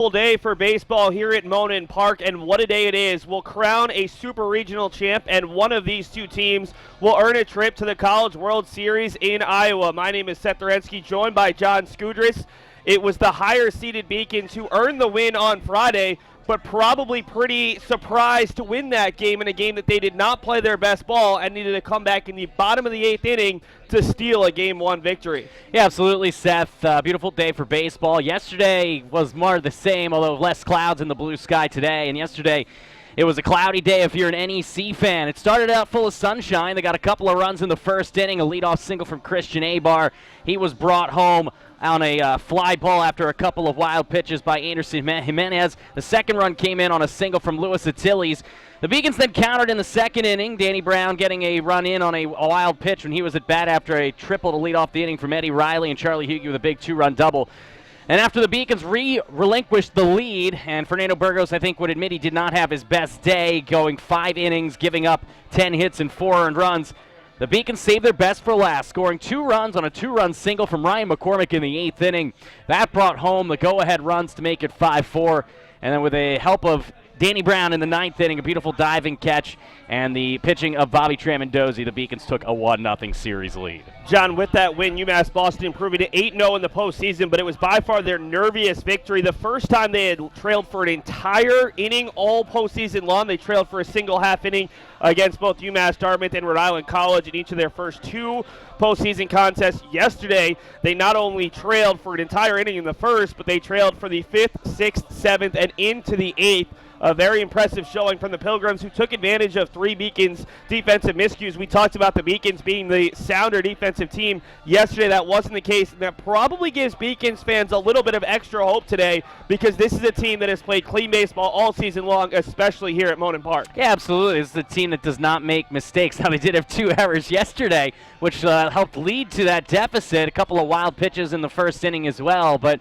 Full day for baseball here at Monin Park, and what a day it is. We'll crown a Super Regional champ, and one of these two teams will earn a trip to the College World Series in Iowa. My name is Seth Dorensky, joined by John Skudris. It was the higher-seeded Beacons who earned the win on Friday, but probably pretty surprised to win that game in a game that they did not play their best ball and needed to come back in the bottom of the eighth inning to steal a Game 1 victory. Yeah, absolutely, Seth. Beautiful day for baseball. Yesterday was more the same, although less clouds in the blue sky today. And yesterday, it was a cloudy day if you're an NEC fan. It started out full of sunshine. They got a couple of runs in the first inning, a leadoff single from Christian Abar. He was brought home on a fly ball after a couple of wild pitches by Anderson Jimenez. The second run came in on a single from Luis Attiles. The Beacons then countered in the second inning. Danny Brown getting a run in on a wild pitch when he was at bat after a triple to lead off the inning from Eddie Riley, and Charlie Huegi with a big two-run double. And after the Beacons relinquished the lead, and Fernando Burgos, I think, would admit he did not have his best day, going 5 innings, giving up 10 hits and 4 earned runs, the Beacons saved their best for last, scoring 2 runs on a 2-run single from Ryan McCormick in the 8th inning. That brought home the go-ahead runs to make it 5-4. And then with the help of Danny Brown in the 9th inning, a beautiful diving catch, and the pitching of Bobby Tramandozzi, the Beacons took a 1-0 series lead. John, with that win, UMass Boston improving to 8-0 in the postseason, but it was by far their nerviest victory. The first time they had trailed for an entire inning all postseason long. They trailed for a single half inning against both UMass Dartmouth and Rhode Island College in each of their first 2 postseason contests. Yesterday, they not only trailed for an entire inning in the first, but they trailed for the 5th, 6th, 7th, and into the 8th. A very impressive showing from the Pilgrims, who took advantage of 3 Beacons defensive miscues. We talked about the Beacons being the sounder defensive team yesterday. That wasn't the case, and that probably gives Beacons fans a little bit of extra hope today, because this is a team that has played clean baseball all season long, especially here at Monin Park. Yeah, absolutely. It's a team that does not make mistakes. Now, they did have 2 errors yesterday, which helped lead to that deficit. A couple of wild pitches in the first inning as well, but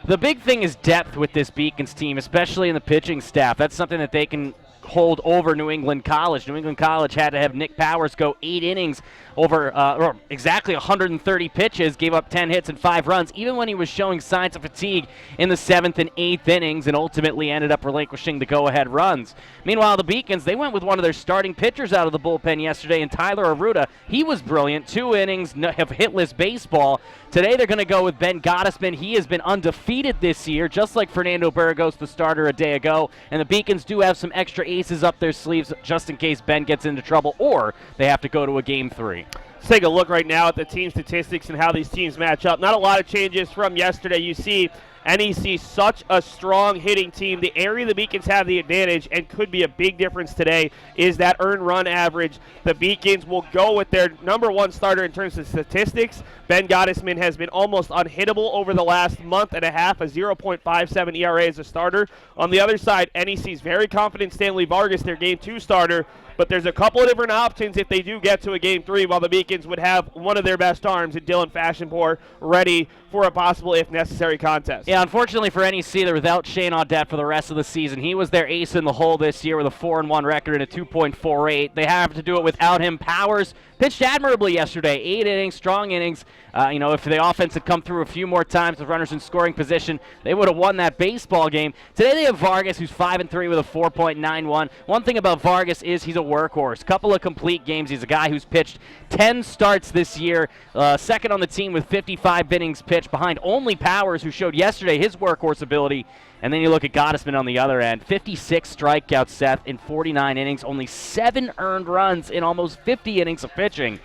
the big thing is depth with this Beacons team, especially in the pitching staff. That's something that they can hold over New England College. New England College had to have Nick Powers go 8 innings over exactly 130 pitches, gave up 10 hits and 5 runs, even when he was showing signs of fatigue in the 7th and 8th innings, and ultimately ended up relinquishing the go-ahead runs. Meanwhile, the Beacons, they went with one of their starting pitchers out of the bullpen yesterday, and Tyler Arruda. He was brilliant. 2 innings of hitless baseball. Today they're going to go with Ben Gottesman. He has been undefeated this year, just like Fernando Burgos, the starter a day ago, and the Beacons do have some extra aces up their sleeves just in case Ben gets into trouble or they have to go to a Game 3. Let's take a look right now at the team statistics and how these teams match up. Not a lot of changes from yesterday. You see NEC, such a strong hitting team. The area the Beacons have the advantage and could be a big difference today is that earned run average. The Beacons will go with their number 1 starter in terms of statistics. Ben Gottesman has been almost unhittable over the last month and a half, a 0.57 ERA as a starter. On the other side, NEC's very confident Stanley Vargas, their Game 2 starter, but there's a couple of different options if they do get to a Game 3, while the Beacons would have one of their best arms in Dylan Fashionpour ready for a possible, if necessary, contest. Yeah, unfortunately for NEC, they're without Shane Audette for the rest of the season. He was their ace in the hole this year with a 4-1 record and a 2.48. They have to do it without him. Powers pitched admirably yesterday. 8 innings, strong innings. If the offense had come through a few more times with runners in scoring position, they would have won that baseball game. Today they have Vargas, who's 5-3 with a 4.91. One thing about Vargas is he's a workhorse. Couple of complete games. He's a guy who's pitched 10 starts this year, second on the team with 55 innings pitched, behind only Powers, who showed yesterday his workhorse ability. And then you look at Gottesman on the other end. 56 strikeouts, Seth, in 49 innings. Only 7 earned runs in almost 50 innings of pitching.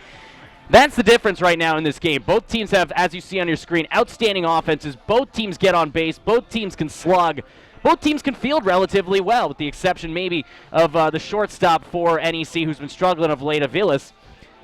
That's the difference right now in this game. Both teams have, as you see on your screen, outstanding offenses. Both teams get on base. Both teams can slug. Both teams can field relatively well, with the exception maybe of the shortstop for NEC, who's been struggling of late, Aviles.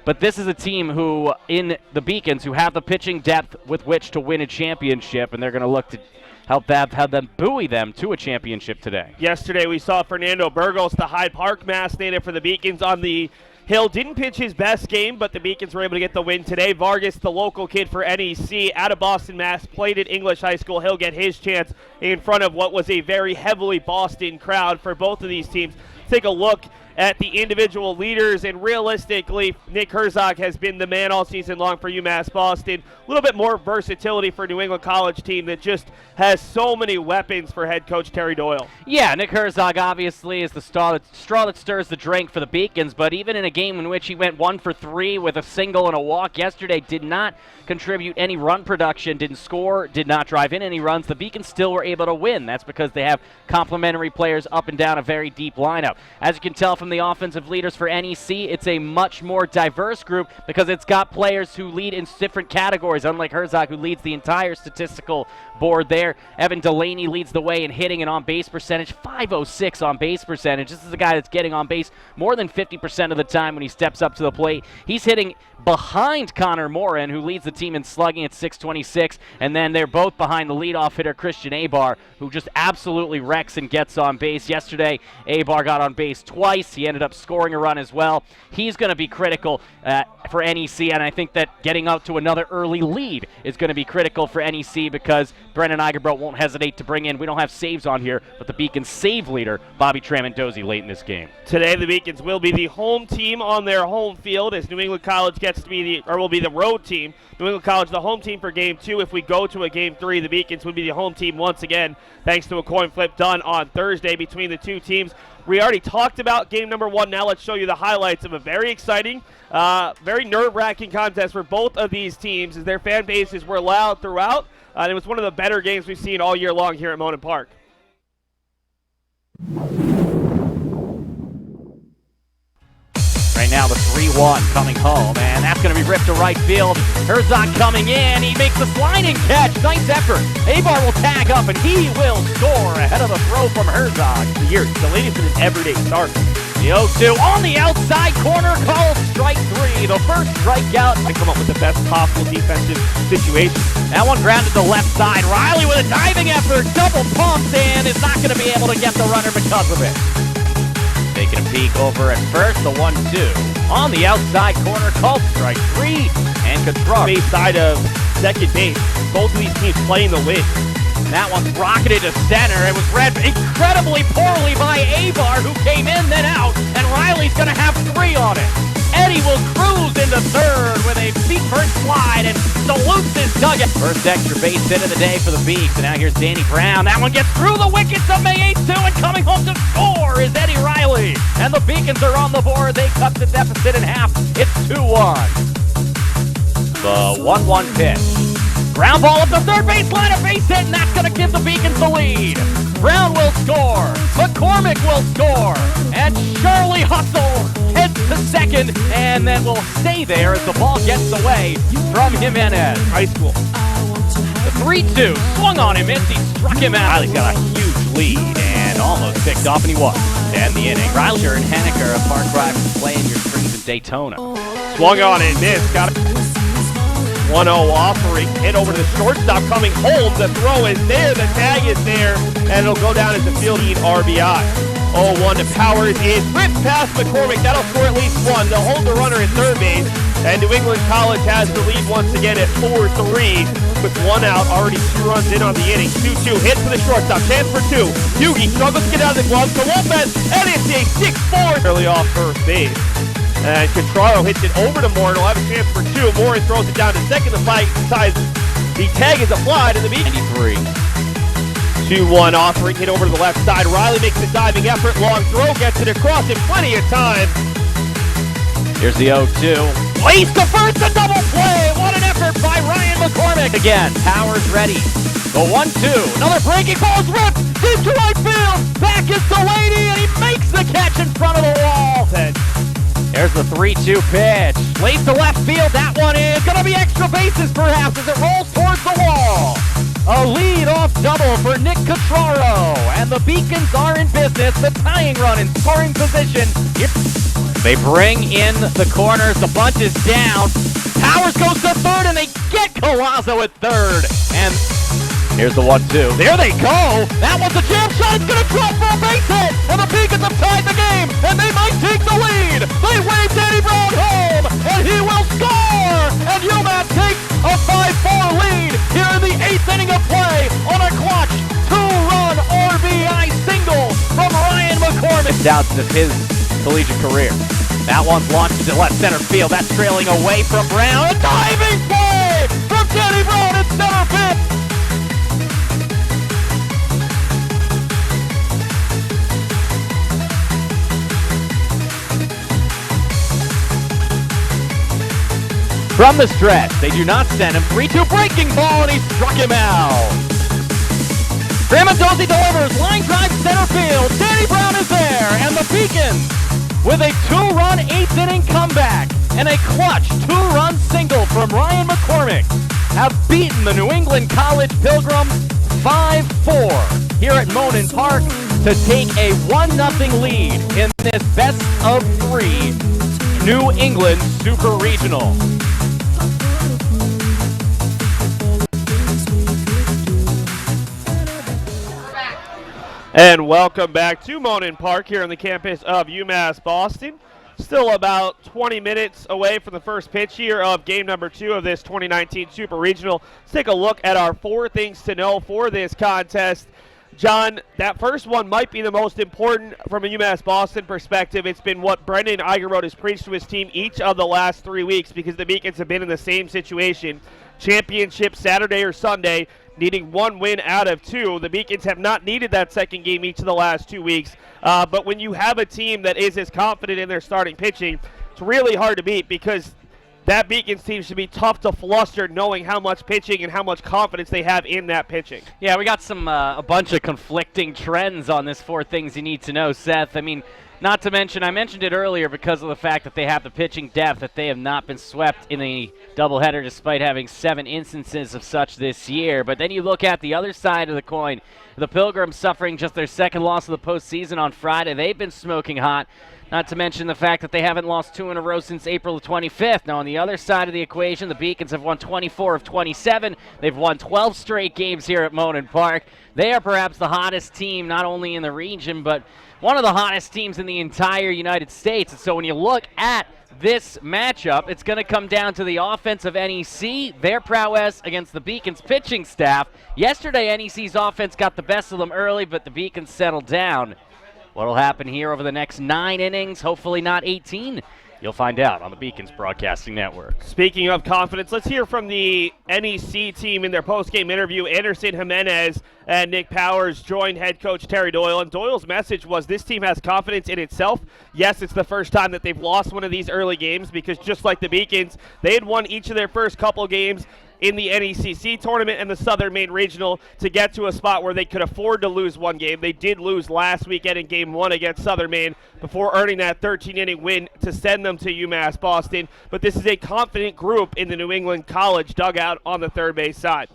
But this is a team who, in the Beacons, who have the pitching depth with which to win a championship, and they're going to look to have them buoy them to a championship today. Yesterday we saw Fernando Burgos, the Hyde Park Mass native for the Beacons, on the hill. Didn't pitch his best game, but the Beacons were able to get the win today. Vargas, the local kid for NEC, out of Boston, Mass, played at English High School. He'll get his chance in front of what was a very heavily Boston crowd for both of these teams. Take a look at the individual leaders, and realistically, Nick Herzog has been the man all season long for UMass Boston. A little bit more versatility for New England College team that just has so many weapons for head coach Terry Doyle. Yeah, Nick Herzog obviously is the straw that stirs the drink for the Beacons, but even in a game in which he went 1 for 3 with a single and a walk yesterday, did not contribute any run production, didn't score, did not drive in any runs, the Beacons still were able to win. That's because they have complementary players up and down a very deep lineup. As you can tell from the offensive leaders for NEC, it's a much more diverse group because it's got players who lead in different categories, unlike Herzog, who leads the entire statistical board there. Evan Delaney leads the way in hitting and on-base percentage, 506 on-base percentage. This is a guy that's getting on base more than 50% of the time when he steps up to the plate. He's hitting behind Connor Morin, who leads the team in slugging at 626, and then they're both behind the leadoff hitter Christian Abar, who just absolutely wrecks and gets on base. Yesterday, Abar got on base twice. He ended up scoring a run as well. He's going to be critical for NEC, and I think that getting up to another early lead is going to be critical for NEC because Brennan Igerbrodt won't hesitate to bring in, we don't have saves on here, but the Beacons save leader, Bobby Tramondosi, late in this game. Today, the Beacons will be the home team on their home field as New England College gets to be will be the road team. New England College, the home team for Game 2. If we go to a Game 3, the Beacons would be the home team once again, thanks to a coin flip done on Thursday between the two teams. We already talked about game number 1. Now let's show you the highlights of a very exciting, very nerve-wracking contest for both of these teams as their fan bases were loud throughout. It was one of the better games we've seen all year long here at Monon Park. Right now, the 3-1 coming home, and that's going to be ripped to right field. Herzog coming in. He makes a sliding catch. Nice effort. Abar will tag up, and he will score ahead of the throw from Herzog. The year, Delaney's been an everyday start. The 0-2 on the outside corner, called strike 3. The first strikeout. To come up with the best possible defensive situation. That one grounded to the left side. Riley with a diving effort, double pumped, and is not going to be able to get the runner because of it. Taking a peek over at first, the 1-2. On the outside corner, called strike 3, and Contreras. Base side of second base. Both of these teams playing the win. That one's rocketed to center. It was read incredibly poorly by Abar, who came in, then out, and Riley's going to have 3 on it. Eddie will cruise into third with a feet-first slide and salutes his dugout. First extra base hit of the day for the Beaks, and now here's Danny Brown. That one gets through the wickets of May 8-2, and coming home to score is Eddie Riley. And the Beacons are on the board. They cut the deficit in half. It's 2-1. The 1-1 pitch. Ground ball up the third base line, a base hit, and that's going to give the Beacons the lead. Brown will score, McCormick will score, and Shirley Hustle heads to second, and then will stay there as the ball gets away from Jimenez. High school. The 3-2 swung on him, he struck him out. Riley's got a huge lead and almost picked off, and he won. And the inning. Riley and Henniker, a park ride for playing your screens in Daytona. Swung on and missed. Got it. 1-0 offering, hit over to the shortstop, coming home, the throw is there, the tag is there, and it'll go down as the fielding RBI. 0-1 to Powers is ripped past McCormick, that'll score at least 1, they'll hold the runner at third base, and New England College has the lead once again at 4-3, with 1 out, already 2 runs in on the inning. 2-2, hit for the shortstop, chance for 2, Huegi struggles to get out of the glove to Lopez, and it's a 6-4 early off first base. And Contreras hits it over to Morin. He'll have a chance for 2. Morin throws it down to second. The tag is applied, and the Beacons 93. 2-1 offering, hit over to the left side. Riley makes a diving effort. Long throw, gets it across in plenty of time. Here's the 0-2. Waits to first, a double play. What an effort by Ryan McCormick. Again, Powers ready. The 1-2. Another breaking ball is ripped. Deep to right field. Back is Delaney, and he makes the catch in front of the wall. There's the 3-2 pitch. Late to left field. That one is going to be extra bases perhaps as it rolls towards the wall. A lead-off double for Nick Cotraro. And the Beacons are in business. The tying run in scoring position. They bring in the corners. The bunt is down. Powers goes to third, and they get Collazo at third. And here's the 1-2. There they go. That one's a jam shot. It's going to drop for a base hit. And the Beacons have tied the game. And they might take the lead. They wave Danny Brown home. And he will score. And UMass takes a 5-4 lead here in the 8th inning of play on a clutch 2-run RBI single from Ryan McCormick. Doubts of his collegiate career. That one's launched into left center field. That's trailing away from Brown. A diving play from Danny Brown at center field. From the stretch, they do not send him. 3-2 breaking ball, and he struck him out. Ramondosi delivers, line drive center field. Danny Brown is there, and the Beacons, with a 2-run 8th inning comeback and a clutch 2-run single from Ryan McCormick, have beaten the New England College Pilgrims 5-4 here at Monin Park to take a 1-0 lead in this best of 3 New England Super Regional. And welcome back to Monin Park here on the campus of UMass Boston. Still about 20 minutes away from the first pitch here of game number 2 of this 2019 Super Regional. Let's take a look at our 4 things to know for this contest. John, that first one might be the most important from a UMass Boston perspective. It's been what Brendan Eigerode has preached to his team each of the last 3 weeks because the Beacons have been in the same situation. Championship Saturday or Sunday, needing 1 win out of 2. The Beacons have not needed that second game each of the last 2 weeks. But when you have a team that is as confident in their starting pitching, it's really hard to beat because that Beacons team should be tough to fluster knowing how much pitching and how much confidence they have in that pitching. Yeah, we got some a bunch of conflicting trends on this 4 things you need to know, Seth. I mean, not to mention, I mentioned it earlier because of the fact that they have the pitching depth, that they have not been swept in a doubleheader despite having 7 instances of such this year. But then you look at the other side of the coin. The Pilgrims suffering just their 2nd loss of the postseason on Friday. They've been smoking hot. Not to mention the fact that they haven't lost 2 in a row since April the 25th. Now, on the other side of the equation, the Beacons have won 24 of 27. They've won 12 straight games here at Monin Park. They are perhaps the hottest team, not only in the region, but one of the hottest teams in the entire United States. And so when you look at this matchup, it's going to come down to the offense of NEC, their prowess against the Beacons pitching staff. Yesterday, NEC's offense got the best of them early, but the Beacons settled down. What'll happen here over the next 9 innings, hopefully not 18, you'll find out on the Beacons Broadcasting Network. Speaking of confidence, let's hear from the NEC team in their post-game interview. Anderson Jimenez and Nick Powers joined head coach Terry Doyle, and Doyle's message was this team has confidence in itself. Yes, it's the first time that they've lost one of these early games because just like the Beacons, they had won each of their first couple games in the NECC tournament and the Southern Maine Regional to get to a spot where they could afford to lose 1 game. They did lose last weekend in Game 1 against Southern Maine before earning that 13-inning win to send them to UMass Boston. But this is a confident group in the New England College dugout on the third base side.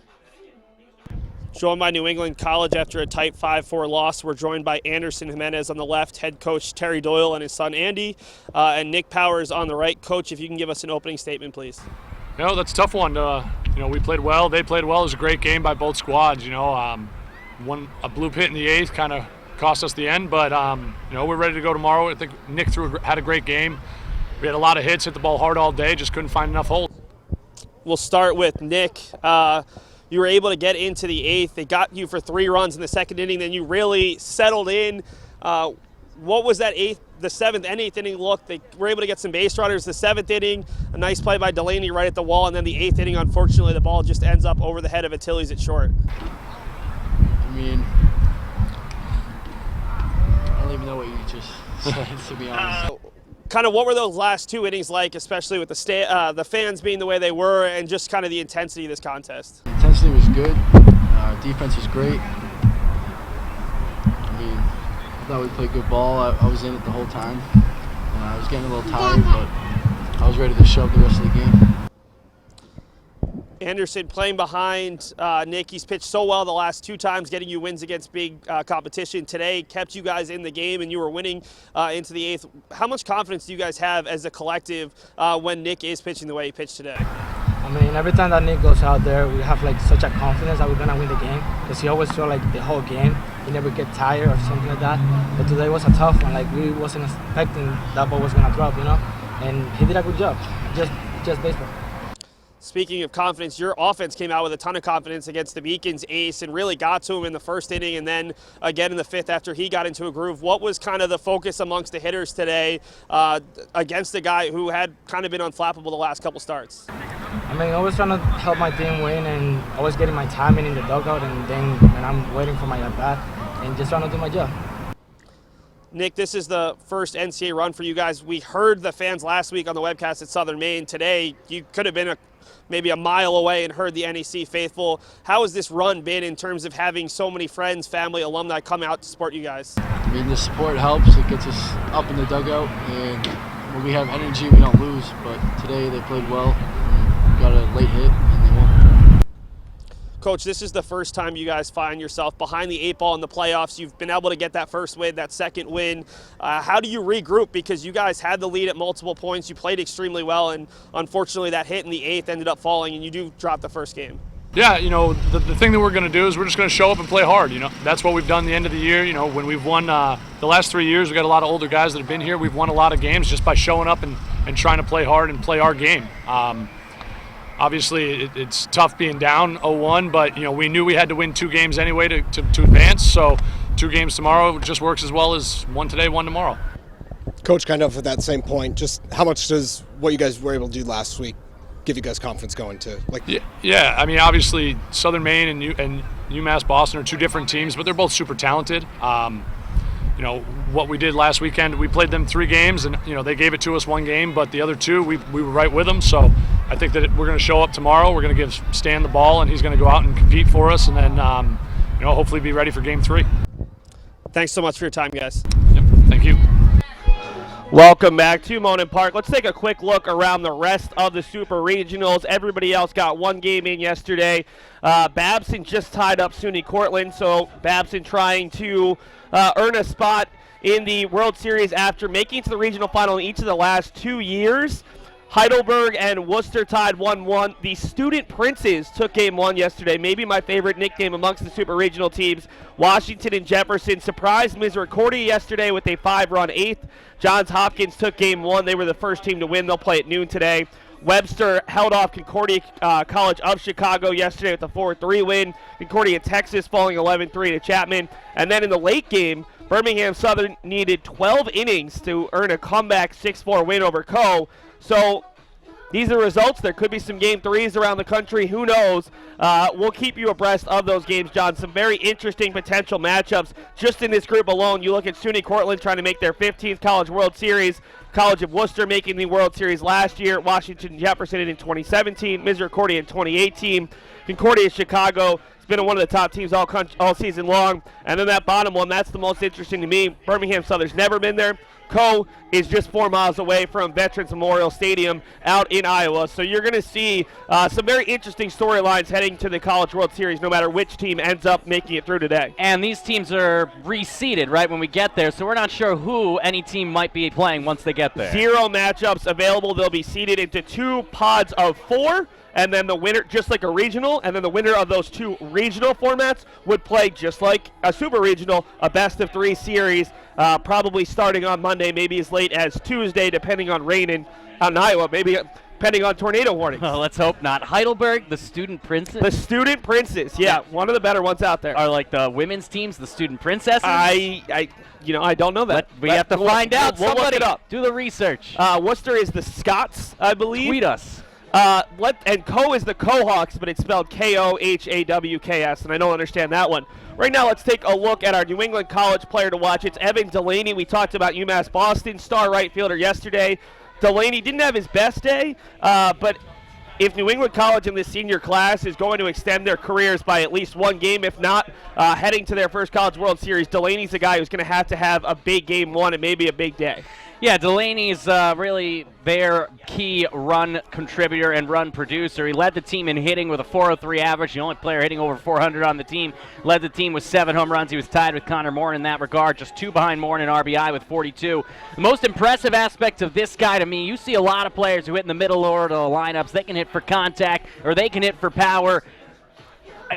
Joined by New England College after a tight 5-4 loss. We're joined by Anderson Jimenez on the left, head coach Terry Doyle and his son Andy, and Nick Powers on the right. Coach, if you can give us an opening statement, please. You know, that's a tough one. We played well. They played well. It was a great game by both squads. A bloop hit in the 8th kind of cost us the end, but we're ready to go tomorrow. I think Nick had a great game. We had a lot of hits, hit the ball hard all day, just couldn't find enough holes. We'll start with Nick. You were able to get into the 8th. They got you for 3 runs in the 2nd inning. Then you really settled in. What was that the 7th and 8th inning look? They were able to get some base runners. The 7th inning, a nice play by Delaney right at the wall, and then the 8th inning, unfortunately, the ball just ends up over the head of Achilles at short. I mean, I don't even know what you just said, to be honest. Kind of what were those last 2 innings like, especially with the fans being the way they were and just kind of the intensity of this contest? The intensity was good. Our defense was great. I thought we played good ball. I was in it the whole time. I was getting a little tired, but I was ready to shove the rest of the game. Anderson playing behind Nick. He's pitched so well the last 2 times, getting you wins against big competition. Today kept you guys in the game, and you were winning into the 8th. How much confidence do you guys have as a collective when Nick is pitching the way he pitched today? I mean, every time that Nick goes out there, we have such a confidence that we're gonna win the game because he always feel the whole game. He never get tired or something like that. But today was a tough one. We wasn't expecting that ball was gonna drop, and he did a good job. Just baseball. Speaking of confidence, your offense came out with a ton of confidence against the Beacon's ace and really got to him in the first inning and then again in the fifth after he got into a groove. What was kind of the focus amongst the hitters today against a guy who had kind of been unflappable the last couple starts? I mean, always trying to help my team win and always getting my timing in the dugout and then when I'm waiting for my at-bat and just trying to do my job. Nick, this is the first NCAA run for you guys. We heard the fans last week on the webcast at Southern Maine. Today, you could have been maybe a mile away and heard the NEC faithful. How has this run been in terms of having so many friends, family, alumni come out to support you guys? I mean, the support helps. It gets us up in the dugout, and when we have energy, we don't lose. But today they played well, and got a late hit, and they won. Coach, this is the first time you guys find yourself behind the 8 ball in the playoffs. You've been able to get that first win, that second win. How do you regroup? Because you guys had the lead at multiple points. You played extremely well, and unfortunately that hit in the 8th ended up falling, and you do drop the first game. Yeah, the thing that we're going to do is we're just going to show up and play hard. That's what we've done the end of the year. When we've won the last 3 years, we've got a lot of older guys that have been here. We've won a lot of games just by showing up and trying to play hard and play our game. Obviously, it's tough being down 0-1, but we knew we had to win 2 games anyway to advance. So 2 games tomorrow just works as well as 1 today, 1 tomorrow. Coach, kind of at that same point, just how much does what you guys were able to do last week give you guys confidence going to Yeah. I mean, obviously Southern Maine and UMass Boston are 2 different teams, but they're both super talented. What we did last weekend, we played them 3 games, and they gave it to us 1 game, but the other 2 we were right with them. So I think that we're going to show up tomorrow. We're going to give Stan the ball, and he's going to go out and compete for us, and then hopefully be ready for Game 3. Thanks so much for your time, guys. Yep, thank you. Welcome back to Monon Park. Let's take a quick look around the rest of the Super Regionals. Everybody else got 1 game in yesterday. Babson just tied up SUNY Cortland, so Babson trying to earn a spot in the World Series after making it to the regional final in each of the last 2 years. Heidelberg and Worcester tied 1-1. The Student Princes took game 1 yesterday. Maybe my favorite nickname amongst the Super Regional teams. Washington and Jefferson surprised Misericordia yesterday with a 5-run 8th. Johns Hopkins took game 1. They were the first team to win. They'll play at noon today. Webster held off Concordia College of Chicago yesterday with a 4-3 win. Concordia, Texas falling 11-3 to Chapman. And then in the late game, Birmingham Southern needed 12 innings to earn a comeback 6-4 win over Co. So these are the results. There could be some Game 3s around the country. Who knows? We'll keep you abreast of those games, John. Some very interesting potential matchups just in this group alone. You look at SUNY Cortland trying to make their 15th College World Series. College of Worcester making the World Series last year. Washington Jefferson in 2017. Misericordia in 2018. Concordia Chicago. It's been one of the top teams all season long. And then that bottom one, that's the most interesting to me. Birmingham Southern's never been there. Co is just 4 miles away from Veterans Memorial Stadium out in Iowa. So you're going to see some very interesting storylines heading to the College World Series no matter which team ends up making it through today. And these teams are reseeded, right, when we get there, so we're not sure who any team might be playing once they get there. 0 matchups available. They'll be seeded into 2 pods of 4. And then the winner, just like a regional, and then the winner of those 2 regional formats would play just like a super regional, a best-of-3 series, probably starting on Monday, maybe as late as Tuesday, depending on rain in Iowa, maybe depending on tornado warnings. Oh, let's hope not. Heidelberg, the Student Princes? The Student Princes, yeah, one of the better ones out there. Are like the women's teams, the Student Princesses? I don't know that. We have to find out. We'll look it up. Do the research. Worcester is the Scots, I believe. Tweet us. And Co is the Cohawks, but it's spelled Kohawks, and I don't understand that one. Right now, let's take a look at our New England College player to watch. It's Evan Delaney. We talked about UMass Boston, star right fielder yesterday. Delaney didn't have his best day, but if New England College in this senior class is going to extend their careers by at least 1 game, if not heading to their first College World Series, Delaney's a guy who's going to have a big game 1 and maybe a big day. Yeah, Delaney's really their key run contributor and run producer. He led the team in hitting with a 403 average, the only player hitting over 400 on the team. Led the team with 7 home runs. He was tied with Connor Moore in that regard, just 2 behind Moore in RBI with 42. The most impressive aspect of this guy to me, you see a lot of players who hit in the middle order of the lineups. They can hit for contact or they can hit for power.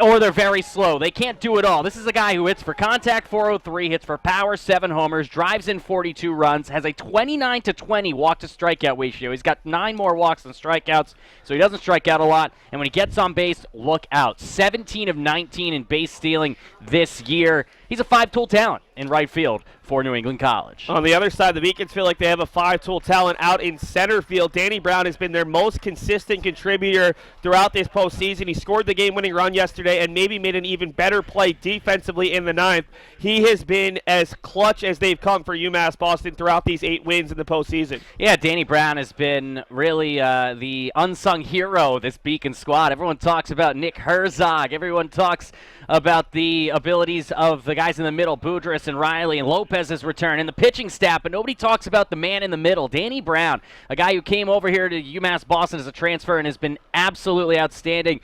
or they're very slow. They can't do it all. This is a guy who hits for contact 403, hits for power 7 homers, drives in 42 runs, has a 29-20 walk to strikeout ratio. He's got 9 more walks than strikeouts, so he doesn't strike out a lot. And when he gets on base, look out. 17 of 19 in base stealing this year. He's a 5-tool talent in right field for New England College. On the other side, the Beacons feel like they have a 5-tool talent out in center field. Danny Brown has been their most consistent contributor throughout this postseason. He scored the game-winning run yesterday and maybe made an even better play defensively in the 9th. He has been as clutch as they've come for UMass Boston throughout these 8 wins in the postseason. Yeah, Danny Brown has been really the unsung hero of this Beacon squad. Everyone talks about Nick Herzog. Everyone talks about the abilities of the guys in the middle, Boudris and Riley and Lopez's return, and the pitching staff, but nobody talks about the man in the middle, Danny Brown, a guy who came over here to UMass Boston as a transfer and has been absolutely outstanding.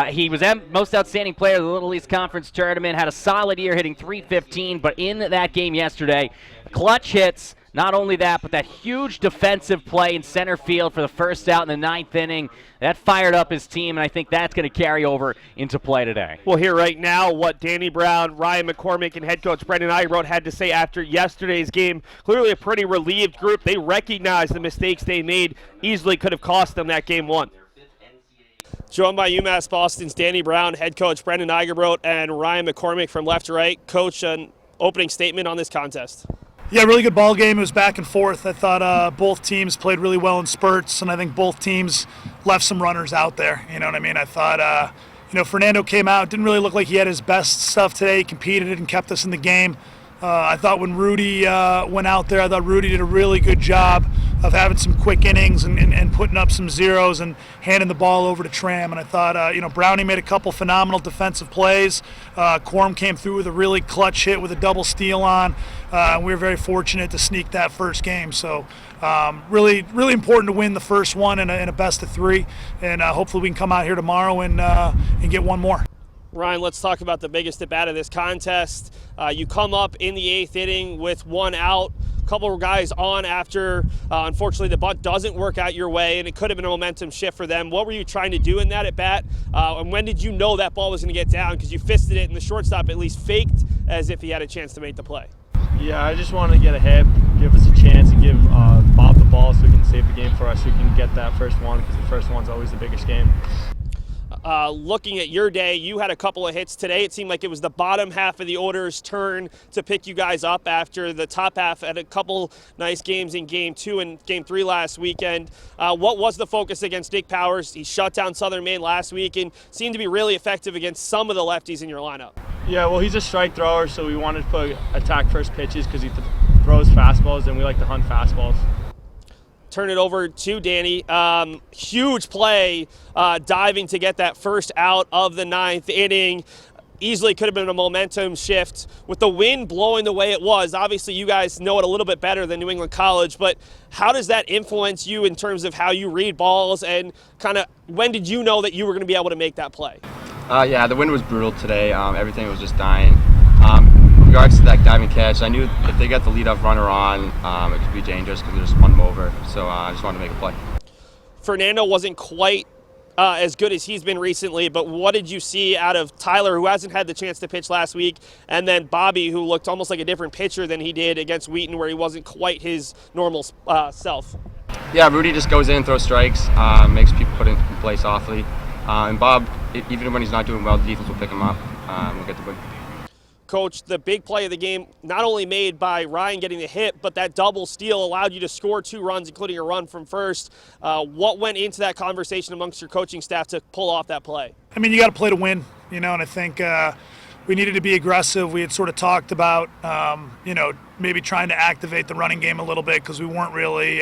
He was most outstanding player of the Little East Conference Tournament, had a solid year hitting .315, but in that game yesterday, clutch hits. Not only that, but that huge defensive play in center field for the first out in the 9th inning. That fired up his team, and I think that's going to carry over into play today. We'll hear right now what Danny Brown, Ryan McCormick, and head coach Brendan Eibrodt had to say after yesterday's game. Clearly a pretty relieved group. They recognize the mistakes they made easily could have cost them that game 1. Joined by UMass Boston's Danny Brown, head coach Brendan Eibrodt, and Ryan McCormick from left to right. Coach, an opening statement on this contest. Yeah, really good ball game. It was back and forth. I thought both teams played really well in spurts, and I think both teams left some runners out there. You know what I mean? I thought, Fernando came out. Didn't really look like he had his best stuff today. He competed and kept us in the game. I thought when Rudy went out there, I thought Rudy did a really good job of having some quick innings and putting up some zeros and handing the ball over to Tram. And I thought, Brownie made a couple phenomenal defensive plays. Quorum came through with a really clutch hit with a double steal on. We were very fortunate to sneak that first game. So really, really important to win the first one in a best of 3. And hopefully we can come out here tomorrow and get one more. Ryan, let's talk about the biggest at-bat of this contest. You come up in the 8th inning with 1 out. A couple of guys on after, unfortunately, the bunt doesn't work out your way, and it could have been a momentum shift for them. What were you trying to do in that at-bat? And when did you know that ball was going to get down? Because you fisted it, and the shortstop at least faked as if he had a chance to make the play. Yeah, I just wanted to get ahead, give us a chance, and give Bob the ball so we can save the game for us, so we can get that first one, because the first one's always the biggest game. Looking at your day, you had a couple of hits today. It seemed like it was the bottom half of the order's turn to pick you guys up after the top half had a couple nice games in Game 2 and Game 3 last weekend. What was the focus against Nick Powers? He shut down Southern Maine last week and seemed to be really effective against some of the lefties in your lineup. Yeah, well, he's a strike thrower, so we wanted to attack first pitches because he throws fastballs, and we like to hunt fastballs. Turn it over to Danny. Huge play diving to get that first out of the 9th inning. Easily could have been a momentum shift with the wind blowing the way it was. Obviously, you guys know it a little bit better than New England College, but how does that influence you in terms of how you read balls, and kind of when did you know that you were going to be able to make that play? Yeah, the wind was brutal today. Everything was just dying. In regards to that diving catch, I knew if they got the leadoff runner on, it could be dangerous because they just spun him over. So I just wanted to make a play. Fernando wasn't quite as good as he's been recently, but what did you see out of Tyler, who hasn't had the chance to pitch last week, and then Bobby, who looked almost like a different pitcher than he did against Wheaton, where he wasn't quite his normal self? Yeah, Rudy just goes in, throws strikes, makes people put in place awfully. And Bob, even when he's not doing well, the defense will pick him up. We'll get the win. Coach, the big play of the game, not only made by Ryan getting the hit, but that double steal allowed you to score 2 runs, including a run from first. What went into that conversation amongst your coaching staff to pull off that play? I mean, you got to play to win, and I think we needed to be aggressive. We had sort of talked about, maybe trying to activate the running game a little bit because we weren't really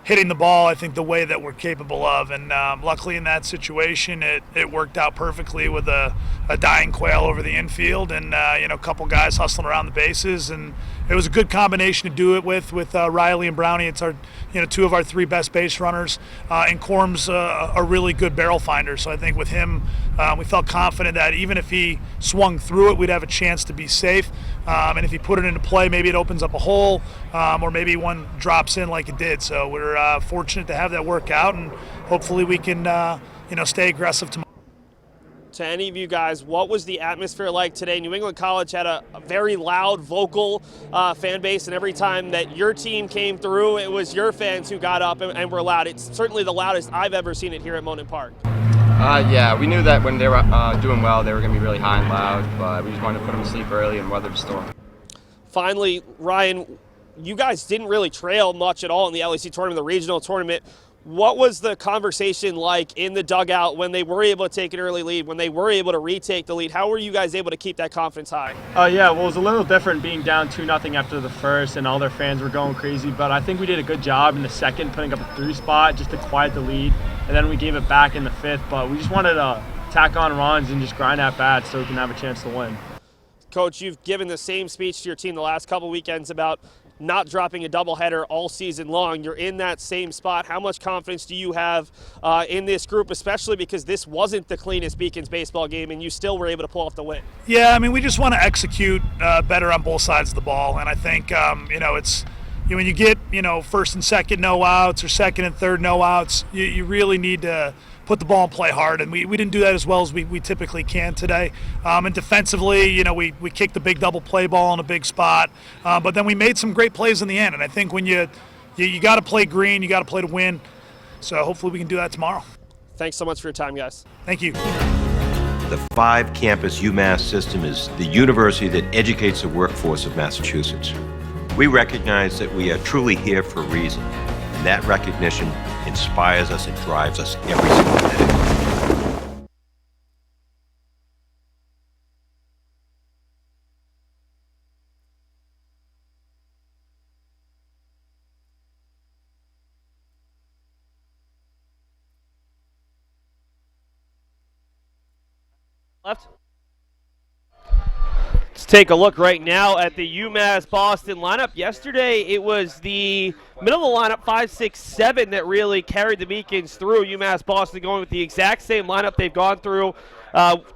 hitting the ball, I think, the way that we're capable of. And luckily in that situation, it worked out perfectly with a dying quail over the infield and, a couple guys hustling around the bases. And it was a good combination to do it with Riley and Brownie. It's our, 2 of our 3 best base runners. And Corm's a really good barrel finder. So I think with him, we felt confident that even if he swung through it, we'd have a chance to be safe. And if he put it into play, maybe it opens up a hole, or maybe one drops in like it did. So we're fortunate to have that work out, and hopefully we can, stay aggressive tomorrow. to any of you guys, what was the atmosphere like today? New England College had a very loud, vocal fan base, and every time that your team came through, it was your fans who got up and were loud. It's certainly the loudest I've ever seen it here at Monon Park. Yeah, we knew that when they were doing well, they were going to be really high and loud, but we just wanted to put them to sleep early and weather the storm. Finally, Ryan, you guys didn't really trail much at all in the LEC tournament, the regional tournament. What was the conversation like in the dugout when they were able to take an early lead, when they were able to retake the lead? How were you guys able to keep that confidence high? Yeah, well, it was a little different being down 2-0 after the first, and all their fans were going crazy. But I think we did a good job in the second, putting up a 3 spot just to quiet the lead. And then we gave it back in the 5th. But we just wanted to tack on runs and just grind at bats so we can have a chance to win. Coach, you've given the same speech to your team the last couple weekends about not dropping a doubleheader all season long. You're in that same spot. How much confidence do you have in this group, especially because this wasn't the cleanest Beacons baseball game and you still were able to pull off the win? Yeah, I mean, we just want to execute better on both sides of the ball. And I think, it's when you get, first and second no outs or second and third no outs, you really need to put the ball and play hard, and we didn't do that as well as we typically can today. And defensively, we kicked the big double play ball in a big spot, but then we made some great plays in the end. And I think when you got to play green, you got to play to win. So hopefully we can do that tomorrow. Thanks so much for your time, guys. Thank you. The 5-campus UMass system is the university that educates the workforce of Massachusetts. We recognize that we are truly here for a reason, and that recognition inspires us and drives us every single day. Left. Let's take a look right now at the UMass Boston lineup. Yesterday, it was the middle of the lineup, 5, 6, 7, that really carried the Beacons through. UMass Boston going with the exact same lineup they've gone through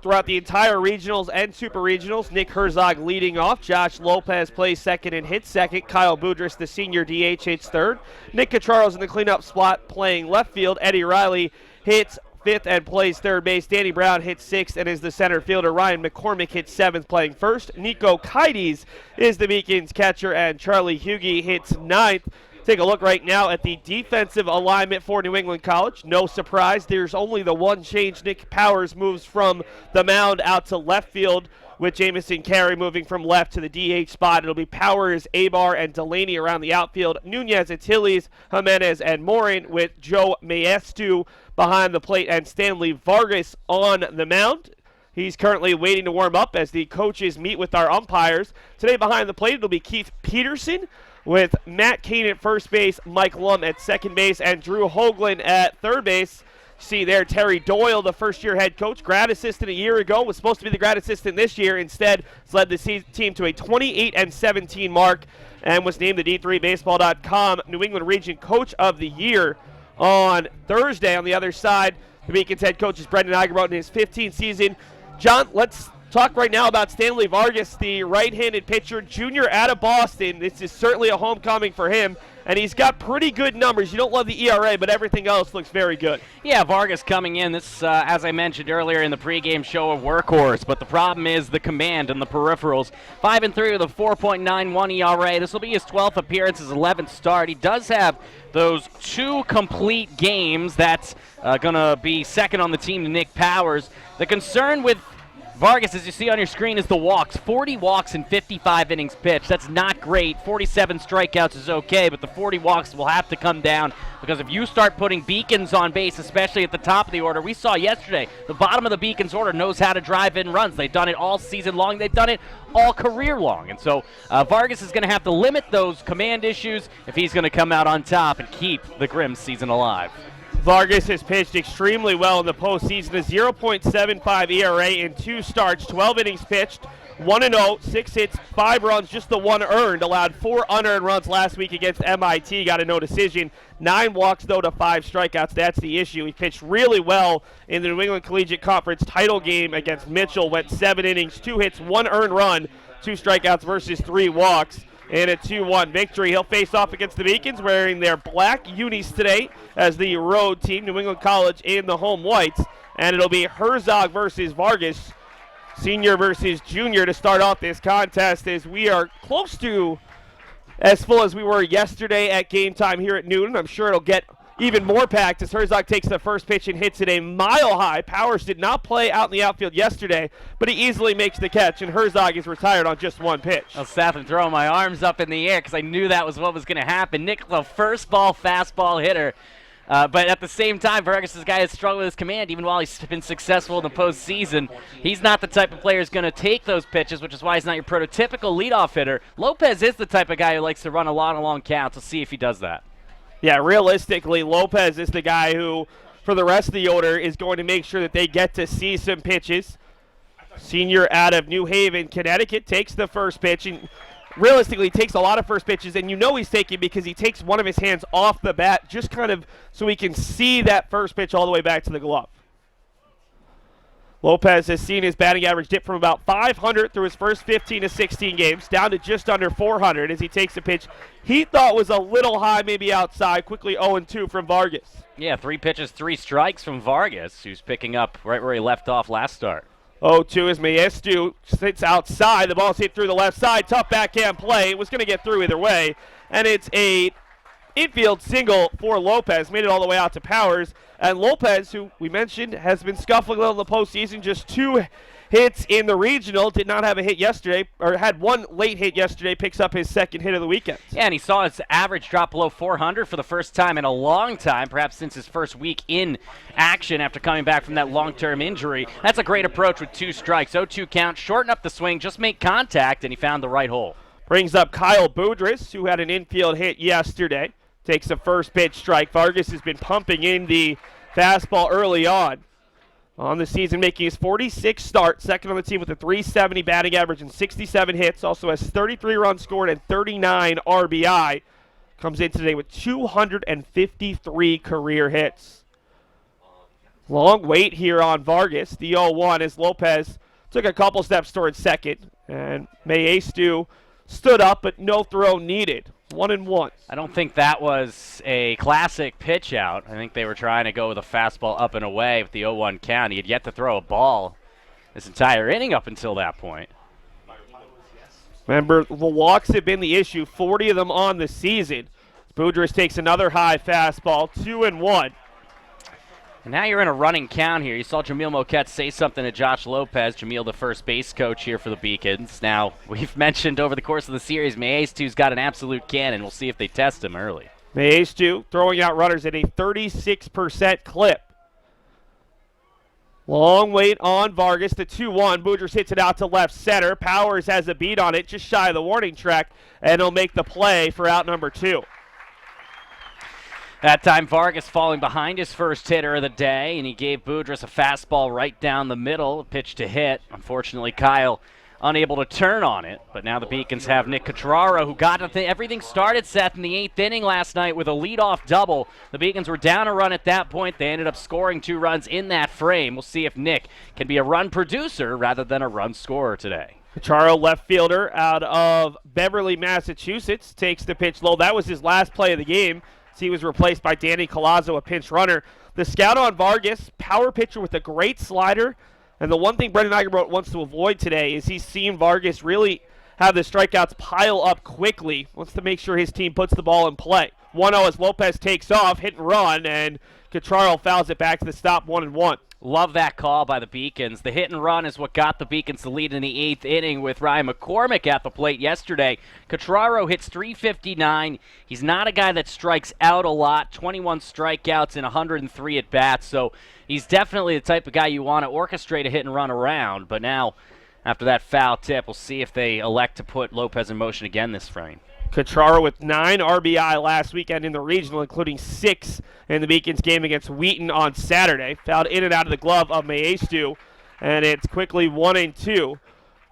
throughout the entire regionals and super regionals. Nick Herzog leading off. Josh Lopez plays second and hits second. Kyle Boudris, the senior DH, hits third. Nick Catraro's in the cleanup spot playing left field. Eddie Riley hits fifth and plays third base. Danny Brown hits sixth and is the center fielder. Ryan McCormick hits seventh playing first. Nico Kites is the Beacons catcher, and Charlie Huegi hits ninth. Take a look right now at the defensive alignment for New England College. No surprise, there's only the one change. Nick Powers moves from the mound out to left field, with Jamison Carey moving from left to the DH spot. It'll be Powers, Abar, and Delaney around the outfield. Nunez, Antilles, Jimenez, and Morin, with Joe Maestu behind the plate and Stanley Vargas on the mound. He's currently waiting to warm up as the coaches meet with our umpires. Today behind the plate, it'll be Keith Peterson, with Matt Kane at first base, Mike Lum at second base, and Drew Hoagland at third base. See there, Terry Doyle, the first-year head coach, grad assistant a year ago, was supposed to be the grad assistant this year. Instead, has led the team to a 28-17 mark and was named the D3Baseball.com New England Region Coach of the Year on Thursday. On the other side, the Beacons head coach is Brendan Eigerbout in his 15th season. John, let's talk right now about Stanley Vargas, the right-handed pitcher, junior out of Boston. This is certainly a homecoming for him, and he's got pretty good numbers. You don't love the ERA, but everything else looks very good. Yeah, Vargas coming in. This, as I mentioned earlier in the pregame show, a workhorse, but the problem is the command and the peripherals. 5-3 with a 4.91 ERA. This will be his 12th appearance, his 11th start. He does have those 2 complete games. That's going to be second on the team to Nick Powers. The concern with Vargas, as you see on your screen, is the walks. 40 walks in 55 innings pitched. That's not great. 47 strikeouts is okay, but the 40 walks will have to come down, because if you start putting Beacons on base, especially at the top of the order, we saw yesterday, the bottom of the Beacons order knows how to drive in runs. They've done it all season long. They've done it all career long. And so Vargas is going to have to limit those command issues if he's going to come out on top and keep the Grimm season alive. Vargas has pitched extremely well in the postseason. A 0.75 ERA in 2 starts, 12 innings pitched, 1-0, 6 hits, 5 runs, just the 1 earned. Allowed 4 unearned runs last week against MIT, got a no decision. 9 walks, though, to 5 strikeouts. That's the issue. He pitched really well in the New England Collegiate Conference title game against Mitchell. Went 7 innings, 2 hits, 1 earned run, 2 strikeouts versus 3 walks. In a 2-1 victory. He'll face off against the Beacons wearing their black unis today as the road team. New England College in the home whites. and it'll be Herzog versus Vargas, senior versus junior, to start off this contest, as we are close to as full as we were yesterday at game time here at noon. I'm sure it'll get even more packed as Herzog takes the first pitch and hits it a mile high. Powers did not play out in the outfield yesterday, but he easily makes the catch, and Herzog is retired on just one pitch. I was Seth, throwing my arms up in the air because I knew that was what was going to happen. Nick, the first ball fastball hitter. But at the same time, Vargas is a guy that's struggled with his command, even while he's been successful in the postseason. He's not the type of player who's going to take those pitches, which is why he's not your prototypical leadoff hitter. Lopez is the type of guy who likes to run a lot of long counts. We'll see if he does that. Yeah, realistically, Lopez is the guy who, for the rest of the order, is going to make sure that they get to see some pitches. Senior out of New Haven, Connecticut, takes the first pitch, and realistically takes a lot of first pitches, and you know he's taking because he takes one of his hands off the bat just kind of so he can see that first pitch all the way back to the glove. Lopez has seen his batting average dip from about 500 through his first 15 to 16 games down to just under 400 as he takes a pitch he thought was a little high, maybe outside. Quickly 0-2 from Vargas. Yeah, 3 pitches, 3 strikes from Vargas, who's picking up right where he left off last start. 0-2 as Maestu sits outside. The ball's hit through the left side. Tough backhand play. It was going to get through either way. And it's a infield single for Lopez. Made it all the way out to Powers. And Lopez, who we mentioned, has been scuffling a little in the postseason. Just 2 hits in the regional. Did not have a hit yesterday, or had 1 late hit yesterday. Picks up his second hit of the weekend. Yeah, and he saw his average drop below 400 for the first time in a long time, perhaps since his first week in action after coming back from that long-term injury. That's a great approach with 2 strikes. 0-2 count, shorten up the swing, just make contact, and he found the right hole. Brings up Kyle Boudris, who had an infield hit yesterday. Takes the first pitch strike. Vargas has been pumping in the fastball early on the season, making his 46th start, second on the team with a .370 batting average and 67 hits. Also has 33 runs scored and 39 RBI. Comes in today with 253 career hits. Long wait here on Vargas. The 0-1 as Lopez took a couple steps towards second, and Maestu stood up, but no throw needed. 1-1. I don't think that was a classic pitch out. I think they were trying to go with a fastball up and away with the 0-1 count. He had yet to throw a ball this entire inning up until that point. Remember, the walks have been the issue, 40 of them on the season. Boudris takes another high fastball, 2-1. And now you're in a running count here. You saw Jamil Moquette say something to Josh Lopez, Jamil, the first base coach here for the Beacons. Now, we've mentioned over the course of the series, Maestu's got an absolute cannon. We'll see if they test him early. Maestu throwing out runners at a 36% clip. Long wait on Vargas, the 2-1. Boudris hits it out to left center. Powers has a beat on it, just shy of the warning track, and he'll make the play for out number 2. That time, Vargas falling behind his first hitter of the day, and he gave Boudris a fastball right down the middle, a pitch to hit. Unfortunately, Kyle unable to turn on it, but now the Beacons have Nick Catraro, who got everything started, Seth, in the 8th inning last night with a leadoff double. The Beacons were down a run at that point. They ended up scoring 2 runs in that frame. We'll see if Nick can be a run producer rather than a run scorer today. Catraro, left fielder out of Beverly, Massachusetts, takes the pitch low. That was his last play of the game. He was replaced by Danny Colazzo, a pinch runner. The scout on Vargas, power pitcher with a great slider. And the one thing Brendan Eichenbrot wants to avoid today is he's seen Vargas really have the strikeouts pile up quickly. Wants to make sure his team puts the ball in play. 1-0 as Lopez takes off, hit and run, and Catraro fouls it back to the stop, 1-1. Love that call by the Beacons. The hit and run is what got the Beacons the lead in the 8th inning with Ryan McCormick at the plate yesterday. Catraro hits .359. He's not a guy that strikes out a lot, 21 strikeouts in 103 at-bats, so he's definitely the type of guy you want to orchestrate a hit and run around. But now, after that foul tip, we'll see if they elect to put Lopez in motion again this frame. Catraro with 9 RBI last weekend in the regional, including 6 in the Beacons game against Wheaton on Saturday. Fouled in and out of the glove of Maestu, and it's quickly 1-2.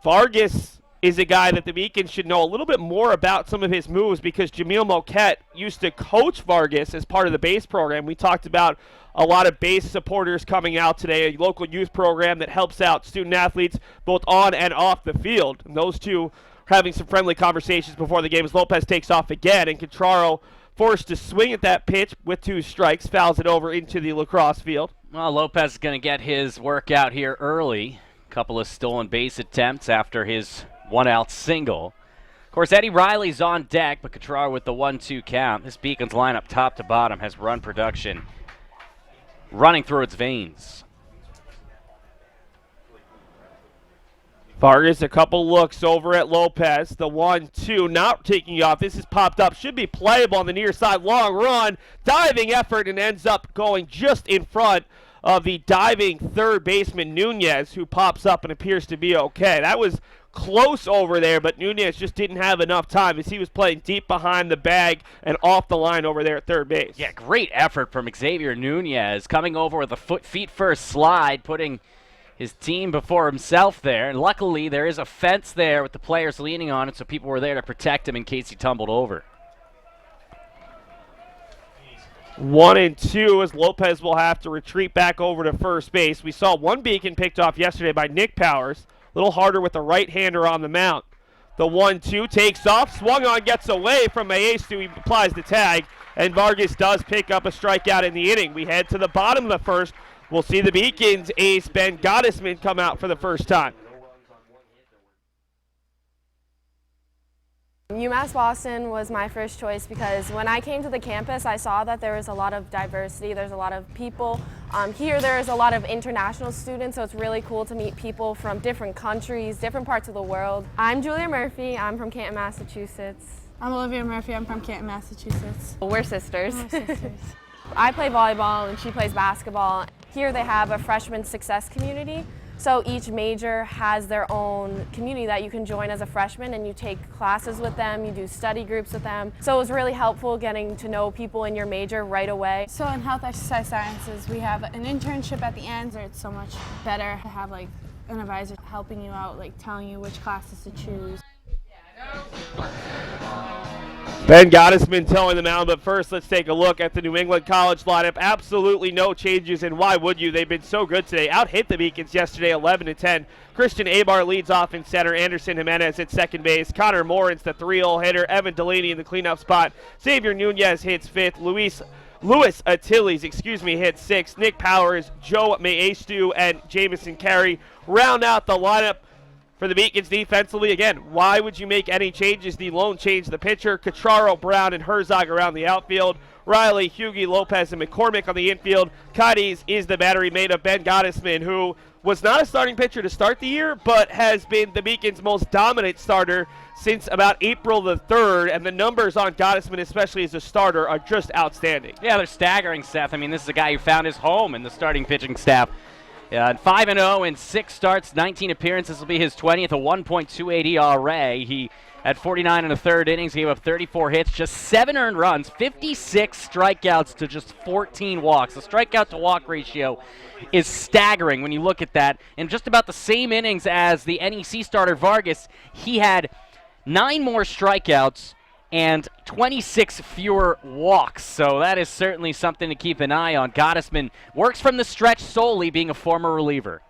Vargas is a guy that the Beacons should know a little bit more about some of his moves because Jamil Moquette used to coach Vargas as part of the base program. We talked about a lot of base supporters coming out today, a local youth program that helps out student athletes both on and off the field. And those two having some friendly conversations before the game as Lopez takes off again, and Catraro forced to swing at that pitch with 2 strikes, fouls it over into the lacrosse field. Well, Lopez is going to get his workout here early. A couple of stolen base attempts after his one-out single. Of course, Eddie Riley's on deck, but Cottrell with the 1-2 count. This Beacons lineup, top to bottom, has run production running through its veins. Vargas, a couple looks over at Lopez. The 1-2, not taking off. This is popped up. Should be playable on the near side. Long run, diving effort, and ends up going just in front of the diving third baseman Nunez, who pops up and appears to be okay. That was close over there, but Nunez just didn't have enough time as he was playing deep behind the bag and off the line over there at third base. Yeah, great effort from Xavier Nunez, coming over with a feet first slide, putting his team before himself there. And luckily, there is a fence there with the players leaning on it, so people were there to protect him in case he tumbled over. 1-2 as Lopez will have to retreat back over to first base. We saw one beacon picked off yesterday by Nick Powers. A little harder with the right-hander on the mound. The 1-2 takes off, swung on, gets away from Maestu. He applies the tag, and Vargas does pick up a strikeout in the inning. We head to the bottom of the first. We'll see the Beacons ace Ben Gottesman come out for the first time. UMass Boston was my first choice because when I came to the campus, I saw that there was a lot of diversity. There's a lot of people. Here there's a lot of international students, so it's really cool to meet people from different countries, different parts of the world. I'm Julia Murphy. I'm from Canton, Massachusetts. I'm Olivia Murphy. I'm from Canton, Massachusetts. We're sisters. We're sisters. I play volleyball and she plays basketball. Here they have a freshman success community. So each major has their own community that you can join as a freshman, and you take classes with them, you do study groups with them. So it was really helpful getting to know people in your major right away. So in health exercise sciences, we have an internship at the end, so it's so much better to have like an advisor helping you out, like telling you which classes to choose. Ben Gottesman towing the mound, but first let's take a look at the New England College lineup. Absolutely no changes, and why would you? They've been so good today. Out-hit the Beacons yesterday 11-10. Christian Abar leads off in center. Anderson Jimenez at second base. Connor Morin's the 3-hole hitter. Evan Delaney in the cleanup spot. Xavier Nunez hits fifth. Louis Attiles, hits sixth. Nick Powers, Joe Maestu, and Jamison Carey round out the lineup. For the Beacons defensively, again, why would you make any changes? The lone change, the pitcher, Cottrell, Brown, and Herzog around the outfield. Riley, Huegi, Lopez, and McCormick on the infield. Cadiz is the battery made of Ben Gottesman, who was not a starting pitcher to start the year, but has been the Beacons' most dominant starter since about April the 3rd, and the numbers on Gottesman, especially as a starter, are just outstanding. Yeah, they're staggering, Seth. I mean, this is a guy who found his home in the starting pitching staff. 5-0 in 6 starts, 19 appearances. This will be his 20th, a 1.28 ERA. He had 49 in the third innings, gave up 34 hits, just 7 earned runs, 56 strikeouts to just 14 walks. The strikeout to walk ratio is staggering when you look at that. In just about the same innings as the NEC starter Vargas, he had 9 more strikeouts and 26 fewer walks. So that is certainly something to keep an eye on. Gottesman works from the stretch solely, being a former reliever.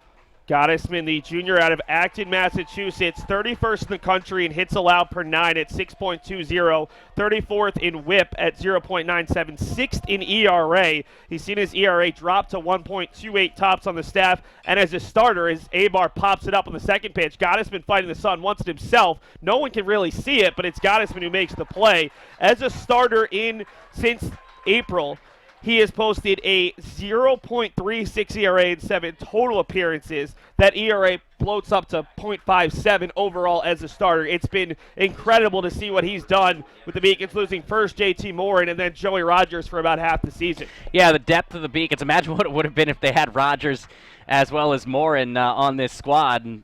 Gottesman, the junior out of Acton, Massachusetts, 31st in the country in hits allowed per 9 at 6.20, 34th in whip at 0.97, 6th in ERA. He's seen his ERA drop to 1.28 tops on the staff, and as a starter, as Abar pops it up on the second pitch, Gottesman fighting the sun once it himself. No one can really see it, but it's Gottesman who makes the play. As a starter since April, he has posted a 0.36 ERA in 7 total appearances. That ERA floats up to 0.57 overall as a starter. It's been incredible to see what he's done with the Beacons, losing first JT Morin and then Joey Rogers for about half the season. Yeah, the depth of the Beacons. Imagine what it would have been if they had Rogers as well as Morin on this squad. And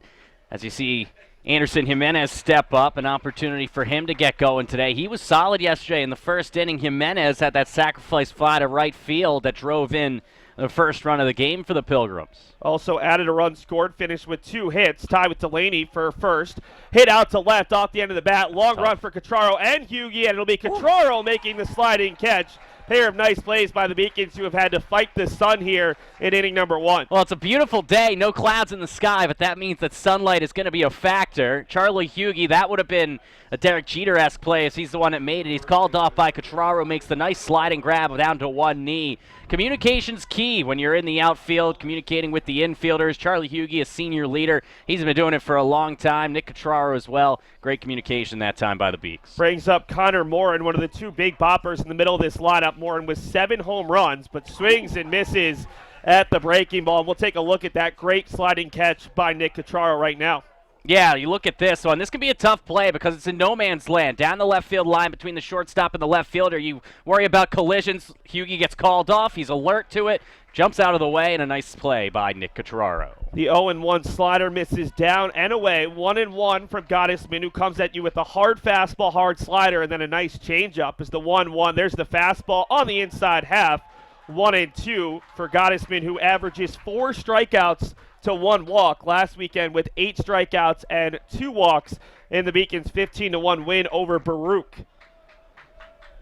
as you see, Anderson Jimenez step up, an opportunity for him to get going today. He was solid yesterday in the first inning. Jimenez had that sacrifice fly to right field that drove in the first run of the game for the Pilgrims. Also added a run scored, finished with 2 hits, tied with Delaney for first. Hit out to left off the end of the bat. Long run for Cottrell and Huegi, and it'll be Cottrell making the sliding catch pair of nice plays by the Beacons, who have had to fight the sun here in inning number 1. Well, it's a beautiful day, no clouds in the sky, but that means that sunlight is going to be a factor. Charlie Huegi, that would have been a Derek Jeter-esque play as he's the one that made it. He's called off by Catraro, makes the nice sliding grab down to one knee. Communication's key when you're in the outfield, communicating with the infielders. Charlie Huegi, a senior leader. He's been doing it for a long time. Nick Catraro as well. Great communication that time by the Beaks. Brings up Connor Morin, one of the two big boppers in the middle of this lineup. Morin with 7 home runs, but swings and misses at the breaking ball. We'll take a look at that great sliding catch by Nick Catraro right now. Yeah, you look at this one. This can be a tough play because it's in no man's land. Down the left field line between the shortstop and the left fielder. You worry about collisions. Huegi gets called off. He's alert to it. Jumps out of the way, and a nice play by Nick Catraro. The 0-1 slider misses down and away. 1-1 from Gottesman, who comes at you with a hard fastball, hard slider, and then a nice changeup is the 1-1. There's the fastball on the inside half. 1-2 for Gottesman, who averages 4 strikeouts to 1 walk last weekend with 8 strikeouts and 2 walks in the Beacons' 15-1 win over Baruch.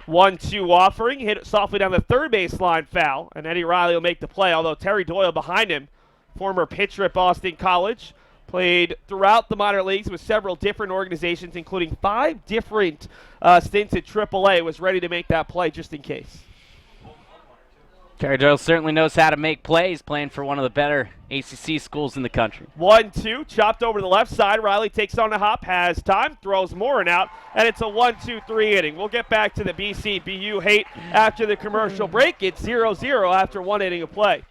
1-2 offering, hit it softly down the third baseline, foul, and Eddie Riley will make the play, although Terry Doyle behind him, former pitcher at Boston College, played throughout the minor leagues with several different organizations, including 5 different stints at AAA, was ready to make that play just in case. Terry Doyle certainly knows how to make plays, playing for one of the better ACC schools in the country. 1-2, chopped over the left side. Riley takes on the hop, has time, throws Morin out, and it's a 1-2-3 inning. We'll get back to the BCBU hate after the commercial break. It's 0-0 after 1 inning of play.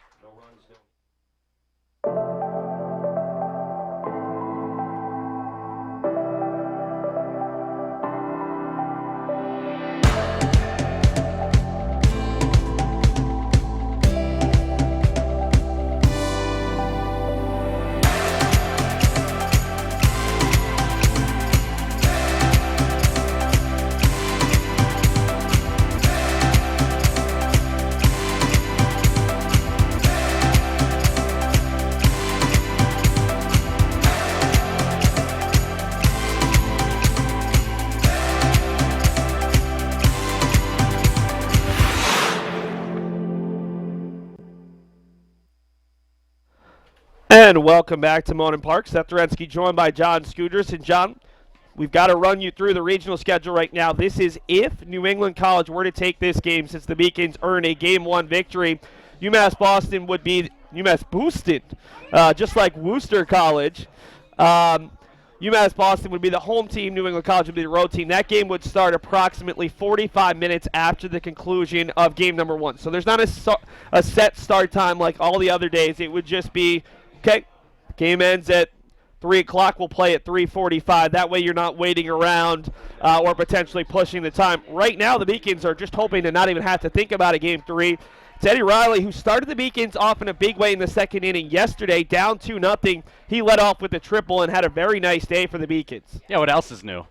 And welcome back to Monon Park. Seth Dorensky joined by John Skudras. And John, we've got to run you through the regional schedule right now. This is if New England College were to take this game, since the Beacons earn a Game 1 victory. UMass Boston would be UMass boosted, just like Worcester College. UMass Boston would be the home team. New England College would be the road team. That game would start approximately 45 minutes after the conclusion of game number 1. So there's not a set start time like all the other days. It would just be, okay, game ends at 3 o'clock, we'll play at 3:45. That way you're not waiting around or potentially pushing the time. Right now, the Beacons are just hoping to not even have to think about a Game 3. It's Eddie Riley, who started the Beacons off in a big way in the second inning yesterday, down 2-0. He led off with a triple and had a very nice day for the Beacons. Yeah, what else is new?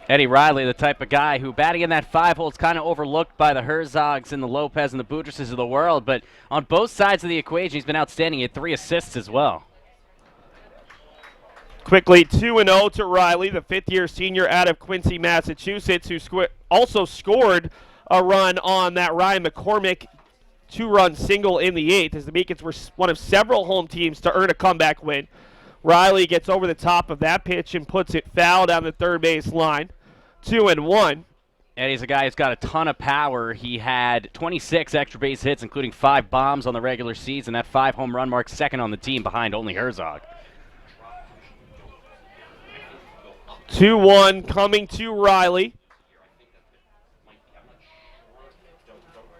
Eddie Riley, the type of guy who batting in that 5-hole is kind of overlooked by the Herzogs and the Lopez and the Boudreauses of the world, but on both sides of the equation, he's been outstanding. He had 3 assists as well. Quickly, 2-0 to Riley, the 5th-year senior out of Quincy, Massachusetts, who also scored a run on that Ryan McCormick 2-run single in the 8th, as the Beacons were one of several home teams to earn a comeback win. Riley gets over the top of that pitch and puts it foul down the third base line. 2-1. Eddie's a guy who's got a ton of power. He had 26 extra base hits, including 5 bombs on the regular season. That 5 home run mark, second on the team behind only Herzog. 2-1 coming to Riley.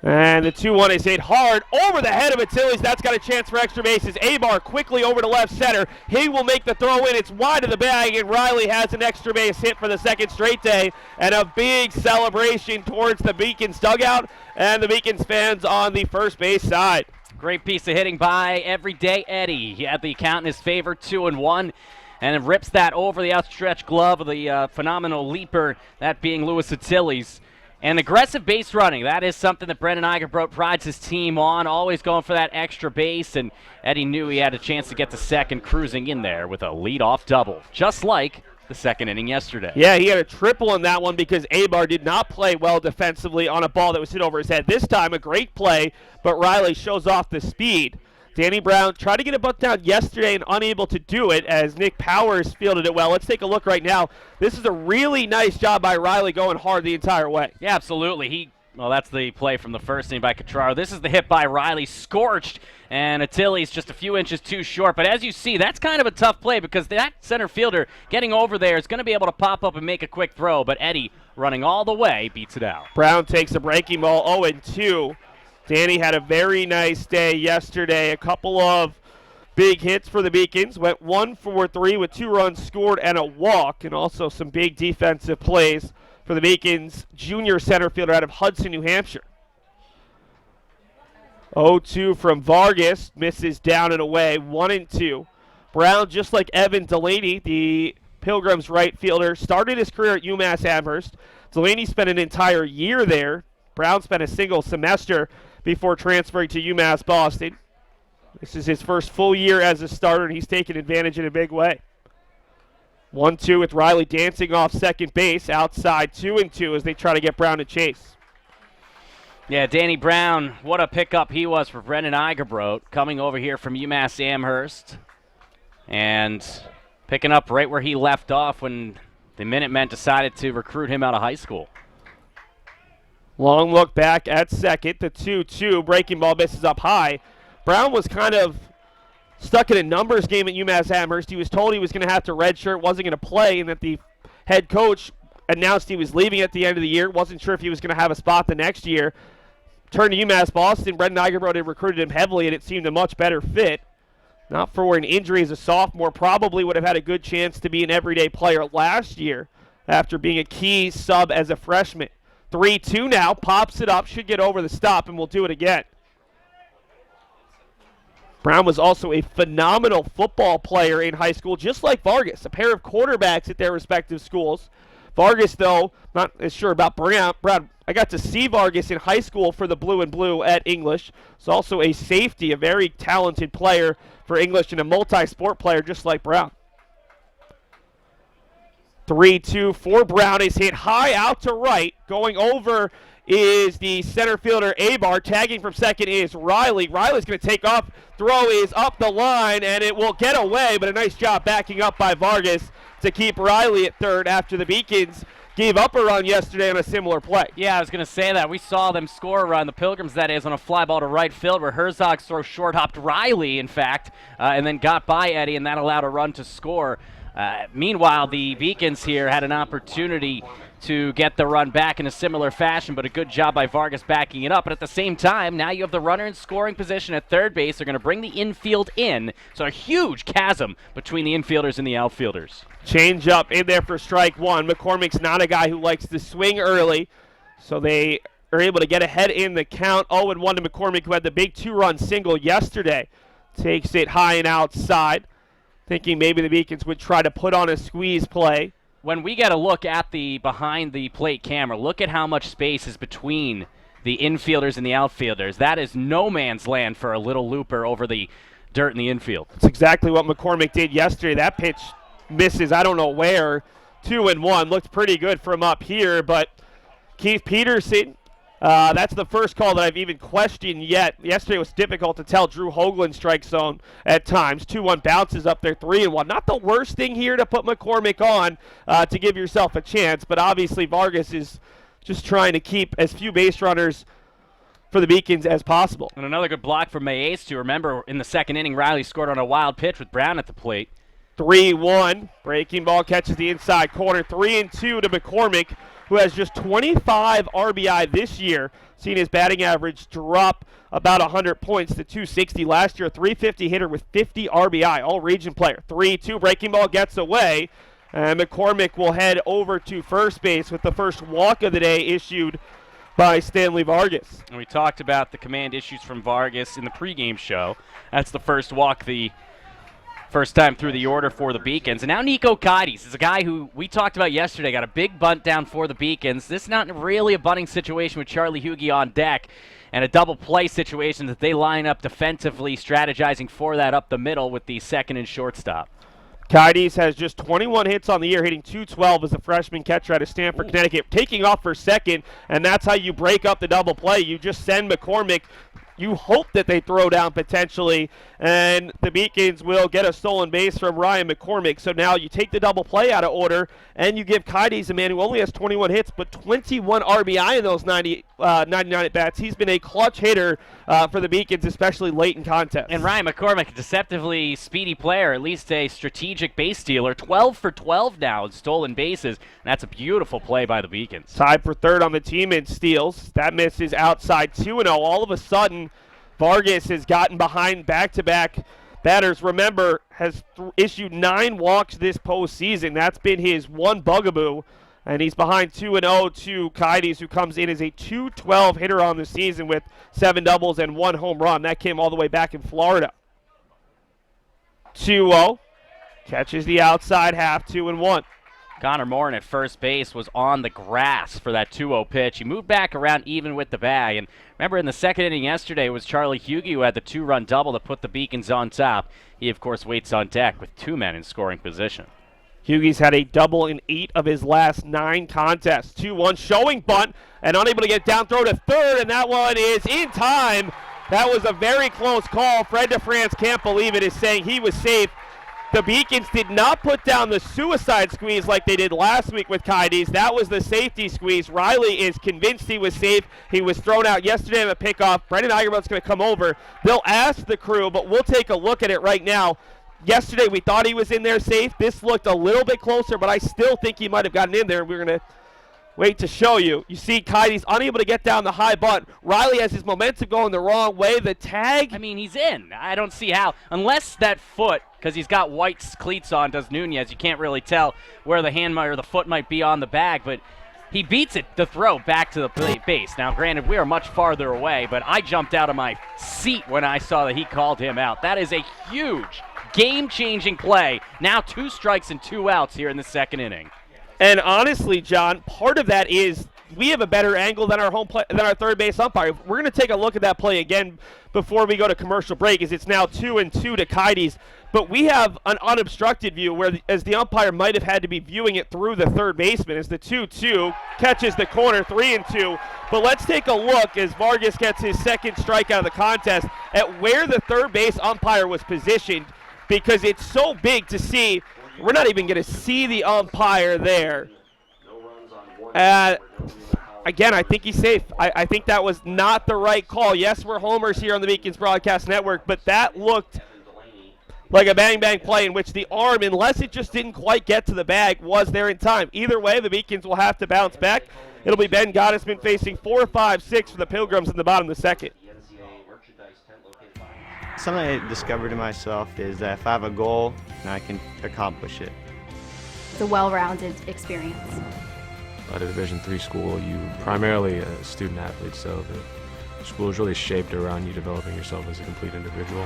And the 2-1 is hit hard over the head of Achilles. That's got a chance for extra bases. Abar quickly over to left center. He will make the throw in. It's wide of the bag, and Riley has an extra base hit for the second straight day. And a big celebration towards the Beacons dugout and the Beacons fans on the first base side. Great piece of hitting by Everyday Eddie. He had the count in his favor, 2-1. And it rips that over the outstretched glove of the phenomenal leaper, that being Louis Achilles. And aggressive base running, that is something that Brendan Egerbrodt prides his team on, always going for that extra base, and Eddie knew he had a chance to get to second, cruising in there with a leadoff double, just like the second inning yesterday. Yeah, he had a triple in that one because Abar did not play well defensively on a ball that was hit over his head. This time, a great play, but Riley shows off the speed. Danny Brown tried to get a bunt down yesterday and unable to do it as Nick Powers fielded it well. Let's take a look right now. This is a really nice job by Riley going hard the entire way. Yeah, absolutely. Well, that's the play from the first inning by Catraro. This is the hit by Riley, scorched, and Attili's just a few inches too short. But as you see, that's kind of a tough play because that center fielder getting over there is going to be able to pop up and make a quick throw. But Eddie, running all the way, beats it out. Brown takes a breaking ball, 0-2. Danny had a very nice day yesterday. A couple of big hits for the Beacons. Went 1 for 3 with 2 runs scored and a walk, and also some big defensive plays for the Beacons junior center fielder out of Hudson, New Hampshire. 0-2 from Vargas. Misses down and away. 1-2. Brown, just like Evan Delaney, the Pilgrims right fielder, started his career at UMass Amherst. Delaney spent an entire year there. Brown spent a single semester before transferring to UMass Boston. This is his first full year as a starter, and he's taken advantage in a big way. 1-2 with Riley dancing off second base. Outside 2-2 as they try to get Brown to chase. Yeah, Danny Brown, what a pickup he was for Brendan Igerbrodt, coming over here from UMass Amherst and picking up right where he left off when the Minutemen decided to recruit him out of high school. Long look back at second. The 2-2 breaking ball misses up high. Brown was kind of stuck in a numbers game at UMass Amherst. He was told he was going to have to redshirt, wasn't going to play, and that the head coach announced he was leaving at the end of the year. Wasn't sure if he was going to have a spot the next year. Turned to UMass Boston. Brendan Igerbrodt had recruited him heavily, and it seemed a much better fit. Not for an injury as a sophomore. Probably would have had a good chance to be an everyday player last year after being a key sub as a freshman. 3-2 now, pops it up, should get over the stop, and we'll do it again. Brown was also a phenomenal football player in high school, just like Vargas, a pair of quarterbacks at their respective schools. Vargas, though, not as sure about Brown. I got to see Vargas in high school for the Blue and Blue at English. He's also a safety, a very talented player for English and a multi-sport player just like Brown. 3-2 for Brown is hit high out to right. Going over is the center fielder Abar. Tagging from second is Riley. Riley's going to take off. Throw is up the line, and it will get away, but a nice job backing up by Vargas to keep Riley at third after the Beacons gave up a run yesterday on a similar play. Yeah, I was going to say that. We saw them score a run, the Pilgrims that is, on a fly ball to right field where Herzog's throw short-hopped Riley, in fact, and then got by Eddie, and that allowed a run to score. Meanwhile, the Beacons here had an opportunity to get the run back in a similar fashion, but a good job by Vargas backing it up. But at the same time, now you have the runner in scoring position at third base. They're going to bring the infield in. So a huge chasm between the infielders and the outfielders. Change up in there for strike one. McCormick's not a guy who likes to swing early, so they are able to get ahead in the count. 0-1 to McCormick, who had the big 2-run single yesterday. Takes it high and outside, thinking maybe the Beacons would try to put on a squeeze play. When we get a look at the behind the plate camera, look at how much space is between the infielders and the outfielders. That is no man's land for a little looper over the dirt in the infield. That's exactly what McCormick did yesterday. That pitch misses, I don't know where. 2-1. Looked pretty good from up here, but Keith Peterson, that's the first call that I've even questioned yet. Yesterday was difficult to tell. Drew Hoagland strike zone at times. 2-1 bounces up there, 3-1. Not the worst thing here to put McCormick on to give yourself a chance, but obviously Vargas is just trying to keep as few base runners for the Beacons as possible. And another good block from Maes, too. Remember, in the second inning, Riley scored on a wild pitch with Brown at the plate. 3-1. Breaking ball catches the inside corner. 3-2 to McCormick, who has just 25 RBI this year, seen his batting average drop about 100 points to 260 last year. A 350 hitter with 50 RBI, all-region player. 3-2, breaking ball gets away, and McCormick will head over to first base with the first walk of the day issued by Stanley Vargas. And we talked about the command issues from Vargas in the pregame show. That's the first walk, the first time through the order for the Beacons. And now Nico Kaides is a guy who we talked about yesterday, got a big bunt down for the Beacons. This is not really a bunting situation with Charlie Huegi on deck, and a double play situation that they line up defensively, strategizing for that up the middle with the second and shortstop. Kides has just 21 hits on the year, hitting .212 as a freshman catcher out of Stamford, Connecticut, taking off for second, and that's how you break up the double play. You just send McCormick. You hope that they throw down potentially, and the Beacons will get a stolen base from Ryan McCormick. So now you take the double play out of order, and you give Kides, a man who only has 21 hits, but 21 RBI in those 99 at-bats. He's been a clutch hitter for the Beacons, especially late in contests. And Ryan McCormick, a deceptively speedy player, at least a strategic base stealer. 12 for 12 now in stolen bases. And that's a beautiful play by the Beacons. Tied for third on the team in steals. That misses outside 2-0. All of a sudden, Vargas has gotten behind back-to-back batters. Remember, has issued 9 walks this postseason. That's been his one bugaboo. And he's behind 2-0 to Kides, who comes in as a .212 hitter on the season with 7 doubles and 1 home run. That came all the way back in Florida. 2-0. Catches the outside half, 2-1. Connor Morin at first base was on the grass for that 2-0 pitch. He moved back around even with the bag. And remember, in the second inning yesterday, it was Charlie Huegi who had the 2-run double to put the Beacons on top. He, of course, waits on deck with 2 men in scoring position. Hughie's had a double in 8 of his last 9 contests. 2-1 showing bunt and unable to get down throw to third, and that one is in time. That was a very close call. Fred DeFrance can't believe it, is saying he was safe. The Beacons did not put down the suicide squeeze like they did last week with Kides. That was the safety squeeze. Riley is convinced he was safe. He was thrown out yesterday on a pickoff. Brendan Eigerbout's going to come over. They'll ask the crew, but we'll take a look at it right now. Yesterday we thought he was in there safe. This looked a little bit closer, but I still think he might have gotten in there. We're going to wait to show you. You see Kides unable to get down the high bunt. Riley has his momentum going the wrong way. The tag. I mean, he's in. I don't see how. Unless that foot, because he's got white cleats on, does Nunez. You can't really tell where the hand or the foot might be on the bag, but he beats it, the throw, back to the base. Now, granted, we are much farther away, but I jumped out of my seat when I saw that he called him out. That is a huge, game-changing play. Now 2 strikes and 2 outs here in the second inning. And honestly, John, part of that is we have a better angle than our third base umpire. We're going to take a look at that play again before we go to commercial break, as it's now 2-2 to Kides. But we have an unobstructed view, where as the umpire might have had to be viewing it through the third baseman, as the 2-2 catches the corner, 3-2. But let's take a look as Vargas gets his second strikeout of the contest at where the third base umpire was positioned, because it's so big to see. We're not even going to see the umpire there. Again, I think he's safe. I think that was not the right call. Yes, we're homers here on the Beacons Broadcast Network, but that looked like a bang-bang play in which the arm, unless it just didn't quite get to the bag, was there in time. Either way, the Beacons will have to bounce back. It'll be Ben Gottesman facing 4-5-6 for the Pilgrims in the bottom of the second. Something I discovered in myself is that if I have a goal, I can accomplish it. It's a well-rounded experience. At a Division III school, you primarily a student athlete, so the school is really shaped around you developing yourself as a complete individual.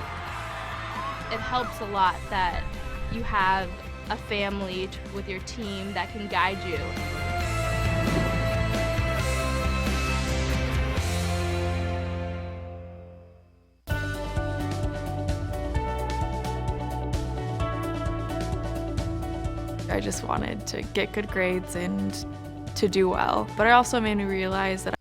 It helps a lot that you have a family with your team that can guide you. I just wanted to get good grades and to do well, but it also made me realize that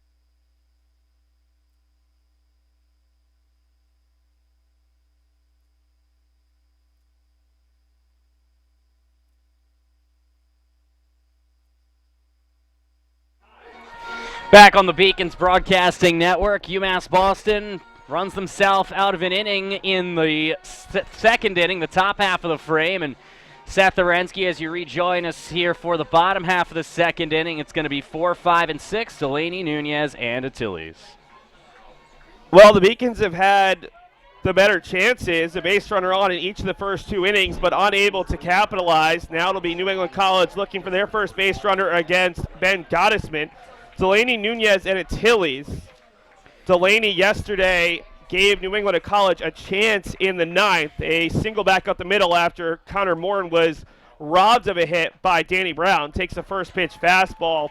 Back on the Beacons Broadcasting Network, UMass Boston runs themselves out of an inning in the second inning, the top half of the frame, and Seth Orensky, as you rejoin us here for the bottom half of the second inning, it's going to be 4-5-6, Delaney, Nunez, and Achilles. Well, the Beacons have had the better chances, a base runner on in each of the first 2 innings, but unable to capitalize. Now it'll be New England College looking for their first base runner against Ben Gottesman. Delaney, Nunez, and Achilles. Delaney yesterday gave New England College a chance in the 9th, a single back up the middle after Connor Morin was robbed of a hit by Danny Brown. Takes the first pitch fastball.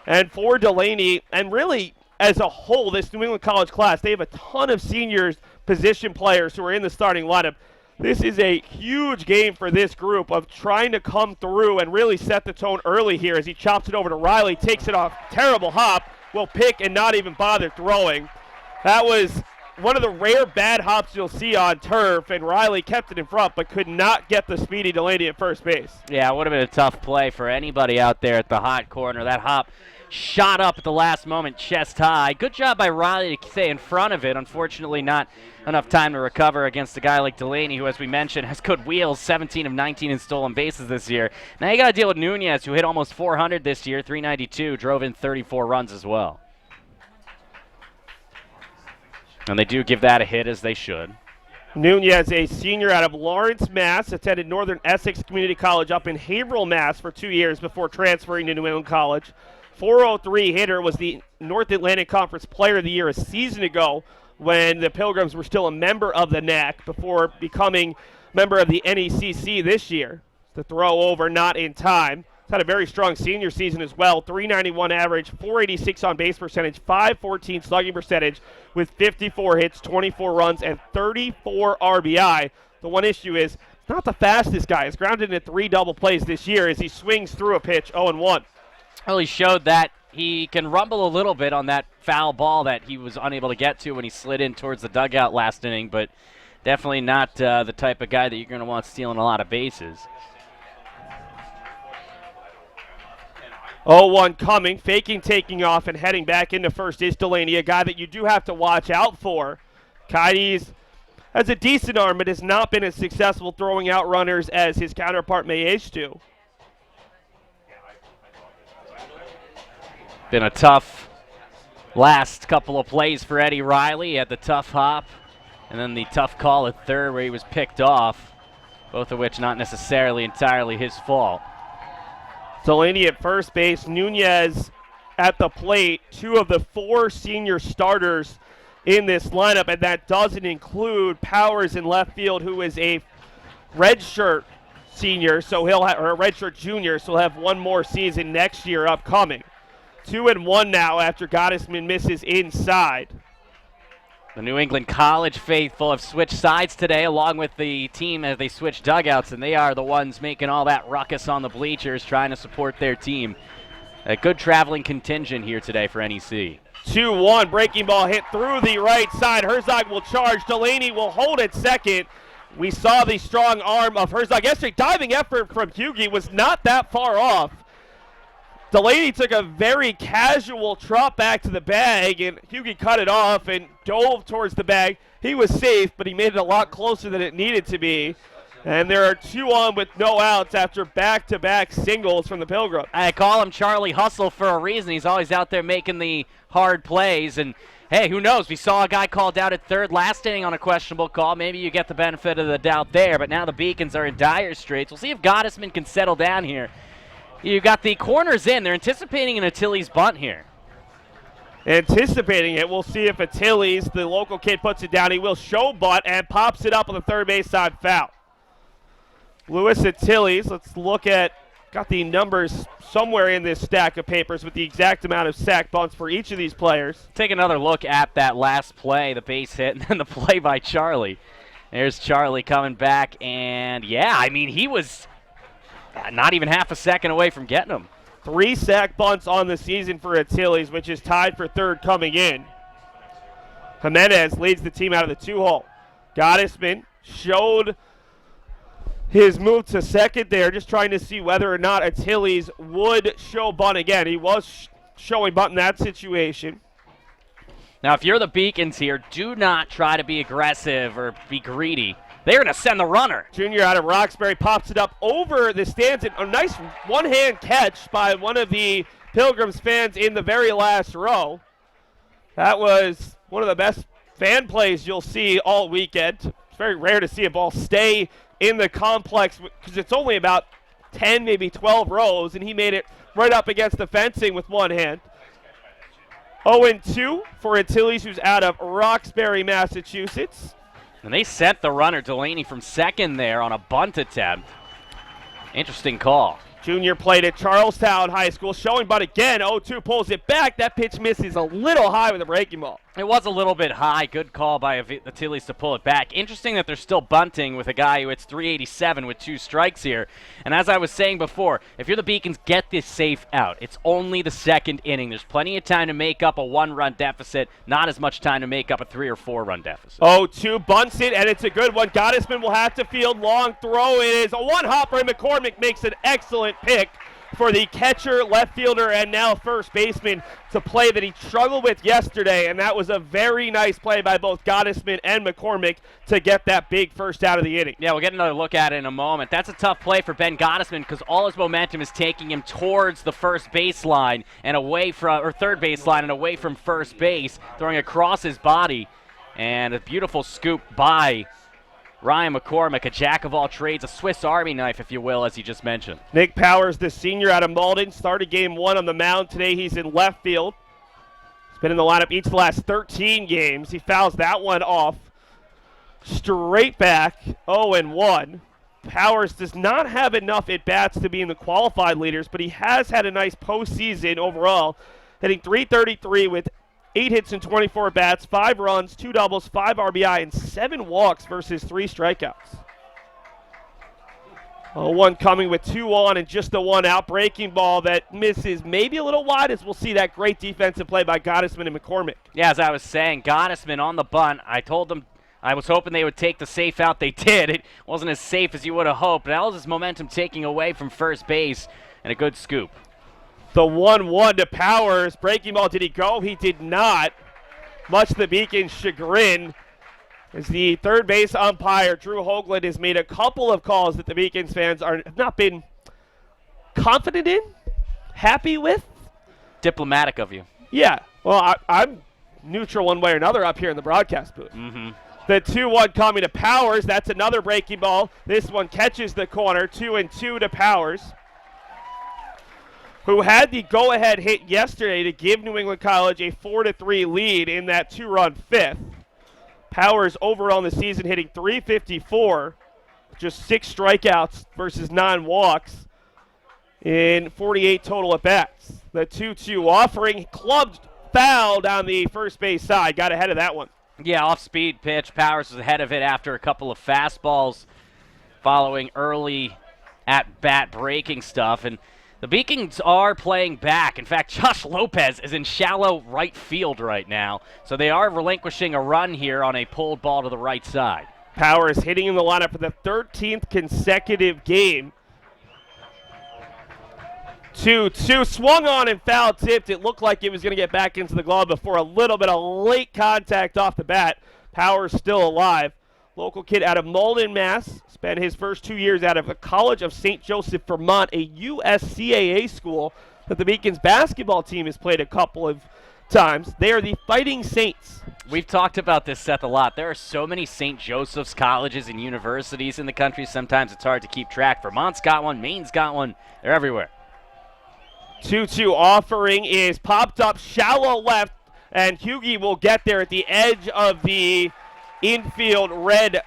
And for Delaney, and really as a whole, this New England College class, they have a ton of seniors, position players who are in the starting lineup. This is a huge game for this group of trying to come through and really set the tone early here as he chops it over to Riley, takes it off, terrible hop, will pick and not even bother throwing. That was one of the rare bad hops you'll see on turf, and Riley kept it in front but could not get the speedy Delaney at first base. Yeah, it would have been a tough play for anybody out there at the hot corner. That hop shot up at the last moment, chest high. Good job by Riley to stay in front of it. Unfortunately, not enough time to recover against a guy like Delaney, who, as we mentioned, has good wheels, 17 of 19 in stolen bases this year. Now you got to deal with Nunez, who hit almost 400 this year, 392, drove in 34 runs as well. And they do give that a hit, as they should. Nunez, a senior out of Lawrence, Mass., attended Northern Essex Community College up in Haverhill, Mass. for 2 years before transferring to New England College. 403 hitter, was the North Atlantic Conference Player of the Year a season ago when the Pilgrims were still a member of the NAC before becoming member of the NECC this year. The throw over, not in time. He's had a very strong senior season as well. 391 average, 486 on base percentage, 514 slugging percentage with 54 hits, 24 runs, and 34 RBI. The one issue is not the fastest guy. He's grounded into 3 double plays this year as he swings through a pitch 0-1. Well, he showed that he can rumble a little bit on that foul ball that he was unable to get to when he slid in towards the dugout last inning, but definitely not the type of guy that you're going to want stealing a lot of bases. 0-1 coming, faking, taking off, and heading back into first is Delaney, a guy that you do have to watch out for. Coyotes has a decent arm, but has not been as successful throwing out runners as his counterpart Mayesh do. Been a tough last couple of plays for Eddie Riley. He had the tough hop and then the tough call at third where he was picked off, both of which not necessarily entirely his fault. Delaney at first base, Nunez at the plate, 2 of the 4 senior starters in this lineup, and that doesn't include Powers in left field, who is a redshirt senior, so he'll have, or a redshirt junior, so he'll have one more season next year upcoming. 2-1 now after Gottesman misses inside. The New England College faithful have switched sides today along with the team as they switch dugouts, and they are the ones making all that ruckus on the bleachers trying to support their team. A good traveling contingent here today for NEC. 2-1, breaking ball hit through the right side. Herzog will charge. Delaney will hold at second. We saw the strong arm of Herzog yesterday. Diving effort from Huegi was not that far off. Delaney took a very casual trot back to the bag, and Huegi cut it off and dove towards the bag. He was safe, but he made it a lot closer than it needed to be. And there are 2 on with no outs after back-to-back singles from the Pilgrim. I call him Charlie Hustle for a reason. He's always out there making the hard plays. And, hey, who knows? We saw a guy called out at third last inning on a questionable call. Maybe you get the benefit of the doubt there. But now the Beacons are in dire straits. We'll see if Gottesman can settle down here. You've got the corners in. They're anticipating an Achilles bunt here. Anticipating it. We'll see if Achilles, the local kid, puts it down. He will show bunt and pops it up on the third base side foul. Louis Achilles, let's look at, got the numbers somewhere in this stack of papers with the exact amount of sack bunts for each of these players. Take another look at that last play, the base hit, and then the play by Charlie. There's Charlie coming back, and yeah, I mean, he was not even half a second away from getting him. 3 sack bunts on the season for Achilles, which is tied for third coming in. Jimenez leads the team out of the 2-hole. Gottesman showed his move to second there, just trying to see whether or not Achilles would show bunt again. He was showing bunt in that situation. Now, if you're the Beacons here, do not try to be aggressive or be greedy. They're going to send the runner. Junior out of Roxbury pops it up over the stands. A nice one-hand catch by one of the Pilgrims fans in the very last row. That was one of the best fan plays you'll see all weekend. It's very rare to see a ball stay in the complex because it's only about 10, maybe 12 rows, and he made it right up against the fencing with one hand. 0-2 for Achilles, who's out of Roxbury, Massachusetts. And they sent the runner, Delaney, from second there on a bunt attempt. Interesting call. Junior played at Charlestown High School, showing, but again, 0-2 pulls it back. That pitch misses a little high with a breaking ball. It was a little bit high. Good call by the Tillies to pull it back. Interesting that they're still bunting with a guy who hits 387 with 2 strikes here. And as I was saying before, if you're the Beacons, get this safe out. It's only the second inning. There's plenty of time to make up a 1-run deficit, not as much time to make up a 3 or 4-run deficit. 0-2 bunts it, and it's a good one. Gottesman will have to field. Long throw. It is a one-hopper, and McCormick makes an excellent pick for the catcher, left fielder, and now first baseman to play that he struggled with yesterday, and that was a very nice play by both Gottesman and McCormick to get that big first out of the inning. Yeah, we'll get another look at it in a moment. That's a tough play for Ben Gottesman because all his momentum is taking him towards the first baseline and away from, or third baseline and away from first base, throwing across his body, and a beautiful scoop by Ryan McCormick, a jack of all trades, a Swiss Army knife, if you will, as you just mentioned. Nick Powers, the senior out of Malden, started game 1 on the mound. Today he's in left field. He's been in the lineup each of the last 13 games. He fouls that one off. Straight back, 0-1. Powers does not have enough at-bats to be in the qualified leaders, but he has had a nice postseason overall, hitting .333 with 8 hits and 24 bats, 5 runs, 2 doubles, 5 RBI, and 7 walks versus 3 strikeouts. 0-1 coming with 2 on and just the 1 out. Breaking ball that misses maybe a little wide, as we'll see that great defensive play by Gottesman and McCormick. Yeah, as I was saying, Gottesman on the bunt. I told them I was hoping they would take the safe out. They did. It wasn't as safe as you would have hoped. That was his momentum taking away from first base, and a good scoop. The 1-1 to Powers. Breaking ball, did he go? He did not. Much to the Beacon's chagrin, as the third base umpire, Drew Hoagland, has made a couple of calls that the Beacons fans have not been confident in, happy with. Diplomatic of you. Yeah. Well, I'm neutral one way or another up here in the broadcast booth. Mm-hmm. The 2-1 coming to Powers. That's another breaking ball. This one catches the corner. 2-2 to Powers, who had the go-ahead hit yesterday to give New England College a 4-3 lead in that 2-run fifth. Powers overall in the season hitting .354, just 6 strikeouts versus 9 walks in 48 total at-bats. The 2-2 offering, clubbed foul down the first base side, got ahead of that one. Yeah, off-speed pitch. Powers was ahead of it after a couple of fastballs following early at-bat breaking stuff, and the Beacons are playing back. In fact, Josh Lopez is in shallow right field right now, so they are relinquishing a run here on a pulled ball to the right side. Powers hitting in the lineup for the 13th consecutive game. 2-2, swung on and foul tipped. It looked like it was going to get back into the glove before a little bit of late contact off the bat. Powers still alive. Local kid out of Malden, Mass. Spent his first 2 years out of the College of St. Joseph, Vermont, a USCAA school that the Beacons basketball team has played a couple of times. They are the Fighting Saints. We've talked about this, Seth, a lot. There are so many St. Joseph's colleges and universities in the country. Sometimes it's hard to keep track. Vermont's got one. Maine's got one. They're everywhere. 2-2 offering is popped up shallow left, and Huegi will get there at the edge of the infield red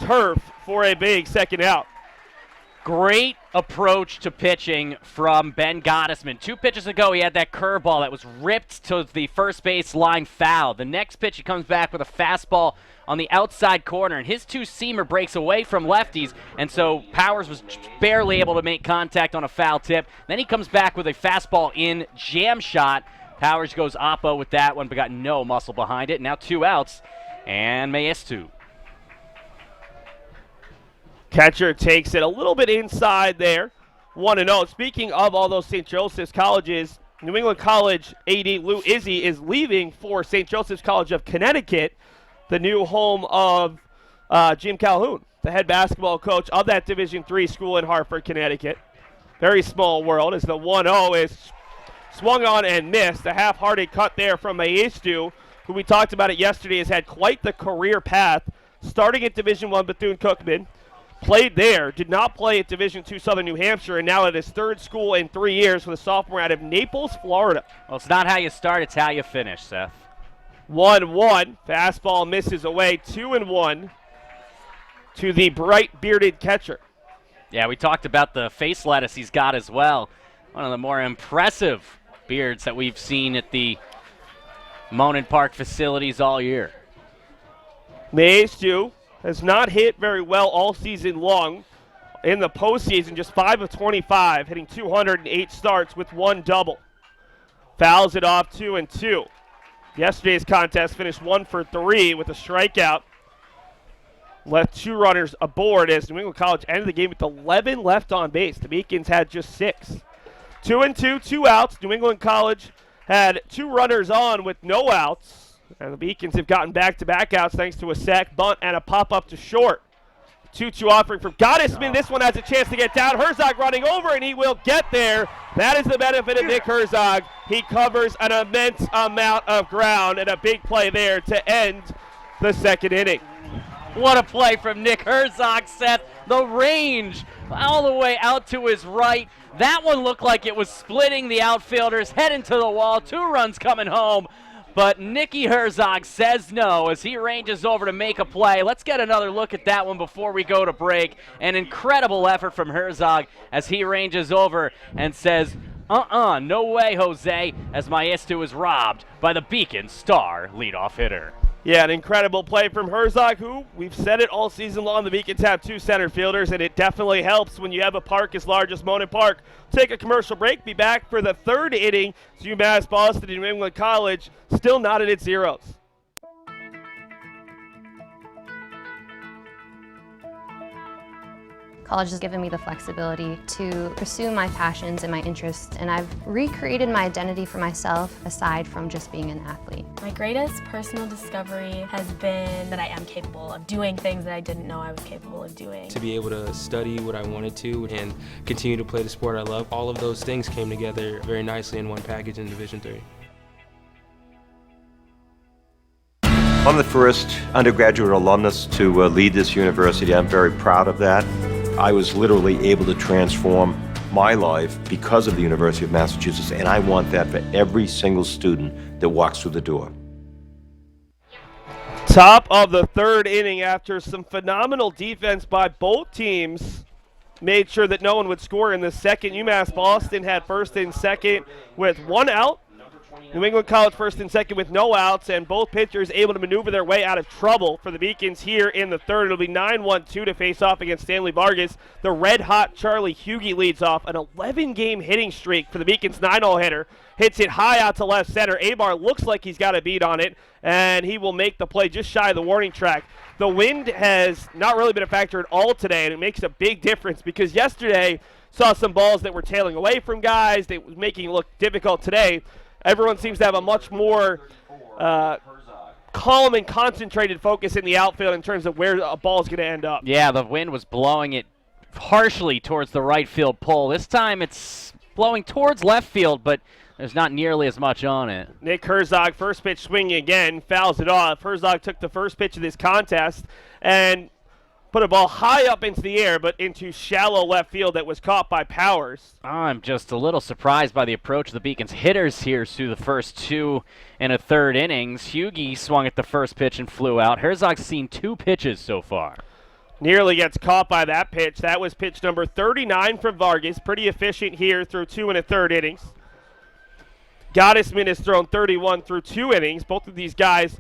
turf for a big second out. Great approach to pitching from Ben Gottesman. 2 pitches ago, he had that curveball that was ripped to the first base line foul. The next pitch, he comes back with a fastball on the outside corner, and his 2-seamer breaks away from lefties, and so Powers was barely able to make contact on a foul tip. Then he comes back with a fastball in jam shot. Powers goes oppo with that one, but got no muscle behind it. Now 2 outs, and Maestu. Catcher takes it a little bit inside there. 1-0. Speaking of all those St. Joseph's colleges, New England College AD Lou Izzy is leaving for St. Joseph's College of Connecticut, the new home of Jim Calhoun, the head basketball coach of that Division III school in Hartford, Connecticut. Very small world as the 1-0 is swung on and missed. A half-hearted cut there from Maestu, who we talked about it yesterday, has had quite the career path, starting at Division I Bethune-Cookman, played there, did not play at Division II Southern New Hampshire, and now at his 3rd school in 3 years with a sophomore out of Naples, Florida. Well, it's not how you start, it's how you finish, Seth. 1-1. Fastball misses away. 2-1 to the bright bearded catcher. Yeah, we talked about the face lettuce he's got as well. One of the more impressive beards that we've seen at the Monin Park facilities all year. The ace-2 has not hit very well all season long. In the postseason, just 5 of 25, hitting 208 starts with 1 double. Fouls it off 2-2. Yesterday's contest finished 1 for 3 with a strikeout. Left 2 runners aboard as New England College ended the game with 11 left on base. The Beacons had just 6. 2-2, 2 outs. New England College had 2 runners on with no outs. And the Beacons have gotten back-to-back outs thanks to a sac bunt and a pop-up to short. 2-2 offering from Gottesman. This one has a chance to get down. Herzog running over, and he will get there. That is the benefit of Nick Herzog. He covers an immense amount of ground, and a big play there to end the second inning. What a play from Nick Herzog, Seth. The range all the way out to his right. That one looked like it was splitting the outfielders, heading to the wall. 2 runs coming home. But Nicky Herzog says no as he ranges over to make a play. Let's get another look at that one before we go to break. An incredible effort from Herzog as he ranges over and says, no way, Jose, as Maestro is robbed by the Beacon star leadoff hitter. Yeah, an incredible play from Herzog, who, we've said it all season long, the Beacons have 2 center fielders, and it definitely helps when you have a park as large as Monin Park. Take a commercial break, be back for the 3rd inning. It's UMass Boston and New England College, still not at its zeros. College has given me the flexibility to pursue my passions and my interests, and I've recreated my identity for myself aside from just being an athlete. My greatest personal discovery has been that I am capable of doing things that I didn't know I was capable of doing. To be able to study what I wanted to and continue to play the sport I love, all of those things came together very nicely in one package in Division III. I'm the first undergraduate alumnus to lead this university. I'm very proud of that. I was literally able to transform my life because of the University of Massachusetts, and I want that for every single student that walks through the door. Top of the 3rd inning after some phenomenal defense by both teams. Made sure that no one would score in the second. UMass Boston had first and second with 1 out. New England College first and second with no outs, and both pitchers able to maneuver their way out of trouble for the Beacons here in the 3rd. It'll be 9-1-2 to face off against Stanley Vargas. The red-hot Charlie Huegi leads off an 11-game hitting streak for the Beacons 9-0 hitter. Hits it high out to left center. Abar looks like he's got a beat on it, and he will make the play just shy of the warning track. The wind has not really been a factor at all today, and it makes a big difference because yesterday saw some balls that were tailing away from guys. They were making it look difficult today. Everyone seems to have a much more calm and concentrated focus in the outfield in terms of where a ball is going to end up. Yeah, the wind was blowing it harshly towards the right field pole. This time it's blowing towards left field, but there's not nearly as much on it. Nick Herzog, first pitch swinging again, fouls it off. Herzog took the first pitch of this contest and put a ball high up into the air, but into shallow left field that was caught by Powers. I'm just a little surprised by the approach of the Beacons hitters here through the first 2 and a third innings. Huegi swung at the first pitch and flew out. Herzog's seen 2 pitches so far. Nearly gets caught by that pitch. That was pitch number 39 from Vargas. Pretty efficient here through 2 and a third innings. Gottesman has thrown 31 through 2 innings. Both of these guys,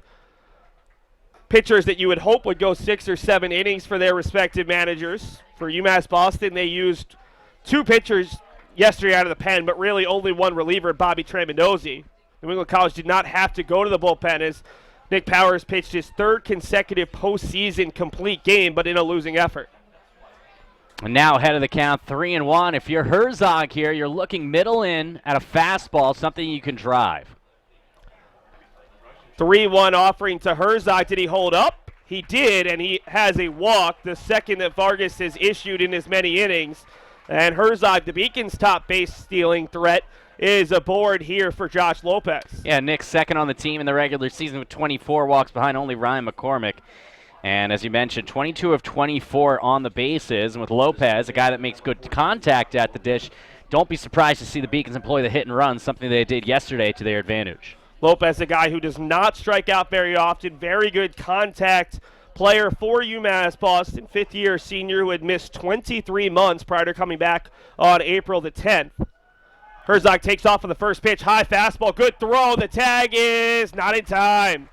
pitchers that you would hope would go 6 or 7 innings for their respective managers. For UMass Boston, they used 2 pitchers yesterday out of the pen, but really only 1 reliever, Bobby Tremendozzi. New England College did not have to go to the bullpen as Nick Powers pitched his 3rd consecutive postseason complete game, but in a losing effort. And now ahead of the count, 3-1. If you're Herzog here, you're looking middle in at a fastball, something you can drive. 3-1 offering to Herzog. Did he hold up? He did, and he has a walk, the second that Vargas has issued in as many innings. And Herzog, the Beacons' top base stealing threat, is aboard here for Josh Lopez. Yeah, Nick's second on the team in the regular season with 24 walks behind only Ryan McCormick. And as you mentioned, 22 of 24 on the bases. And with Lopez, a guy that makes good contact at the dish, don't be surprised to see the Beacons employ the hit and run, something they did yesterday to their advantage. Lopez, a guy who does not strike out very often, very good contact player for UMass Boston, fifth-year senior who had missed 23 months prior to coming back on April the 10th. Herzog takes off on the first pitch. High fastball. Good throw. The tag is not in time.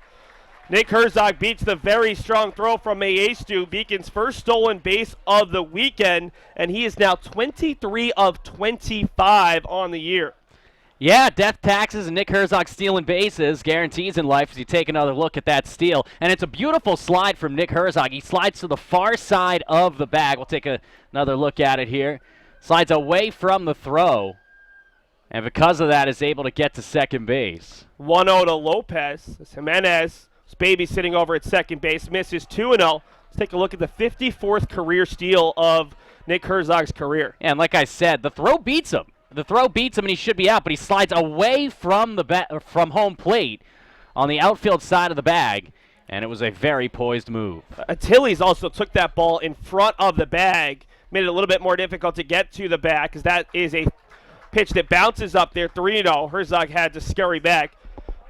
Nick Herzog beats the very strong throw from Maestu, Beacon's first stolen base of the weekend, and he is now 23 of 25 on the year. Yeah, death taxes and Nick Herzog stealing bases, guarantees in life as you take another look at that steal. And it's a beautiful slide from Nick Herzog. He slides to the far side of the bag. We'll take another look at it here. Slides away from the throw, and because of that is able to get to second base. 1-0 to Lopez. Jimenez is babysitting over at second base, misses 2-0. Let's take a look at the 54th career steal of Nick Herzog's career. And like I said, the throw beats him. The throw beats him and he should be out, but he slides away from from home plate on the outfield side of the bag, and it was a very poised move. Achilles also took that ball in front of the bag, made it a little bit more difficult to get to the bag because that is a pitch that bounces up there 3-0. Herzog had to scurry back.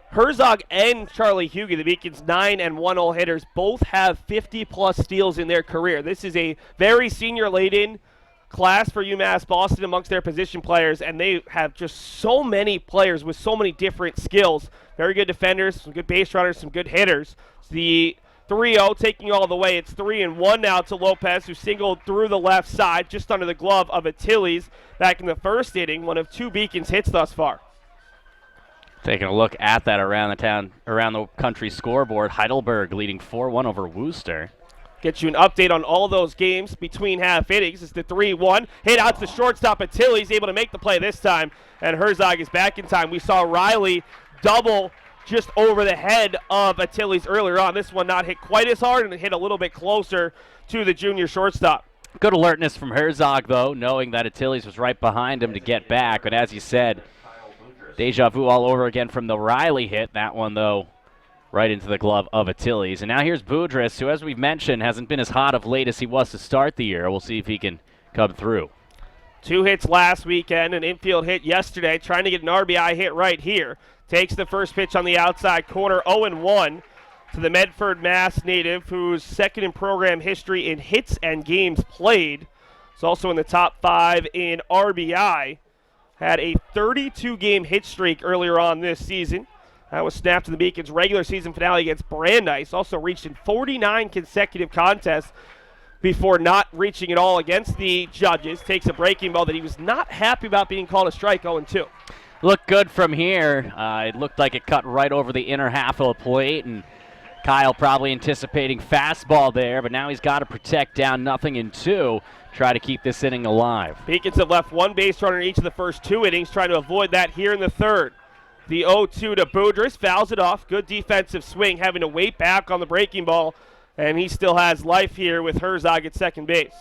Herzog and Charlie Huegi, the Beacons' 9 and 1-0 hitters, both have 50-plus steals in their career. This is a very senior-laden class for UMass Boston amongst their position players, and they have just so many players with so many different skills. Very good defenders, some good base runners, some good hitters. The 3-0 taking all the way. It's 3-1 now to Lopez, who singled through the left side just under the glove of Achilles back in the first inning, one of 2 Beacons hits thus far. Taking a look at that around the country scoreboard, Heidelberg leading 4-1 over Worcester. Get you an update on all those games between half innings. It's the 3-1. Hit out to the shortstop. Achilles able to make the play this time, and Herzog is back in time. We saw Riley double just over the head of Achilles earlier on. This one not hit quite as hard, and it hit a little bit closer to the junior shortstop. Good alertness from Herzog, though, knowing that Achilles was right behind him to get back. But as you said, deja vu all over again from the Riley hit. That one, though, right into the glove of Achilles. And now here's Boudris, who, as we've mentioned, hasn't been as hot of late as he was to start the year. We'll see if he can come through. 2 hits last weekend, an infield hit yesterday, trying to get an RBI hit right here. Takes the first pitch on the outside corner, 0-1 to the Medford, Mass native, who's second in program history in hits and games played. He's also in the top 5 in RBI. Had a 32-game hit streak earlier on this season. That was snapped to the Beacons' regular season finale against Brandeis. Also reached in 49 consecutive contests before not reaching it all against the judges. Takes a breaking ball that he was not happy about being called a strike, 0-2. Looked good from here. It looked like it cut right over the inner half of the plate, and Kyle probably anticipating fastball there, but now he's got to protect down 0-2, try to keep this inning alive. Beacons have left 1 base runner in each of the first 2 innings, trying to avoid that here in the third. The 0-2 to Boudris, fouls it off. Good defensive swing, having to wait back on the breaking ball, and he still has life here with Herzog at second base.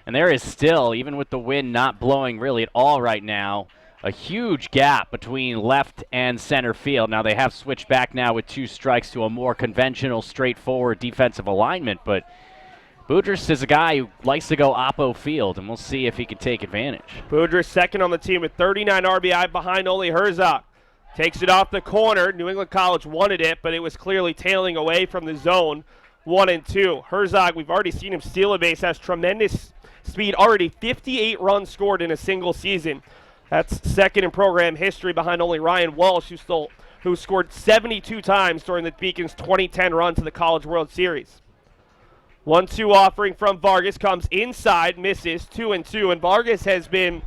And there is still, even with the wind not blowing really at all right now, a huge gap between left and center field. Now they have switched back now with 2 strikes to a more conventional, straightforward defensive alignment, but Boudris is a guy who likes to go oppo field, and we'll see if he can take advantage. Boudris second on the team with 39 RBI behind only Herzog. Takes it off the corner. New England College wanted it, but it was clearly tailing away from the zone. 1-2. Herzog, we've already seen him steal a base, has tremendous speed. Already 58 runs scored in a single season. That's second in program history behind only Ryan Walsh, who scored 72 times during the Beacons' 2010 run to the College World Series. 1-2 offering from Vargas comes inside, misses 2-2, and Vargas has been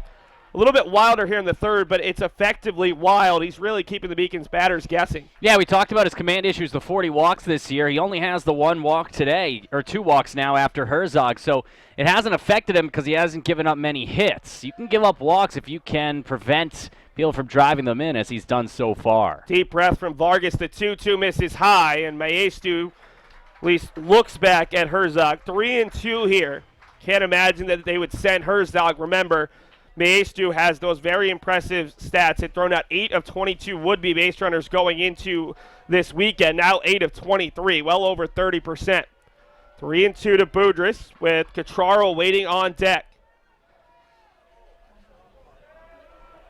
a little bit wilder here in the third, but it's effectively wild. He's really keeping the Beacons batters guessing. Yeah, we talked about his command issues, the 40 walks this year. He only has the 1 walk today, or 2 walks now after Herzog, so it hasn't affected him because he hasn't given up many hits. You can give up walks if you can prevent people from driving them in, as he's done so far. Deep breath from Vargas. The 2-2 misses high, and Maestu at least looks back at Herzog. 3-2 here. Can't imagine that they would send Herzog. Remember, Maestu has those very impressive stats. Had thrown out 8 of 22 would-be base runners going into this weekend. Now 8 of 23, well over 30%. 3-2 to Boudris with Catraro waiting on deck.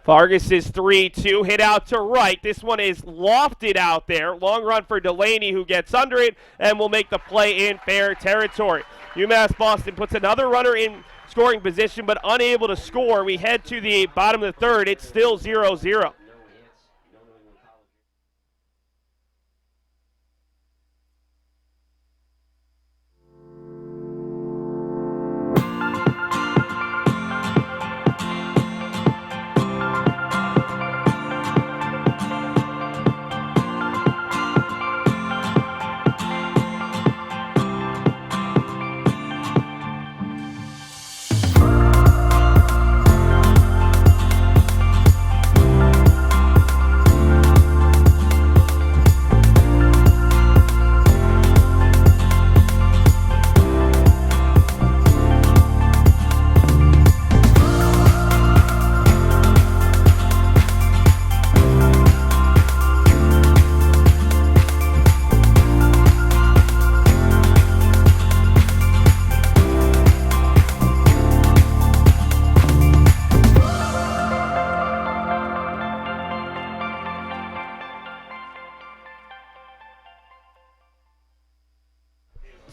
Vargas's 3-2 hit out to right. This one is lofted out there. Long run for Delaney, who gets under it and will make the play in fair territory. UMass Boston puts another runner in scoring position but unable to score. We head to the bottom of the third. It's still 0-0.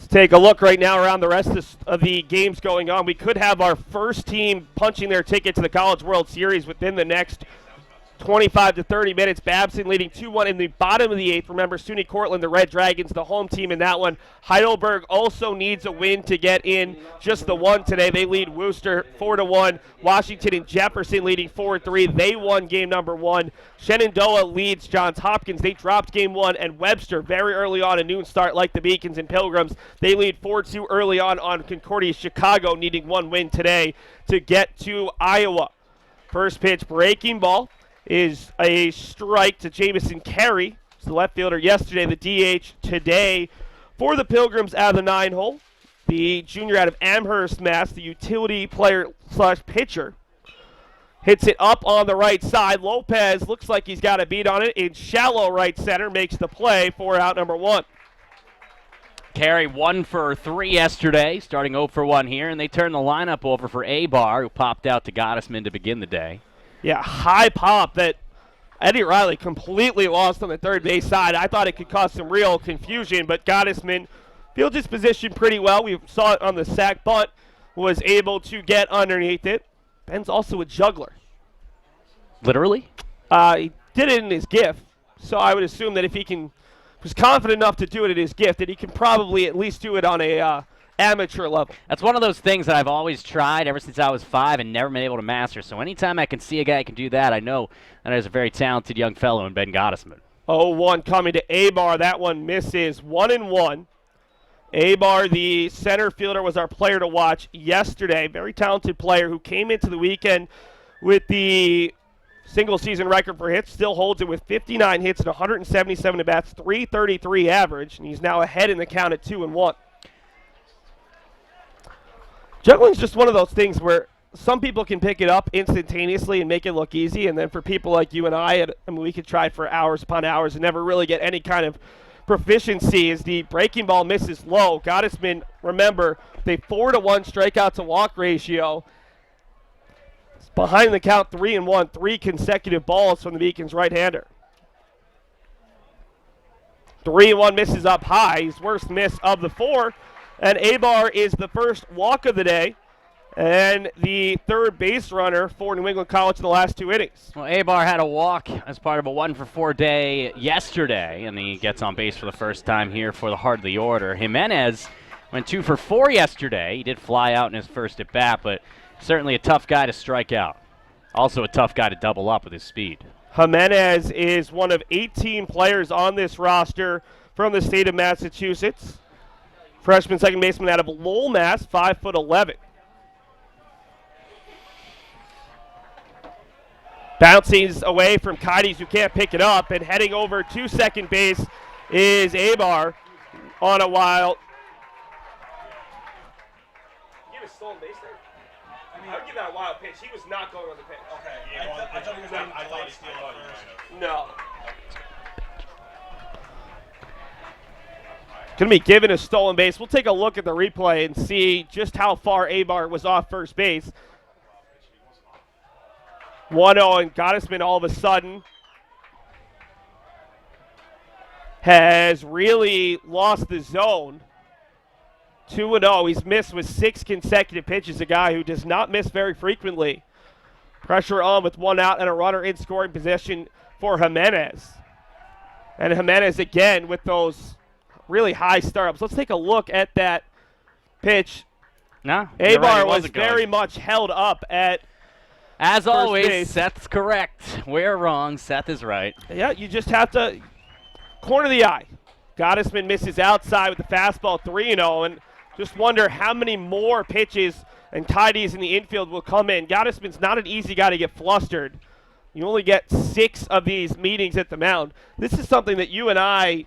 Take a look right now around the rest of the games going on. We could have our first team punching their ticket to the College World Series within the next 25 to 30 minutes. Babson leading 2-1 in the bottom of the eighth. Remember, SUNY Cortland, the Red Dragons, the home team in that one. Heidelberg also needs a win to get in, just the one today. They lead Worcester 4-1. Washington and Jefferson leading 4-3. They won game number one. Shenandoah leads Johns Hopkins. They dropped game one. And Webster, very early on, a noon start like the Beacons and Pilgrims. They lead 4-2 early on Concordia. Chicago needing one win today to get to Iowa. First pitch, breaking ball, is a strike to Jamison Carey. It's the left fielder yesterday, the DH today for the Pilgrims out of the 9-hole. The junior out of Amherst, Mass., the utility player / pitcher, hits it up on the right side. Lopez looks like he's got a beat on it in shallow right center, makes the play for out number one. Carey 1 for 3 yesterday, starting 0 for 1 here, and they turn the lineup over for Abar, who popped out to Gottesman to begin the day. Yeah, high pop that Eddie Riley completely lost on the third base side. I thought it could cause some real confusion, but Gottesman fielded his position pretty well. We saw it on the sack, but was able to get underneath it. Ben's also a juggler. Literally? He did it in his gift, so I would assume that if he was confident enough to do it in his gift, that he can probably at least do it on a amateur level. That's one of those things that I've always tried ever since I was 5 and never been able to master. So anytime I can see a guy who can do that, I know that there's a very talented young fellow in Ben Gottesman. 0-1 coming to Abar. That one misses. 1-1. Abar, the center fielder, was our player to watch yesterday. Very talented player who came into the weekend with the single-season record for hits. Still holds it with 59 hits and 177 at-bats, .333 average, and he's now ahead in the count at 2-1. Juggling's just one of those things where some people can pick it up instantaneously and make it look easy, and then for people like you and I mean, we could try for hours upon hours and never really get any kind of proficiency. As the breaking ball misses low, Gottesman, remember, the 4-1 strikeout to walk ratio. It's behind the count 3-1, 3 consecutive balls from the Beacons right-hander. 3-1 misses up high, his worst miss of the 4. And Abar is the first walk of the day and the third base runner for New England College in the last 2 innings. Well, Abar had a walk as part of a 1 for 4 day yesterday, and he gets on base for the first time here for the heart of the order. Jimenez went 2 for 4 yesterday. He did fly out in his first at bat, but certainly a tough guy to strike out. Also a tough guy to double up with his speed. Jimenez is one of 18 players on this roster from the state of Massachusetts. Freshman second baseman out of Lowell, Mass., 5'11". Bouncing away from Kites, who can't pick it up, and heading over to second base is Abar on a wild. Give a stolen base there? I would give that a wild pitch. He was not going on the pitch. Okay. Yeah, I thought he was going to steal it first. No. Going to be given a stolen base. We'll take a look at the replay and see just how far Abar was off first base. 1-0, and Gottesman all of a sudden has really lost the zone. 2-0. He's missed with 6 consecutive pitches, a guy who does not miss very frequently. Pressure on with 1 out and a runner in scoring position for Jimenez. And Jimenez again with those really high startups. Let's take a look at that pitch. No, Abar was very much held up at As first always, base. Seth's correct. We're wrong. Seth is right. Yeah, you just have to corner the eye. Gottesman misses outside with the fastball 3-0, and just wonder how many more pitches and tidies in the infield will come in. Gottesman's not an easy guy to get flustered. You only get 6 of these meetings at the mound. This is something that you and I,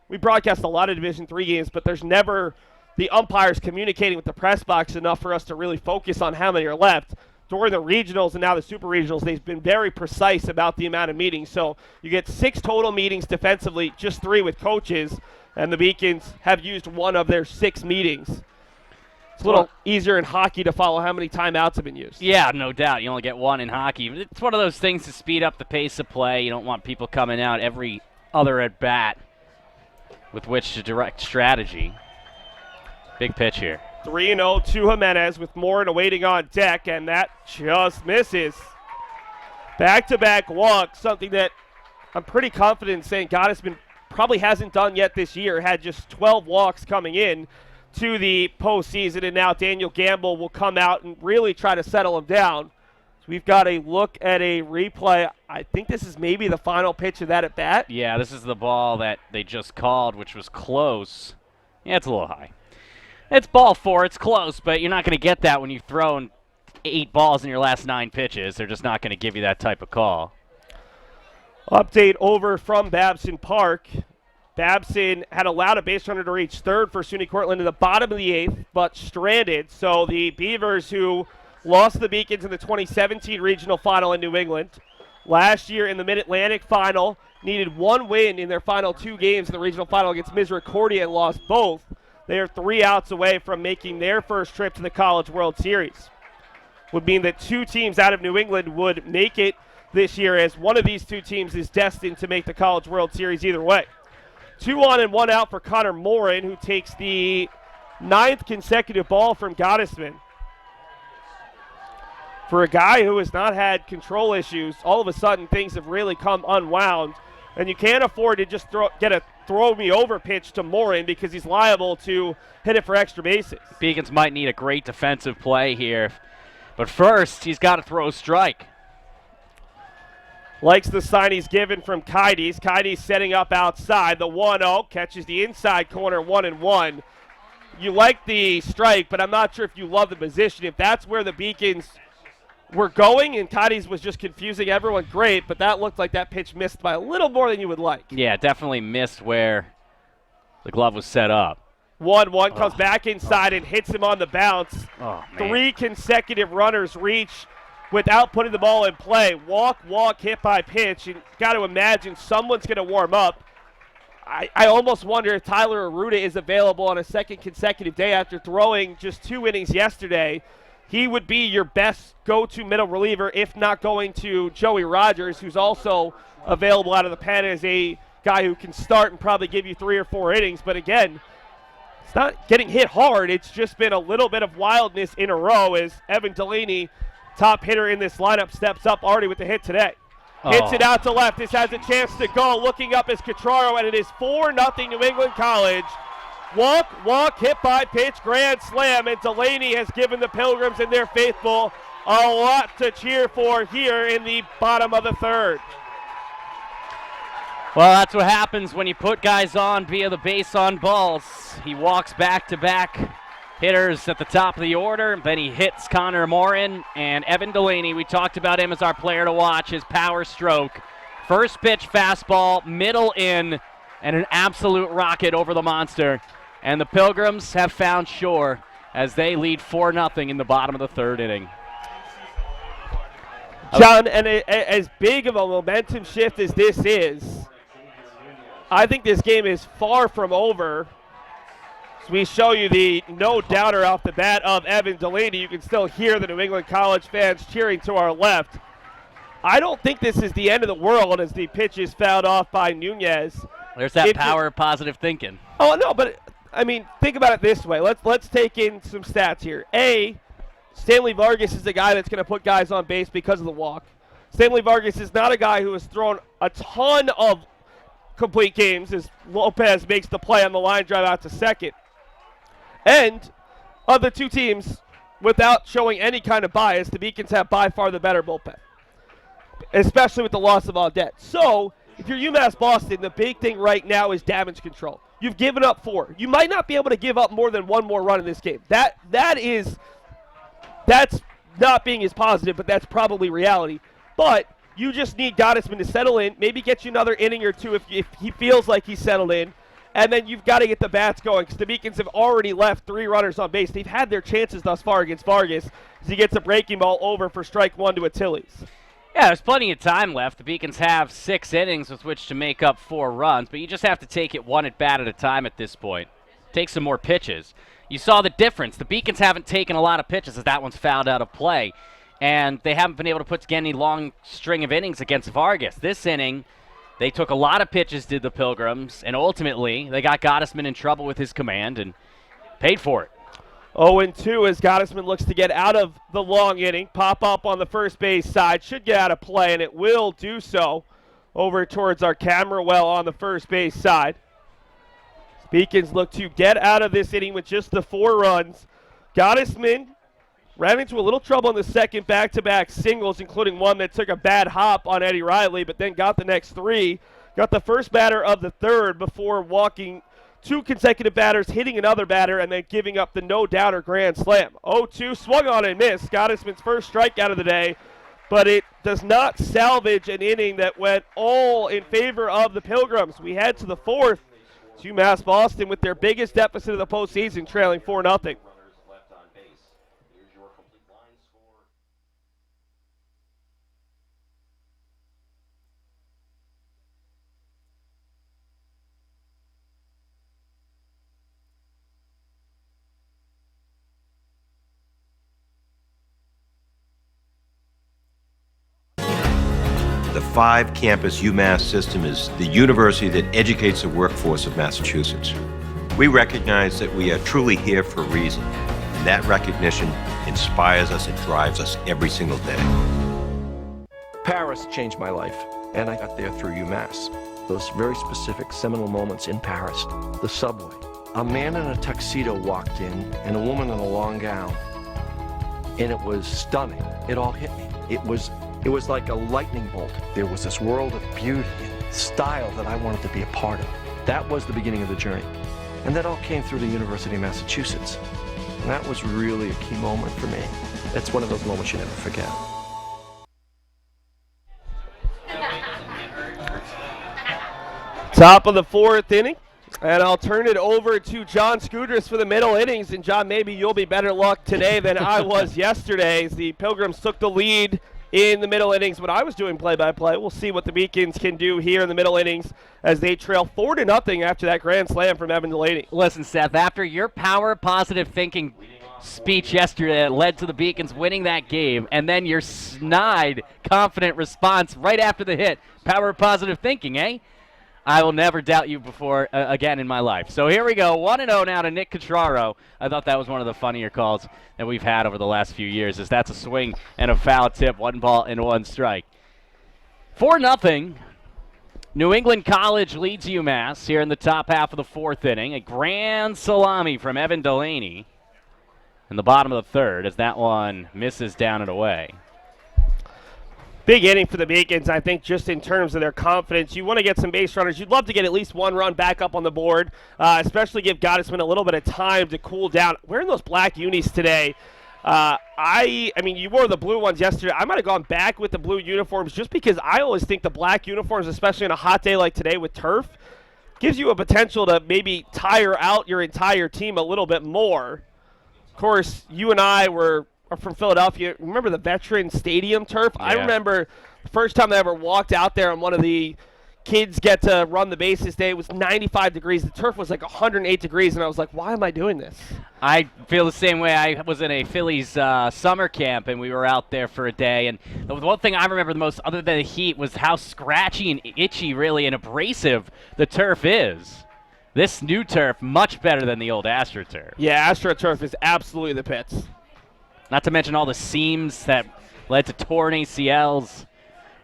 we broadcast a lot of Division III games, but there's never the umpires communicating with the press box enough for us to really focus on how many are left. During the regionals and now the super regionals, they've been very precise about the amount of meetings. So you get 6 total meetings defensively, just 3 with coaches, and the Beacons have used 1 of their 6 meetings. It's a little easier in hockey to follow how many timeouts have been used. Yeah, no doubt. You only get 1 in hockey. It's one of those things to speed up the pace of play. You don't want people coming out every other at bat with which to direct strategy. Big pitch here. 3-0 to Jimenez with Morin awaiting on deck, and that just misses. Back-to-back walk, something that I'm pretty confident in saying Gottesman probably hasn't done yet this year. Had just 12 walks coming in to the postseason, and now Daniel Gamble will come out and really try to settle him down. So we've got a look at a replay. I think this is maybe the final pitch of that at bat. Yeah, this is the ball that they just called, which was close. Yeah, it's a little high. It's ball 4. It's close, but you're not going to get that when you've thrown 8 balls in your last 9 pitches. They're just not going to give you that type of call. Update over from Babson Park. Babson had allowed a base runner to reach third for SUNY Cortland in the bottom of the 8th, but stranded. So the Beavers, who lost the Beacons in the 2017 regional final in New England, last year in the Mid-Atlantic final, needed 1 win in their final 2 games in the regional final against Misericordia and lost both. They are 3 outs away from making their first trip to the College World Series. Would mean that 2 teams out of New England would make it this year, as one of these 2 teams is destined to make the College World Series either way. 2 on and 1 out for Connor Morin, who takes the 9th consecutive ball from Gottesman. For a guy who has not had control issues, all of a sudden things have really come unwound. And you can't afford to just get a throw-me-over pitch to Morin because he's liable to hit it for extra bases. Beacons might need a great defensive play here. But first, he's got to throw a strike. Likes the sign he's given from Kides. Kides setting up outside. The 1-0 catches the inside corner, 1-1. You like the strike, but I'm not sure if you love the position. If that's where the Beacons were going and Kides was just confusing everyone, great, but that looked like that pitch missed by a little more than you would like. Yeah, definitely missed where the glove was set up. 1-1 comes back inside and hits him on the bounce. Oh, man. 3 consecutive runners reach without putting the ball in play. Walk, hit by pitch. You got to imagine someone's going to warm up. I almost wonder if Tyler Aruda is available on a second consecutive day after throwing just 2 innings yesterday. He would be your best go-to middle reliever, if not going to Joey Rogers, who's also available out of the pen as a guy who can start and probably give you 3 or 4 innings. But again, it's not getting hit hard. It's just been a little bit of wildness in a row as Evan Delaney, top hitter in this lineup, steps up already with the hit today. Hits it out to left. This has a chance to go. Looking up is Catraro, and it is 4-0 New England College. Walk, hit by pitch, grand slam, and Delaney has given the Pilgrims and their faithful a lot to cheer for here in the bottom of the 3rd. Well, that's what happens when you put guys on via the base on balls. He walks back-to-back hitters at the top of the order. Then he hits Connor Morin and Evan Delaney. We talked about him as our player to watch, his power stroke. First pitch fastball, middle in, and an absolute rocket over the monster. And the Pilgrims have found shore as they lead 4-0 in the bottom of the 3rd inning. John, and as big of a momentum shift as this is, I think this game is far from over. So we show you the no-doubter off the bat of Evan Delaney. You can still hear the New England College fans cheering to our left. I don't think this is the end of the world as the pitch is fouled off by Nunez. There's that power of positive thinking. Oh, no, but, I mean, think about it this way. Let's take in some stats here. Stanley Vargas is the guy that's going to put guys on base because of the walk. Stanley Vargas is not a guy who has thrown a ton of complete games as Lopez makes the play on the line drive out to second. And of the two teams, without showing any kind of bias, the Beacons have by far the better bullpen, especially with the loss of Audette. So if you're UMass Boston, the big thing right now is damage control. You've given up 4. You might not be able to give up more than 1 more run in this game. That's not being as positive, but that's probably reality. But you just need Gottesman to settle in, maybe get you another inning or 2 if he feels like he's settled in, and then you've got to get the bats going because the Beacons have already left 3 runners on base. They've had their chances thus far against Vargas as he gets a breaking ball over for strike 1 to Achilles. Yeah, there's plenty of time left. The Beacons have 6 innings with which to make up 4 runs, but you just have to take it 1 at bat at a time at this point. Take some more pitches. You saw the difference. The Beacons haven't taken a lot of pitches as that one's fouled out of play, and they haven't been able to put together any long string of innings against Vargas. This inning, they took a lot of pitches, did the Pilgrims, and ultimately they got Gottesman in trouble with his command and paid for it. 0-2 as Gottesman looks to get out of the long inning. Pop up on the first base side. Should get out of play, and it will do so over towards our camera well on the first base side. Beacons look to get out of this inning with just the 4 runs. Gottesman ran into a little trouble in the second back-to-back singles, including one that took a bad hop on Eddie Riley, but then got the next 3. Got the first batter of the third before walking 2 consecutive batters, hitting another batter, and then giving up the no-doubter grand slam. 0-2, swung on and missed. Gottesman's first strikeout of the day, but it does not salvage an inning that went all in favor of the Pilgrims. We head to the 4th. It's UMass Boston with their biggest deficit of the postseason, trailing 4-0. The 5-campus UMass system is the university that educates the workforce of Massachusetts. We recognize that we are truly here for a reason, and that recognition inspires us and drives us every single day. Paris changed my life, and I got there through UMass. Those very specific seminal moments in Paris, the subway. A man in a tuxedo walked in, and a woman in a long gown, and it was stunning. It all hit me. It was like a lightning bolt. There was this world of beauty and style that I wanted to be a part of. That was the beginning of the journey. And that all came through the University of Massachusetts. And that was really a key moment for me. That's one of those moments you never forget. Top of the 4th inning, and I'll turn it over to John Scudris for the middle innings. And John, maybe you'll be better luck today than I was yesterday as the Pilgrims took the lead in the middle innings when I was doing play-by-play. We'll see what the Beacons can do here in the middle innings as they trail 4-0 after that grand slam from Evan Delaney. Listen, Seth, after your power positive thinking speech yesterday that led to the Beacons winning that game, and then your snide, confident response right after the hit, power positive thinking, eh? I will never doubt you before again in my life. So here we go, 1-0 now to Nick Catraro. I thought that was one of the funnier calls that we've had over the last few years, as that's a swing and a foul tip, 1 ball and 1 strike. 4-0. New England College leads UMass here in the top half of the 4th inning. A grand salami from Evan Delaney in the bottom of the 3rd as that one misses down and away. Big inning for the Beacons, I think, just in terms of their confidence. You want to get some base runners. You'd love to get at least 1 run back up on the board, especially give Gottesman a little bit of time to cool down. Wearing those black unis today, I mean, you wore the blue ones yesterday. I might have gone back with the blue uniforms just because I always think the black uniforms, especially on a hot day like today with turf, gives you a potential to maybe tire out your entire team a little bit more. Of course, you and I are from Philadelphia. Remember the Veteran Stadium turf? Yeah. I remember the first time I ever walked out there on one of the kids get to run the bases day. It was 95 degrees. The turf was like 108 degrees, and I was like, why am I doing this? I feel the same way. I was in a Phillies summer camp, and we were out there for a day. And the one thing I remember the most, other than the heat, was how scratchy and itchy, really, and abrasive the turf is. This new turf, much better than the old AstroTurf. Yeah, AstroTurf is absolutely the pits. Not to mention all the seams that led to torn ACLs.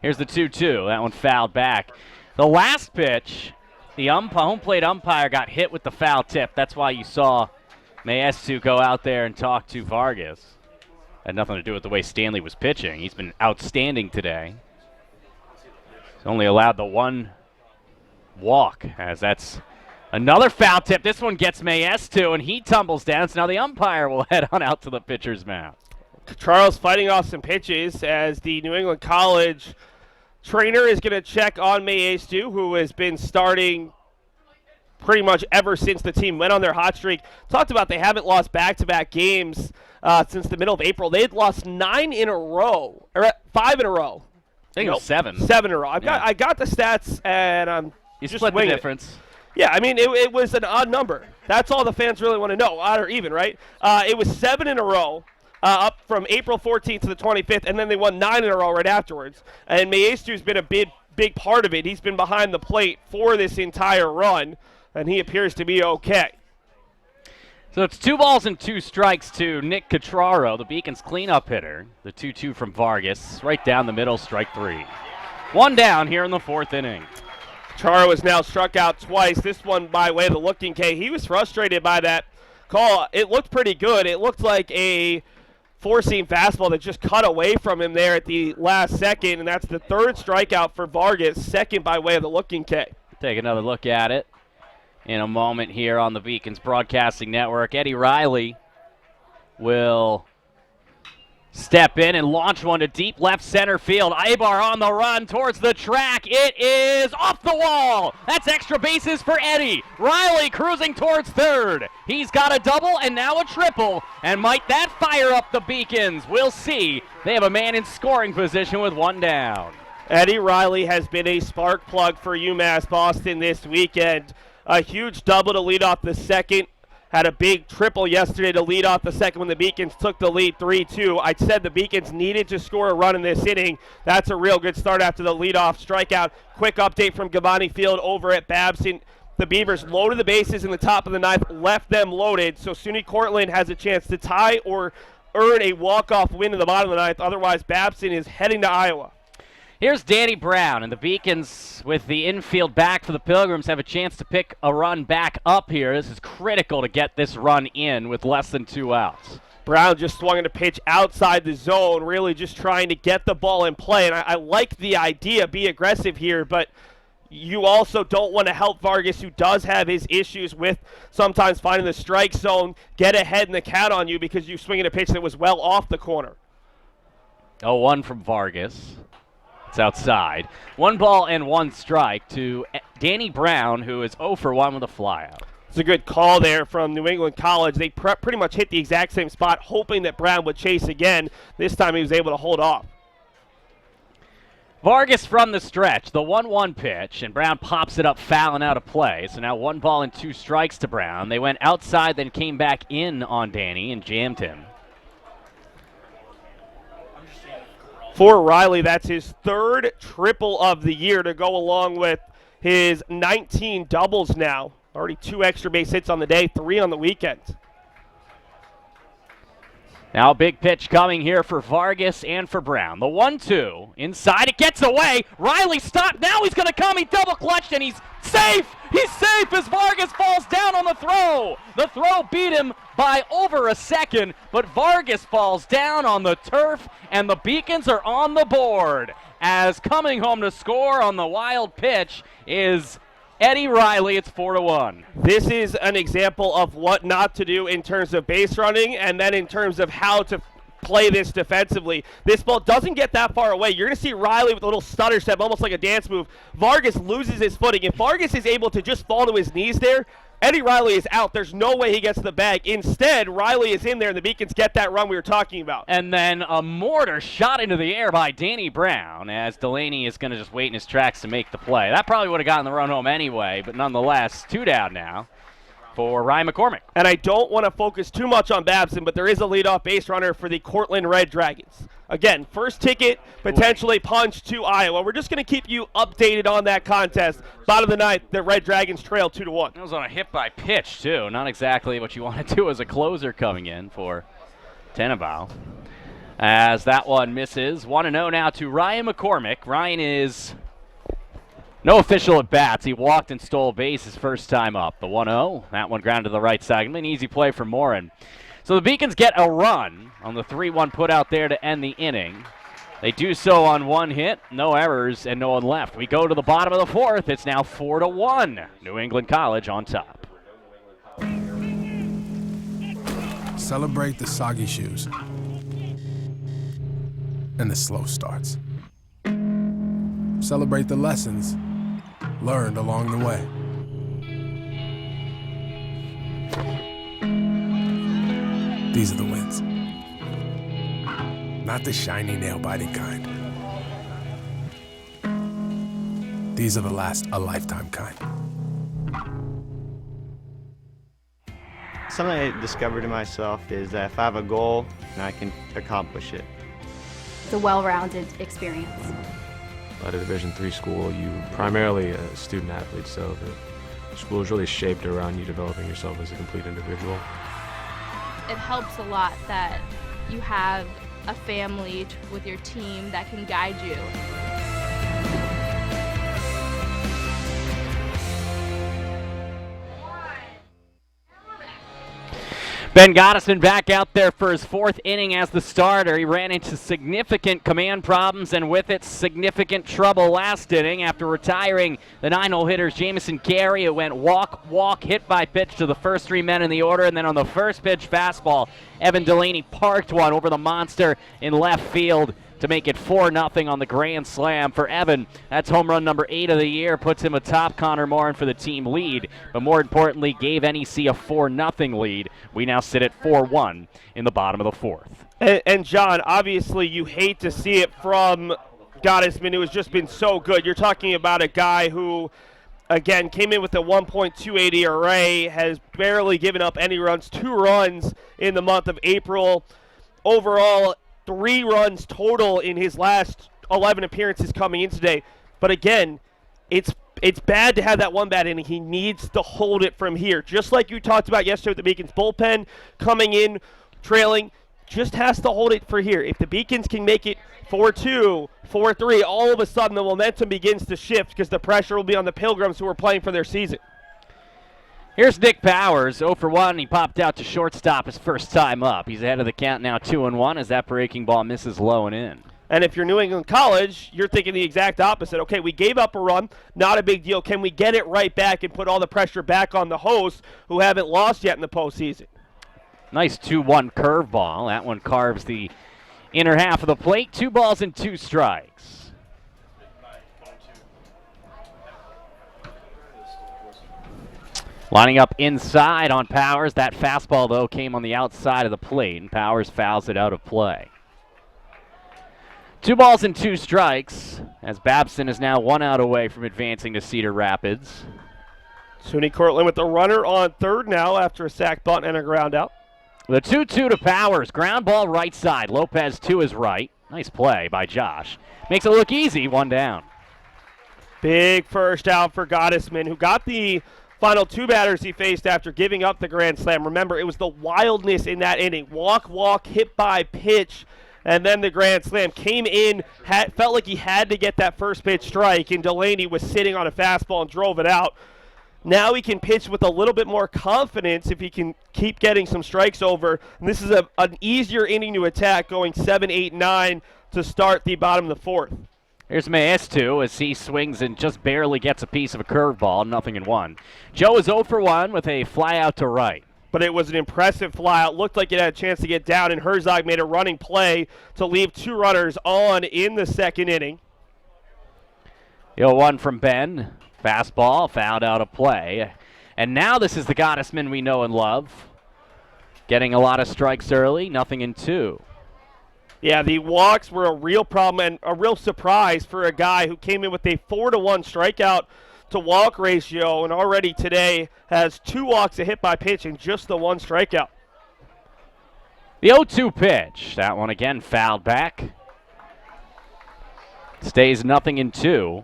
Here's the 2-2. That one fouled back. The last pitch, the home plate umpire got hit with the foul tip. That's why you saw Maestu go out there and talk to Vargas. Had nothing to do with the way Stanley was pitching. He's been outstanding today. He's only allowed the one walk, as that's another foul tip. This one gets Maestu, and he tumbles down. So now the umpire will head on out to the pitcher's mound. Charles fighting off some pitches as the New England College trainer is going to check on Maestu, who has been starting pretty much ever since the team went on their hot streak. Talked about they haven't lost back-to-back games since the middle of April. They had lost 9 in a row, or 5 in a row. I think it was 7. 7 in a row. I got the stats, and I'm you just split the winging difference. It. Yeah, I mean, it was an odd number. That's all the fans really want to know, odd or even, right? It was 7 in a row. Up from April 14th to the 25th, and then they won 9 in a row right afterwards. And Maestu's been a big part of it. He's been behind the plate for this entire run, and he appears to be okay. So it's 2 balls and 2 strikes to Nick Catraro, the Beacons cleanup hitter. The 2-2 from Vargas, right down the middle, strike 3. 1 down here in the 4th inning. Catraro has now struck out twice, this one by way of the looking K. He was frustrated by that call. It looked pretty good. It looked like a four-seam fastball that just cut away from him there at the last second, and that's the 3rd strikeout for Vargas, 2nd by way of the looking K. Take another look at it in a moment here on the Beacons Broadcasting Network. Eddie Riley will step in and launch one to deep left center field. Ibar on the run towards the track. It is off the wall. That's extra bases for Eddie. Riley cruising towards 3rd. He's got a double and now a triple. And might that fire up the Beacons? We'll see. They have a man in scoring position with 1 down. Eddie Riley has been a spark plug for UMass Boston this weekend. A huge double to lead off the 2nd. Had a big triple yesterday to lead off the 2nd when the Beacons took the lead 3-2. I said the Beacons needed to score a run in this inning. That's a real good start after the leadoff strikeout. Quick update from Gavani Field over at Babson. The Beavers loaded the bases in the top of the 9th, left them loaded, so SUNY Cortland has a chance to tie or earn a walk-off win in the bottom of the 9th. Otherwise, Babson is heading to Iowa. Here's Danny Brown, and the Beacons, with the infield back for the Pilgrims, have a chance to pick a run back up here. This is critical to get this run in with less than 2 outs. Brown just swung a pitch outside the zone, really just trying to get the ball in play. And I like the idea, be aggressive here, but you also don't want to help Vargas, who does have his issues with sometimes finding the strike zone, get ahead in the count on you because you swing a pitch that was well off the corner. 0-1 from Vargas. It's outside. 1 ball and 1 strike to Danny Brown, who is 0 for 1 with a flyout. It's a good call there from New England College. They pretty much hit the exact same spot, hoping that Brown would chase again. This time he was able to hold off. Vargas from the stretch, the 1-1 pitch, and Brown pops it up foul and out of play. So now 1 ball and 2 strikes to Brown. They went outside, then came back in on Danny and jammed him. For Riley, that's his 3rd triple of the year to go along with his 19 doubles now. Already 2 extra base hits on the day, 3 on the weekend. Now a big pitch coming here for Vargas and for Brown. The 1-2 inside, it gets away. Riley stopped, now he's going to come, he double clutched and he's safe. He's safe as Vargas falls down on the throw. The throw beat him by over a second, but Vargas falls down on the turf and the Beacons are on the board. As coming home to score on the wild pitch is Eddie Riley. It's 4-1. This is an example of what not to do in terms of base running and then in terms of how to play this defensively. This ball doesn't get that far away. You're going to see Riley with a little stutter step, almost like a dance move. Vargas loses his footing. If Vargas is able to just fall to his knees there, Eddie Riley is out. There's no way he gets the bag. Instead, Riley is in there, and the Beacons get that run we were talking about. And then a mortar shot into the air by Danny Brown as Delaney is going to just wait in his tracks to make the play. That probably would have gotten the run home anyway, but nonetheless, 2 down now for Ryan McCormick. And I don't want to focus too much on Babson, but there is a leadoff base runner for the Cortland Red Dragons. Again, first ticket, potentially punch to Iowa. We're just going to keep you updated on that contest. Bottom of the ninth, the Red Dragons trail 2-1. That was on a hit by pitch, too. Not exactly what you want to do as a closer coming in for Tenenbaum. As that one misses. 1-0 now to Ryan McCormick. Ryan is no official at bats. He walked and stole base his first time up. The 1-0. That one grounded to the right side. An easy play for Morin. So the Beacons get a run on the 3-1 put out there to end the inning. They do so on 1 hit, no errors, and no one left. We go to the bottom of the 4th. It's now 4-1. New England College on top. Celebrate the soggy shoes and the slow starts. Celebrate the lessons learned along the way. These are the wins. Not the shiny, nail-biting kind. These are the last a lifetime kind. Something I discovered in myself is that if I have a goal, then I can accomplish it. It's a well-rounded experience. At a Division III school, you primarily a student athlete, so the school is really shaped around you developing yourself as a complete individual. It helps a lot that you have a family with your team that can guide you. Ben Gottesman back out there for his 4th inning as the starter. He ran into significant command problems and with it significant trouble last inning after retiring the 9-hole hitters Jamison Carey. It went walk, hit by pitch to the first 3 men in the order, and then on the first pitch fastball, Evan Delaney parked one over the monster in left field to make it 4-0 on the grand slam for Evan. That's home run number 8 of the year, puts him atop Connor Morin for the team lead, but more importantly gave NEC a 4-0 lead. We now sit at 4-1 in the bottom of the 4th. And John, obviously you hate to see it from Gottesman, who has just been so good. You're talking about a guy who, again, came in with a 1.28 ERA, has barely given up any runs, 2 runs in the month of April. Overall, 3 runs total in his last 11 appearances coming in today. But again, it's bad to have that one bad inning. He needs to hold it from here. Just like you talked about yesterday with the Beacons bullpen coming in, trailing, just has to hold it for here. If the Beacons can make it 4-2, 4-3, all of a sudden the momentum begins to shift because the pressure will be on the Pilgrims who are playing for their season. Here's Nick Powers, 0 for 1. He popped out to shortstop his first time up. He's ahead of the count now 2-1 as that breaking ball misses low and in. And if you're New England College, you're thinking the exact opposite. Okay, we gave up a run, not a big deal. Can we get it right back and put all the pressure back on the hosts who haven't lost yet in the postseason? Nice 2-1 curveball. That one carves the inner half of the plate. 2 balls and 2 strikes. Lining up inside on Powers. That fastball, though, came on the outside of the plate, and Powers fouls it out of play. 2 balls and 2 strikes, as Babson is now 1 out away from advancing to Cedar Rapids. SUNY Cortland with the runner on third now after a sac bunt and a ground out. The 2-2 to Powers. Ground ball right side. Lopez to his right. Nice play by Josh. Makes it look easy. 1 down. Big first out for Gottesman, who got the final 2 batters he faced after giving up the grand slam. Remember, it was the wildness in that inning. Walk, hit by pitch, and then the grand slam. Came in, felt like he had to get that first pitch strike, and Delaney was sitting on a fastball and drove it out. Now he can pitch with a little bit more confidence if he can keep getting some strikes over. And this is an easier inning to attack, going 7, 8, 9 to start the bottom of the 4th. Here's Maestu as he swings and just barely gets a piece of a curveball, 0-1. Joe is 0 for 1 with a fly out to right. But it was an impressive fly out. Looked like it had a chance to get down, and Herzog made a running play to leave 2 runners on in the second inning. 0-1 from Ben. Fastball fouled out of play. And now this is the Gottesman we know and love. Getting a lot of strikes early, nothing in 2. Yeah, the walks were a real problem and a real surprise for a guy who came in with a 4-to-1 strikeout to walk ratio, and already today has 2 walks, a hit by pitch, and just the 1 strikeout. The 0-2 pitch. That one again fouled back. Stays nothing in 2.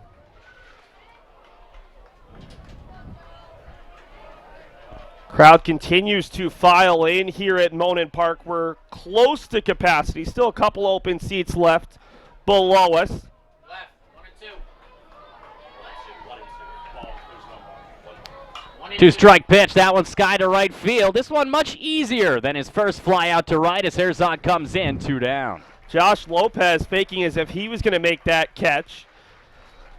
Crowd continues to file in here at Monin Park. We're close to capacity. Still a couple open seats left below us. 2-strike pitch. That one sky to right field. This one much easier than his first fly out to right as Herzog comes in. 2 down. Josh Lopez faking as if he was going to make that catch.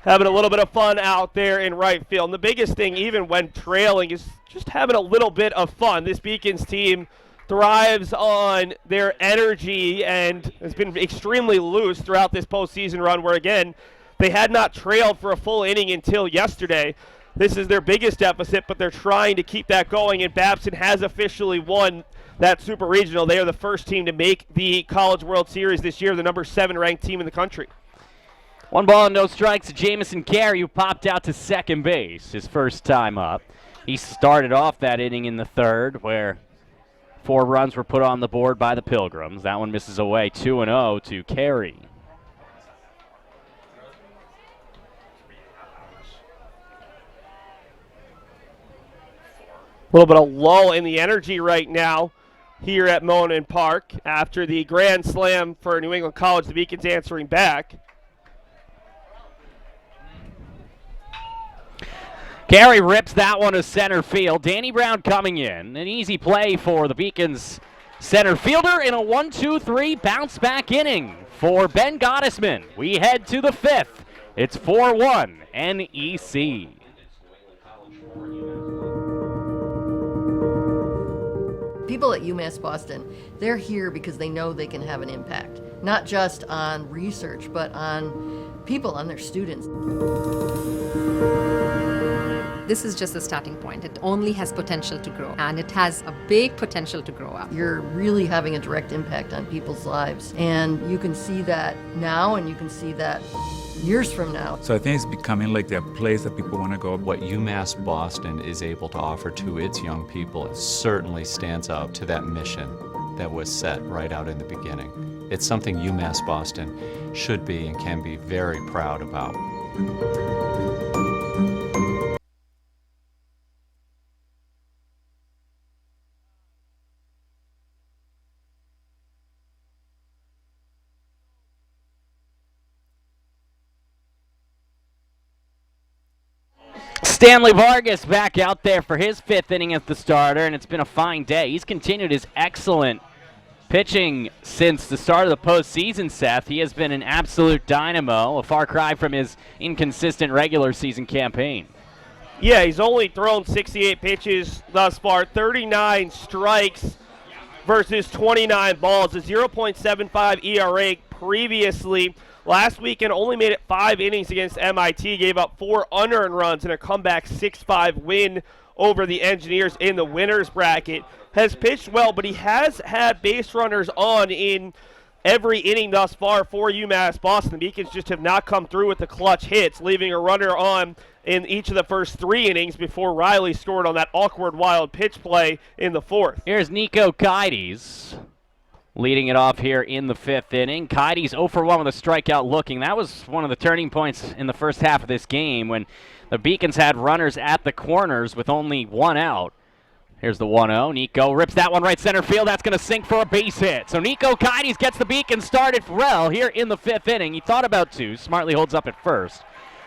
Having a little bit of fun out there in right field. And the biggest thing, even when trailing, is just having a little bit of fun. This Beacons team thrives on their energy and has been extremely loose throughout this postseason run where, again, they had not trailed for a full inning until yesterday. This is their biggest deficit, but they're trying to keep that going, and Babson has officially won that Super Regional. They are the first team to make the College World Series this year, the number 7 ranked team in the country. 1 ball and no strikes to Jamison Carey, who popped out to second base his first time up. He started off that inning in the 3rd, where 4 runs were put on the board by the Pilgrims. That one misses away, 2-0 to Carey. A little bit of lull in the energy right now here at Monin Park after the grand slam for New England College. The Beacons answering back. Carey rips that one to center field. Danny Brown coming in. An easy play for the Beacons center fielder in a 1-2-3 bounce back inning for Ben Gottesman. We head to the 5th. It's 4-1 NEC. People at UMass Boston, they're here because they know they can have an impact, not just on research, but on people, on their students. This is just a starting point. It only has potential to grow, and it has a big potential to grow up. You're really having a direct impact on people's lives, and you can see that now, and you can see that years from now. So I think it's becoming like the place that people want to go. What UMass Boston is able to offer to its young people certainly stands out to that mission that was set right out in the beginning. It's something UMass Boston should be and can be very proud about. Stanley Vargas back out there for his 5th inning as the starter, and it's been a fine day. He's continued his excellent pitching since the start of the postseason, Seth. He has been an absolute dynamo, a far cry from his inconsistent regular season campaign. Yeah, he's only thrown 68 pitches thus far, 39 strikes versus 29 balls, a 0.75 ERA previously. Last weekend only made it 5 innings against MIT, gave up 4 unearned runs in a comeback 6-5 win over the Engineers in the winner's bracket. Has pitched well, but he has had base runners on in every inning thus far for UMass Boston. The Beacons just have not come through with the clutch hits, leaving a runner on in each of the first 3 innings before Riley scored on that awkward wild pitch play in the 4th. Here's Nico Kides leading it off here in the 5th inning. Kides 0 for 1 with a strikeout looking. That was one of the turning points in the first half of this game when the Beacons had runners at the corners with only 1 out. Here's the 1-0. Nico rips that one right center field. That's going to sink for a base hit. So Nico Kides gets the Beacons started well here in the 5th inning. He thought about 2. Smartly holds up at first.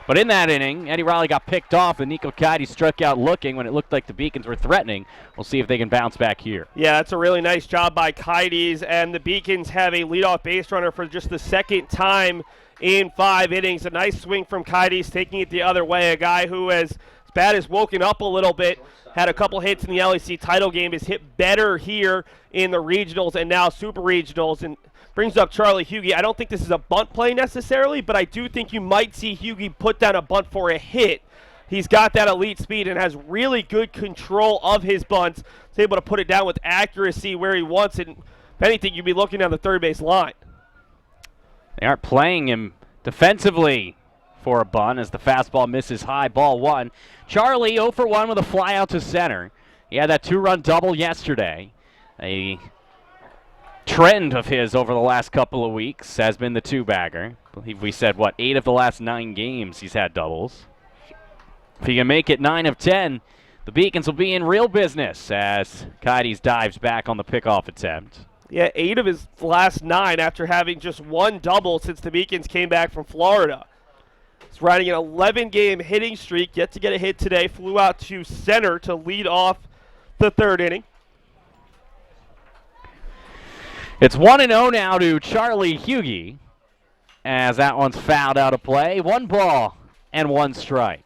But in that inning, Eddie Riley got picked off, and Nico Kides struck out looking when it looked like the Beacons were threatening. We'll see if they can bounce back here. Yeah, that's a really nice job by Kides, and the Beacons have a leadoff base runner for just the 2nd time in 5 innings. A nice swing from Kides, taking it the other way. A guy who, as bad as woken up a little bit, had a couple hits in the LEC title game, has hit better here in the regionals and now Super Regionals, and brings up Charlie Huegi. I don't think this is a bunt play necessarily, but I do think you might see Huegi put down a bunt for a hit He's got that elite speed and has really good control of his bunts. He's able to put it down with accuracy where he wants it. If anything, you'd be looking down the third base line. They aren't playing him defensively for a bunt as the fastball misses high, ball one. Charlie 0 for 1 with a fly out to center. He had that 2-run double yesterday. A trend of his over the last couple of weeks has been the two-bagger. I believe we said, 8 of the last 9 games he's had doubles. If he can make it 9 of 10, the Beacons will be in real business as Kites dives back on the pickoff attempt. Yeah, 8 of his last 9 after having just 1 double since the Beacons came back from Florida. He's riding an 11-game hitting streak, yet to get a hit today. Flew out to center to lead off the third inning. It's 1-0 now to Charlie Huegi as that one's fouled out of play. 1 ball and 1 strike.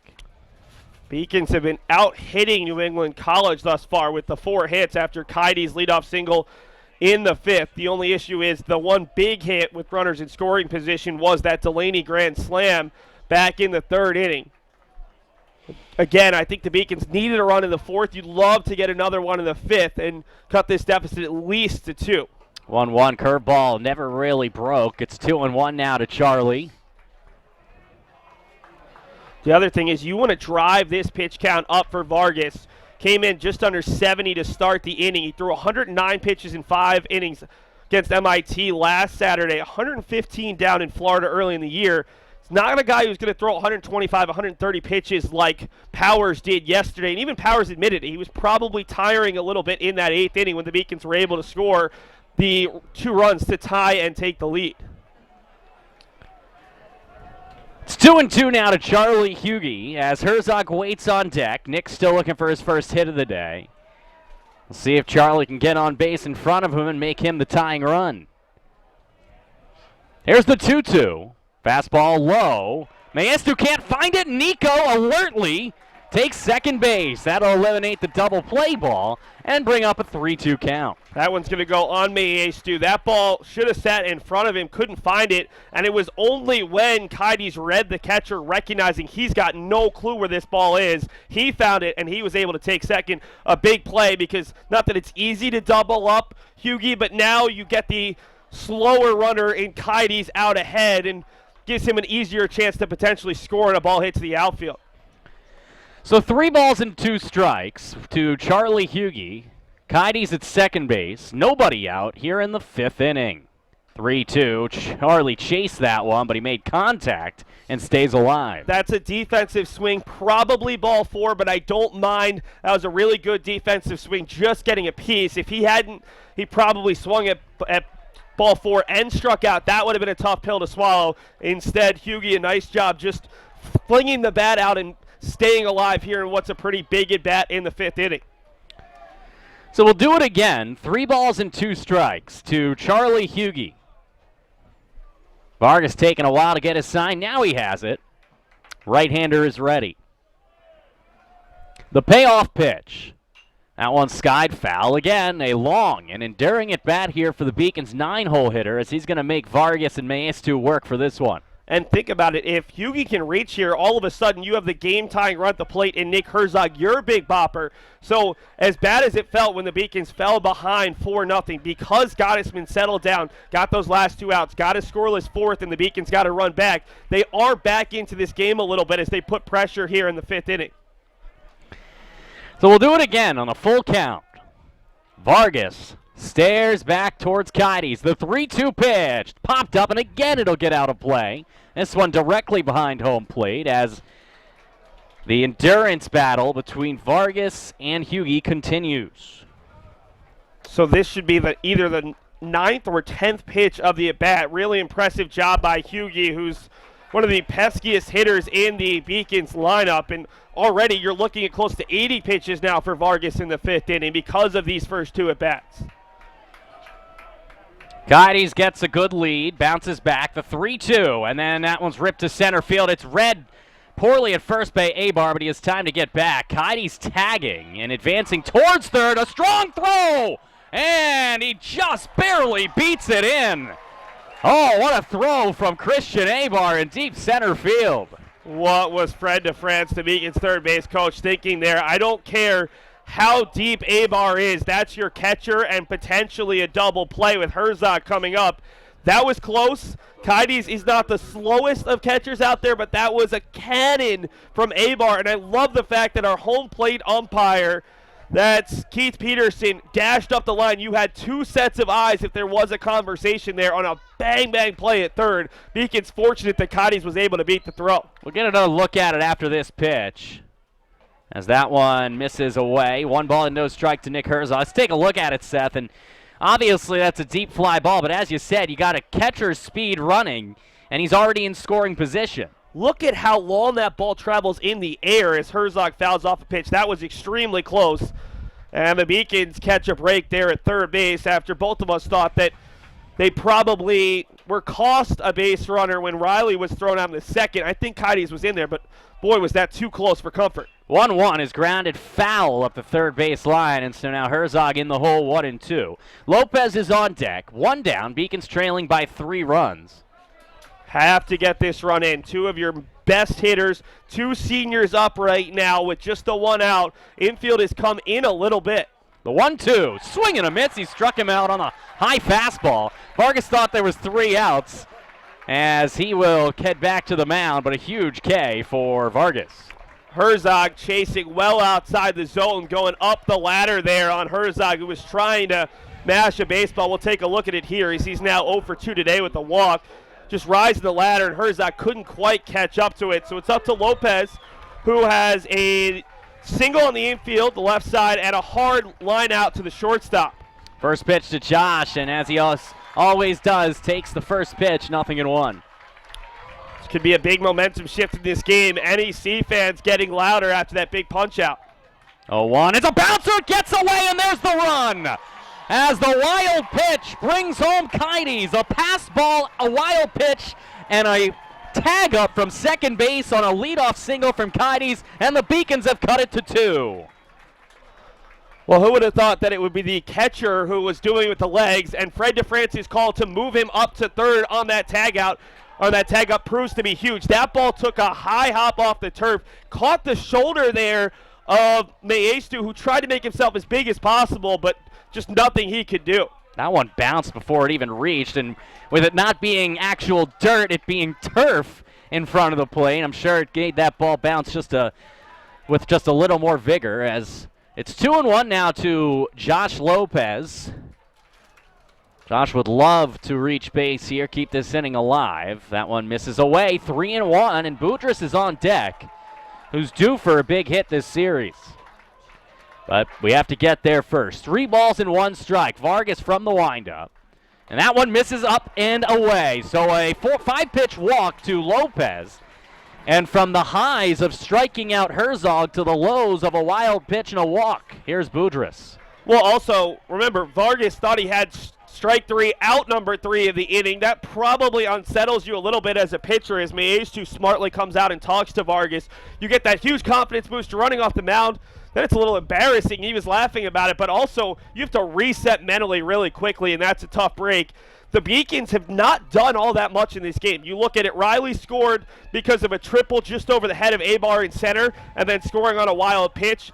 Beacons have been out hitting New England College thus far with the 4 hits after Kites' leadoff single in the 5th. The only issue is the one big hit with runners in scoring position was that Delaney grand slam back in the 3rd inning. Again, I think the Beacons needed a run in the 4th. You'd love to get another one in the 5th and cut this deficit at least to 2. 1-1 curveball never really broke. It's 2-1 now to Charlie. The other thing is you want to drive this pitch count up for Vargas. Came in just under 70 to start the inning. He threw 109 pitches in 5 innings against MIT last Saturday, 115 down in Florida early in the year. It's not a guy who's going to throw 125, 130 pitches like Powers did yesterday. And even Powers admitted he was probably tiring a little bit in that 8th inning when the Beacons were able to score the 2 runs to tie and take the lead. It's 2-2 now to Charlie Huegi as Herzog waits on deck. Nick's still looking for his first hit of the day. We'll see if Charlie can get on base in front of him and make him the tying run. Here's the 2-2. Fastball low. Maestu can't find it. Nico alertly takes second base. That'll eliminate the double play ball and bring up a 3-2 count. That one's going to go on Maestu. That ball should have sat in front of him, couldn't find it, and it was only when Kites read the catcher, recognizing he's got no clue where this ball is, he found it, and he was able to take second. A big play because not that it's easy to double up Huegi, but now you get the slower runner in Kites out ahead and gives him an easier chance to potentially score and a ball hits the outfield. So 3 balls and 2 strikes to Charlie Huegi. Kites at second base. Nobody out here in the 5th inning. 3-2. Charlie chased that one, but he made contact and stays alive. That's a defensive swing, probably ball 4, but I don't mind. That was a really good defensive swing, just getting a piece. If he hadn't, he probably swung at ball 4 and struck out. That would have been a tough pill to swallow. Instead, Huegi, a nice job just flinging the bat out and staying alive here in what's a pretty big at-bat in the 5th inning. So we'll do it again. 3 balls and 2 strikes to Charlie Huegi. Vargas taking a while to get his sign. Now he has it. Right-hander is ready. The payoff pitch. That one skied foul again. A long and enduring at-bat here for the Beacons' 9-hole hitter as he's going to make Vargas and Maestu work for this one. And think about it, if Huegi can reach here, all of a sudden you have the game-tying run at the plate in Nick Herzog, your big bopper. So as bad as it felt when the Beacons fell behind 4-0, because Gottesman settled down, got those last 2 outs, got a scoreless 4th, and the Beacons got to run back, they are back into this game a little bit as they put pressure here in the 5th inning. So we'll do it again on a full count. Vargas stares back towards Kites. The 3-2 pitch popped up, and again it'll get out of play. This one directly behind home plate as the endurance battle between Vargas and Huegi continues. So this should be either the 9th or 10th pitch of the at-bat. Really impressive job by Huegi, who's one of the peskiest hitters in the Beacons lineup. And already you're looking at close to 80 pitches now for Vargas in the 5th inning because of these first 2 at-bats. Kites gets a good lead, bounces back, the 3-2, and then that one's ripped to center field. It's read poorly at first by Abar, but he has time to get back. Kites tagging and advancing towards third. A strong throw, and he just barely beats it in. Oh, what a throw from Christian Abar in deep center field. What was Fred DeFrance, the Beacon's third base coach, thinking there? I don't care how deep Abar is. That's your catcher and potentially a double play with Herzog coming up. That was close. Kaides is not the slowest of catchers out there, but that was a cannon from Abar. And I love the fact that our home plate umpire, that's Keith Peterson, dashed up the line. You had two sets of eyes if there was a conversation there on a bang-bang play at third. Beacon's fortunate that Kaides was able to beat the throw. We'll get another look at it after this pitch, as that one misses away. 1 and no strike to Nick Herzog. Let's take a look at it, Seth. And obviously that's a deep fly ball, but as you said, you got a catcher's speed running, and he's already in scoring position. Look at how long that ball travels in the air as Herzog fouls off a pitch. That was extremely close. And the Beacons catch a break there at third base after both of us thought that they probably were cost a base runner when Riley was thrown out in the second. I think Kaides was in there, but boy, was that too close for comfort. 1-1 is grounded foul up the third base line, and so now Herzog in the hole, 1-2. Lopez is on deck, 1 down. Beacons trailing by 3 runs. Have to get this run in. 2 of your best hitters, 2 seniors up right now with just the 1 out. Infield has come in a little bit. The 1-2, swing and a miss. He struck him out on a high fastball. Vargas thought there was 3 outs as he will head back to the mound, but a huge K for Vargas. Herzog chasing well outside the zone, going up the ladder there on Herzog, who was trying to mash a baseball. We'll take a look at it here. He's now 0 for 2 today with the walk. Just rising the ladder, and Herzog couldn't quite catch up to it. So it's up to Lopez, who has a single on the infield, the left side, and a hard line out to the shortstop. First pitch to Josh, and as he always does, takes the first pitch, 0-1. This could be a big momentum shift in this game. NEC fans getting louder after that big punch out. 0-1, it's a bouncer, it gets away, and there's the run. As the wild pitch brings home Kaides, a pass ball, a wild pitch, and a tag up from second base on a leadoff single from Kaides, and the Beacons have cut it to 2. Well, who would have thought that it would be the catcher who was doing it with the legs, and Fred DeFrance's call to move him up to third on that tag out, or that tag up proves to be huge. That ball took a high hop off the turf, caught the shoulder there of Maestu, who tried to make himself as big as possible, but just nothing he could do. That one bounced before it even reached, and with it not being actual dirt, it being turf in front of the plate, I'm sure it gave that ball bounce with just a little more vigor, as it's 2-1 now to Josh Lopez. Josh would love to reach base here, keep this inning alive. That one misses away, 3-1, and Boudris is on deck, who's due for a big hit this series. But we have to get there first. 3 balls and 1 strike. Vargas from the windup. And that one misses up and away. So a 5-pitch walk to Lopez. And from the highs of striking out Herzog to the lows of a wild pitch and a walk, here's Boudris. Well, also, remember, Vargas thought he had strike 3, out number 3 of the inning. That probably unsettles you a little bit as a pitcher as Maestu smartly comes out and talks to Vargas. You get that huge confidence booster running off the mound. Then it's a little embarrassing. He was laughing about it, but also you have to reset mentally really quickly, and that's a tough break. The Beacons have not done all that much in this game. You look at it, Riley scored because of a triple just over the head of Abar in center, and then scoring on a wild pitch.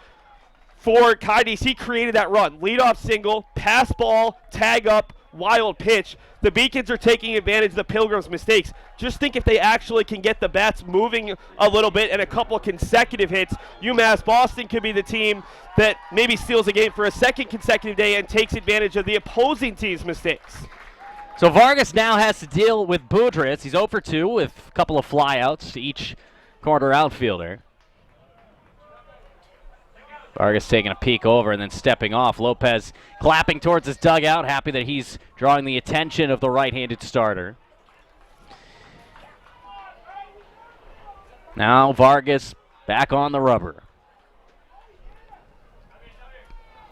For Kaides, he created that run. Leadoff single, pass ball, tag up, wild pitch. The Beacons are taking advantage of the Pilgrims' mistakes. Just think if they actually can get the bats moving a little bit and a couple of consecutive hits, UMass Boston could be the team that maybe steals a game for a second consecutive day and takes advantage of the opposing team's mistakes. So Vargas now has to deal with Boudris. He's 0 for 2 with a couple of flyouts to each corner outfielder. Vargas taking a peek over and then stepping off. Lopez clapping towards his dugout, happy that he's drawing the attention of the right-handed starter. Now Vargas back on the rubber.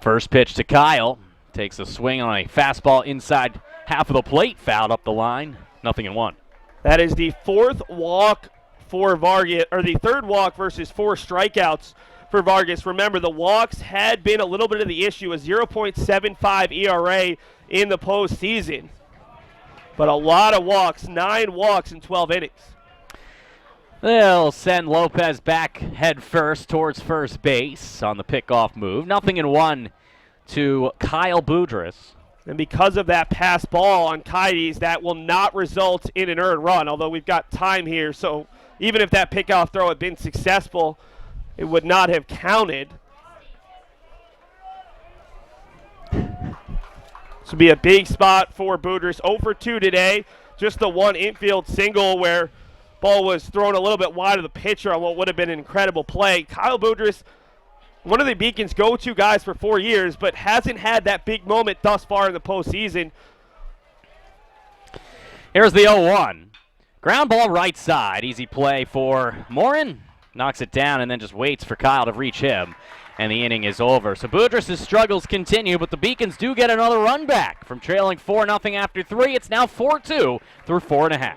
First pitch to Kyle. Takes a swing on a fastball inside half of the plate, fouled up the line. 0-1. That is the 4th walk for Vargas, or the 3rd walk versus 4 strikeouts for Vargas. Remember, the walks had been a little bit of the issue, a 0.75 ERA in the postseason. But a lot of walks, 9 walks in 12 innings. They'll send Lopez back head first towards first base on the pickoff move. 0-1 to Kyle Boudris. And because of that pass ball on Coyotes, that will not result in an earned run, although we've got time here. So even if that pickoff throw had been successful, it would not have counted. This would be a big spot for Boudris. 0 for 2 today. Just the one infield single where ball was thrown a little bit wide of the pitcher on what would have been an incredible play. Kyle Boudris, one of the Beacons' go-to guys for 4 years, but hasn't had that big moment thus far in the postseason. Here's the 0-1. Ground ball right side. Easy play for Morin. Knocks it down and then just waits for Kyle to reach him. And the inning is over. So Boudris' struggles continue, but the Beacons do get another run back. From trailing 4-0 after 3, it's now 4-2 through 4.5.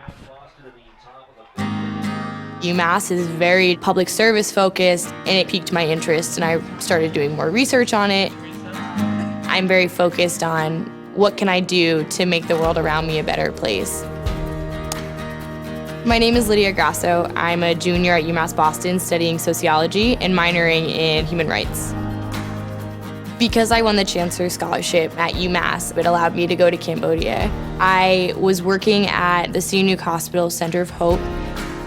UMass is very public service focused, and it piqued my interest, and I started doing more research on it. I'm very focused on what can I do to make the world around me a better place. My name is Lydia Grasso. I'm a junior at UMass Boston studying sociology and minoring in human rights. Because I won the Chancellor Scholarship at UMass, it allowed me to go to Cambodia. I was working at the Sihanouk Hospital Center of Hope.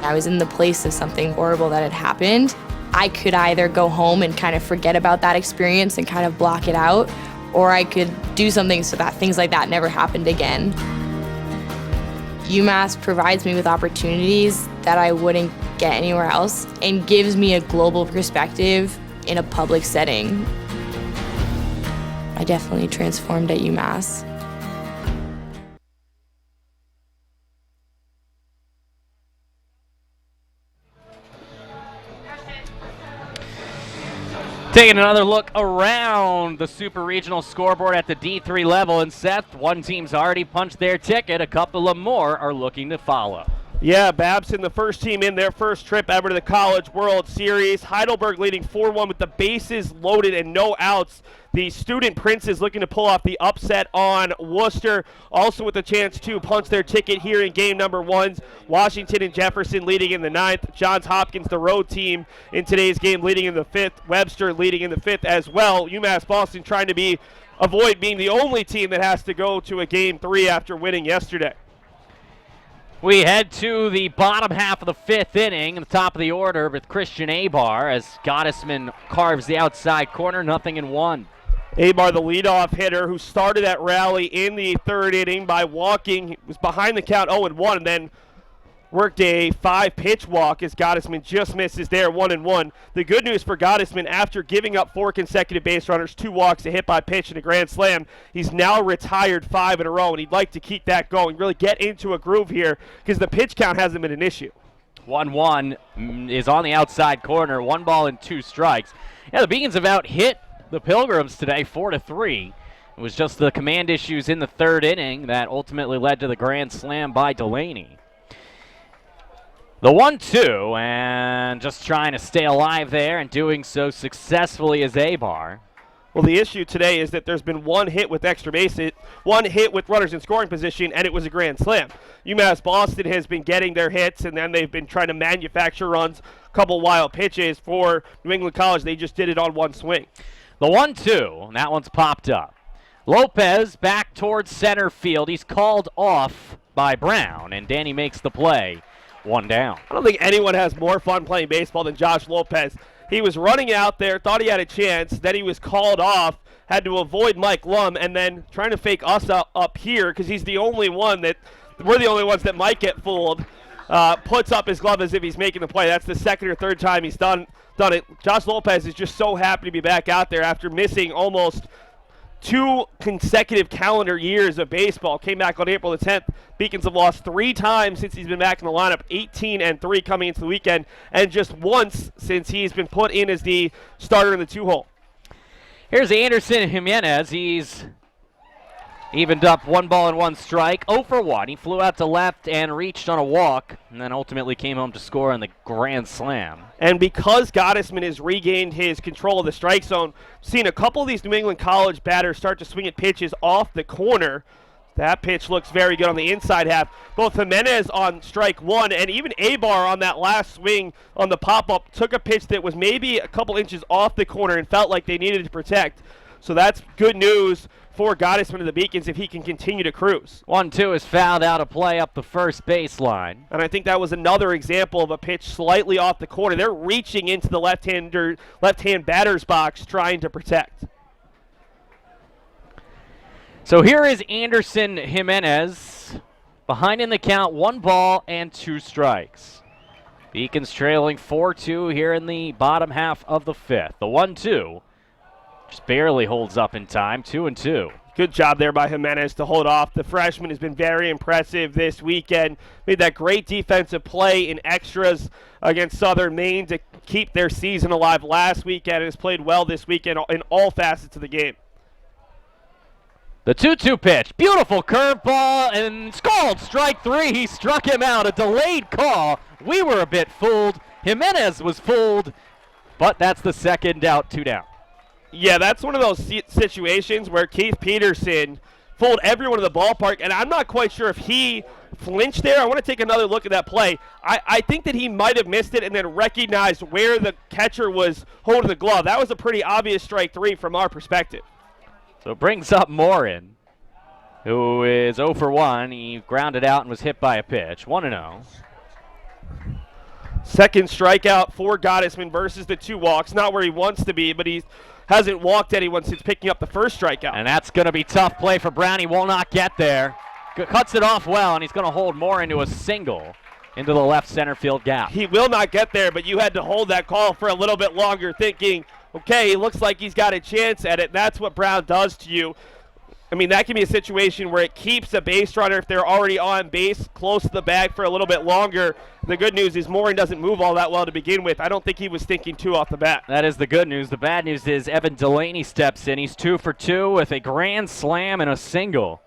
I was in the place of something horrible that had happened. I could either go home and kind of forget about that experience and kind of block it out, or I could do something so that things like that never happened again. UMass provides me with opportunities that I wouldn't get anywhere else and gives me a global perspective in a public setting. I definitely transformed at UMass. Taking another look around the Super Regional scoreboard at the D3 level. And Seth, one team's already punched their ticket. A couple of more are looking to follow. Yeah, Babson, the first team in their first trip ever to the College World Series. Heidelberg leading 4-1 with the bases loaded and no outs. The Student Princes looking to pull off the upset on Worcester. Also with a chance to punch their ticket here in game number 1. Washington and Jefferson leading in the 9th. Johns Hopkins, the road team in today's game, leading in the 5th. Webster leading in the 5th as well. UMass Boston trying to avoid being the only team that has to go to a game 3 after winning yesterday. We head to the bottom half of the 5th inning, the top of the order with Christian Abar as Gottesman carves the outside corner, 0-1. Abar, the leadoff hitter, who started that rally in the 3rd inning by walking. He was behind the count 0-1 and then worked a 5-pitch walk as Gottesman just misses there, 1-1. The good news for Gottesman, after giving up 4 consecutive base runners, 2 walks, a hit by pitch, and a grand slam, he's now retired 5 in a row, and he'd like to keep that going, really get into a groove here because the pitch count hasn't been an issue. 1-1 is on the outside corner, 1 ball and 2 strikes. Yeah, the Beacons have out-hit the Pilgrims today, 4-3. It was just the command issues in the 3rd inning that ultimately led to the grand slam by Delaney. The 1-2, and just trying to stay alive there, and doing so successfully is Abar. Well, the issue today is that there's been 1 hit with extra base hit, 1 hit with runners in scoring position, and it was a grand slam. UMass Boston has been getting their hits, and then they've been trying to manufacture runs, a couple wild pitches. For New England College, they just did it on 1 swing. The 1-2, and that one's popped up. Lopez back towards center field. He's called off by Brown, and Danny makes the play. 1 down. I don't think anyone has more fun playing baseball than Josh Lopez. He was running out there, thought he had a chance, then he was called off, had to avoid Mike Lum, and then trying to fake us up here because he's the only one that, we're the only ones that might get fooled, puts up his glove as if he's making the play. That's the 2nd or 3rd time he's done it. Josh Lopez is just so happy to be back out there after missing almost 2 consecutive calendar years of baseball. Came back on April the 10th. Beacons have lost 3 times since he's been back in the lineup, 18-3 coming into the weekend, and just once since he's been put in as the starter in the 2-hole. Here's Anderson Jimenez. He's evened up 1 ball and 1 strike, 0 for 1. He flew out to left and reached on a walk, and then ultimately came home to score on the grand slam. And because Gottesman has regained his control of the strike zone, seen a couple of these New England College batters start to swing at pitches off the corner. That pitch looks very good on the inside half. Both Jimenez on strike one and even Abar on that last swing on the pop-up took a pitch that was maybe a couple inches off the corner and felt like they needed to protect. So that's good news for Gottesman and the Beacons if he can continue to cruise. 1-2 is fouled out of play up the first baseline. And I think that was another example of a pitch slightly off the corner. They're reaching into the left-hand batter's box trying to protect. So here is Anderson Jimenez behind in the count, 1 ball and 2 strikes. Beacons trailing 4-2 here in the bottom half of the 5th. The 1-2 just barely holds up in time, 2-2. Good job there by Jimenez to hold off. The freshman has been very impressive this weekend. Made that great defensive play in extras against Southern Maine to keep their season alive last weekend and has played well this weekend in all facets of the game. The 2-2 pitch, beautiful curveball, and it's called strike 3. He struck him out, a delayed call. We were a bit fooled. Jimenez was fooled, but that's the second out, 2 down. Yeah, that's one of those situations where Keith Peterson fooled everyone in the ballpark, and I'm not quite sure if he flinched there. I want to take another look at that play. I think that he might have missed it and then recognized where the catcher was holding the glove. That was a pretty obvious strike 3 from our perspective. So it brings up Morin, who is 0 for 1. He grounded out and was hit by a pitch. 1-0. Second strikeout for Gottesman versus the 2 walks. Not where he wants to be, but he hasn't walked anyone since picking up the first strikeout. And that's going to be tough play for Brown. He will not get there. Cuts it off well, and he's going to hold Morin to a single into the left center field gap. He will not get there, but you had to hold that call for a little bit longer thinking, okay, he looks like he's got a chance at it. That's what Brown does to you. I mean, that can be a situation where it keeps a base runner if they're already on base close to the bag for a little bit longer. The good news is Morin doesn't move all that well to begin with. I don't think he was thinking 2 off the bat. That is the good news. The bad news is Evan Delaney steps in. He's 2 for 2 with a grand slam and a single.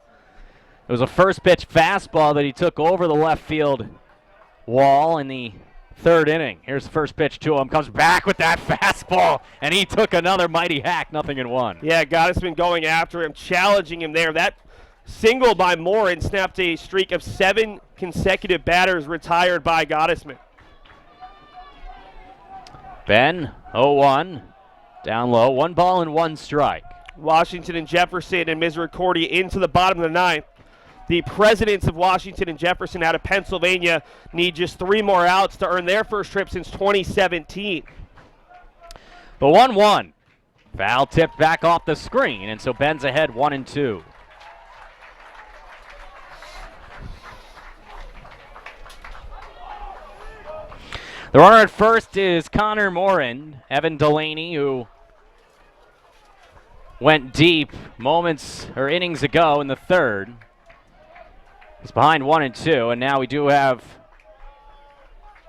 It was a first pitch fastball that he took over the left field wall in the 3rd inning. Here's the first pitch to him. Comes back with that fastball, and he took another mighty hack, 0-1. Yeah, Gottesman going after him, challenging him there. That single by Morin snapped a streak of 7 consecutive batters retired by Gottesman. Ben, 0-1, down low, 1 ball and 1 strike. Washington and Jefferson and Misericordia into the bottom of the 9th. The presidents of Washington and Jefferson out of Pennsylvania need just 3 more outs to earn their first trip since 2017. The 1-1. Foul tipped back off the screen, and so Ben's ahead 1-2. The runner at first is Connor Morin. Evan Delaney, who went deep moments or innings ago in the 3rd. He's behind 1-2, and now we do have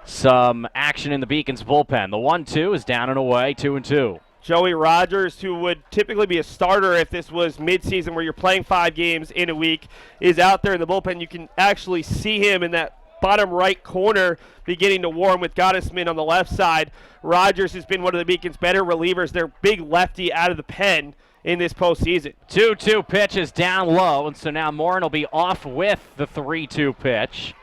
some action in the Beacons bullpen. The 1-2 is down and away, 2-2. Joey Rogers, who would typically be a starter if this was midseason where you're playing 5 games in a week, is out there in the bullpen. You can actually see him in that bottom right corner beginning to warm with Gottesman on the left side. Rogers has been one of the Beacons' better relievers. They're big lefty out of the pen in this postseason. 2-2 pitch is down low, and so now Morin will be off with the 3-2 pitch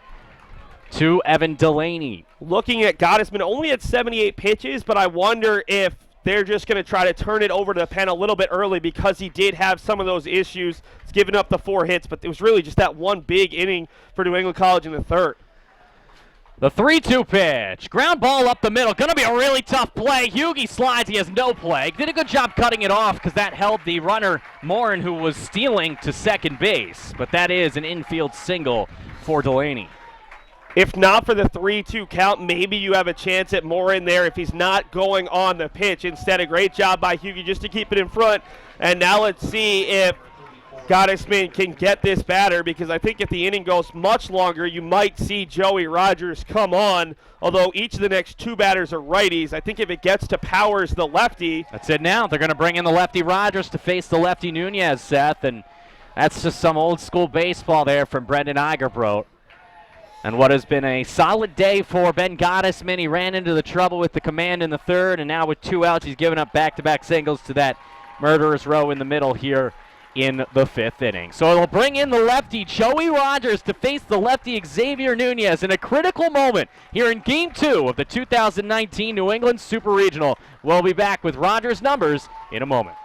to Evan Delaney. Looking at Gottesman, only at 78 pitches, but I wonder if they're just going to try to turn it over to the pen a little bit early because he did have some of those issues. He's given up the 4 hits, but it was really just that one big inning for New England College in the 3rd. The 3-2 pitch. Ground ball up the middle. Going to be a really tough play. Huegi slides. He has no play. Did a good job cutting it off because that held the runner, Morin, who was stealing to second base. But that is an infield single for Delaney. If not for the 3-2 count, maybe you have a chance at Morin there if he's not going on the pitch. Instead, a great job by Huegi just to keep it in front. And now let's see if Gottesman can get this batter, because I think if the inning goes much longer, you might see Joey Rogers come on, although each of the next 2 batters are righties. I think if it gets to Powers, the lefty. That's it now. They're going to bring in the lefty Rogers to face the lefty Nunez, Seth, and that's just some old school baseball there from Brendan Eigerbrodt. And what has been a solid day for Ben Gottesman. He ran into the trouble with the command in the 3rd, and now with 2 outs, he's given up back-to-back singles to that murderous row in the middle here in the 5th inning. So it'll bring in the lefty Joey Rogers to face the lefty Xavier Nunez in a critical moment here in Game 2 of the 2019 New England Super Regional. We'll be back with Rogers' numbers in a moment.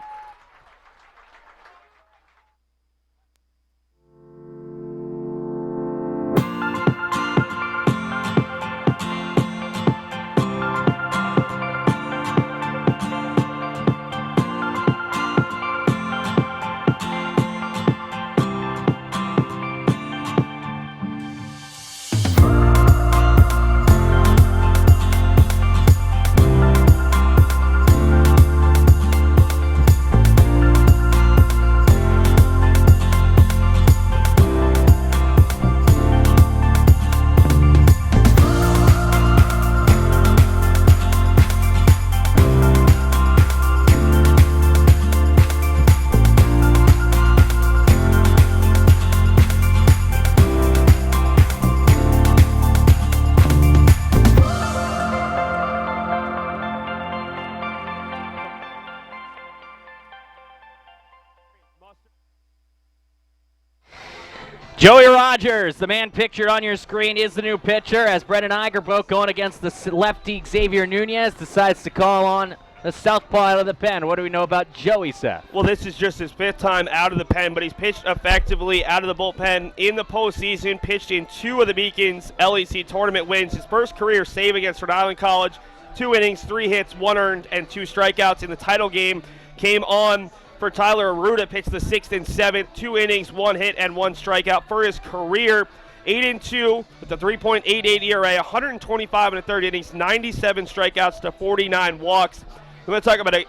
Joey Rogers, the man pictured on your screen, is the new pitcher as Brendan Igerbrook going against the lefty Xavier Nunez decides to call on the southpaw out of the pen. What do we know about Joey, Seth? Well, this is just his 5th time out of the pen, but he's pitched effectively out of the bullpen in the postseason, pitched in 2 of the Beacons LEC tournament wins. His first career save against Rhode Island College, 2 innings, 3 hits, 1 earned, and 2 strikeouts in the title game. Came on for Tyler Arruda, pitched the 6th and 7th, 2 innings, 1 hit, and 1 strikeout for his career. 8-2 with a 3.88 ERA, 125 in the 3rd innings, 97 strikeouts to 49 walks. We're going to talk about a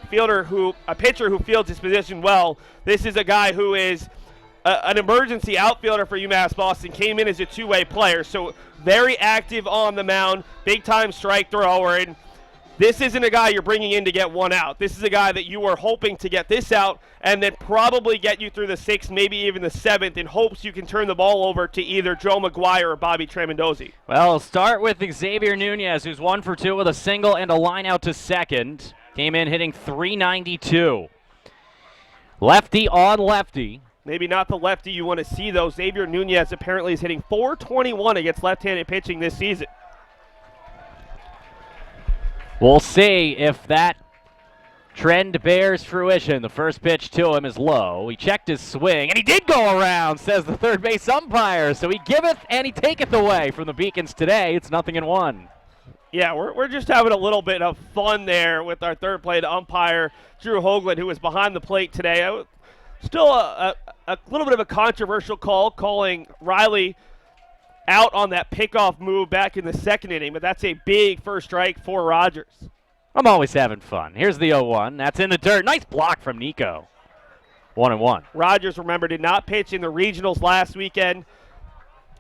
pitcher who fields his position well. This is a guy who is an emergency outfielder for UMass Boston, came in as a 2-way player, so very active on the mound, big-time strike thrower, and this isn't a guy you're bringing in to get 1 out. This is a guy that you are hoping to get this out and then probably get you through the 6th, maybe even the 7th, in hopes you can turn the ball over to either Joe McGuire or Bobby Tremendozzi. Well, we'll start with Xavier Nunez, who's 1 for 2 with a single and a line out to second. Came in hitting .392. Lefty on lefty. Maybe not the lefty you want to see, though. Xavier Nunez apparently is hitting .421 against left-handed pitching this season. We'll see if that trend bears fruition. The first pitch to him is low. He checked his swing, and he did go around, says the third base umpire. So he giveth and he taketh away from the Beacons today. It's 0-1. Yeah, we're just having a little bit of fun there with our third plate umpire, Drew Hoagland, who was behind the plate today. Still a little bit of a controversial call, calling Riley out on that pickoff move back in the 2nd inning, but that's a big first strike for Rogers. I'm always having fun. Here's the 0-1. That's in the dirt. Nice block from Nico. 1-1. Rogers, remember, did not pitch in the regionals last weekend.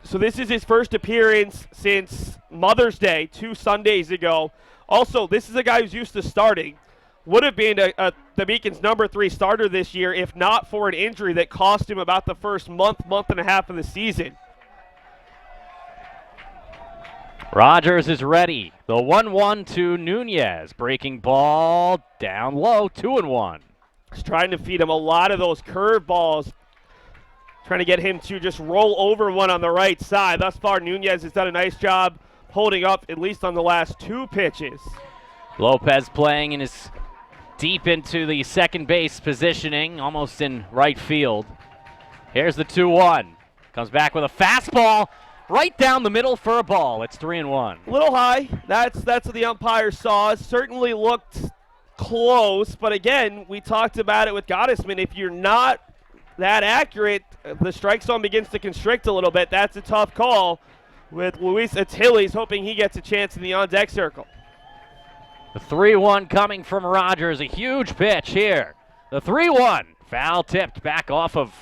So this is his first appearance since Mother's Day 2 Sundays ago. Also, this is a guy who's used to starting. Would have been the Beacons' number 3 starter this year if not for an injury that cost him about the first month and a half of the season. Rogers is ready. The 1-1 to Nunez. Breaking ball down low, 2-1. He's trying to feed him a lot of those curve balls, trying to get him to just roll over one on the right side. Thus far, Nunez has done a nice job holding up, at least on the last 2 pitches. Lopez playing in his deep into the second base positioning, almost in right field. Here's the 2-1. Comes back with a fastball right down the middle for a ball. It's 3-1. A little high. That's what the umpire saw. It certainly looked close, but again, we talked about it with Gottesman. If you're not that accurate, the strike zone begins to constrict a little bit. That's a tough call with Luis Achilles hoping he gets a chance in the on-deck circle. The 3-1 coming from Rogers. A huge pitch here. The 3-1. Foul tipped back off of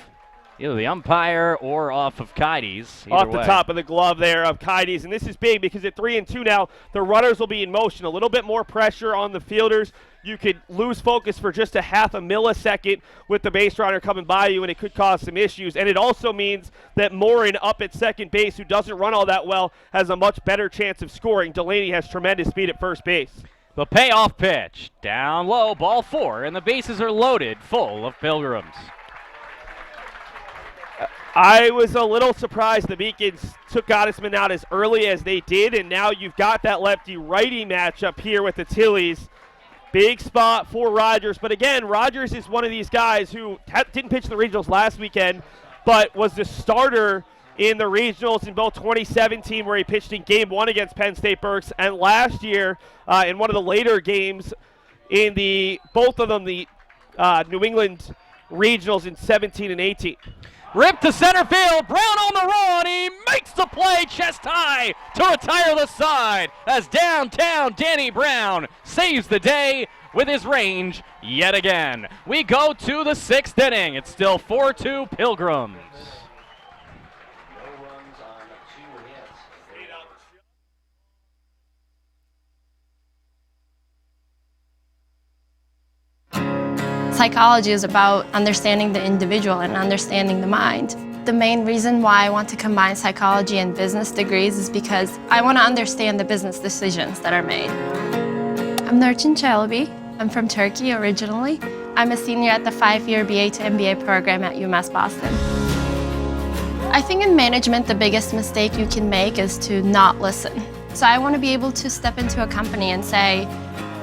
either the umpire or off of Kides. Off the top of the glove there of Kides. And this is big because at 3-2 now, the runners will be in motion. A little bit more pressure on the fielders. You could lose focus for just a half a millisecond with the base runner coming by you, and it could cause some issues. And it also means that Morin up at second base, who doesn't run all that well, has a much better chance of scoring. Delaney has tremendous speed at first base. The payoff pitch. Down low, ball 4, and the bases are loaded full of Pilgrims. I was a little surprised the Beacons took Gottesman out as early as they did, and now you've got that lefty-righty matchup here with the Tillies. Big spot for Rogers, but again, Rogers is one of these guys who didn't pitch the regionals last weekend, but was the starter in the regionals in both 2017, where he pitched in Game 1 against Penn State Berks, and last year in one of the later games in both of them, the New England regionals in 17 and 18. Ripped to center field. Brown on the run. He makes the play chest high to retire the side as downtown Danny Brown saves the day with his range yet again. We go to the 6th inning. It's still 4-2 Pilgrims. Psychology is about understanding the individual and understanding the mind. The main reason why I want to combine psychology and business degrees is because I want to understand the business decisions that are made. I'm Nurçin Çelebi. I'm from Turkey originally. I'm a senior at the 5-year BA to MBA program at UMass Boston. I think in management, the biggest mistake you can make is to not listen. So I want to be able to step into a company and say,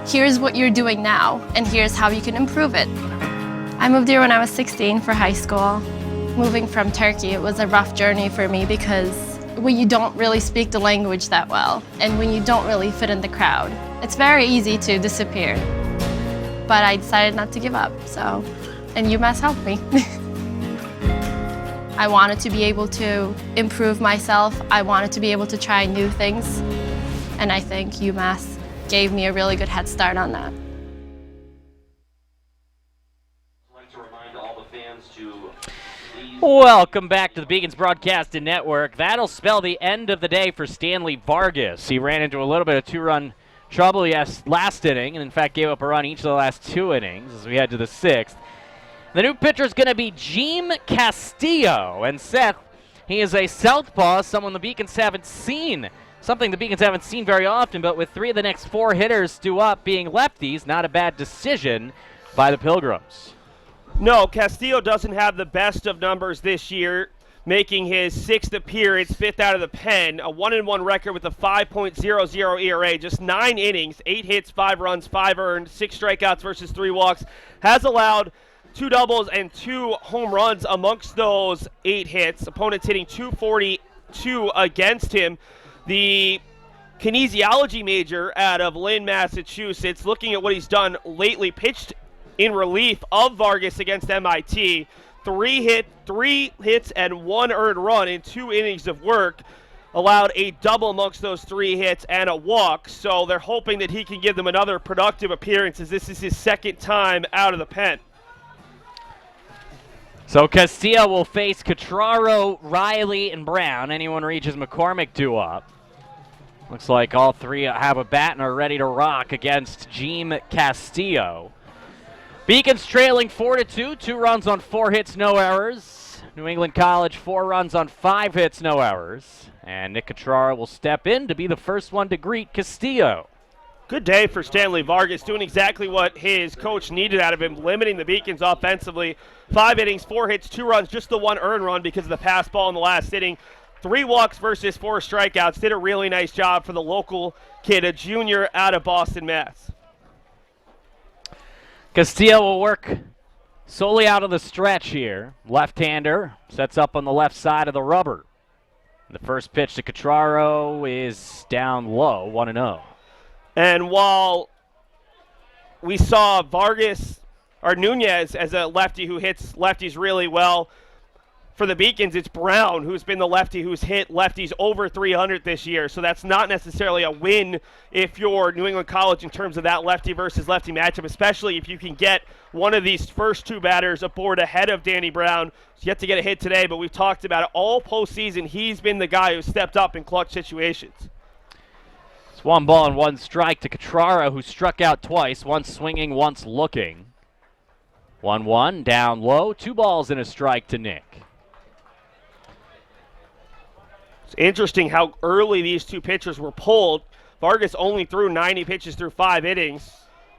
here's what you're doing now, and here's how you can improve it. I moved here when I was 16 for high school. Moving from Turkey, it was a rough journey for me because when you don't really speak the language that well, and when you don't really fit in the crowd, it's very easy to disappear. But I decided not to give up, and UMass helped me. I wanted to be able to improve myself. I wanted to be able to try new things, and I think UMass gave me a really good head start on that. Welcome back to the Beacons Broadcasting Network. That'll spell the end of the day for Stanley Vargas. He ran into a little bit of two-run trouble last inning, and in fact gave up a run each of the last 2 innings as we head to the 6th. The new pitcher is going to be Jim Castillo, and Seth, he is a southpaw, someone the Beacons haven't seen. Something the Beacons haven't seen very often, but with 3 of the next 4 hitters due up being lefties, not a bad decision by the Pilgrims. No, Castillo doesn't have the best of numbers this year, making his 6th appearance, 5th out of the pen, a 1-1 record with a 5.00 ERA, just 9 innings, 8 hits, 5 runs, 5 earned, 6 strikeouts versus 3 walks, has allowed 2 doubles and 2 home runs amongst those 8 hits. Opponents hitting .242 against him. The kinesiology major out of Lynn, Massachusetts, looking at what he's done lately, pitched in relief of Vargas against MIT. 3 hits and 1 earned run in 2 innings of work. Allowed a double amongst those 3 hits and a walk. So they're hoping that he can give them another productive appearance, as this is his 2nd time out of the pen. So Castillo will face Catraro, Riley, and Brown. Anyone reaches McCormick due up. Looks like all 3 have a bat and are ready to rock against Jim Castillo. Beacons trailing 4-2, 2 runs on 4 hits, no errors. New England College, 4 runs on 5 hits, no errors. And Nick Catraro will step in to be the first one to greet Castillo. Good day for Stanley Vargas, doing exactly what his coach needed out of him, limiting the Beacons offensively. 5 innings, 4 hits, 2 runs, just the 1 earned run because of the pass ball in the last inning. 3 walks versus 4 strikeouts. Did a really nice job for the local kid, a junior out of Boston, Mass. Castillo will work solely out of the stretch here. Left-hander sets up on the left side of the rubber. The first pitch to Catraro is down low, 1-0. And while we saw Vargas, or Nunez, as a lefty who hits lefties really well, for the Beacons, it's Brown who's been the lefty who's hit lefties over 300 this year. So that's not necessarily a win if you're New England College in terms of that lefty versus lefty matchup, especially if you can get one of these first 2 batters aboard ahead of Danny Brown. He's yet to get a hit today, but we've talked about it all postseason. He's been the guy who stepped up in clutch situations. It's 1 ball and 1 strike to Catraro, who struck out twice, once swinging, once looking. 1-1, down low, 2 balls and a strike to Nick. It's interesting how early these 2 pitchers were pulled. Vargas only threw 90 pitches through 5 innings.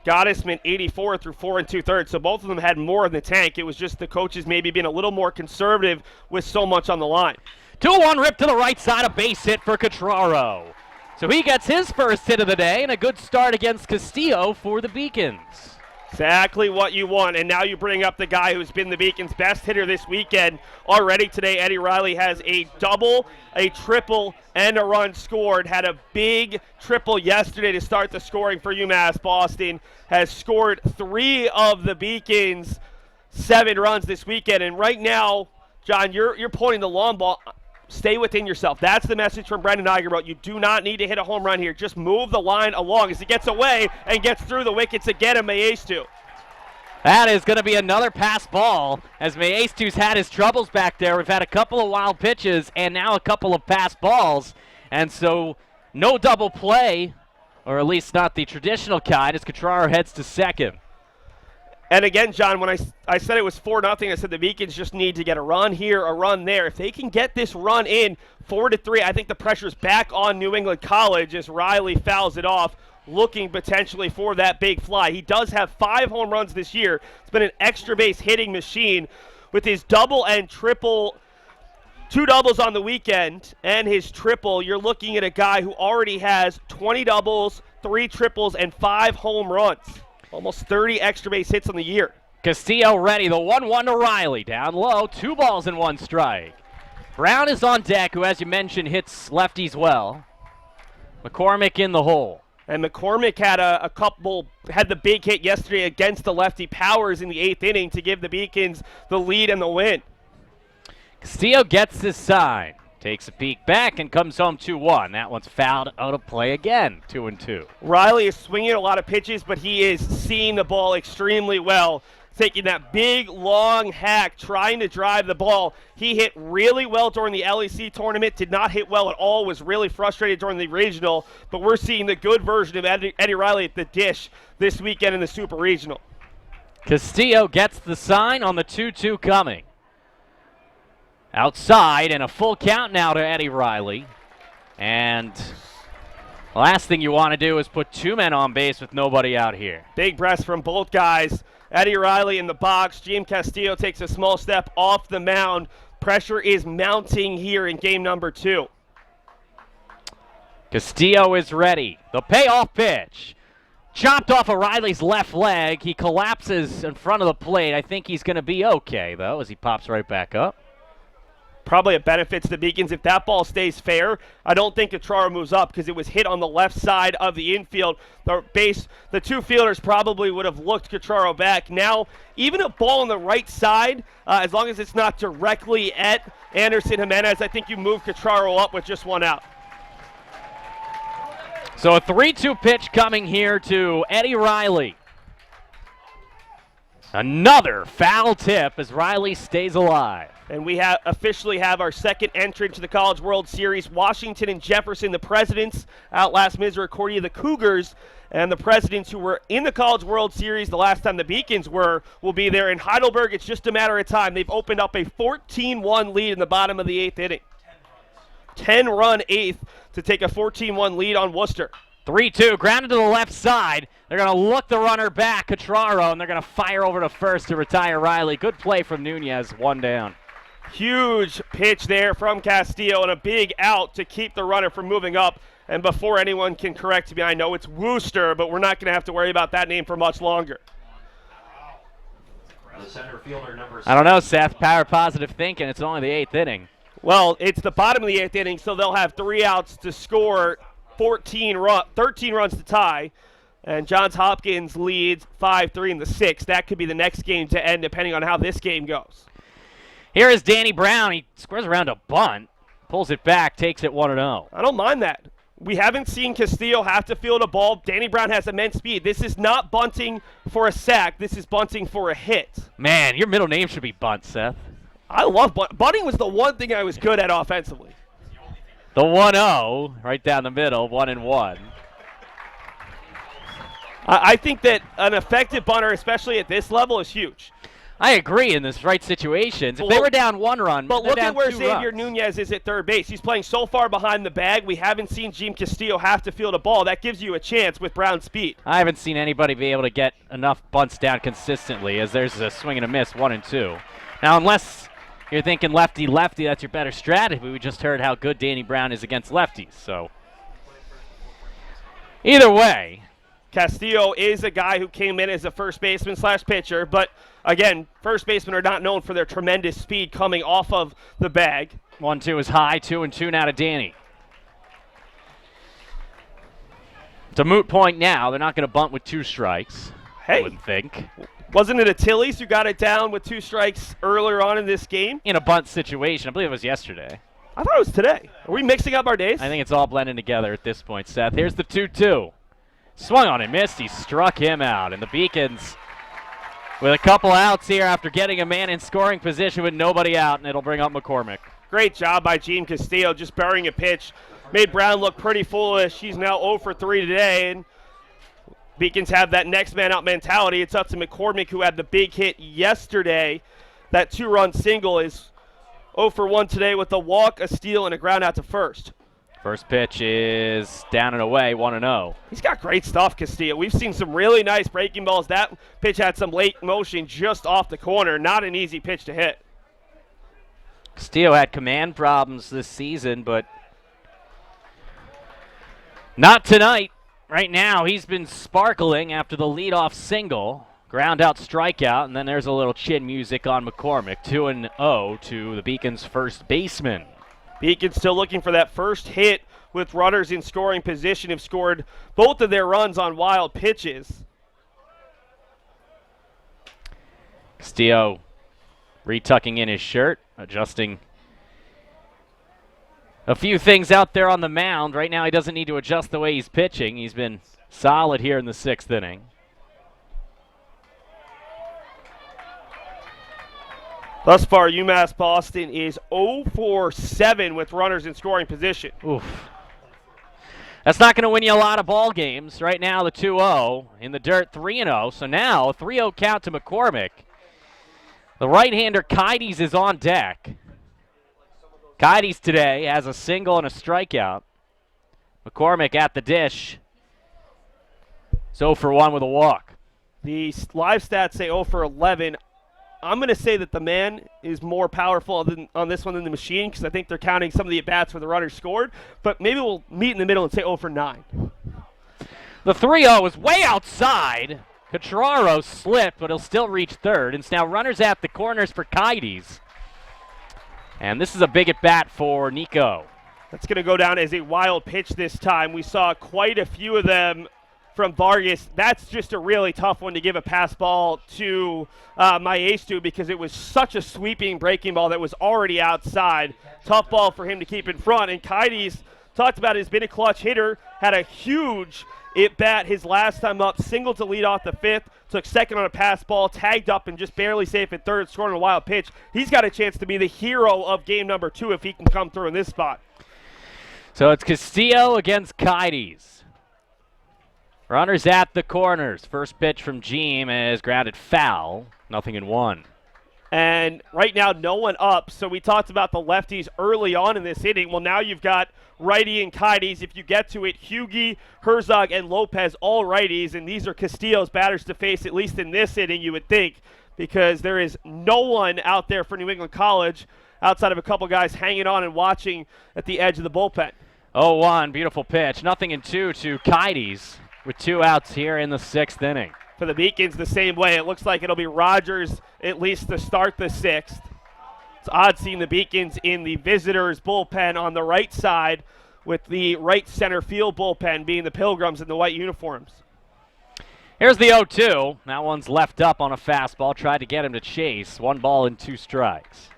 Gottesman 84 through 4 2/3. So both of them had more in the tank. It was just the coaches maybe being a little more conservative with so much on the line. 2-1 rip to the right side, a base hit for Cotraro. So he gets his first hit of the day and a good start against Castillo for the Beacons. Exactly what you want, and now you bring up the guy who's been the Beacons' best hitter this weekend already today. Eddie Riley has a double, a triple, and a run scored. Had a big triple yesterday to start the scoring for UMass Boston. Has scored 3 of the Beacons' 7 runs this weekend, and right now, John, you're pointing the long ball. Stay within yourself. That's the message from Brendan Eigerbolt. You do not need to hit a home run here. Just move the line along as it gets away and gets through the wickets again, and Maestu. That is going to be another pass ball as Maestu's had his troubles back there. We've had a couple of wild pitches and now a couple of pass balls. And so no double play, or at least not the traditional kind, as Cotraro heads to second. And again, John, when I said it was 4-0, I said the Beacons just need to get a run here, a run there. If they can get this run in 4-3, I think the pressure's back on New England College as Riley fouls it off, looking potentially for that big fly. He does have 5 home runs this year. It's been an extra base hitting machine with his double and triple, 2 doubles on the weekend and his triple. You're looking at a guy who already has 20 doubles, 3 triples, and 5 home runs. Almost 30 extra base hits on the year. Castillo ready, the 1-1 to Riley. Down low, 2 balls and 1 strike. Brown is on deck, who, as you mentioned, hits lefties well. McCormick in the hole. And McCormick had the big hit yesterday against the lefty Powers in the 8th inning to give the Beacons the lead and the win. Castillo gets his sign. Takes a peek back and comes home 2-1. That one's fouled out of play again, 2-2. Riley is swinging a lot of pitches, but he is seeing the ball extremely well. Taking that big, long hack, trying to drive the ball. He hit really well during the LEC tournament, did not hit well at all, was really frustrated during the regional, but we're seeing the good version of Eddie Riley at the dish this weekend in the Super Regional. Castillo gets the sign on the 2-2 coming. Outside, and a full count now to Eddie Riley. And the last thing you want to do is put 2 men on base with nobody out here. Big breaths from both guys. Eddie Riley in the box. Jim Castillo takes a small step off the mound. Pressure is mounting here in game number 2. Castillo is ready. The payoff pitch. Chopped off of Riley's left leg. He collapses in front of the plate. I think he's going to be okay, though, as he pops right back up. Probably a benefit to the Beacons. If that ball stays fair, I don't think Cotraro moves up because it was hit on the left side of the infield. The 2 fielders probably would have looked Cotraro back. Now, even a ball on the right side, as long as it's not directly at Anderson Jimenez, I think you move Cotraro up with just 1 out. So a 3-2 pitch coming here to Eddie Riley. Another foul tip as Riley stays alive. And we officially have our second entrant to the College World Series. Washington and Jefferson, the Presidents, outlast Misericordia, the Cougars, and the Presidents, who were in the College World Series the last time the Beacons were, will be there. In Heidelberg, it's just a matter of time. They've opened up a 14-1 lead in the bottom of the 8th inning. 10-run 8th to take a 14-1 lead on Worcester. 3-2, grounded to the left side. They're going to look the runner back, Cotraro, and they're going to fire over to first to retire Riley. Good play from Nunez, 1 down. Huge pitch there from Castillo and a big out to keep the runner from moving up. And before anyone can correct me, I know it's Worcester, but we're not going to have to worry about that name for much longer. I don't know, Seth. Power positive thinking. It's only the 8th inning. Well, it's the bottom of the 8th inning, so they'll have 3 outs to score 13 runs to tie. And Johns Hopkins leads 5-3 in the 6th. That could be the next game to end, depending on how this game goes. Here is Danny Brown. He squares around a bunt, pulls it back, takes it 1-0. I don't mind that. We haven't seen Castillo have to field a ball. Danny Brown has immense speed. This is not bunting for a sack. This is bunting for a hit. Man, your middle name should be Bunt, Seth. I love bunt. Bunting was the one thing I was good at offensively. The 1-0, right down the middle, 1-1. I think that an effective bunter, especially at this level, is huge. I agree in this right situations. If they were down 1 run, but they're look down at where 2 Xavier runs. Nunez is at third base. He's playing so far behind the bag. We haven't seen Jim Castillo have to field a ball. That gives you a chance with Brown's speed. I haven't seen anybody be able to get enough bunts down consistently, as there's a swing and a miss, 1 and 2. Now, unless you're thinking lefty-lefty, that's your better strategy. We just heard how good Danny Brown is against lefties. So either way, Castillo is a guy who came in as a first baseman / pitcher, but again, first basemen are not known for their tremendous speed coming off of the bag. 1-2 is high, 2 and 2 now to Danny. It's a moot point now. They're not going to bunt with 2 strikes. Hey, I wouldn't think. Wasn't it Achilles who got it down with 2 strikes earlier on in this game? In a bunt situation. I believe it was yesterday. I thought it was today. Are we mixing up our days? I think it's all blending together at this point, Seth. Here's the 2-2. Swung on and missed. He struck him out. And the Beacons with a couple outs here after getting a man in scoring position with nobody out, and it'll bring up McCormick. Great job by Gene Castillo just burying a pitch. Made Brown look pretty foolish. He's now 0 for 3 today, and Beacons have that next man out mentality. It's up to McCormick, who had the big hit yesterday. That 2-run single is 0 for 1 today with a walk, a steal, and a ground out to first. First pitch is down and away, 1-0. He's got great stuff, Castillo. We've seen some really nice breaking balls. That pitch had some late motion just off the corner. Not an easy pitch to hit. Castillo had command problems this season, but not tonight. Right now, he's been sparkling after the leadoff single. Ground out strikeout, and then there's a little chin music on McCormick. 2-0 to the Beacons' first baseman. Beacons still looking for that first hit with runners in scoring position. Have scored both of their runs on wild pitches. Castillo retucking in his shirt, adjusting a few things out there on the mound. Right now he doesn't need to adjust the way he's pitching. He's been solid here in the 6th inning. Thus far, UMass Boston is 0 for 7 with runners in scoring position. Oof. That's not going to win you a lot of ball games. Right now, the 2-0 in the dirt, 3-0. So now, a 3-0 count to McCormick. The right-hander, Kides, is on deck. Kides today has a single and a strikeout. McCormick at the dish. 0 for 1 with a walk. The live stats say 0 for 11. I'm going to say that the man is more powerful on this one than the machine, because I think they're counting some of the at-bats where the runners scored. But maybe we'll meet in the middle and say 0 for 9. The 3-0 is way outside. Catraro slipped, but he'll still reach third. And it's now runners at the corners for Kides. And this is a big at-bat for Nico. That's going to go down as a wild pitch this time. We saw quite a few of them from Vargas. That's just a really tough one to give a pass ball to Maestu, because it was such a sweeping breaking ball that was already outside. Tough ball for him to keep in front. And Kides, talked about, has been a clutch hitter, had a huge at-bat his last time up, single to lead off the 5th, took second on a pass ball, tagged up and just barely safe at third, scoring a wild pitch. He's got a chance to be the hero of game number 2 if he can come through in this spot. So it's Castillo against Kides. Runners at the corners. First pitch from Jeem is grounded foul. 0-1. And right now, no one up. So we talked about the lefties early on in this inning. Well, now you've got righty and Kides. If you get to it, Huegi, Herzog, and Lopez, all righties. And these are Castillo's batters to face, at least in this inning, you would think, because there is no one out there for New England College outside of a couple guys hanging on and watching at the edge of the bullpen. 0-1, beautiful pitch. 0-2 to Kides, with 2 outs here in the 6th inning. For the Beacons, the same way. It looks like it'll be Rogers at least to start the 6th. It's odd seeing the Beacons in the visitors' bullpen on the right side, with the right center field bullpen being the Pilgrims in the white uniforms. Here's the 0-2. That one's left up on a fastball. Tried to get him to chase. 1 ball and 2 strikes.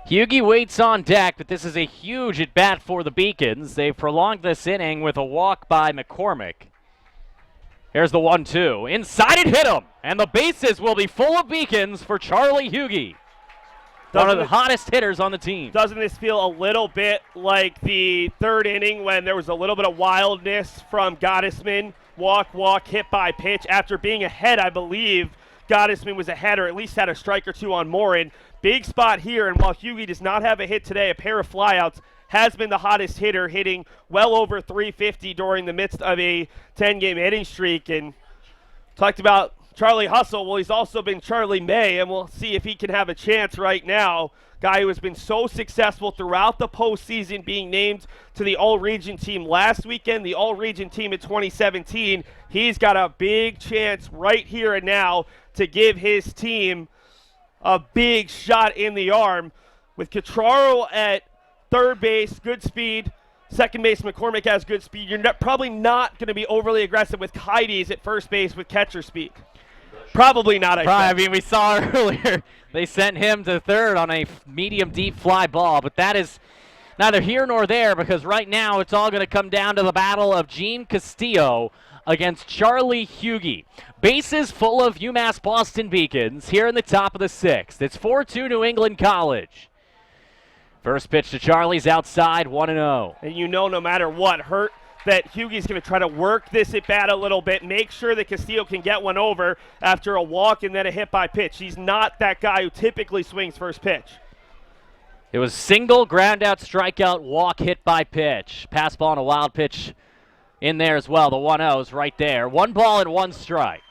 Huegi waits on deck, but this is a huge at-bat for the Beacons. They've prolonged this inning with a walk by McCormick. Here's the 1-2. Inside it hit him, and the bases will be full of Beacons for Charlie Huegi, one of the hottest hitters on the team. Doesn't this feel a little bit like the 3rd inning when there was a little bit of wildness from Gottesman? Walk, hit by pitch. After being ahead, I believe, Gottesman was ahead or at least had a strike or two on Morin. Big spot here, and while Huegi does not have a hit today, a pair of flyouts, has been the hottest hitter, hitting well over 350 during the midst of a 10-game hitting streak. And talked about Charlie Hustle. Well, he's also been Charlie May, and we'll see if he can have a chance right now. Guy who has been so successful throughout the postseason, being named to the All-Region team last weekend, the All-Region team in 2017. He's got a big chance right here and now to give his team a big shot in the arm. With Catraro at third base, good speed. Second base, McCormick has good speed. You're probably not going to be overly aggressive with Heidi's at first base with catcher speed. Probably not. I mean, we saw earlier they sent him to third on a medium deep fly ball, but that is neither here nor there because right now it's all going to come down to the battle of Gene Castillo against Charlie Huegi. Bases full of UMass Boston Beacons here in the top of the sixth. It's 4-2 New England College. First pitch to Charlie's outside, 1-0. And you know no matter what, that Hugi's going to try to work this at bat a little bit, make sure that Castillo can get one over after a walk and then a hit by pitch. He's not that guy who typically swings first pitch. It was single, ground out, strikeout, walk, hit by pitch. Pass ball and a wild pitch in there as well. The 1-0 is right there. 1 ball and 1 strike.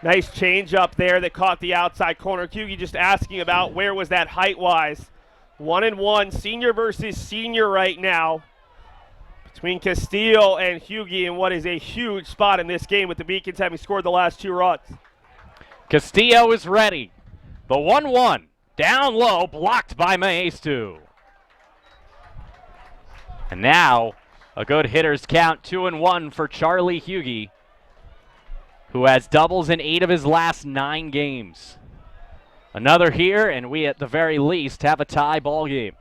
Nice change up there that caught the outside corner. Huegi just asking about where was that height-wise. 1-1, senior versus senior right now between Castillo and Huegi in what is a huge spot in this game with the Beacons having scored the last 2 runs. Castillo is ready. The 1-1, down low, blocked by Maestu. And now a good hitter's count, 2-1 for Charlie Huegi, who has doubles in 8 of his last 9 games. Another here, and we at the very least have a tie ball game.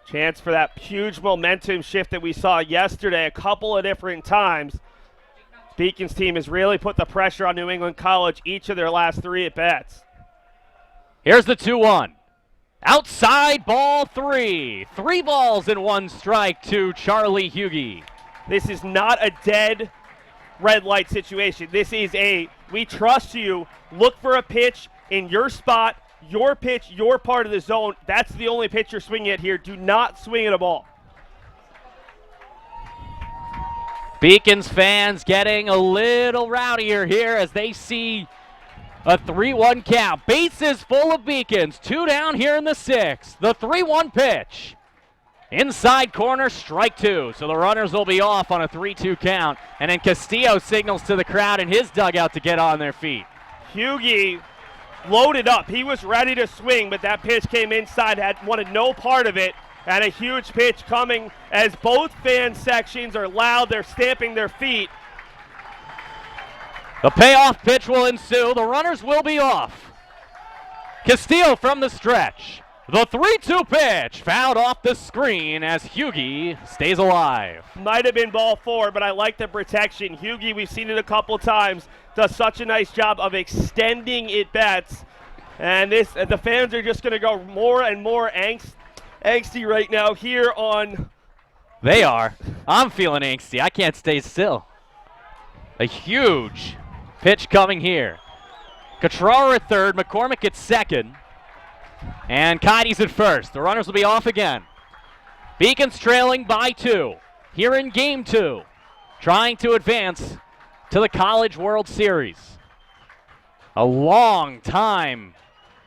Chance for that huge momentum shift that we saw yesterday a couple of different times. Beacons team has really put the pressure on New England College each of their last 3 at-bats. Here's the 2-1. Outside ball 3. 3 balls and 1 strike to Charlie Huegi. This is not a dead red light situation. This is we trust you. Look for a pitch in your spot, your pitch, your part of the zone. That's the only pitch you're swinging at here. Do not swing at a ball. Beacons fans getting a little rowdier here as they see a 3-1 count. Bases full of Beacons. 2 down here in the 6th. The 3-1 pitch. Inside corner, strike 2. So the runners will be off on a 3-2 count. And then Castillo signals to the crowd in his dugout to get on their feet. Huegi loaded up. He was ready to swing, but that pitch came inside, wanted no part of it. And a huge pitch coming as both fan sections are loud. They're stamping their feet. The payoff pitch will ensue. The runners will be off. Castillo from the stretch. The 3-2 pitch fouled off the screen as Huegi stays alive. Might have been ball 4, but I like the protection. Huegi, we've seen it a couple times, does such a nice job of extending at-bats. And the fans are just going to go more and more angsty right now here on. They are. I'm feeling angsty. I can't stay still. A huge pitch coming here. Catraro at third, McCormick at second. And Cody's at first. The runners will be off again. Beacons trailing by 2 here in game 2, trying to advance to the College World Series. A long time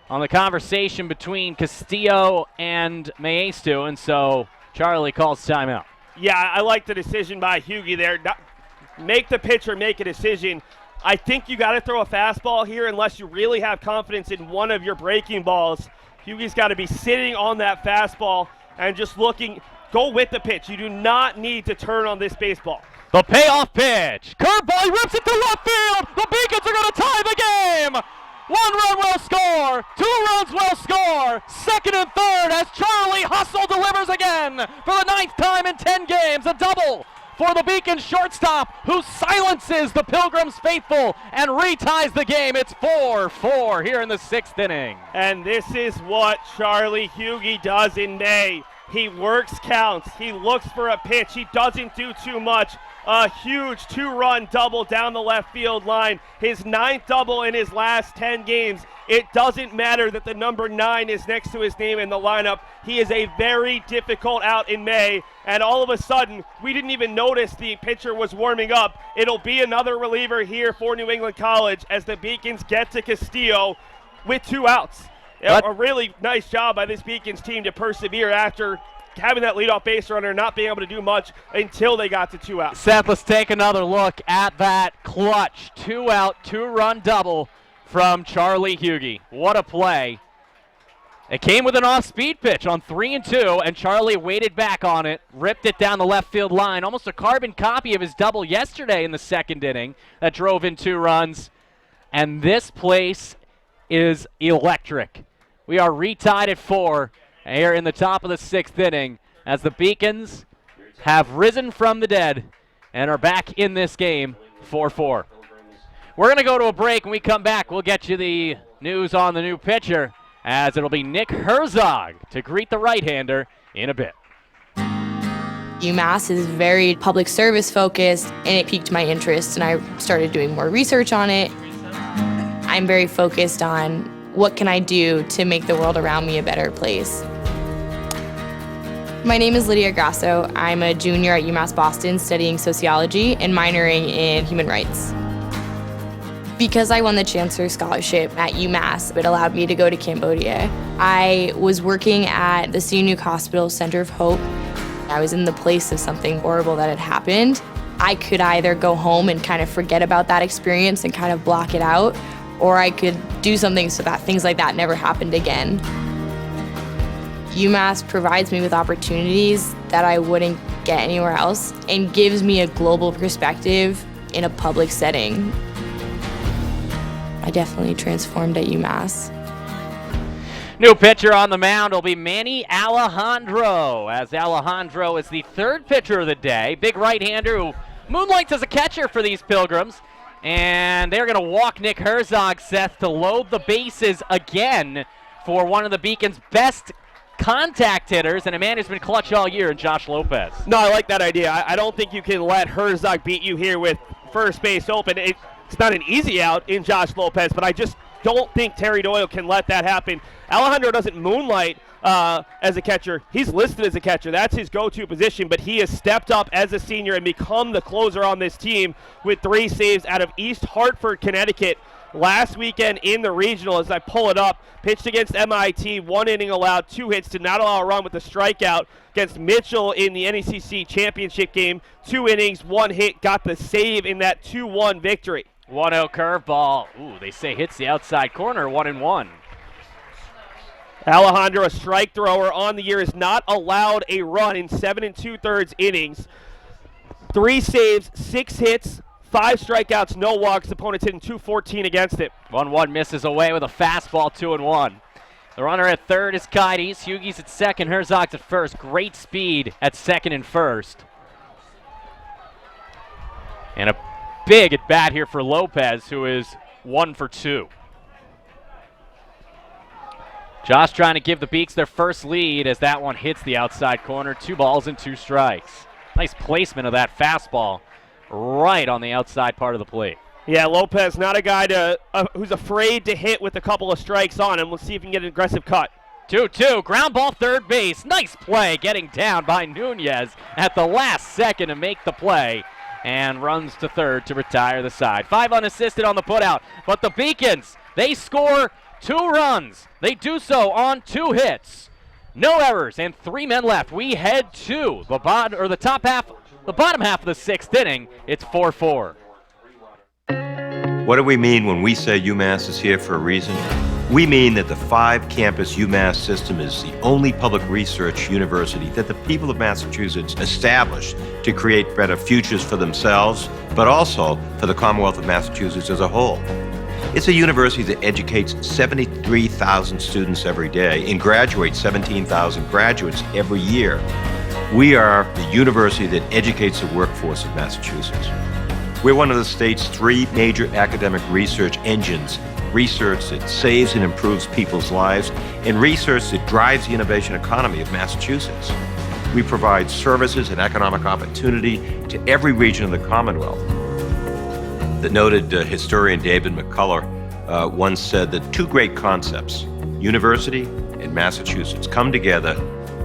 on the conversation between Castillo and Maestu, and so Charlie calls timeout. Yeah, I like the decision by Huegi there. Make the pitcher make a decision. I think you got to throw a fastball here unless you really have confidence in one of your breaking balls. Hugi's got to be sitting on that fastball and just looking. Go with the pitch. You do not need to turn on this baseball. The payoff pitch. Curveball, he rips it to left field. The Beacons are going to tie the game. 1 run will score. 2 runs will score. 2nd and 3rd as Charlie Hustle delivers again for the 9th time in 10 games. A double for the Beacons shortstop who silences the Pilgrims faithful and reties the game. It's 4-4 here in the 6th inning. And this is what Charlie Huegi does in May. He works counts. He looks for a pitch. He doesn't do too much. A huge 2-run double down the left field line. His 9th double in his last 10 games. It doesn't matter that the number 9 is next to his name in the lineup. He is a very difficult out in May, and all of a sudden, we didn't even notice the pitcher was warming up. It'll be another reliever here for New England College as the Beacons get to Castillo with 2 outs. A really nice job by this Beacons team to persevere after having that leadoff base runner, not being able to do much until they got to 2 outs. Seth, let's take another look at that clutch 2-out, 2-run double from Charlie Huegi. What a play. It came with an off-speed pitch on 3-2, and Charlie waited back on it, ripped it down the left field line, almost a carbon copy of his double yesterday in the 2nd inning that drove in 2 runs. And this place is electric. We are retied at 4 here in the top of the 6th inning as the Beacons have risen from the dead and are back in this game 4-4. We're going to go to a break. When we come back, we'll get you the news on the new pitcher, as it'll be Nick Herzog to greet the right-hander in a bit. UMass is very public service focused, and it piqued my interest, and I started doing more research on it. I'm very focused on what can I do to make the world around me a better place. My name is Lydia Grasso. I'm a junior at UMass Boston studying sociology and minoring in human rights. Because I won the Chancellor Scholarship at UMass, it allowed me to go to Cambodia. I was working at the Sihanouk Hospital Center of Hope. I was in the place of something horrible that had happened. I could either go home and kind of forget about that experience and kind of block it out, or I could do something so that things like that never happened again. UMass provides me with opportunities that I wouldn't get anywhere else and gives me a global perspective in a public setting. I definitely transformed at UMass. New pitcher on the mound will be Manny Alejandro, as Alejandro is the 3rd pitcher of the day. Big right-hander who moonlights as a catcher for these Pilgrims. And they're going to walk Nick Herzog, Seth, to load the bases again for one of the Beacons' best contact hitters and a man who's been clutch all year in Josh Lopez. No, I like that idea. I don't think you can let Herzog beat you here with first base open. It's not an easy out in Josh Lopez, but I just don't think Terry Doyle can let that happen. Alejandro doesn't moonlight as a catcher. He's listed as a catcher. That's his go-to position, but he has stepped up as a senior and become the closer on this team with 3 saves out of East Hartford, Connecticut. Last weekend in the regional, as I pull it up, pitched against MIT, 1 inning allowed, 2 hits, did not allow a run with a strikeout. Against Mitchell in the NECC championship game, 2 innings, 1 hit, got the save in that 2-1 victory. 1-0 curveball. Ooh, they say hits the outside corner, 1-1. Alejandro, a strike thrower on the year, has not allowed a run in 7 2/3 innings. 3 saves, 6 hits, 5 strikeouts, no walks. Opponents hitting .214 against it. 1-1 misses away with a fastball, 2-1. The runner at 3rd is Kites. Hugi's at 2nd. Herzog's at 1st. Great speed at 2nd and 1st. And a big at bat here for Lopez, who is 1 for 2. Josh trying to give the Beaks their first lead as that one hits the outside corner. 2 balls and 2 strikes. Nice placement of that fastball right on the outside part of the plate. Yeah, Lopez, not a guy who's afraid to hit with a couple of strikes on him. We'll see if he can get an aggressive cut. 2-2, ground ball 3rd base. Nice play getting down by Nunez at the last second to make the play. And runs to 3rd to retire the side. 5 unassisted on the putout. But the Beacons, they score 2 runs. They do so on 2 hits. No errors and 3 men left. We head to the bottom half of the 6th inning. It's 4-4. What do we mean when we say UMass is here for a reason? We mean that the 5-campus UMass system is the only public research university that the people of Massachusetts established to create better futures for themselves, but also for the Commonwealth of Massachusetts as a whole. It's a university that educates 73,000 students every day and graduates 17,000 graduates every year. We are the university that educates the workforce of Massachusetts. We're one of the state's 3 major academic research engines: research that saves and improves people's lives, and research that drives the innovation economy of Massachusetts. We provide services and economic opportunity to every region of the Commonwealth. The noted historian David McCullough once said that two great concepts, university and Massachusetts, come together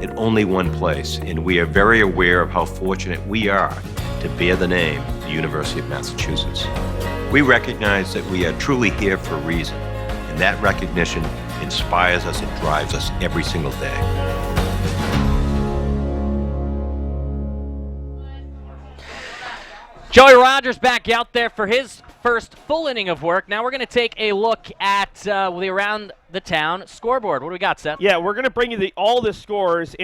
in only one place, and we are very aware of how fortunate we are to bear the name, the University of Massachusetts. We recognize that we are truly here for a reason, and that recognition inspires us and drives us every single day. Joey Rogers back out there for his first full inning of work. Now we're going to take a look at the around the town scoreboard. What do we got, Seth? Yeah, we're going to bring you all the scores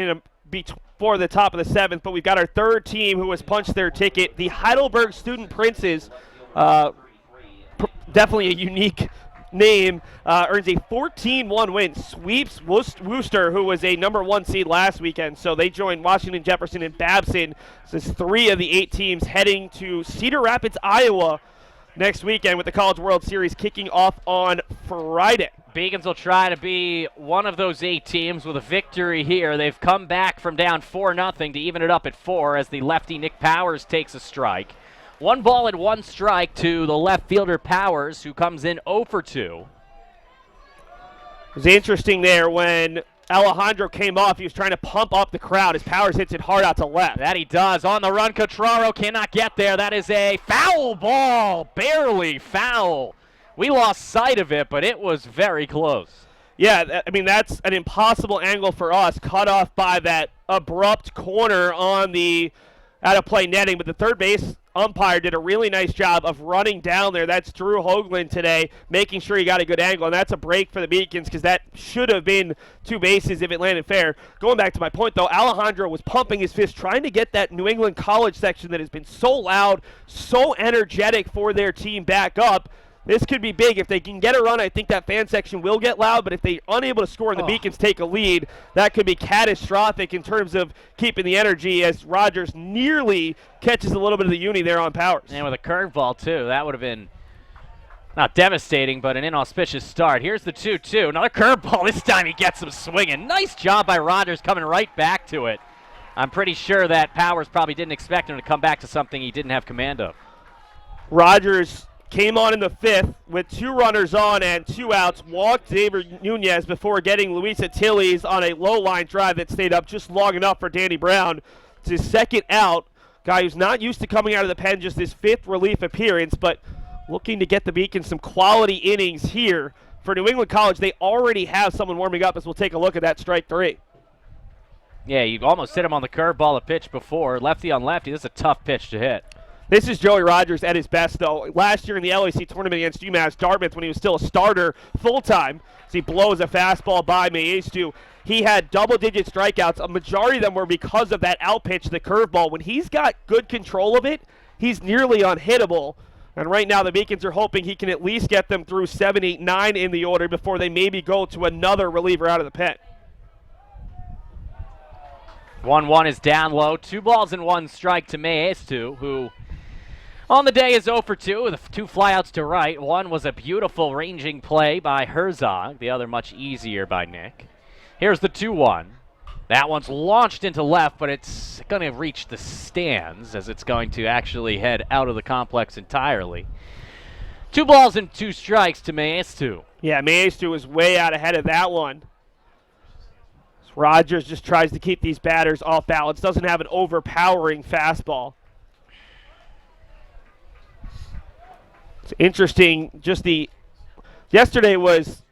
before the top of the 7th, but we've got our third team who has punched their ticket. The Heidelberg Student Princes, definitely a unique name, earns a 14-1 win, sweeps Worcester, who was a number 1 seed last weekend. So they joined Washington, Jefferson, and Babson. This is 3 of the 8 teams heading to Cedar Rapids, Iowa next weekend, with the College World Series kicking off on Friday. Beacons will try to be one of those 8 teams with a victory here. They've come back from down 4-0 to even it up at 4 as the lefty Nick Powers takes a strike. 1 ball and 1 strike to the left fielder Powers, who comes in 0 for 2. It was interesting there when Alejandro came off. He was trying to pump up the crowd as Powers hits it hard out to left. That he does. On the run, Cotraro cannot get there. That is a foul ball. Barely foul. We lost sight of it, but it was very close. Yeah, I mean, that's an impossible angle for us, cut off by that abrupt corner on the out-of-play netting, but the third base umpire did a really nice job of running down there. That's Drew Hoagland today, making sure he got a good angle, and that's a break for the Beacons because that should have been 2 bases if it landed fair. Going back to my point, though, Alejandro was pumping his fist, trying to get that New England College section that has been so loud, so energetic for their team back up. This could be big. If they can get a run, I think that fan section will get loud, but if they're unable to score and the Beacons take a lead, that could be catastrophic in terms of keeping the energy as Rogers nearly catches a little bit of the uni there on Powers. And with a curveball, too. That would have been not devastating, but an inauspicious start. Here's the 2-2. Another curveball. This time he gets him swinging. Nice job by Rogers coming right back to it. I'm pretty sure that Powers probably didn't expect him to come back to something he didn't have command of. Rogers came on in the 5th with 2 runners on and 2 outs, walked David Nunez before getting Luis Attiles on a low line drive that stayed up just long enough for Danny Brown. It's his 2nd out. Guy who's not used to coming out of the pen, just his 5th relief appearance, but looking to get the Beacons some quality innings here. For New England College, they already have someone warming up as we'll take a look at that strike 3. Yeah, you almost hit him on the curveball a pitch before. Lefty on lefty, this is a tough pitch to hit. This is Joey Rogers at his best, though. Last year in the LAC tournament against UMass Dartmouth, when he was still a starter full-time, as he blows a fastball by Maestu, he had double-digit strikeouts. A majority of them were because of that out pitch, the curveball. When he's got good control of it, he's nearly unhittable. And right now the Beacons are hoping he can at least get them through 7, 8, 9 in the order before they maybe go to another reliever out of the pen. 1-1 is down low. 2 balls and 1 strike to Maestu, who on the day is 0 for 2 with 2 flyouts to right. One was a beautiful ranging play by Herzog, the other much easier by Nick. Here's the 2-1. That one's launched into left, but it's going to reach the stands as it's going to actually head out of the complex entirely. 2 balls and 2 strikes to Maestu. Yeah, Maestu was way out ahead of that one. Rogers just tries to keep these batters off balance. Doesn't have an overpowering fastball. It's interesting. Yesterday was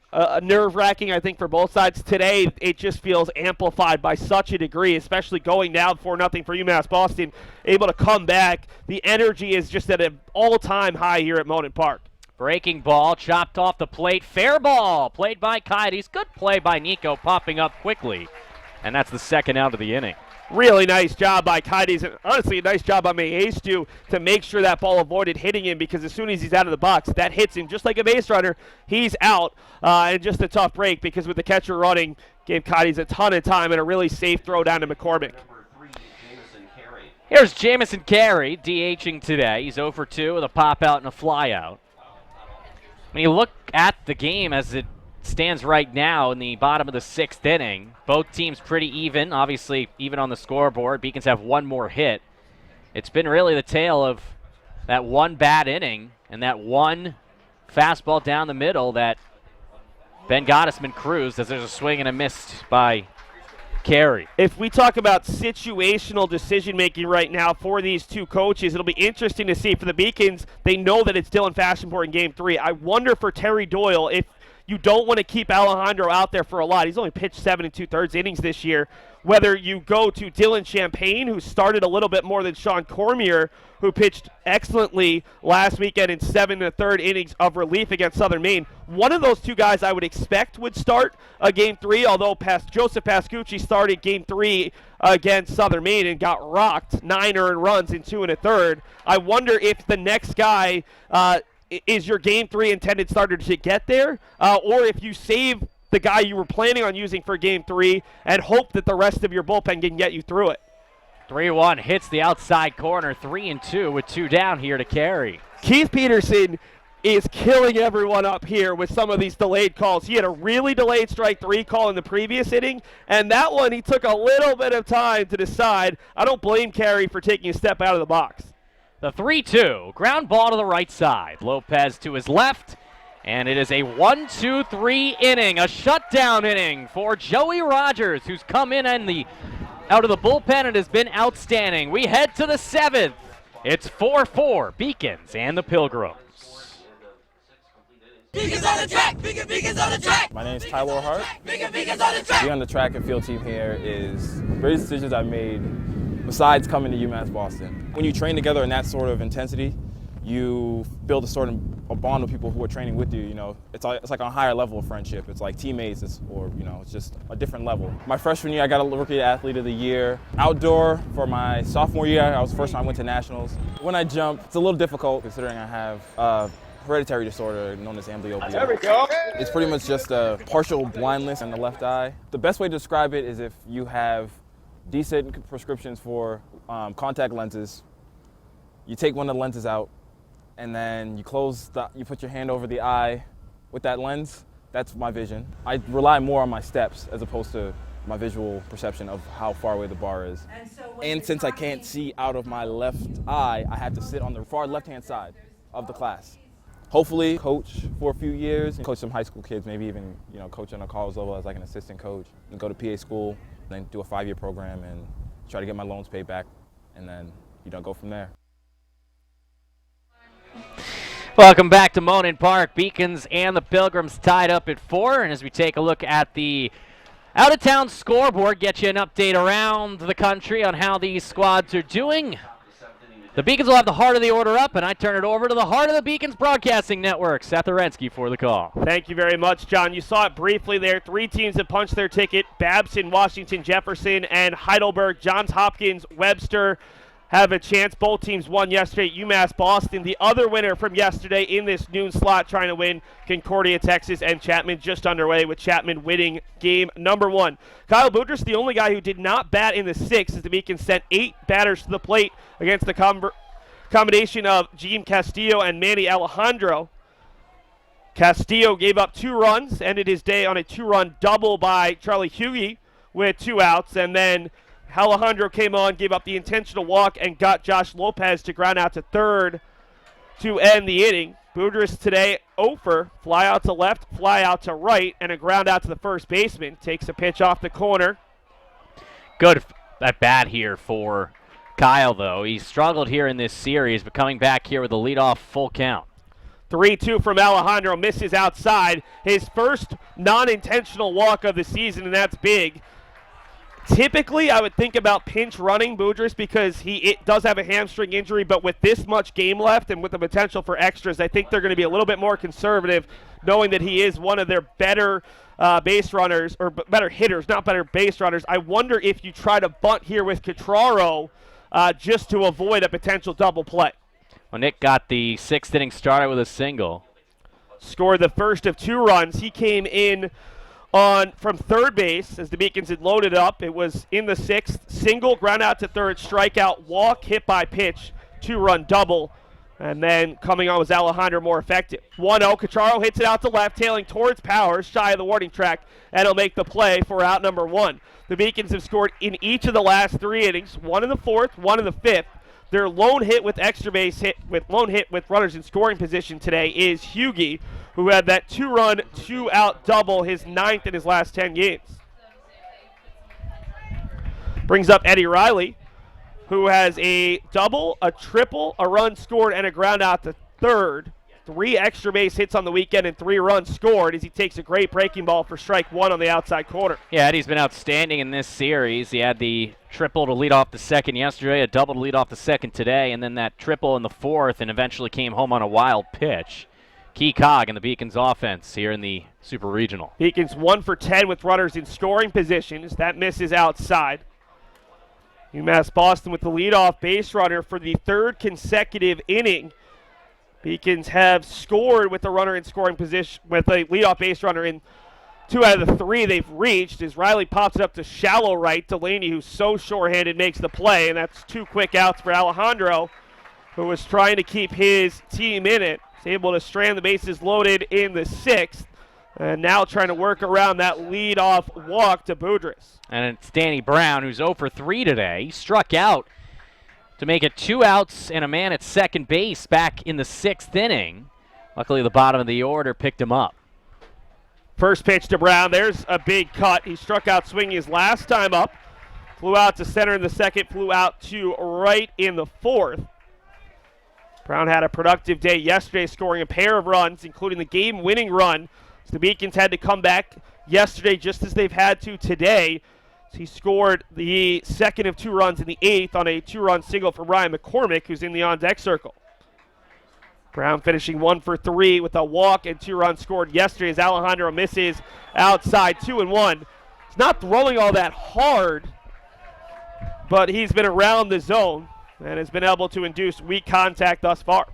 nerve-wracking, I think, for both sides. Today, it just feels amplified by such a degree, especially going down 4-0 for UMass Boston, able to come back. The energy is just at an all-time high here at Monon Park. Breaking ball, chopped off the plate. Fair ball, played by Kites. Good play by Nico, popping up quickly. And that's the 2nd out of the inning. Really nice job by Kites, and honestly a nice job by Maestu to make sure that ball avoided hitting him, because as soon as he's out of the box, that hits him just like a base runner. He's out, and just a tough break because with the catcher running, gave Kites a ton of time and a really safe throw down to McCormick. Here's Jamison Carey, DHing today. He's 0 for 2 with a pop out and a fly out. When you look at the game as it stands right now in the bottom of the 6th inning. Both teams pretty even, obviously even on the scoreboard. Beacons have one more hit. It's been really the tale of that one bad inning and that one fastball down the middle that Ben Gottesman cruised as there's a swing and a miss by Carey. If we talk about situational decision-making right now for these two coaches, it'll be interesting to see. For the Beacons, they know that it's Dylan Fashionport in Game 3. I wonder for Terry Doyle, if you don't want to keep Alejandro out there for a lot. He's only pitched 7 2/3 innings this year. Whether you go to Dylan Champagne, who started a little bit more than Sean Cormier, who pitched excellently last weekend in 7 1/3 innings of relief against Southern Maine. One of those two guys I would expect would start Game 3, although Joseph Pascucci started Game 3 against Southern Maine and got rocked, 9 earned runs in 2 1/3. I wonder if the next guy is your Game 3 intended starter to get there, or if you save the guy you were planning on using for Game 3 and hope that the rest of your bullpen can get you through it. 3-1 hits the outside corner, 3-2 with 2 down here to Carey. Keith Peterson is killing everyone up here with some of these delayed calls. He had a really delayed strike 3 call in the previous inning, and that one he took a little bit of time to decide. I don't blame Carey for taking a step out of the box. The 3-2, ground ball to the right side. Lopez to his left, and it is a 1-2-3 inning, a shutdown inning for Joey Rogers, who's come in out of the bullpen and has been outstanding. We head to the 7th. It's 4-4, Beacons and the Pilgrims. Beacons on the track! Beacons on the track! My name is Tyler Hart. Beacons on the track! Being on the track and field team here is greatest decisions I've made besides coming to UMass Boston. When you train together in that sort of intensity, you build a sort of a bond with people who are training with you. You know, it's like a higher level of friendship. It's like teammates, it's just a different level. My freshman year, I got a Rookie Athlete of the Year. Outdoor for my sophomore year, I was the first time I went to nationals. When I jump, it's a little difficult considering I have hereditary disorder known as amblyopia. There we go. It's pretty much just a partial blindness in the left eye. The best way to describe it is if you have decent prescriptions for contact lenses, you take one of the lenses out, and then you put your hand over the eye with that lens. That's my vision. I rely more on my steps as opposed to my visual perception of how far away the bar is. And since I can't see out of my left eye, I have to sit on the far left-hand side of the class. Hopefully coach for a few years, coach some high school kids, maybe even coach on a college level as like an assistant coach, and go to PA school, then do a 5-year program and try to get my loans paid back, and then go from there. Welcome back to Monin Park. Beacons and the Pilgrims tied up at 4, and as we take a look at the out-of-town scoreboard, get you an update around the country on how these squads are doing. The Beacons will have the heart of the order up, and I turn it over to the heart of the Beacons Broadcasting Network, Seth Orensky, for the call. Thank you very much, John. You saw it briefly there. 3 teams that punched their ticket: Babson, Washington, Jefferson, and Heidelberg. Johns Hopkins, Webster have a chance. Both teams won yesterday at UMass Boston. The other winner from yesterday in this noon slot trying to win, Concordia, Texas, and Chapman just underway, with Chapman winning game number 1. Kyle Boudreaux, the only guy who did not bat in the 6th, as the Beacons sent 8 batters to the plate against the combination of Gene Castillo and Manny Alejandro. Castillo gave up 2 runs, ended his day on a 2-run double by Charlie Huegi with 2 outs, and then Alejandro came on, gave up the intentional walk, and got Josh Lopez to ground out to third to end the inning. Boudreaux today 0 for, fly out to left, fly out to right, and a ground out to the first baseman. Takes a pitch off the corner. Good at bat here for Kyle, though. He struggled here in this series, but coming back here with a leadoff full count. 3-2 from Alejandro, misses outside. His first non-intentional walk of the season, and that's big. Typically, I would think about pinch running Boudreaux because it does have a hamstring injury, but with this much game left and with the potential for extras, I think they're going to be a little bit more conservative, knowing that he is one of their better base runners, or better hitters, not better base runners. I wonder if you try to bunt here with Catraro just to avoid a potential double play. Well, Nick got the 6th inning started with a single. Scored the first of 2 runs. He came in from third base as the Beacons had loaded up. It was in the 6th. Single, ground out to third, strikeout, walk, hit by pitch, 2-run double And then coming on was Alejandro more effective. 1-0, Cacharo hits it out to left, tailing towards Powers, shy of the warning track, and he'll make the play for out number 1. The Beacons have scored in each of the last 3 innings, 1 in the 4th, 1 in the 5th. Their lone hit with runners in scoring position today is Huegi, who had that 2-run, 2-out double, his 9th in his last 10 games. Brings up Eddie Riley, who has a double, a triple, a run scored, and a ground out to third. 3 extra base hits on the weekend and 3 runs scored as he takes a great breaking ball for strike 1 on the outside corner. Yeah, Eddie's been outstanding in this series. He had the triple to lead off the second yesterday, a double to lead off the second today, and then that triple in the 4th, and eventually came home on a wild pitch. Key cog in the Beacons offense here in the Super Regional. Beacons 1 for 10 with runners in scoring positions. That misses outside. UMass Boston with the leadoff base runner for the 3rd consecutive inning. Beacons have scored with a runner in scoring position, with a leadoff base runner in 2 out of the 3 they've reached, as Riley pops it up to shallow right. Delaney, who's so short-handed, makes the play, and that's 2 quick outs for Alejandro, who was trying to keep his team in it. He's able to strand the bases loaded in the 6th, and now trying to work around that leadoff walk to Boudris. And it's Danny Brown, who's 0 for 3 today. He struck out to make it 2 outs and a man at second base back in the 6th inning. Luckily, the bottom of the order picked him up. First pitch to Brown. There's a big cut. He struck out swinging his last time up. Flew out to center in the 2nd, flew out to right in the 4th. Brown had a productive day yesterday, scoring a pair of runs, including the game-winning run. So the Beacons had to come back yesterday just as they've had to today. He scored the 2nd of 2 runs in the 8th on a 2-run single for Ryan McCormick, who's in the on-deck circle. Brown finishing 1 for 3 with a walk and 2 runs scored yesterday as Alejandro misses outside 2-1. He's not throwing all that hard, but he's been around the zone and has been able to induce weak contact thus far.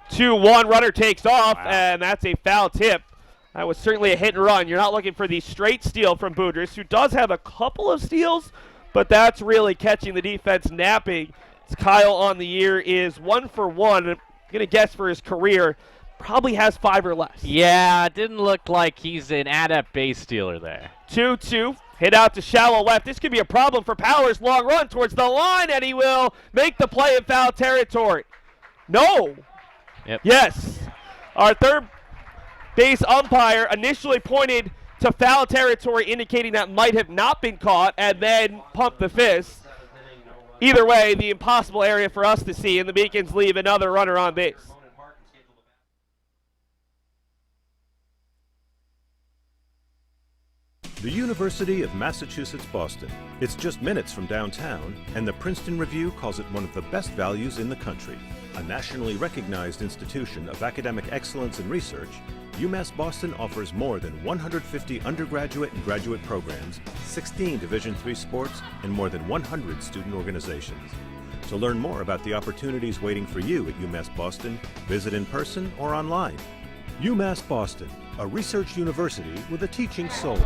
2-1, runner takes off, and that's a foul tip. That was certainly a hit and run. You're not looking for the straight steal from Boudris, who does have a couple of steals, but that's really catching the defense napping. It's Kyle on the year is 1 for 1. I'm going to guess for his career, probably has 5 or less. Yeah, it didn't look like he's an adept base stealer there. 2-2, hit out to shallow left. This could be a problem for Powers. Long run towards the line, and he will make the play in foul territory. No. Yep. Yes. Our third base umpire initially pointed to foul territory, indicating that might have not been caught, and then pumped the fist. Either way, the impossible area for us to see, and the Beacons leave another runner on base. The University of Massachusetts Boston. It's just minutes from downtown, and the Princeton Review calls it one of the best values in the country. A nationally recognized institution of academic excellence and research, UMass Boston offers more than 150 undergraduate and graduate programs, 16 Division III sports, and more than 100 student organizations. To learn more about the opportunities waiting for you at UMass Boston, visit in person or online. UMass Boston, a research university with a teaching soul.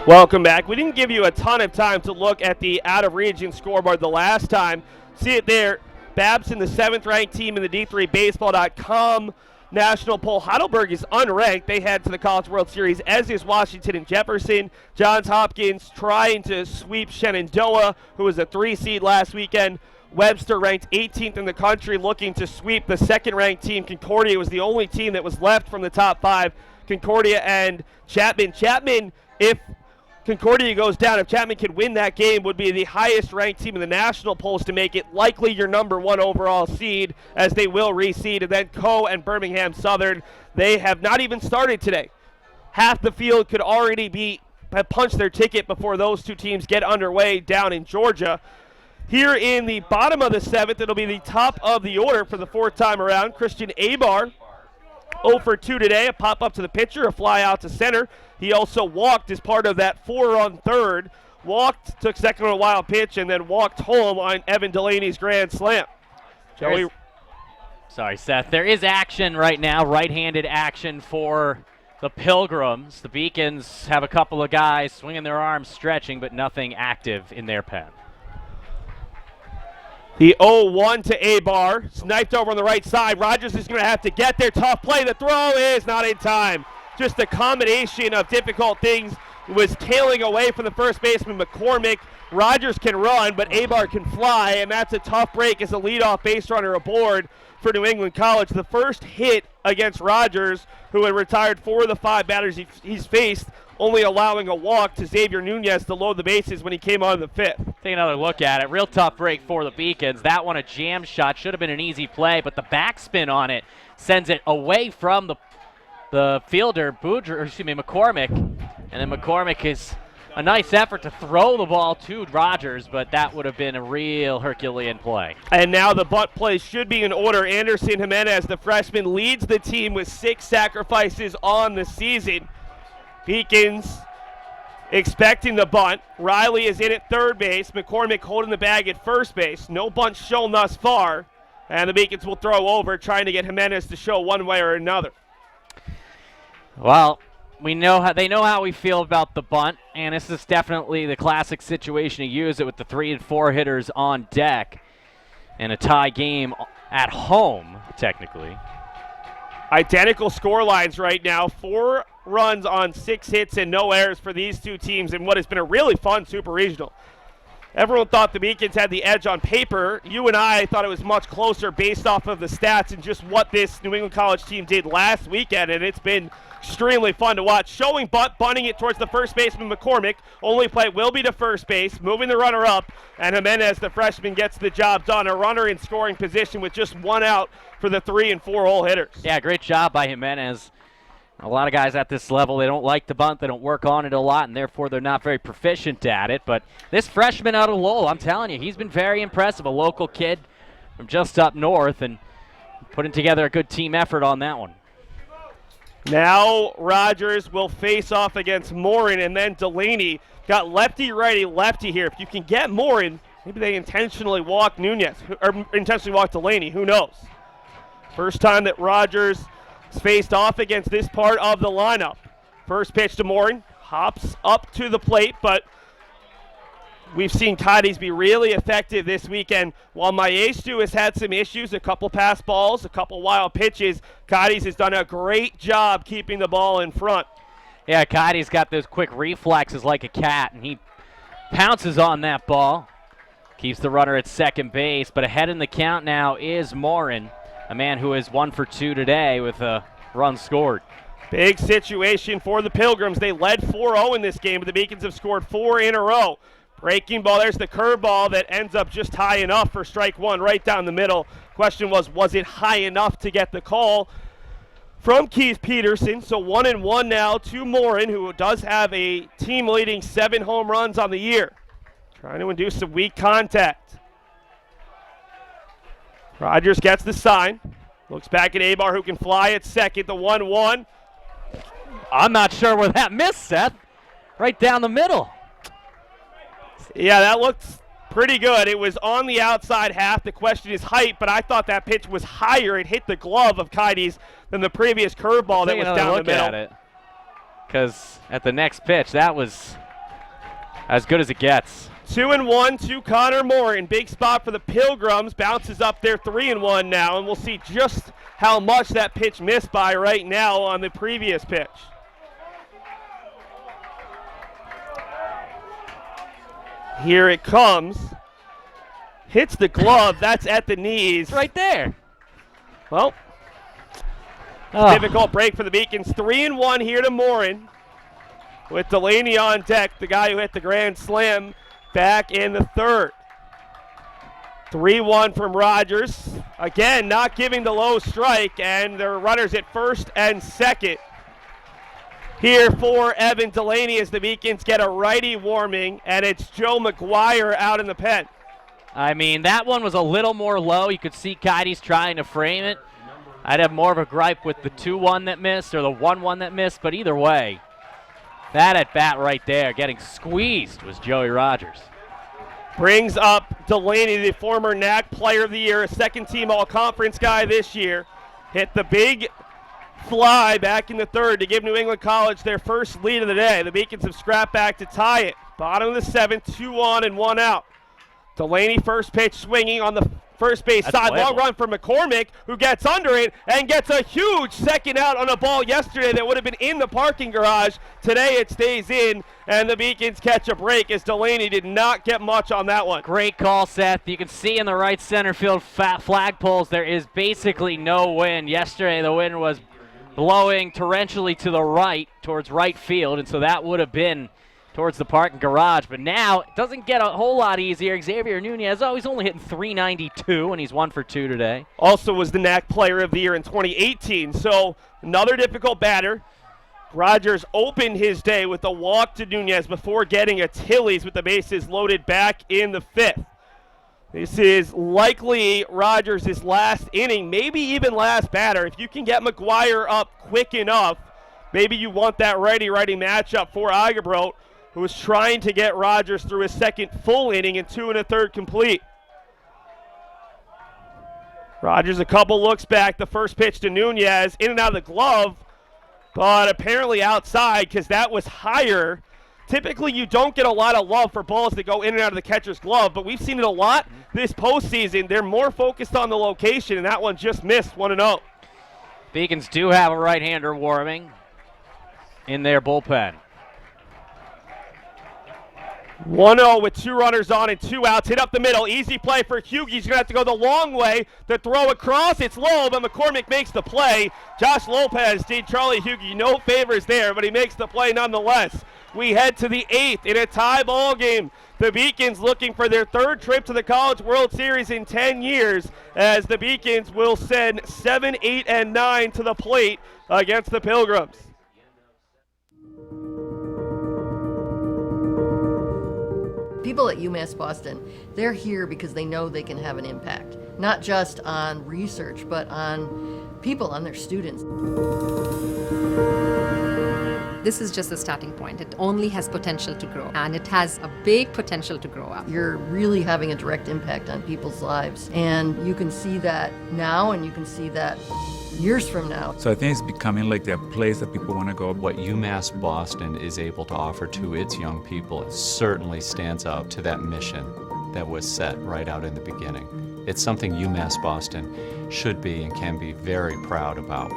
Welcome back. We didn't give you a ton of time to look at the out-of-region scoreboard the last time. See it there. Babson, the 7th-ranked team in the D3Baseball.com national poll. Heidelberg is unranked. They head to the College World Series, as is Washington and Jefferson. Johns Hopkins trying to sweep Shenandoah, who was a 3 seed last weekend. Webster ranked 18th in the country, looking to sweep the 2nd-ranked team. Concordia was the only team that was left from the top 5. Concordia and Chapman. Chapman, if Concordia goes down, if Chapman could win that game, would be the highest-ranked team in the national polls to make it likely your number 1 overall seed, as they will reseed. And then Coe and Birmingham Southern, they have not even started today. Half the field could already have punched their ticket before those 2 teams get underway down in Georgia. Here in the bottom of the 7th, it'll be the top of the order for the 4th time around. Christian Abar, 0 for 2 today, a pop-up to the pitcher, a fly out to center. He also walked as part of that 4-run third. Walked, took second on a wild pitch, and then walked home on Evan Delaney's grand slam. Sorry, Seth. There is action right now, right-handed action for the Pilgrims. The Beacons have a couple of guys swinging their arms, stretching, but nothing active in their pen. The 0-1 to A-Bar. Sniped over on the right side. Rogers is going to have to get there. Tough play. The throw is not in time. Just a combination of difficult things. Was tailing away from the first baseman, McCormick. Rogers can run, but A-Bar can fly, and that's a tough break as a leadoff base runner aboard for New England College. The first hit against Rogers, who had retired 4 of the 5 batters he's faced, only allowing a walk to Xavier Nunez to load the bases when he came on in the 5th. Take another look at it. Real tough break for the Beacons. That one a jam shot. Should have been an easy play, but the backspin on it sends it away from the fielder, McCormick. And then McCormick is a nice effort to throw the ball to Rogers, but that would have been a real Herculean play. And now the bunt play should be in order. Anderson Jimenez, the freshman, leads the team with 6 sacrifices on the season. Beacons expecting the bunt. Riley is in at third base. McCormick holding the bag at first base. No bunt shown thus far. And the Beacons will throw over, trying to get Jimenez to show one way or another. Well, they know how we feel about the bunt, and this is definitely the classic situation to use it with the 3 and 4 hitters on deck and a tie game at home, technically. Identical score lines right now. 4 runs on 6 hits and no errors for these two teams in what has been a really fun Super Regional. Everyone thought the Beacons had the edge on paper. You and I thought it was much closer based off of the stats and just what this New England College team did last weekend, and it's been extremely fun to watch. Showing bunt, bunting it towards the first baseman, McCormick. Only play will be to first base, moving the runner up, and Jimenez, the freshman, gets the job done. A runner in scoring position with just 1 out for the 3 and 4 hole hitters. Yeah, great job by Jimenez. A lot of guys at this level, they don't like to bunt, they don't work on it a lot, and therefore they're not very proficient at it. But this freshman out of Lowell, I'm telling you, he's been very impressive. A local kid from just up north and putting together a good team effort on that one. Now Rogers will face off against Morin, and then Delaney. Got lefty, righty, lefty here. If you can get Morin, maybe they intentionally walk Nunez, or intentionally walk Delaney, who knows. First time that Rogers faced off against this part of the lineup. First pitch to Morin, hops up to the plate, but we've seen Cadiz be really effective this weekend. While Maestro has had some issues, a couple pass balls, a couple wild pitches, Cadiz has done a great job keeping the ball in front. Yeah, Cadiz got those quick reflexes like a cat, and he pounces on that ball. Keeps the runner at second base, but ahead in the count now is Morin, a man who is 1 for 2 today with a run scored. Big situation for the Pilgrims. They led 4-0 in this game, but the Beacons have scored 4 in a row. Breaking ball, there's the curveball that ends up just high enough for strike 1 right down the middle. Question was it high enough to get the call from Keith Peterson? So 1-1 now to Morin, who does have a team-leading 7 home runs on the year. Trying to induce some weak contact. Rogers gets the sign. Looks back at A-Bar, who can fly at second. The 1-1. I'm not sure where that missed, Seth. Right down the middle. Yeah, that looked pretty good. It was on the outside half. The question is height, but I thought that pitch was higher. It hit the glove of Cadiz than the previous curveball that was down the middle. At it, because at the next pitch, that was as good as it gets. 2-1 to Connor Morin. Big spot for the Pilgrims. Bounces up there 3-1 now, and we'll see just how much that pitch missed by right now on the previous pitch. Here it comes. Hits the glove. That's at the knees. Right there. Well, difficult break for the Beacons. 3-1 here to Morin. With Delaney on deck, the guy who hit the grand slam back in the 3rd. 3-1 from Rogers. Again, not giving the low strike, and their runners at first and second. Here for Evan Delaney as the Beacons get a righty warming, and it's Joe McGuire out in the pen. I mean, that one was a little more low. You could see Cadiz trying to frame it. I'd have more of a gripe with the 2-1 that missed or the 1-1 that missed, but either way, that at bat right there, getting squeezed, was Joey Rogers. Brings up Delaney, the former NAC Player of the Year, a second-team All-Conference guy this year. Hit the big fly back in the 3rd to give New England College their first lead of the day. The Beacons have scrapped back to tie it. Bottom of the 7th, 2 on and 1 out. Delaney first pitch swinging on the first base side. playable. Long run for McCormick, who gets under it and gets a huge second out on a ball yesterday that would have been in the parking garage. Today it stays in, and the Beacons catch a break as Delaney did not get much on that one. Great call, Seth. You can see in the right center field flagpoles there is basically no wind. Yesterday the wind was blowing torrentially to the right towards right field, and so that would have been towards the parking garage. But now it doesn't get a whole lot easier. Xavier Nunez, he's only hitting .392, and he's 1 for 2 today. Also was the NAC Player of the Year in 2018, so another difficult batter. Rogers opened his day with a walk to Nunez before getting a Tillies with the bases loaded back in the 5th. This is likely Rogers' last inning, maybe even last batter. If you can get McGuire up quick enough, maybe you want that righty-righty matchup for Agebrot, who was trying to get Rogers through his second full inning and 2 1/3 complete. Rogers a couple looks back. The first pitch to Nunez, in and out of the glove, but apparently outside because that was higher. Typically you don't get a lot of love for balls that go in and out of the catcher's glove, but we've seen it a lot this postseason. They're more focused on the location, and that one just missed 1-0. Beacons do have a right-hander warming in their bullpen. 1-0 with 2 runners on and 2 outs. Hit up the middle. Easy play for Huegi. He's going to have to go the long way to throw across. It's low, but McCormick makes the play. Josh Lopez did Charlie Huegi no favors there, but he makes the play nonetheless. We head to the 8th in a tie ball game. The Beacons looking for their 3rd trip to the College World Series in 10 years, as the Beacons will send 7, 8, and 9 to the plate against the Pilgrims. People at UMass Boston, they're here because they know they can have an impact, not just on research, but on people, on their students. This is just a starting point. It only has potential to grow, and it has a big potential to grow up. You're really having a direct impact on people's lives, and you can see that now, and you can see that years from now. So I think it's becoming like the place that people want to go. What UMass Boston is able to offer to its young people certainly stands out to that mission that was set right out in the beginning. It's something UMass Boston should be and can be very proud about.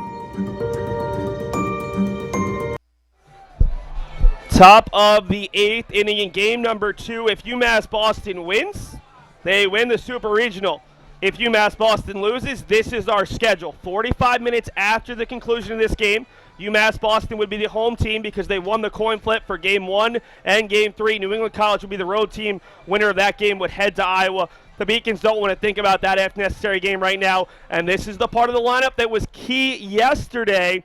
Top of the 8th inning in game number 2. If UMass Boston wins, they win the Super Regional. If UMass Boston loses, this is our schedule. 45 minutes after the conclusion of this game, UMass Boston would be the home team because they won the coin flip for Game 1 and Game 3. New England College would be the road team. Winner of that game would head to Iowa. The Beacons don't want to think about that if necessary game right now, and this is the part of the lineup that was key yesterday.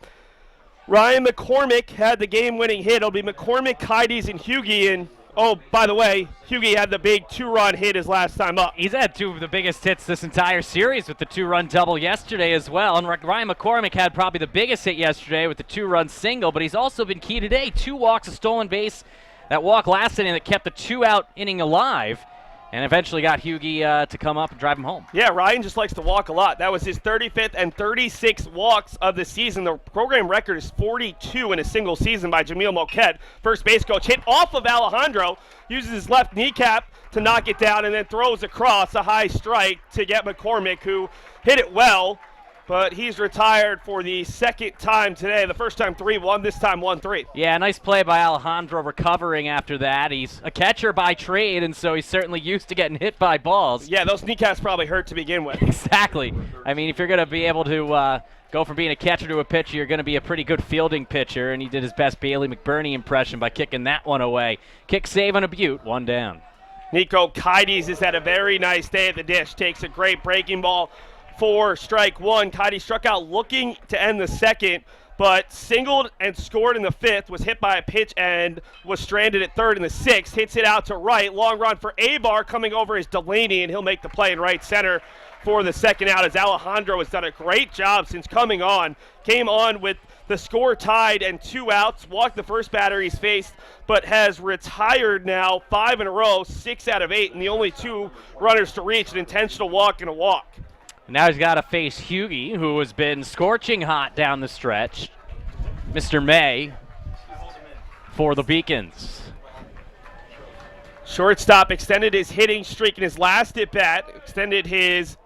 Ryan McCormick had the game-winning hit. It'll be McCormick, Kides, and Huegi. And, oh, by the way, Huegi had the big 2-run hit his last time up. He's had 2 of the biggest hits this entire series with the 2-run double yesterday as well. And Ryan McCormick had probably the biggest hit yesterday with the 2-run single, but he's also been key today. 2 walks, a stolen base. That walk last inning that kept the 2-out inning alive, and eventually got Huegi to come up and drive him home. Yeah, Ryan just likes to walk a lot. That was his 35th and 36th walks of the season. The program record is 42 in a single season by Jamil Moquette. First base coach hit off of Alejandro, uses his left kneecap to knock it down, and then throws across a high strike to get McCormick, who hit it well, but he's retired for the 2nd time today. The first time 3-1, this time 1-3. Yeah, nice play by Alejandro recovering after that. He's a catcher by trade, and so he's certainly used to getting hit by balls. Yeah, those kneecaps probably hurt to begin with. Exactly. I mean, if you're going to be able to go from being a catcher to a pitcher, you're going to be a pretty good fielding pitcher, and he did his best Bailey McBurney impression by kicking that one away. Kick, save, and a butte, 1 down. Nico Kides has had a very nice day at the dish. Takes a great breaking ball for strike 1. Kides struck out looking to end the 2nd, but singled and scored in the 5th, was hit by a pitch and was stranded at 3rd in the 6th. Hits it out to right. Long run for Abar. Coming over is Delaney, and he'll make the play in right center for the 2nd out, as Alejandro has done a great job since coming on. Came on with the score tied and 2 outs, walked the first batter he's faced, but has retired now 5 in a row, 6 out of 8, and the only 2 runners to reach, an intentional walk and a walk. Now he's got to face Huegi, who has been scorching hot down the stretch. Mr. May for the Beacons. Shortstop extended his hitting streak in his last at-bat, extended his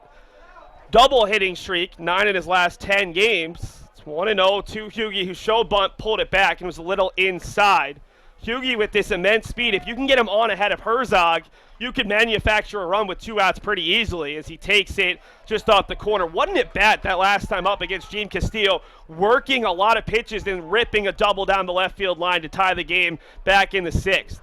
double hitting streak, 9 in his last 10 games. It's 1-0 to Huegi, who showed bunt, pulled it back, and was a little inside. Huegi with this immense speed, if you can get him on ahead of Herzog, you can manufacture a run with 2 outs pretty easily as he takes it just off the corner. What an at-bat that last time up against Gene Castillo, working a lot of pitches and ripping a double down the left field line to tie the game back in the 6th.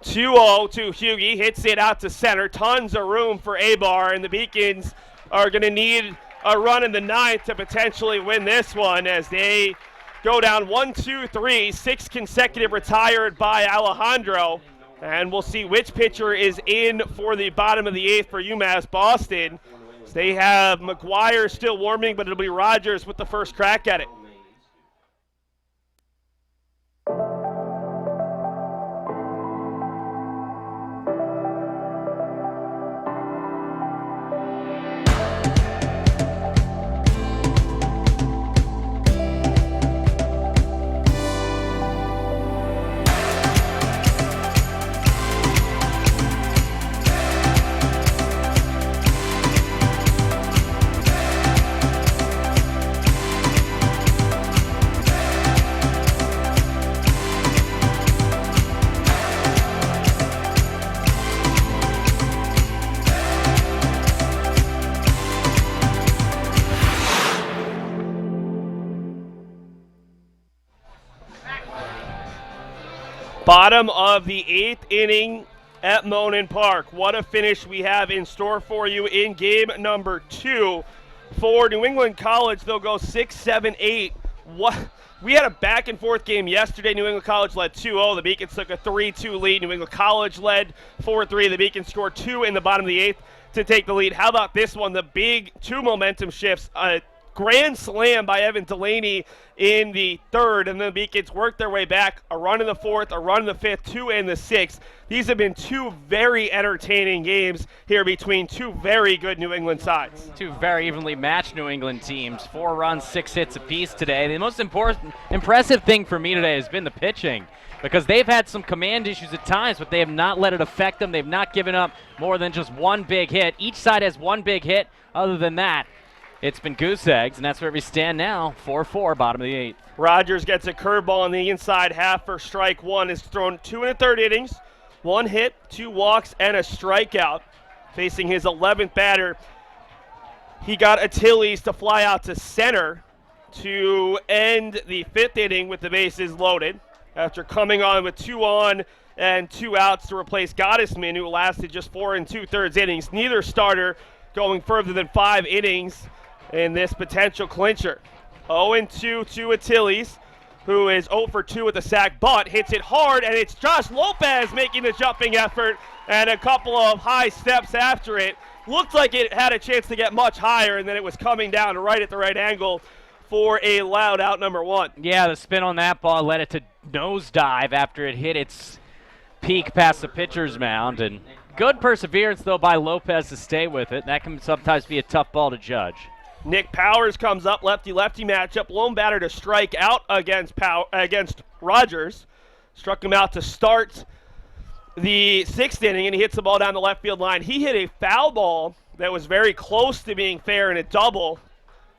2-0 to Huegi, hits it out to center. Tons of room for Abar, and the Beacons are going to need a run in the 9th to potentially win this one as they go down 1-2-3, 6 consecutive retired by Alejandro. And we'll see which pitcher is in for the bottom of the 8th for UMass Boston. So they have McGuire still warming, but it'll be Rogers with the first crack at it. Bottom of the 8th inning at Monin Park. What a finish we have in store for you in game number 2. For New England College, they'll go 6-7-8. We had a back-and-forth game yesterday. New England College led 2-0. The Beacons took a 3-2 lead. New England College led 4-3. The Beacons scored 2 in the bottom of the 8th to take the lead. How about this one? The big 2 momentum shifts. Grand slam by Evan Delaney in the 3rd, and the Beacons worked their way back. A run in the 4th, a run in the 5th, 2 in the 6th. These have been 2 very entertaining games here between 2 very good New England sides. 2 very evenly matched New England teams. 4 runs, 6 hits apiece today. The most impressive thing for me today has been the pitching, because they've had some command issues at times, but they have not let it affect them. They've not given up more than just 1 big hit. Each side has 1 big hit. Other than that, it's been goose eggs, and that's where we stand now, 4-4, bottom of the 8th. Rogers gets a curveball on the inside half for strike 1. Has thrown 2 1/3 innings, 1 hit, 2 walks, and a strikeout. Facing his 11th batter, he got Achilles to fly out to center to end the 5th inning with the bases loaded after coming on with 2 on and 2 outs to replace Gottesman, who lasted just 4 2/3 innings. Neither starter going further than 5 innings in this potential clincher. 0-2 to Achilles, who is 0 for 2 with the sack, but hits it hard, and it's Josh Lopez making the jumping effort and a couple of high steps after it. Looked like it had a chance to get much higher, and then it was coming down right at the right angle for a loud out number 1. Yeah, the spin on that ball led it to nosedive after it hit its peak past the pitcher's mound, and good perseverance, though, by Lopez to stay with it. That can sometimes be a tough ball to judge. Nick Powers comes up, lefty-lefty matchup. Lone batter to strike out against Rogers. Struck him out to start the 6th inning, and he hits the ball down the left field line. He hit a foul ball that was very close to being fair and a double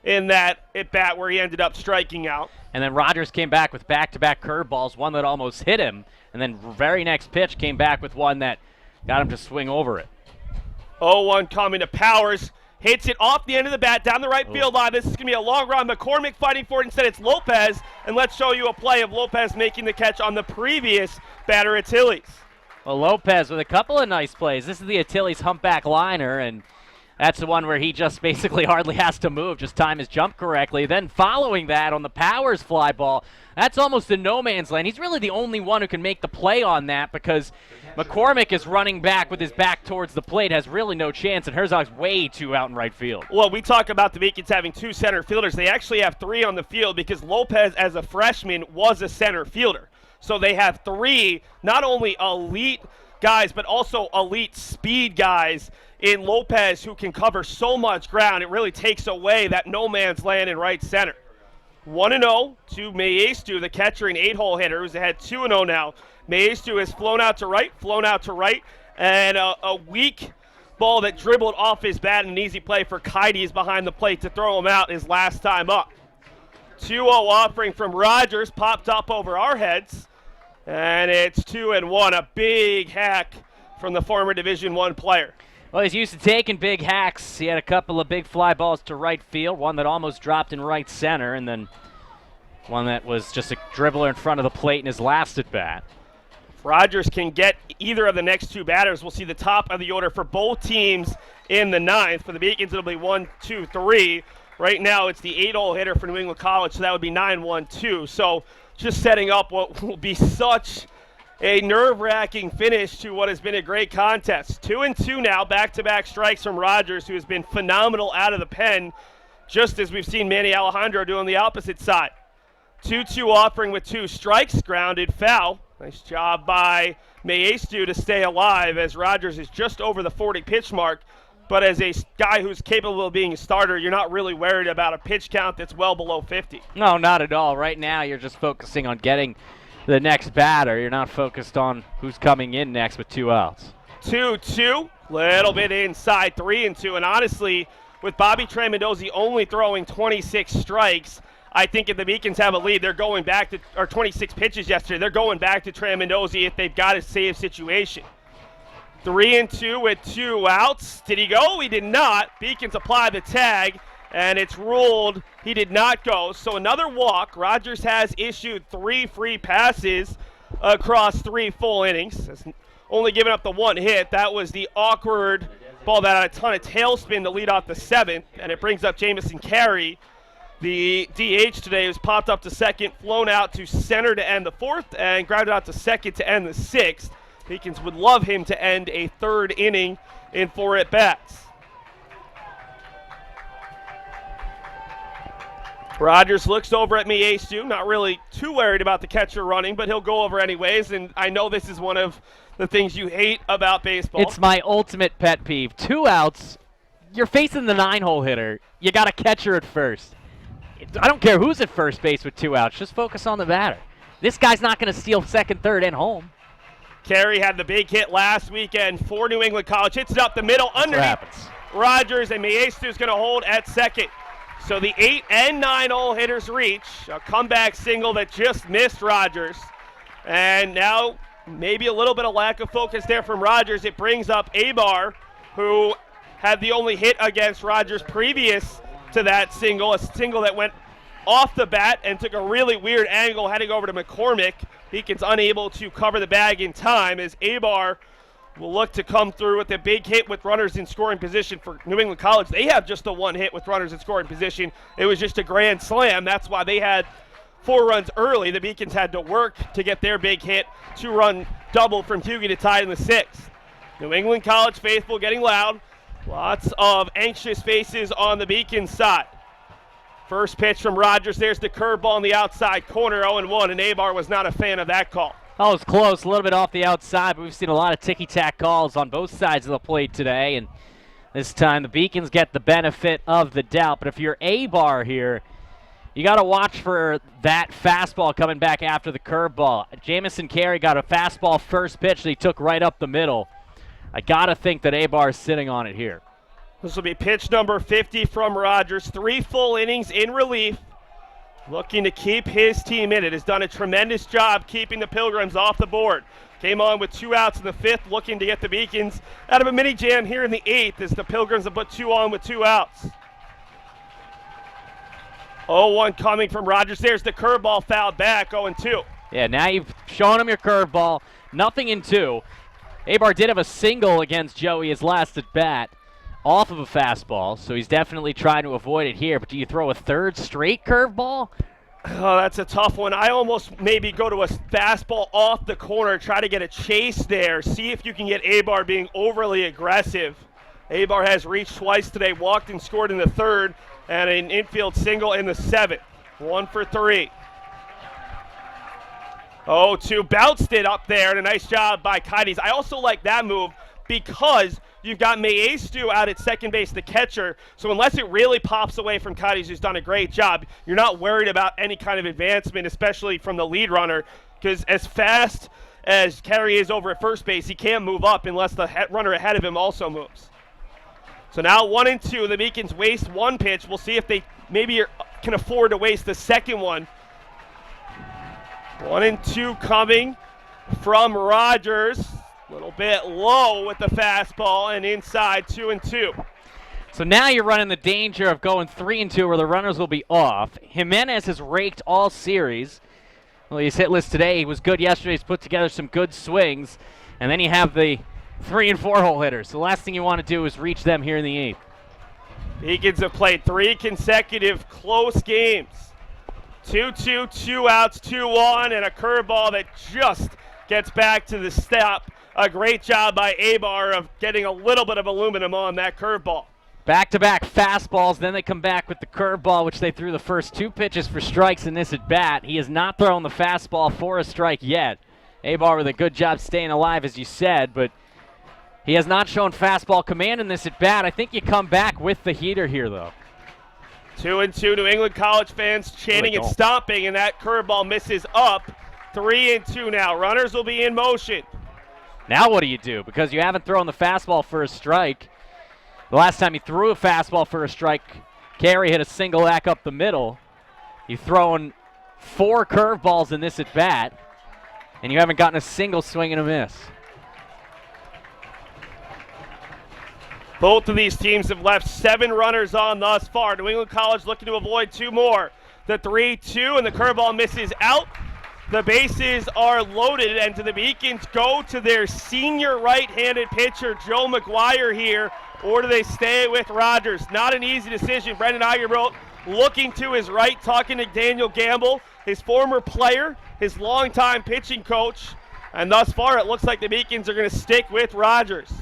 in that at-bat where he ended up striking out. And then Rogers came back with back-to-back curveballs, one that almost hit him, and then very next pitch came back with one that got him to swing over it. 0-1 coming to Powers. Hits it off the end of the bat, down the right field line. This is going to be a long run. McCormick fighting for it. Instead, it's Lopez. And let's show you a play of Lopez making the catch on the previous batter, Achilles. Well, Lopez with a couple of nice plays. This is the Achilles humpback liner, and that's the one where he just basically hardly has to move, just time his jump correctly. Then following that on the Powers fly ball, that's almost a no man's land. He's really the only one who can make the play on that because McCormick is running back with his back towards the plate, has really no chance, and Herzog's way too out in right field. Well, we talk about the Beacons having 2 center fielders. They actually have 3 on the field because Lopez, as a freshman, was a center fielder. So they have 3 not only elite guys, but also elite speed guys in Lopez who can cover so much ground. It really takes away that no man's land in right center. 1-0 to Maestu, the catcher and 8-hole hitter, who's ahead 2-0 now. Maestu has flown out to right, and a weak ball that dribbled off his bat, and an easy play for Kites behind the plate to throw him out his last time up. 2-0 offering from Rogers, popped up over our heads, and it's 2-1, a big hack from the former Division I player. Well, he's used to taking big hacks. He had a couple of big fly balls to right field, one that almost dropped in right center, and then one that was just a dribbler in front of the plate in his last at bat. If Rogers can get either of the next two batters, we'll see the top of the order for both teams in the ninth. For the Beacons, it'll be 1, 2, 3. Right now, it's the 8-hole hitter for New England College, so that would be 9-1-2. So just setting up what will be such a nerve-wracking finish to what has been a great contest. 2-2 now, back-to-back strikes from Rogers, who has been phenomenal out of the pen, just as we've seen Manny Alejandro do on the opposite side. 2-2 offering with 2 strikes, grounded foul. Nice job by Maestu to stay alive, as Rogers is just over the 40 pitch mark. But as a guy who's capable of being a starter, you're not really worried about a pitch count that's well below 50. No, not at all. Right now, you're just focusing on getting the next batter. You're not focused on who's coming in next with 2 outs. 2-2, little bit inside, 3-2. And honestly, with Bobby Tramandozzi only throwing 26 strikes, I think if the Beacons have a lead, they're going back to, or 26 pitches yesterday, they're going back to Tramandozzi if they've got a save situation. 3-2 with 2 outs. Did he go? He did not. Beacons apply the tag, and it's ruled he did not go. So another walk. Rogers has issued 3 free passes across 3 full innings. Has only given up the 1 hit. That was the awkward ball that had a ton of tailspin to lead off the 7th, and it brings up Jamison Carey. The DH today was popped up to second, flown out to center to end the 4th, and grounded out to second to end the 6th. Beacons would love him to end a 3rd inning in 4 at-bats. Rogers looks over at Maestu, not really too worried about the catcher running, but he'll go over anyways, and I know this is one of the things you hate about baseball. It's my ultimate pet peeve. 2 outs, you're facing the 9-hole hitter. You got a catcher at first. I don't care who's at first base with 2 outs. Just focus on the batter. This guy's not going to steal second, third, and home. Carey had the big hit last weekend for New England College. Hits it up the middle underneath Rogers, and Maestu's going to hold at second. So the 8 and 9-hole hitters reach. A comeback single that just missed Rogers. And now maybe a little bit of lack of focus there from Rogers. It brings up Abar, who had the only hit against Rogers previous to that single. A single that went off the bat and took a really weird angle heading over to McCormick. Beacons unable to cover the bag in time as Abar will look to come through with a big hit with runners in scoring position for New England College. They have just the 1 hit with runners in scoring position. It was just a grand slam. That's why they had 4 runs early. The Beacons had to work to get their big hit. 2-run double from Huegi to tie in the 6th. New England College faithful getting loud. Lots of anxious faces on the Beacons side. First pitch from Rogers. There's the curveball in the outside corner, 0-1, and Abar was not a fan of that call. Oh, it was close, a little bit off the outside, but we've seen a lot of ticky-tack calls on both sides of the plate today, and this time the Beacons get the benefit of the doubt. But if you're Abar here, you got to watch for that fastball coming back after the curveball. Jamison Carey got a fastball first pitch that he took right up the middle. I got to think that Abar is sitting on it here. This will be pitch number 50 from Rogers. 3 full innings in relief. Looking to keep his team in it. Has done a tremendous job keeping the Pilgrims off the board. Came on with 2 outs in the 5th, looking to get the Beacons out of a mini jam here in the 8th as the Pilgrims have put 2 on with 2 outs. 0-1 coming from Rogers. There's the curveball fouled back, 0-2. Yeah, now you've shown him your curveball. Nothing in 2. Abar did have a single against Joey his last at bat off of a fastball, so he's definitely trying to avoid it here. But do you throw a 3rd straight curveball? Oh, that's a tough one. I almost maybe go to a fastball off the corner, try to get a chase there, see if you can get Abar being overly aggressive. Abar has reached twice today, walked and scored in the 3rd, and an infield single in the 7th. 1 for 3. 0-2, bounced it up there, and a nice job by Kites. I also like that move because you've got Maestu out at second base, the catcher. So unless it really pops away from Cadiz, who's done a great job, you're not worried about any kind of advancement, especially from the lead runner, because as fast as Carey is over at first base, he can't move up unless the runner ahead of him also moves. So now 1-2, the Meekins waste one pitch. We'll see if they maybe can afford to waste the second one. 1-2 coming from Rogers. A little bit low with the fastball and inside 2-2. So now you're running the danger of going 3-2 where the runners will be off. Jimenez has raked all series. Well, he's hitless today. He was good yesterday. He's put together some good swings. And then you have the 3 and 4 hole hitters. The last thing you want to do is reach them here in the 8th. Beacons have played 3 consecutive close games. 2-2, 2 outs, 2-1, and a curveball that just gets back to the step. A great job by Abar of getting a little bit of aluminum on that curveball. Back-to-back fastballs, then they come back with the curveball, which they threw the first 2 pitches for strikes in this at-bat. He has not thrown the fastball for a strike yet. Abar with a good job staying alive, as you said, but he has not shown fastball command in this at-bat. I think you come back with the heater here, though. 2-2, New England College fans chanting and stomping, and that curveball misses up. 3-2 now. Runners will be in motion. Now what do you do? Because you haven't thrown the fastball for a strike. The last time you threw a fastball for a strike, Carey hit a single back up the middle. You've thrown 4 curveballs in this at-bat, and you haven't gotten a single swing and a miss. Both of these teams have left 7 runners on thus far. New England College looking to avoid 2 more. The 3-2, and the curveball misses out. The bases are loaded, and do the Beacons go to their senior right-handed pitcher, Joe McGuire, here, or do they stay with Rogers? Not an easy decision. Brendan Egerbrodt looking to his right, talking to Daniel Gamble, his former player, his longtime pitching coach, and thus far it looks like the Beacons are going to stick with Rogers.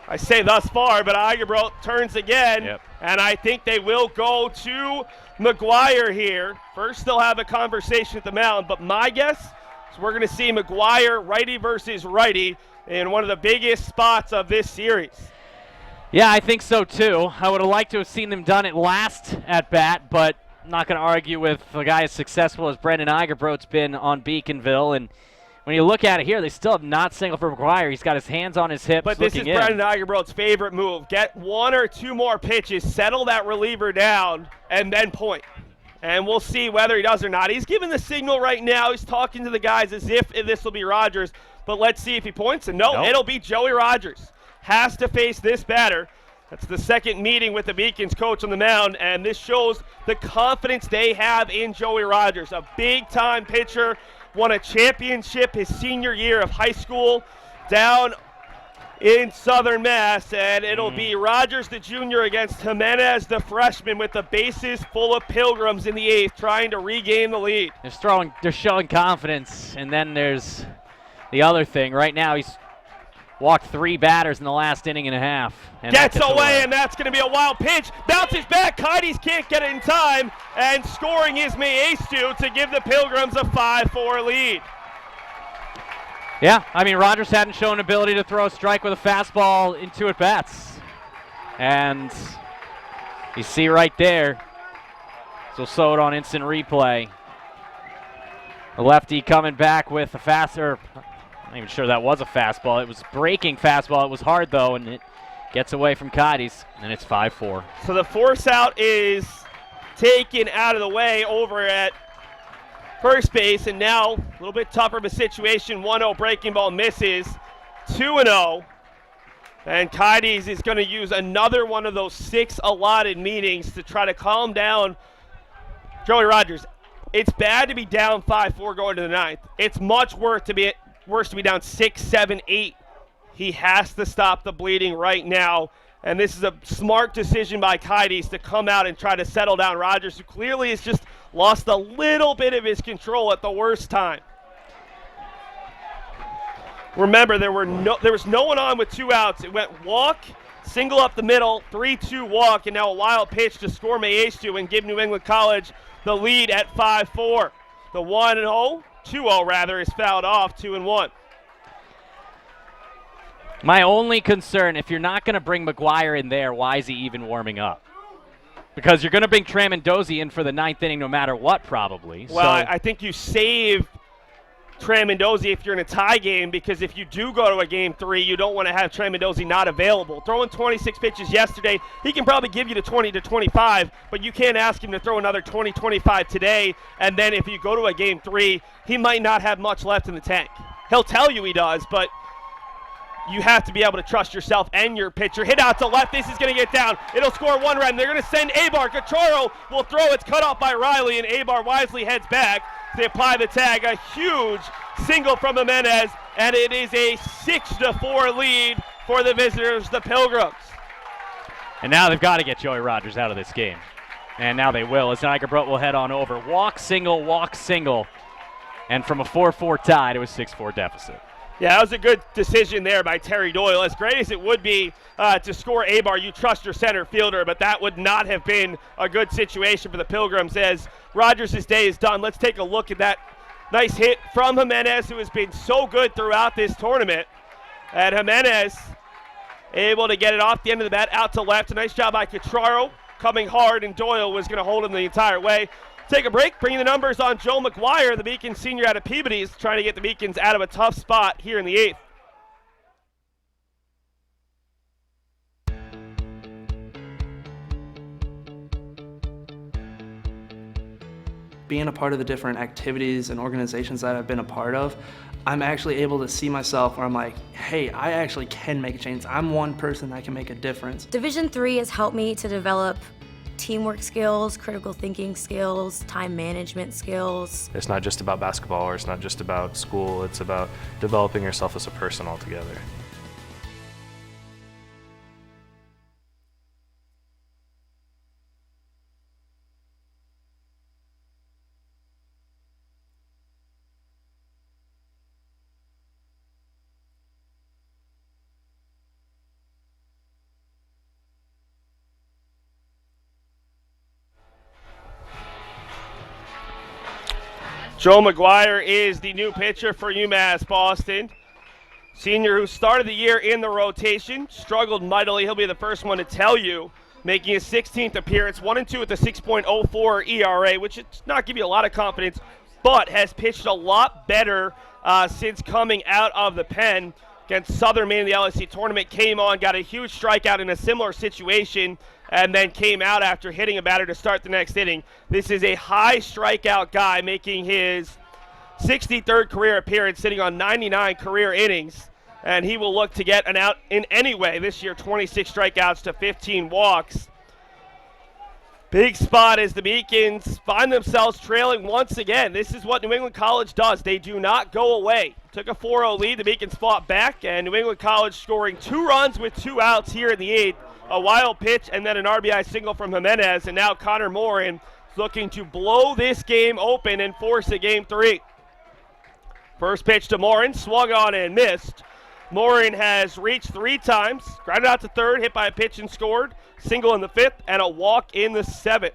I say thus far, but Egerbrodt turns again, and I think they will go to McGuire here. First, they'll have a conversation at the mound, but my guess is we're going to see McGuire righty versus righty in one of the biggest spots of this series. Yeah, I think so too. I would have liked to have seen them done it last at bat, but I'm not going to argue with a guy as successful as Brendan Egerbrodt's been on Beaconville. And when you look at it here, they still have not singled for McGuire. He's got his hands on his hips. But this is Brendan Egerbrodt's favorite move. Get 1 or 2 more pitches, settle that reliever down, and then point. And we'll see whether he does or not. He's giving the signal right now. He's talking to the guys as if this will be Rogers. But let's see if he points. And no, it'll be Joey Rogers. Has to face this batter. That's the second meeting with the Beacons coach on the mound, and this shows the confidence they have in Joey Rogers. A big-time pitcher, won a championship his senior year of high school down in Southern Mass, and it'll be Rogers the junior against Jimenez the freshman with the bases full of Pilgrims in the 8th, trying to regain the lead. They're showing confidence, and then there's the other thing. Right now he's walked 3 batters in the last inning and a half. And gets away, and that's going to be a wild pitch. Bounces back. Kites can't get it in time, and scoring is Maestu to give the Pilgrims a 5-4 lead. Yeah, I mean, Rogers hadn't shown ability to throw a strike with a fastball in 2 at-bats. And you see right there, so we'll show it on instant replay. The lefty coming back with a faster, I'm not even sure that was a fastball. It was breaking fastball. It was hard, though, and it gets away from Cadiz, and it's 5-4. So the force out is taken out of the way over at first base, and now a little bit tougher of a situation. 1-0 breaking ball misses. 2-0. And Cadiz is going to use another one of those 6 allotted meetings to try to calm down Joey Rogers. It's bad to be down 5-4 going to the 9th. It's much worse to be down 6, 7, 8. He has to stop the bleeding right now. And this is a smart decision by Cadiz to come out and try to settle down Rogers, who clearly has just lost a little bit of his control at the worst time. Remember, there was no one on with 2 outs. It went walk, single up the middle, 3-2 walk, and now a wild pitch to score Maestu and give New England College the lead at 5-4. The 2-0 rather, is fouled off, 2-1. My only concern, if you're not going to bring McGuire in there, why is he even warming up? Because you're going to bring Tramandosi in for the 9th inning no matter what, probably. Well, I think you save Tramandosi if you're in a tie game, because if you do go to a game 3, you don't want to have Tramandosi not available. Throwing 26 pitches yesterday, he can probably give you the 20 to 25, but you can't ask him to throw another 20, 25 today, and then if you go to a game 3, he might not have much left in the tank. He'll tell you he does, but you have to be able to trust yourself and your pitcher. Hit out to left. This is going to get down. It'll score 1 run. They're going to send Abar. Cachorro will throw. It's cut off by Riley, and Abar wisely heads back. They apply the tag. A huge single from Jimenez, and it is a 6-4 lead for the visitors, the Pilgrims. And now they've got to get Joey Rogers out of this game. And now they will, as Niagara will head on over. Walk, single. And from a 4-4 tie to a 6-4 deficit. Yeah, that was a good decision there by Terry Doyle. As great as it would be to score Abar, you trust your center fielder, but that would not have been a good situation for the Pilgrims as Rogers' day is done. Let's take a look at that nice hit from Jimenez, who has been so good throughout this tournament. And Jimenez able to get it off the end of the bat out to left. A nice job by Cachorro, coming hard, and Doyle was going to hold him the entire way. Take a break, bringing the numbers on Joe McGuire, the Beacon senior out of Peabody's, trying to get the Beacons out of a tough spot here in the 8th. Being a part of the different activities and organizations that I've been a part of, I'm actually able to see myself where I'm like, hey, I actually can make a change. I'm one person that can make a difference. Division III has helped me to develop teamwork skills, critical thinking skills, time management skills. It's not just about basketball, or it's not just about school, it's about developing yourself as a person altogether. Joe McGuire is the new pitcher for UMass Boston. Senior who started the year in the rotation, struggled mightily. He'll be the first one to tell you, making his 16th appearance, 1-2 with a 6.04 ERA, which does not give you a lot of confidence, but has pitched a lot better since coming out of the pen. Against Southern Maine in the LSC tournament, came on, got a huge strikeout in a similar situation, and then came out after hitting a batter to start the next inning. This is a high strikeout guy, making his 63rd career appearance, sitting on 99 career innings, and he will look to get an out in any way this year. 26 strikeouts to 15 walks. Big spot as the Beacons find themselves trailing once again. This is what New England College does. They do not go away. Took a 4-0 lead. The Beacons fought back, and New England College scoring 2 runs with 2 outs here in the 8th. A wild pitch and then an RBI single from Jimenez, and now Connor Morin looking to blow this game open and force a game 3. First pitch to Morin, swung on and missed. Morin has reached 3 times, grounded out to third, hit by a pitch and scored. Single in the 5th and a walk in the 7th.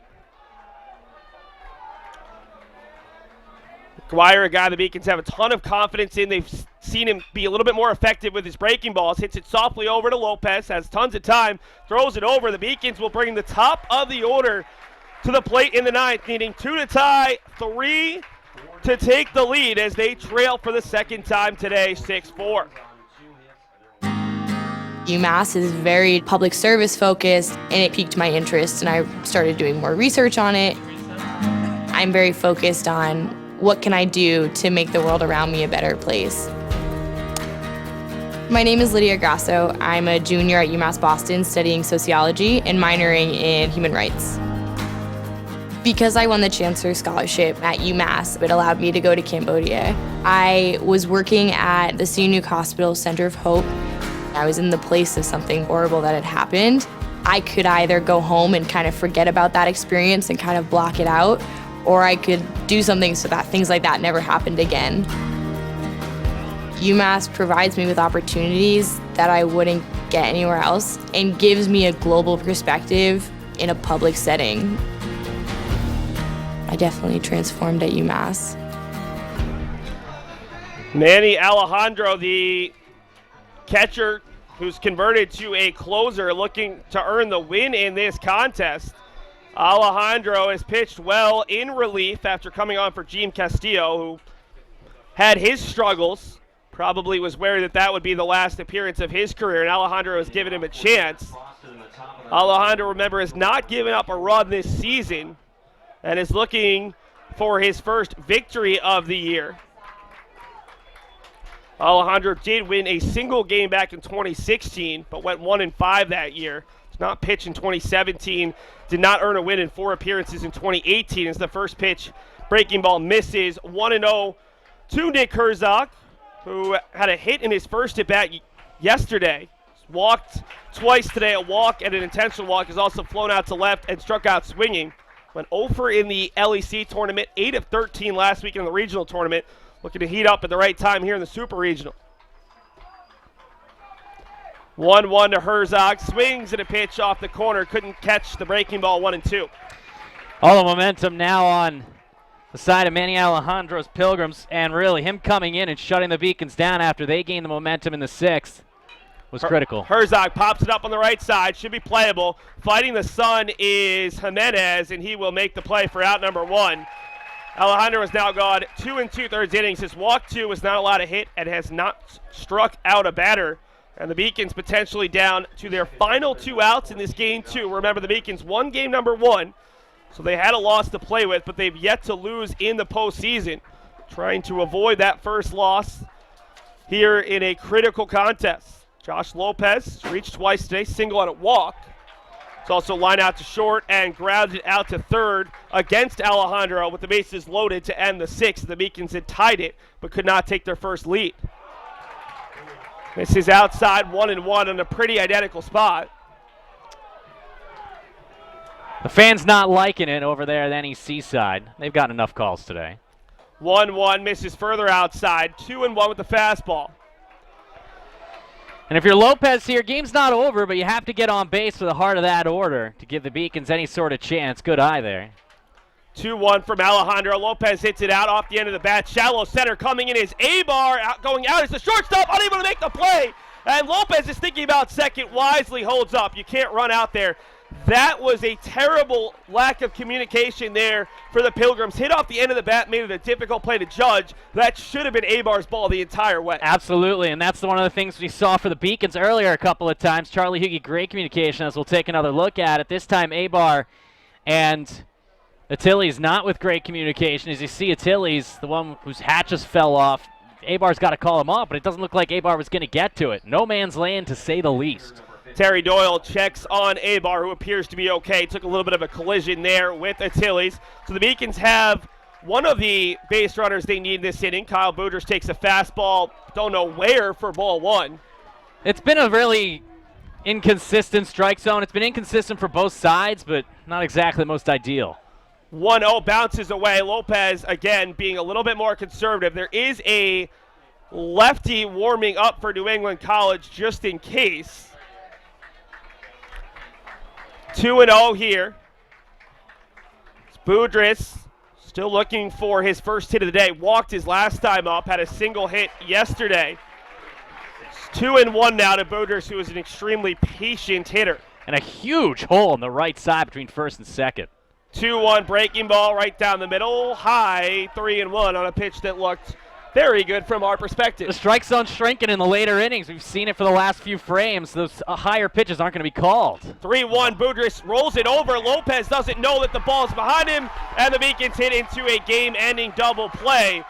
McGuire, a guy the Beacons have a ton of confidence in. They've seen him be a little bit more effective with his breaking balls. Hits it softly over to Lopez, has tons of time, throws it over. The Beacons will bring the top of the order to the plate in the 9th, needing 2 to tie, 3 to take the lead as they trail for the second time today, 6-4. UMass is very public service focused, and it piqued my interest, and I started doing more research on it. I'm very focused on what can I do to make the world around me a better place. My name is Lydia Grasso. I'm a junior at UMass Boston studying sociology and minoring in human rights. Because I won the Chancellor Scholarship at UMass, it allowed me to go to Cambodia. I was working at the Sihanouk Hospital Center of Hope. I was in the place of something horrible that had happened. I could either go home and kind of forget about that experience and kind of block it out, or I could do something so that things like that never happened again. UMass provides me with opportunities that I wouldn't get anywhere else and gives me a global perspective in a public setting. I definitely transformed at UMass. Manny Alejandro, the catcher who's converted to a closer, looking to earn the win in this contest. Alejandro has pitched well in relief after coming on for Gene Castillo, who had his struggles. Probably was worried that would be the last appearance of his career, and Alejandro has given him a chance. Alejandro, remember, has not given up a run this season and is looking for his first victory of the year. Alejandro did win a single game back in 2016, but went 1-5 that year. Did not pitch in 2017, did not earn a win in 4 appearances in 2018. It's the first pitch. Breaking ball misses. 1-0 to Nick Herzog, who had a hit in his first at-bat yesterday. Walked twice today. A walk and an intentional walk. Has also flown out to left and struck out swinging. Went 0 in the LEC tournament, 8 of 13 last week in the regional tournament. Looking to heat up at the right time here in the Super Regional. 1-1 to Herzog. Swings and a pitch off the corner. Couldn't catch the breaking ball. 1-2. All the momentum now on the side of Manny Alejandro's Pilgrims, and really him coming in and shutting the Beacons down after they gained the momentum in the 6th was critical. Herzog pops it up on the right side. Should be playable. Fighting the sun is Jimenez, and he will make the play for out number 1. Alejandro has now gone 2 2/3 innings. His walk 2 was not allowed to hit and has not struck out a batter. And the Beacons potentially down to their final 2 outs in this game 2. Remember, the Beacons won game number 1, so they had a loss to play with, but they've yet to lose in the postseason. Trying to avoid that first loss here in a critical contest. Josh Lopez reached twice today, single on a walk. It's also line out to short and grounded out to third against Alejandro with the bases loaded to end the 6th. The Beacons had tied it but could not take their first lead. This is outside 1-1 in a pretty identical spot. The fans not liking it over there at NEC side. They've gotten enough calls today. 1-1 misses further outside. 2-1 with the fastball. And if you're Lopez here, game's not over, but you have to get on base for the heart of that order to give the Beacons any sort of chance. Good eye there. 2-1 from Alejandro. Lopez hits it out off the end of the bat. Shallow center coming in is Abar. Going out is the shortstop, unable to make the play. And Lopez is thinking about second, wisely holds up. You can't run out there. That was a terrible lack of communication there for the Pilgrims. Hit off the end of the bat, made it a difficult play to judge. That should have been Abar's ball the entire way. Absolutely, and that's one of the things we saw for the Beacons earlier a couple of times. Charlie Huegi, great communication, as we'll take another look at it. This time, Abar and Attili's not with great communication. As you see, Attili's the one whose hat just fell off. Abar's got to call him off, but it doesn't look like Abar was going to get to it. No man's land, to say the least. Terry Doyle checks on Abar, who appears to be okay. Took a little bit of a collision there with Attili's. So the Beacons have one of the base runners they need this inning. Kyle Boudreaux takes a fastball, don't know where, for ball 1. It's been a really inconsistent strike zone. It's been inconsistent for both sides, but not exactly the most ideal. 1-0 bounces away. Lopez, again, being a little bit more conservative. There is a lefty warming up for New England College just in case. 2-0 here. Boudreaux still looking for his first hit of the day. Walked his last time up, had a single hit yesterday. It's 2-1 now to Boudreaux, who is an extremely patient hitter. And a huge hole on the right side between first and second. 2-1 breaking ball right down the middle. High 3-1 on a pitch that looked very good from our perspective. The strike zone's shrinking in the later innings. We've seen it for the last few frames. Those higher pitches aren't going to be called. 3-1, Boudreaux rolls it over. Lopez doesn't know that the ball's behind him, and the Beacons hit into a game-ending double play.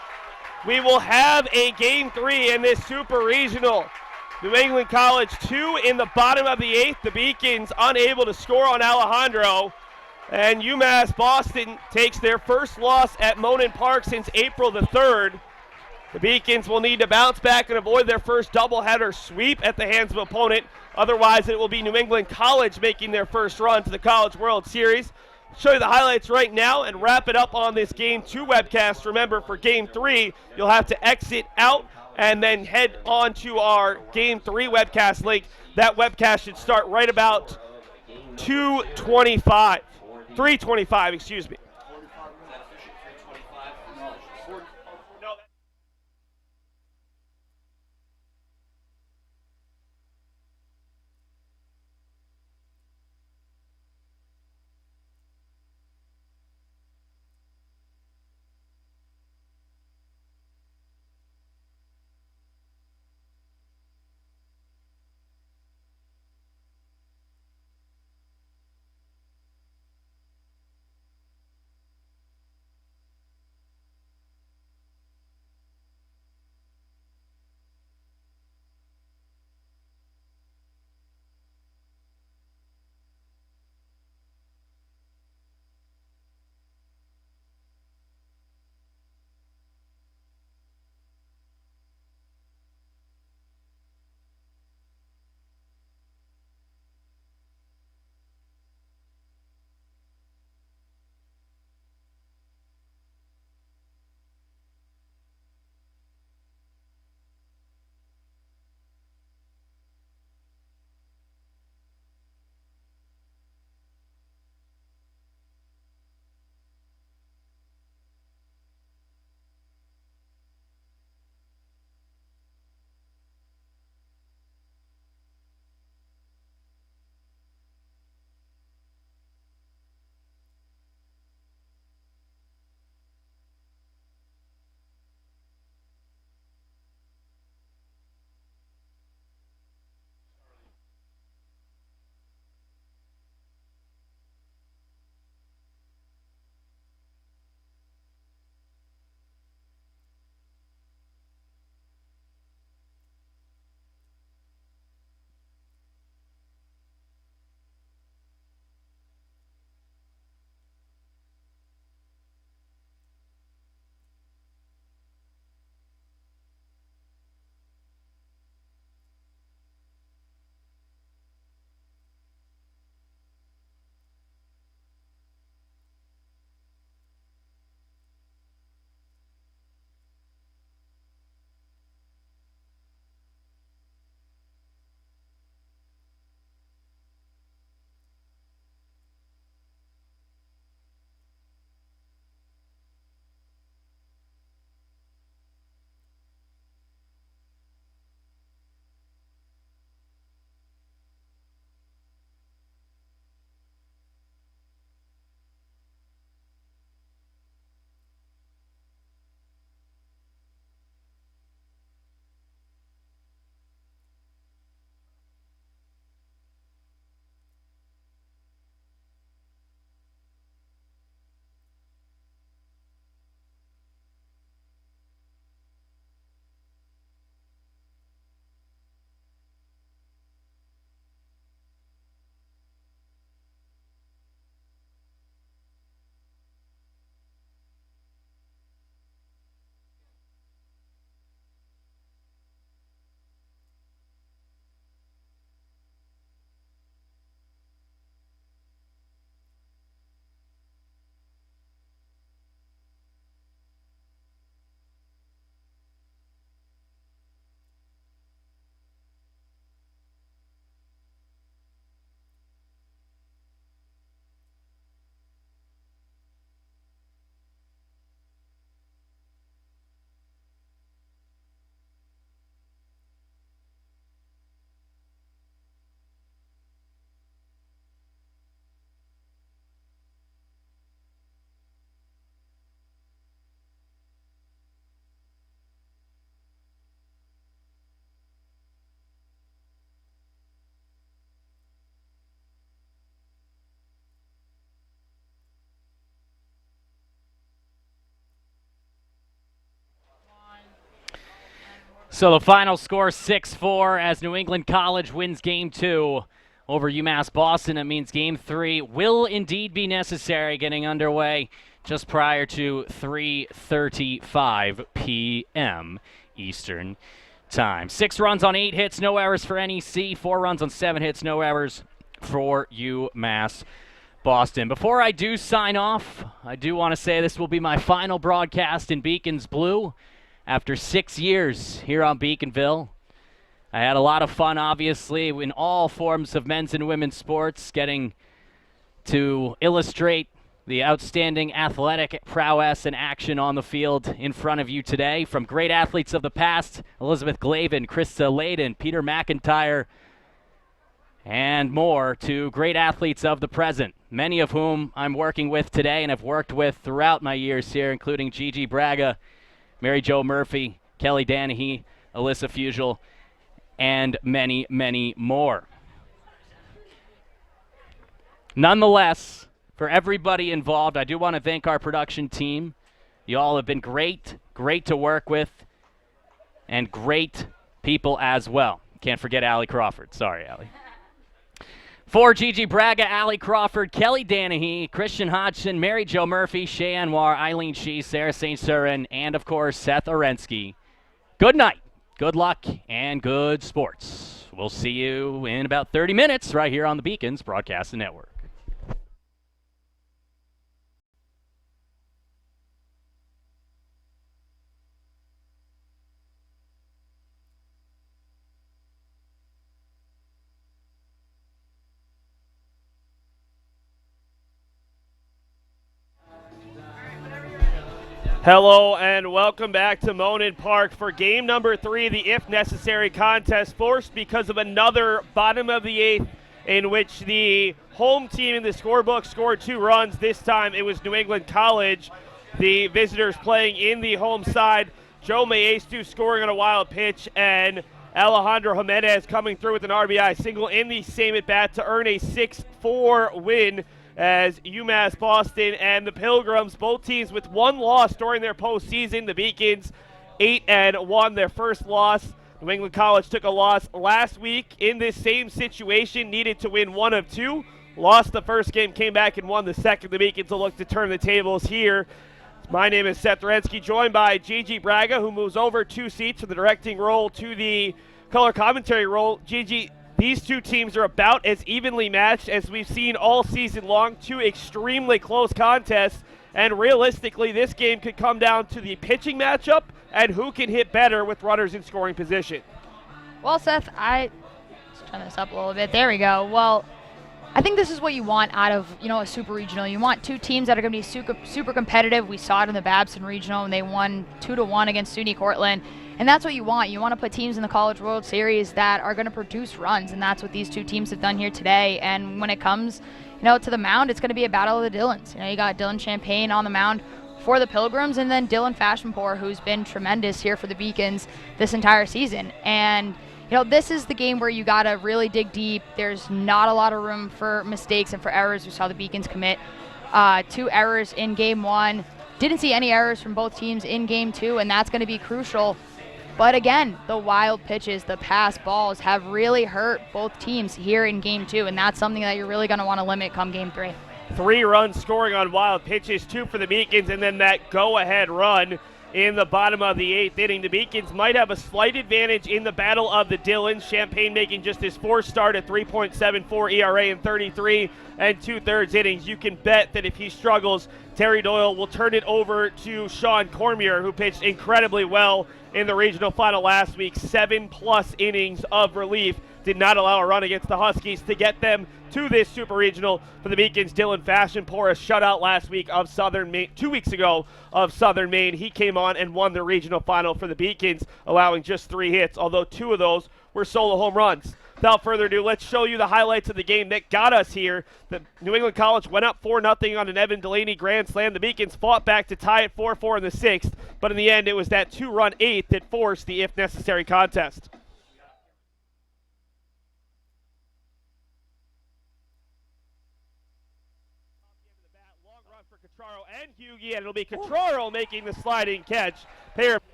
We will have a Game 3 in this Super Regional. New England College 2 in the bottom of the 8th. The Beacons unable to score on Alejandro. And UMass Boston takes their first loss at Monin Park since April the 3rd. The Beacons will need to bounce back and avoid their first doubleheader sweep at the hands of opponent. Otherwise, it will be New England College making their first run to the College World Series. Show you the highlights right now and wrap it up on this Game 2 webcast. Remember, for Game 3, you'll have to exit out and then head on to our Game 3 webcast link. That webcast should start right about 3:25, excuse me. So the final score 6-4 as New England College wins Game 2 over UMass Boston. That means Game 3 will indeed be necessary, getting underway just prior to 3:35 p.m. Eastern Time. 6 runs on 8 hits, no errors for NEC. 4 runs on 7 hits, no errors for UMass Boston. Before I do sign off, I do want to say this will be my final broadcast in Beacons Blue after 6 years here on Beaconville. I had a lot of fun, obviously, in all forms of men's and women's sports, getting to illustrate the outstanding athletic prowess and action on the field in front of you today. From great athletes of the past, Elizabeth Glavin, Krista Layden, Peter McIntyre, and more, to great athletes of the present, many of whom I'm working with today and have worked with throughout my years here, including Gigi Braga, Mary Jo Murphy, Kelly Danahy, Alyssa Fugel, and many, many more. Nonetheless, for everybody involved, I do want to thank our production team. You all have been great to work with, and great people as well. Can't forget Allie Crawford. Sorry, Allie. For Gigi Braga, Allie Crawford, Kelly Danahy, Christian Hodgson, Mary Jo Murphy, Shay Anwar, Eileen Shee, Sarah St. Surin, and of course, Seth Orensky. Good night, good luck, and good sports. We'll see you in about 30 minutes right here on the Beacons Broadcasting Network. Hello and welcome back to Monin Park for game number 3, the if necessary contest, forced because of another bottom of the 8th in which the home team in the scorebook scored 2 runs. This time it was New England College, the visitors playing in the home side. Joe Maestu scoring on a wild pitch, and Alejandro Jimenez coming through with an RBI single in the same at bat to earn a 6-4 win as UMass Boston and the Pilgrims, both teams with 1 loss during their postseason. The Beacons 8-1, their first loss. New England College took a loss last week in this same situation, needed to win 1 of 2. Lost the first game, came back and won the second. The Beacons will look to turn the tables here. My name is Seth Orensky, joined by Gigi Braga, who moves over 2 seats from the directing role to the color commentary role. Gigi, these 2 teams are about as evenly matched as we've seen all season long. 2 extremely close contests, and realistically, this game could come down to the pitching matchup and who can hit better with runners in scoring position. Well, Seth, let's turn this up a little bit. There we go. Well, I think this is what you want out of, a super regional. You want 2 teams that are going to be super competitive. We saw it in the Babson Regional, and they won 2-1 against SUNY Cortland. And that's what you want. You want to put teams in the College World Series that are going to produce runs, and that's what these 2 teams have done here today. And when it comes, to the mound, it's going to be a battle of the Dylans. You got Dylan Champagne on the mound for the Pilgrims, and then Dylan Fashionpour, who's been tremendous here for the Beacons this entire season. And this is the game where you got to really dig deep. There's not a lot of room for mistakes and for errors. We saw the Beacons commit 2 errors in Game 1. Didn't see any errors from both teams in Game 2, and that's going to be crucial. But again, the wild pitches, the pass balls have really hurt both teams here in Game 2, and that's something that you're really going to want to limit come Game 3. 3 runs scoring on wild pitches, 2 for the Beacons, and then that go-ahead run in the bottom of the 8th inning. The Beacons might have a slight advantage in the battle of the Dylans. Champagne making just his 4th start at 3.74 ERA in 33 2/3 innings. You can bet that if he struggles, Terry Doyle will turn it over to Sean Cormier, who pitched incredibly well in the regional final last week. 7+ innings of relief. Did not allow a run against the Huskies to get them to this Super Regional. For the Beacons, Dylan Fashionpour, a shutout last week of Southern Maine, 2 weeks ago of Southern Maine. He came on and won the regional final for the Beacons, allowing just 3 hits, although 2 of those were solo home runs. Without further ado, let's show you the highlights of the game that got us here. The New England College went up 4-0 on an Evan Delaney grand slam. The Beacons fought back to tie it 4-4 in the 6th, but in the end, it was that 2-run 8th that forced the if necessary contest. And Huegi, and it'll be Catraro making the sliding catch.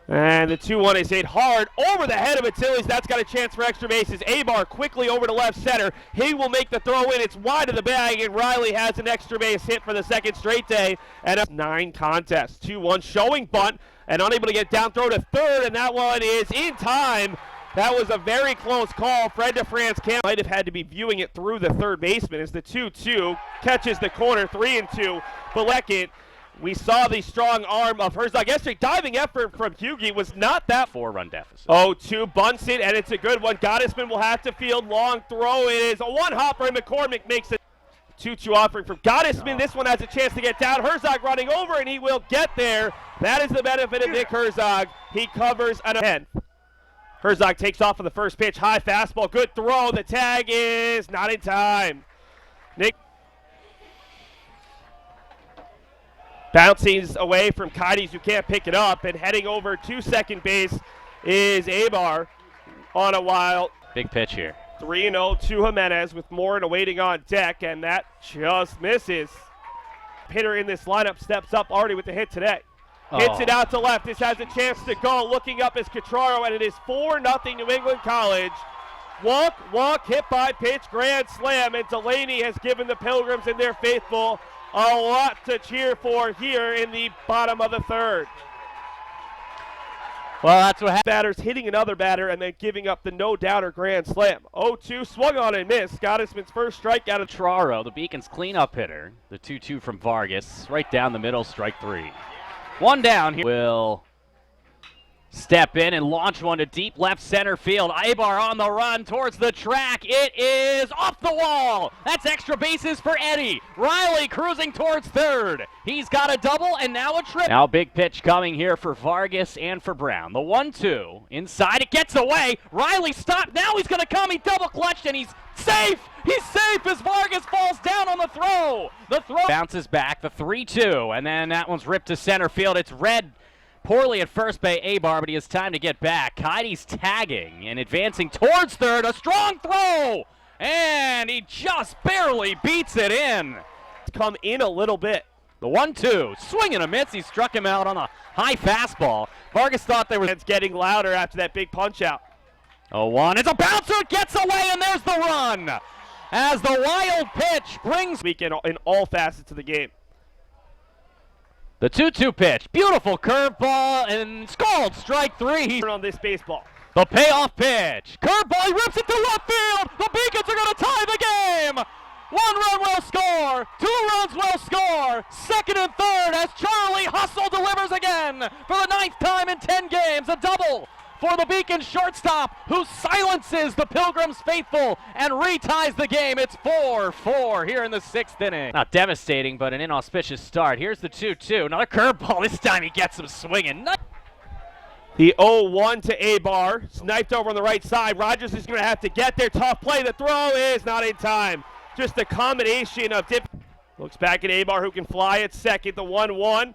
And the 2-1 is hit hard over the head of Achilles. That's got a chance for extra bases. Abar quickly over to left center. He will make the throw in. It's wide of the bag, and Riley has an extra base hit for the second straight day. And a 9 contests. 2-1 showing bunt and unable to get down throw to third, and that one is in time. That was a very close call. Fred DeFrance might have had to be viewing it through the third baseman as the 2-2 catches the corner, 3-2. Balekit. We saw the strong arm of Herzog yesterday. Diving effort from Huegi was not that 4-run deficit. 0-2 bunts it, and it's a good one. Gottesman will have to field. Long throw. It is a one-hopper, and McCormick makes it. 2-2 offering from Gottesman. This one has a chance to get down. Herzog running over, and he will get there. That is the benefit of Nick Herzog. He covers an 10th. Herzog takes off on the first pitch. High fastball. Good throw. The tag is not in time. Nick bouncing away from Kites, who can't pick it up, and heading over to second base is Abar on a wild. Big pitch here. 3-0 to Jimenez with Morin awaiting on deck, and that just misses. Hitter in this lineup steps up already with the hit today. Hits it out to left. This has a chance to go. Looking up is Catraro, and it is 4-0 New England College. Walk, hit by pitch, grand slam, and Delaney has given the Pilgrims and their faithful a lot to cheer for here in the bottom of the third. Well, that's what happened. Batters hitting another batter and then giving up the no-doubter grand slam. 0-2, swung on and missed. Gottesman's first strikeout of Traro, the Beacons cleanup hitter. The 2-2 from Vargas, right down the middle, strike 3. One down here. Will step in and launch one to deep left center field. Abar on the run towards the track. It is off the wall. That's extra bases for Eddie. Riley cruising towards third. He's got a double and now a trip. Now big pitch coming here for Vargas and for Brown. The 1-2 inside. It gets away. Riley stopped. Now he's going to come. He double clutched and he's safe. He's safe as Vargas falls down on the throw. The throw bounces back. The 3-2 and then that one's ripped to center field. It's red. Poorly at first by Abar, but he has time to get back. Kites tagging and advancing towards third. A strong throw! And he just barely beats it in. Come in a little bit. The 1-2. Swing and a miss. He struck him out on a high fastball. Vargas thought they were. It's getting louder after that big punch out. 0-1. It's a bouncer. It gets away, and there's the run. As the wild pitch brings weekend in all facets of the game. The 2-2 pitch, beautiful curveball, and called strike 3. He's on this baseball. The payoff pitch, curveball, he rips it to left field. The Beacons are going to tie the game. 1 run will score, 2 runs will score. Second and third as Charlie Hustle delivers again for the 9th time in 10 games. A double for the Beacons shortstop, who silences the Pilgrims faithful and reties the game. It's 4-4 here in the 6th inning. Not devastating, but an inauspicious start. Here's the 2-2. Another curveball. This time he gets him swinging. The 0-1 to Abar. Sniped over on the right side. Rogers is going to have to get there. Tough play. The throw is not in time. Just a combination of dip. Looks back at Abar, who can fly at second. The 1-1.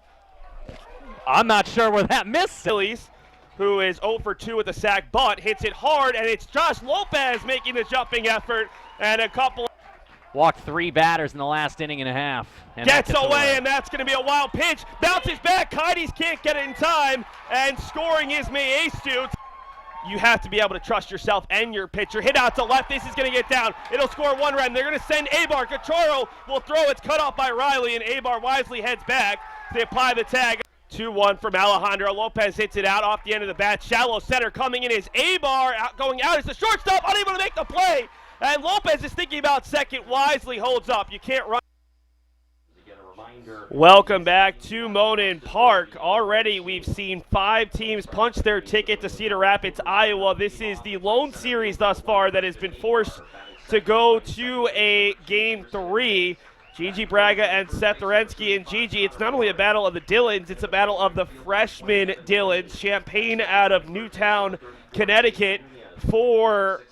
I'm not sure where that missed. Phillies, who is 0 for 2 with a sac bunt, hits it hard, and it's Josh Lopez making the jumping effort, and a couple. Walked 3 batters in the last inning and a half. And gets away, and that's going to be a wild pitch. Bounces back, Kites can't get it in time, and scoring is Maestu. You have to be able to trust yourself and your pitcher. Hit out to left, this is going to get down. It'll score 1 run. They're going to send Abar. Cachorro will throw, it's cut off by Riley, and Abar wisely heads back to apply the tag. 2-1 from Alejandro. Lopez hits it out off the end of the bat. Shallow center coming in is Abar. Going out is the shortstop, unable to make the play. And Lopez is thinking about second, wisely holds up. You can't run. Welcome back to Monin Park. Already we've seen 5 teams punch their ticket to Cedar Rapids, Iowa. This is the lone series thus far that has been forced to go to a Game 3. Gigi Braga and Seth Orensky. And Gigi, it's not only a battle of the Dillons, it's a battle of the freshman Dillons. Champaign out of Newtown, Connecticut for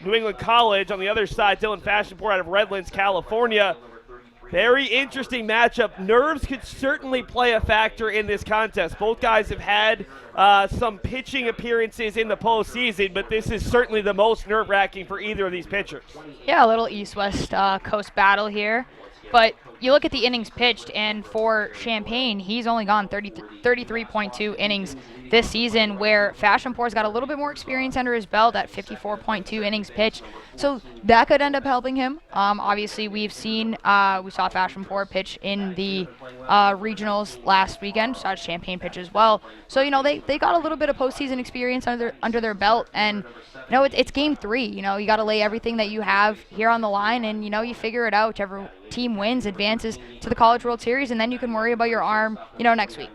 New England College. On the other side, Dylan Fashionport out of Redlands, California. Very interesting matchup. Nerves could certainly play a factor in this contest. Both guys have had some pitching appearances in the postseason, but this is certainly the most nerve-wracking for either of these pitchers. Yeah, a little East-West Coast battle here. But you look at the innings pitched, and for Champaign, he's only gone 33.2 innings this season, where Fashionpour's got a little bit more experience under his belt at 54.2 innings pitched. So that could end up helping him. Obviously, we saw Fashionpour pitch in the regionals last weekend, saw Champaign pitch as well. So, they got a little bit of postseason experience under their belt, and it's game 3. You got to lay everything that you have here on the line, and you figure it out. Whichever team wins advances to the College World Series, and then you can worry about your arm, next week.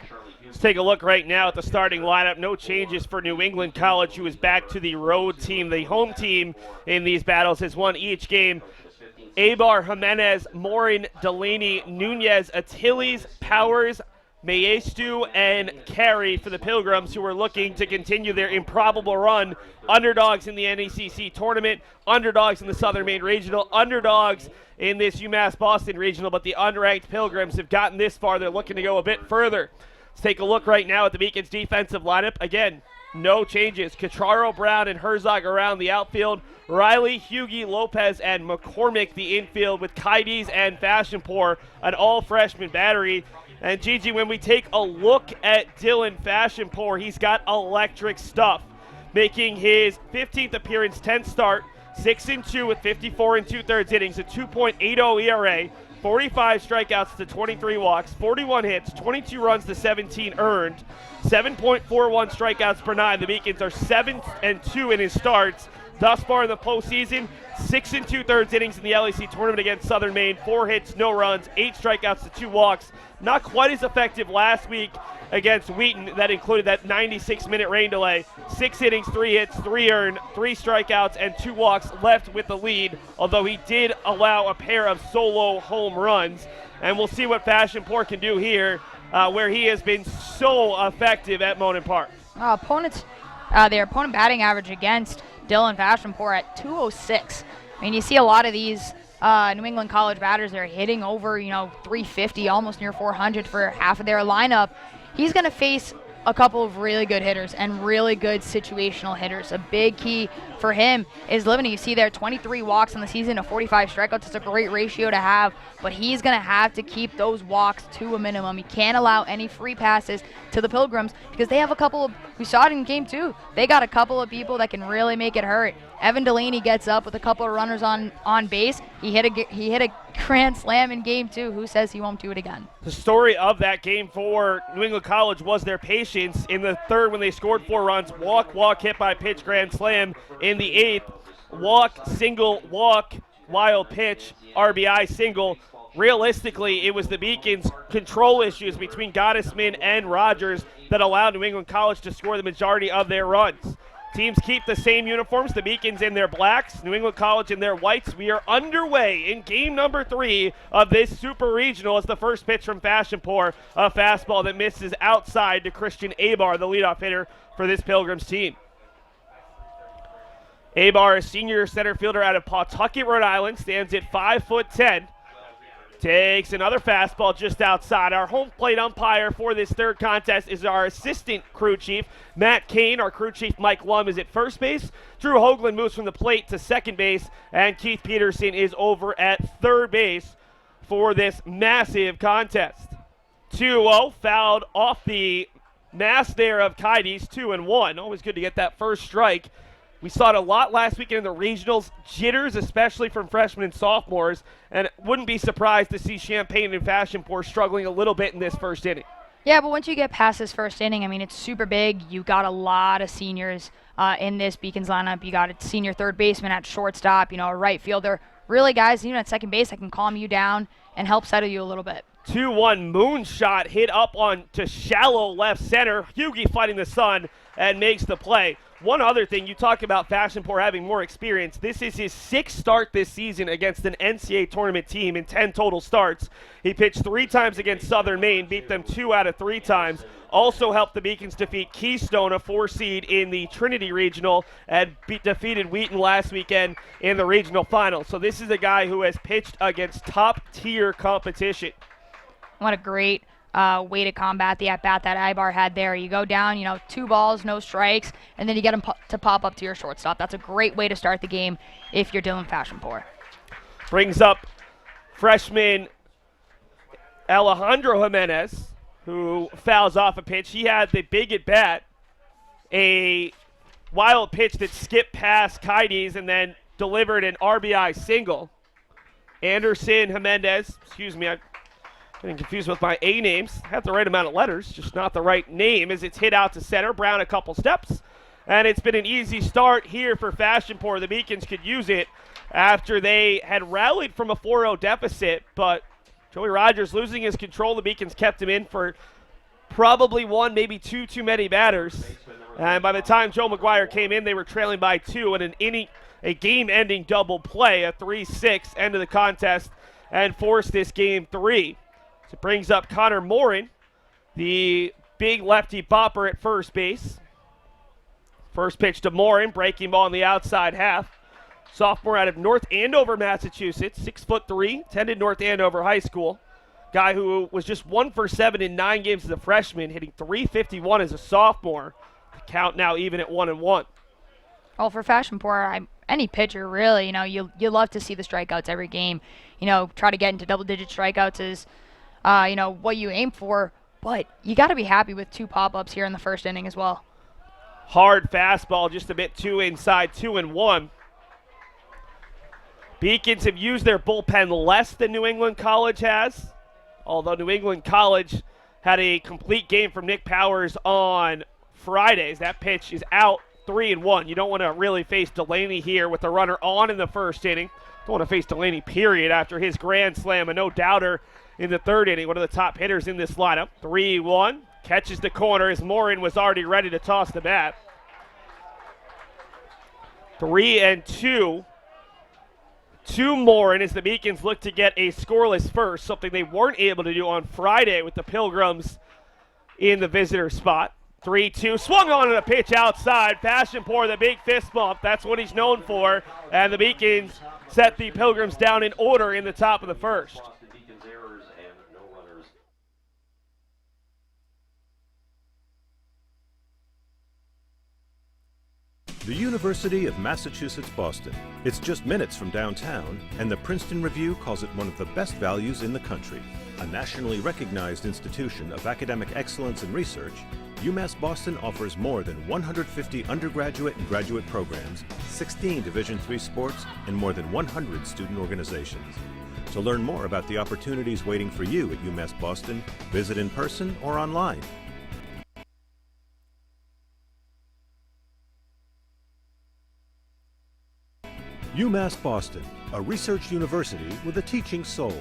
Let's take a look right now at the starting lineup. No changes for New England College, who is back to the road team. The home team in these battles has won each game. Abar, Jimenez, Morin, Delaney, Nunez, Atiles, Powers, Maestu, and Carey for the Pilgrims, who are looking to continue their improbable run. Underdogs in the NECC tournament, underdogs in the Southern Maine Regional, underdogs in this UMass Boston Regional, but the unranked Pilgrims have gotten this far. They're looking to go a bit further. Let's take a look right now at the Beacons' defensive lineup. Again, no changes. Catraro, Brown, and Herzog around the outfield. Riley, Huegi, Lopez, and McCormick the infield, with Kaides and Fashionpour an all-freshman battery. And Gigi, when we take a look at Dylan Fashionpour, he's got electric stuff, making his 15th appearance, 10th start, 6-2 with 54 2/3 innings, a 2.80 ERA, 45 strikeouts to 23 walks, 41 hits, 22 runs to 17 earned, 7.41 strikeouts per 9. The Beacons are 7-2 in his starts thus far in the postseason. 6 2/3 innings in the LAC tournament against Southern Maine, 4 hits, no runs, 8 strikeouts to 2 walks. Not quite as effective last week against Wheaton. That included that 96-minute rain delay. 6 innings, 3 hits, 3 earned, 3 strikeouts, and 2 walks, left with the lead, although he did allow a pair of solo home runs. And we'll see what Fashionpour can do here, where he has been so effective at Monon Park. Their opponent batting average against Dylan Fashionpour at 206. I mean, you see a lot of these New England College batters that are hitting over, 350, almost near 400 for half of their lineup. He's going to face a couple of really good hitters and really good situational hitters. A big key for him is limiting. You see there 23 walks in the season to 45 strikeouts. It's a great ratio to have, but he's going to have to keep those walks to a minimum. He can't allow any free passes to the Pilgrims, because they have a couple of, we saw it in game 2, they got a couple of people that can really make it hurt. Evan Delaney gets up with a couple of runners on base. He hit a grand slam in game 2. Who says he won't do it again? The story of that game for New England College was their patience. In the third, when they scored 4 runs, walk, hit by pitch, grand slam. In the 8th, walk, single, walk, wild pitch, RBI single. Realistically, it was the Beacons' control issues between Gottesman and Rogers that allowed New England College to score the majority of their runs. Teams keep the same uniforms, the Beacons in their blacks, New England College in their whites. We are underway in game number 3 of this Super Regional as the first pitch from Fashionpour, a fastball that misses outside to Christian Abar, the leadoff hitter for this Pilgrims team. Abar, a senior center fielder out of Pawtucket, Rhode Island, stands at 5'10". Takes another fastball just outside. Our home plate umpire for this third contest is our assistant crew chief, Matt Kane. Our crew chief, Mike Lum, is at first base. Drew Hoagland moves from the plate to second base, and Keith Peterson is over at third base for this massive contest. 2-0, fouled off the mask there of Kaides, 2-1. Always good to get that first strike. We saw it a lot last weekend in the regionals, jitters, especially from freshmen and sophomores, and wouldn't be surprised to see Champaign and Fashionpour struggling a little bit in this first inning. Yeah, but once you get past this first inning, I mean, it's super big. You got a lot of seniors in this Beacons lineup. You got a senior third baseman at shortstop, a right fielder. Really, guys, even at second base, that can calm you down and help settle you a little bit. 2-1 moonshot hit up on to shallow left center. Huegi fighting the sun and makes the play. One other thing, you talk about Fashionpour having more experience. This is his 6th start this season against an NCAA tournament team in 10 total starts. He pitched 3 times against Southern Maine, beat them 2 out of 3 times. Also helped the Beacons defeat Keystone, a 4 seed in the Trinity Regional, and defeated Wheaton last weekend in the regional final. So this is a guy who has pitched against top-tier competition. What a great way to combat the at-bat that Ibar had there. You go down, 2 balls, no strikes, and then you get him to pop up to your shortstop. That's a great way to start the game if you're Dylan Fashionpour. Brings up freshman Alejandro Jimenez, who fouls off a pitch. He had the big at bat, a wild pitch that skipped past Kaides and then delivered an RBI single. Anderson Jimenez, excuse me, I'm getting confused with my A names. I have the right amount of letters, just not the right name as it's hit out to center. Brown a couple steps, and it's been an easy start here for Fashionport. The Beacons could use it after they had rallied from a 4-0 deficit, but Joey Rogers losing his control. The Beacons kept him in for probably one, maybe two too many batters. And by the time Joe McGuire came in, they were trailing by 2 in a game-ending double play, a 3-6 end of the contest, and forced this game 3. So it brings up Connor Morin, the big lefty bopper at first base. First pitch to Morin, breaking ball on the outside half. Sophomore out of North Andover, Massachusetts, 6'3", attended North Andover High School. Guy who was just 1 for 7 in 9 games as a freshman, hitting .351 as a sophomore. The count now even at 1-1. Well, for Fashionport, any pitcher really, you love to see the strikeouts every game. Try to get into double-digit strikeouts is, what you aim for. But you got to be happy with 2 pop-ups here in the first inning as well. Hard fastball, just a bit too inside, 2-1. Beacons have used their bullpen less than New England College has, although New England College had a complete game from Nick Powers on Fridays. That pitch is out, 3-1. You don't want to really face Delaney here with the runner on in the first inning. Don't want to face Delaney, period, after his grand slam, a no-doubter in the third inning. One of the top hitters in this lineup. 3-1, catches the corner as Morin was already ready to toss the bat. 3-2. To Morin as the Beacons look to get a scoreless first, something they weren't able to do on Friday with the Pilgrims in the visitor spot. 3-2, swung on a pitch outside. Fashionport, the big fist bump. That's what he's known for. And the Beacons set the Pilgrims down in order in the top of the first. The University of Massachusetts Boston. It's just minutes from downtown, and the Princeton Review calls it one of the best values in the country. A nationally recognized institution of academic excellence and research, UMass Boston offers more than 150 undergraduate and graduate programs, 16 Division III sports, and more than 100 student organizations. To learn more about the opportunities waiting for you at UMass Boston, visit in person or online. UMass Boston, a research university with a teaching soul.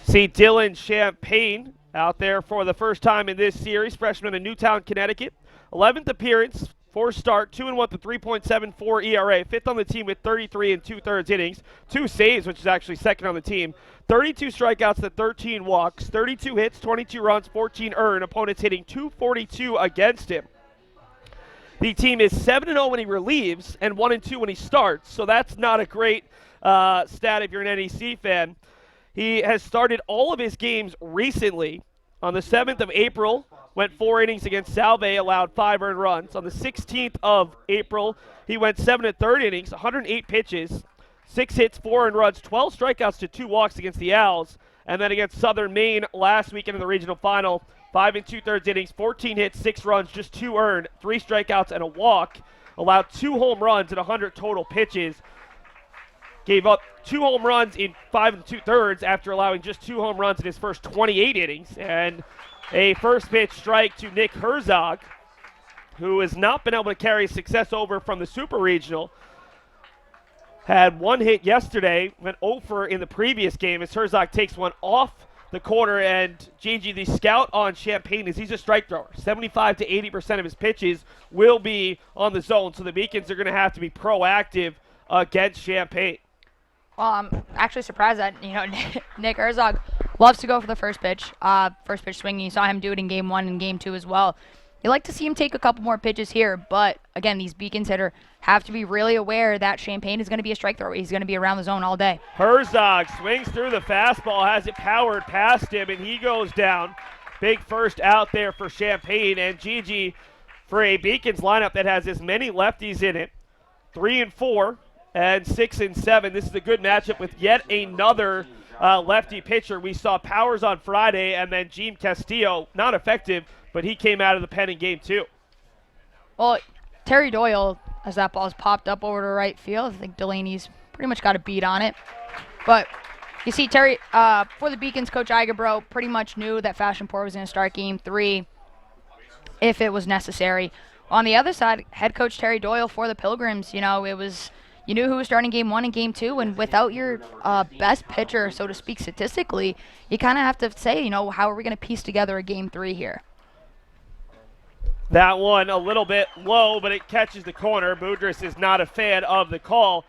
See Dylan Champagne out there for the first time in this series, freshman in Newtown, Connecticut. 11th appearance, 4 start, 2-1 with a 3.74 ERA, 5th on the team with 33 2/3 innings, 2 saves, which is actually second on the team, 32 strikeouts to 13 walks, 32 hits, 22 runs, 14 earned, opponents hitting .242 against him. The team is 7-0 when he relieves and 1-2 when he starts, so that's not a great stat if you're an NEC fan. He has started all of his games recently. On the 7th of April, went 4 innings against Salve, allowed 5 earned runs. On the 16th of April, he went 7 1/3 innings, 108 pitches, 6 hits, 4 earned runs, 12 strikeouts to 2 walks against the Owls. And then against Southern Maine last weekend in the regional final, 5 2/3 innings, 14 hits, 6 runs, just 2 earned, 3 strikeouts and a walk. Allowed 2 home runs and 100 total pitches. gave up 2 home runs in 5 2/3 after allowing just 2 home runs in his first 28 innings. And a first pitch strike to Nick Herzog, who has not been able to carry success over from the Super Regional. Had 1 hit yesterday, went 0 in the previous game as Herzog takes one off the corner. And Gigi, the scout on Champaign, is he's a strike thrower. 75 to 80% of his pitches will be on the zone, so the Beacons are going to have to be proactive against Champaign. Well, I'm actually surprised that, Nick Herzog loves to go for the first pitch swinging. You saw him do it in Game 1 and Game 2 as well. You like to see him take a couple more pitches here, but again, these Beacons hitter have to be really aware that Champaign is going to be a strike thrower. He's going to be around the zone all day. Herzog swings through the fastball, has it powered past him, and he goes down. Big first out there for Champaign, and Gigi, for a Beacons lineup that has as many lefties in it, 3 and 4 and 6 and 7. This is a good matchup with yet another lefty pitcher. We saw Powers on Friday, and then Gene Castillo, not effective, but he came out of the pen in Game 2. Well, Terry Doyle, as that ball's popped up over to right field, I think Delaney's pretty much got a beat on it. But you see Terry, for the Beacons, Coach Igebro pretty much knew that Fashionport was going to start Game 3 if it was necessary. On the other side, head coach Terry Doyle for the Pilgrims, you knew who was starting Game 1 and Game 2, and without your best pitcher, so to speak, statistically, you kind of have to say, how are we going to piece together a Game 3 here? That one a little bit low, but it catches the corner. Boudris is not a fan of the call.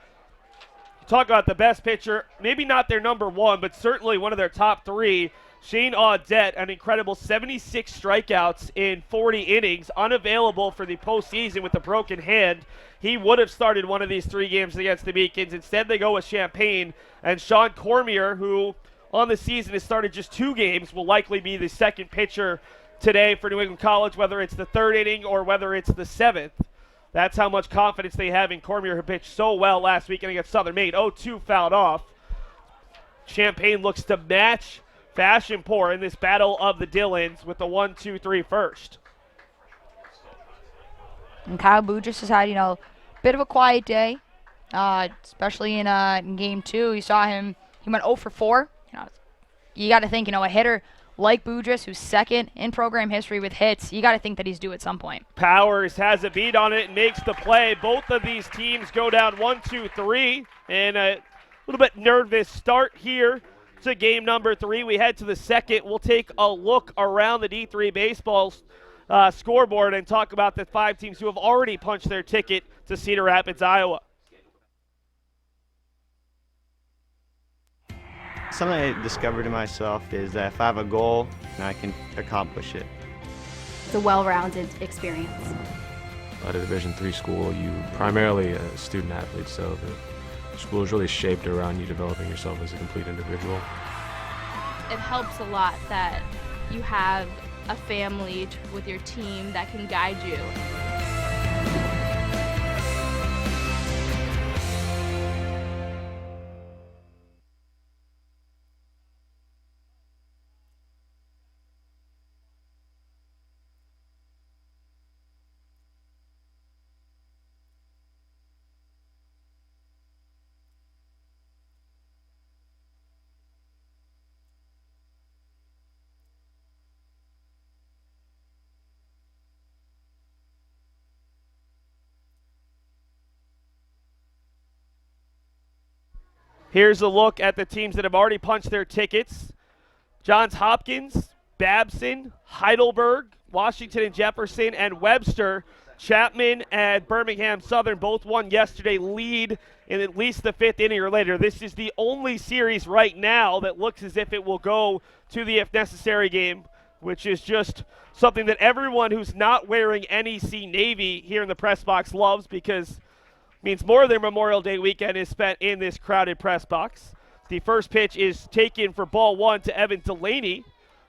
Talk about the best pitcher, maybe not their number 1, but certainly one of their top 3. Shane Audette, an incredible 76 strikeouts in 40 innings, unavailable for the postseason with a broken hand. He would have started one of these 3 games against the Beacons. Instead, they go with Champaign. And Sean Cormier, who on the season has started just 2 games, will likely be the second pitcher today for New England College, whether it's the 3rd inning or whether it's the 7th. That's how much confidence they have in Cormier, who pitched so well last weekend against Southern Maine. 0-2 fouled off. Champaign looks to match Fashionport in this battle of the Dillons with the 1-2-3 first. And Kyle Boudris has had, a bit of a quiet day, especially in Game 2. You saw him, he went 0 for 4. You got to think, a hitter like Boudris, who's second in program history with hits, you got to think that he's due at some point. Powers has a beat on it and makes the play. Both of these teams go down 1-2-3, and a little bit nervous start here to game number 3. We head to the second. We'll take a look around the D3 baseball scoreboard and talk about the 5 teams who have already punched their ticket to Cedar Rapids, Iowa. Something I discovered in myself is that if I have a goal, I can accomplish it. It's a well-rounded experience. At a Division III school, you primarily a student athlete, so the school is really shaped around you developing yourself as a complete individual. It helps a lot that you have a family with your team that can guide you. Here's a look at the teams that have already punched their tickets. Johns Hopkins, Babson, Heidelberg, Washington and Jefferson, and Webster. Chapman and Birmingham Southern both won yesterday, lead in at least the 5th inning or later. This is the only series right now that looks as if it will go to the if necessary game, which is just something that everyone who's not wearing NEC Navy here in the press box loves, because means more of their Memorial Day weekend is spent in this crowded press box. The first pitch is taken for ball 1 to Evan Delaney,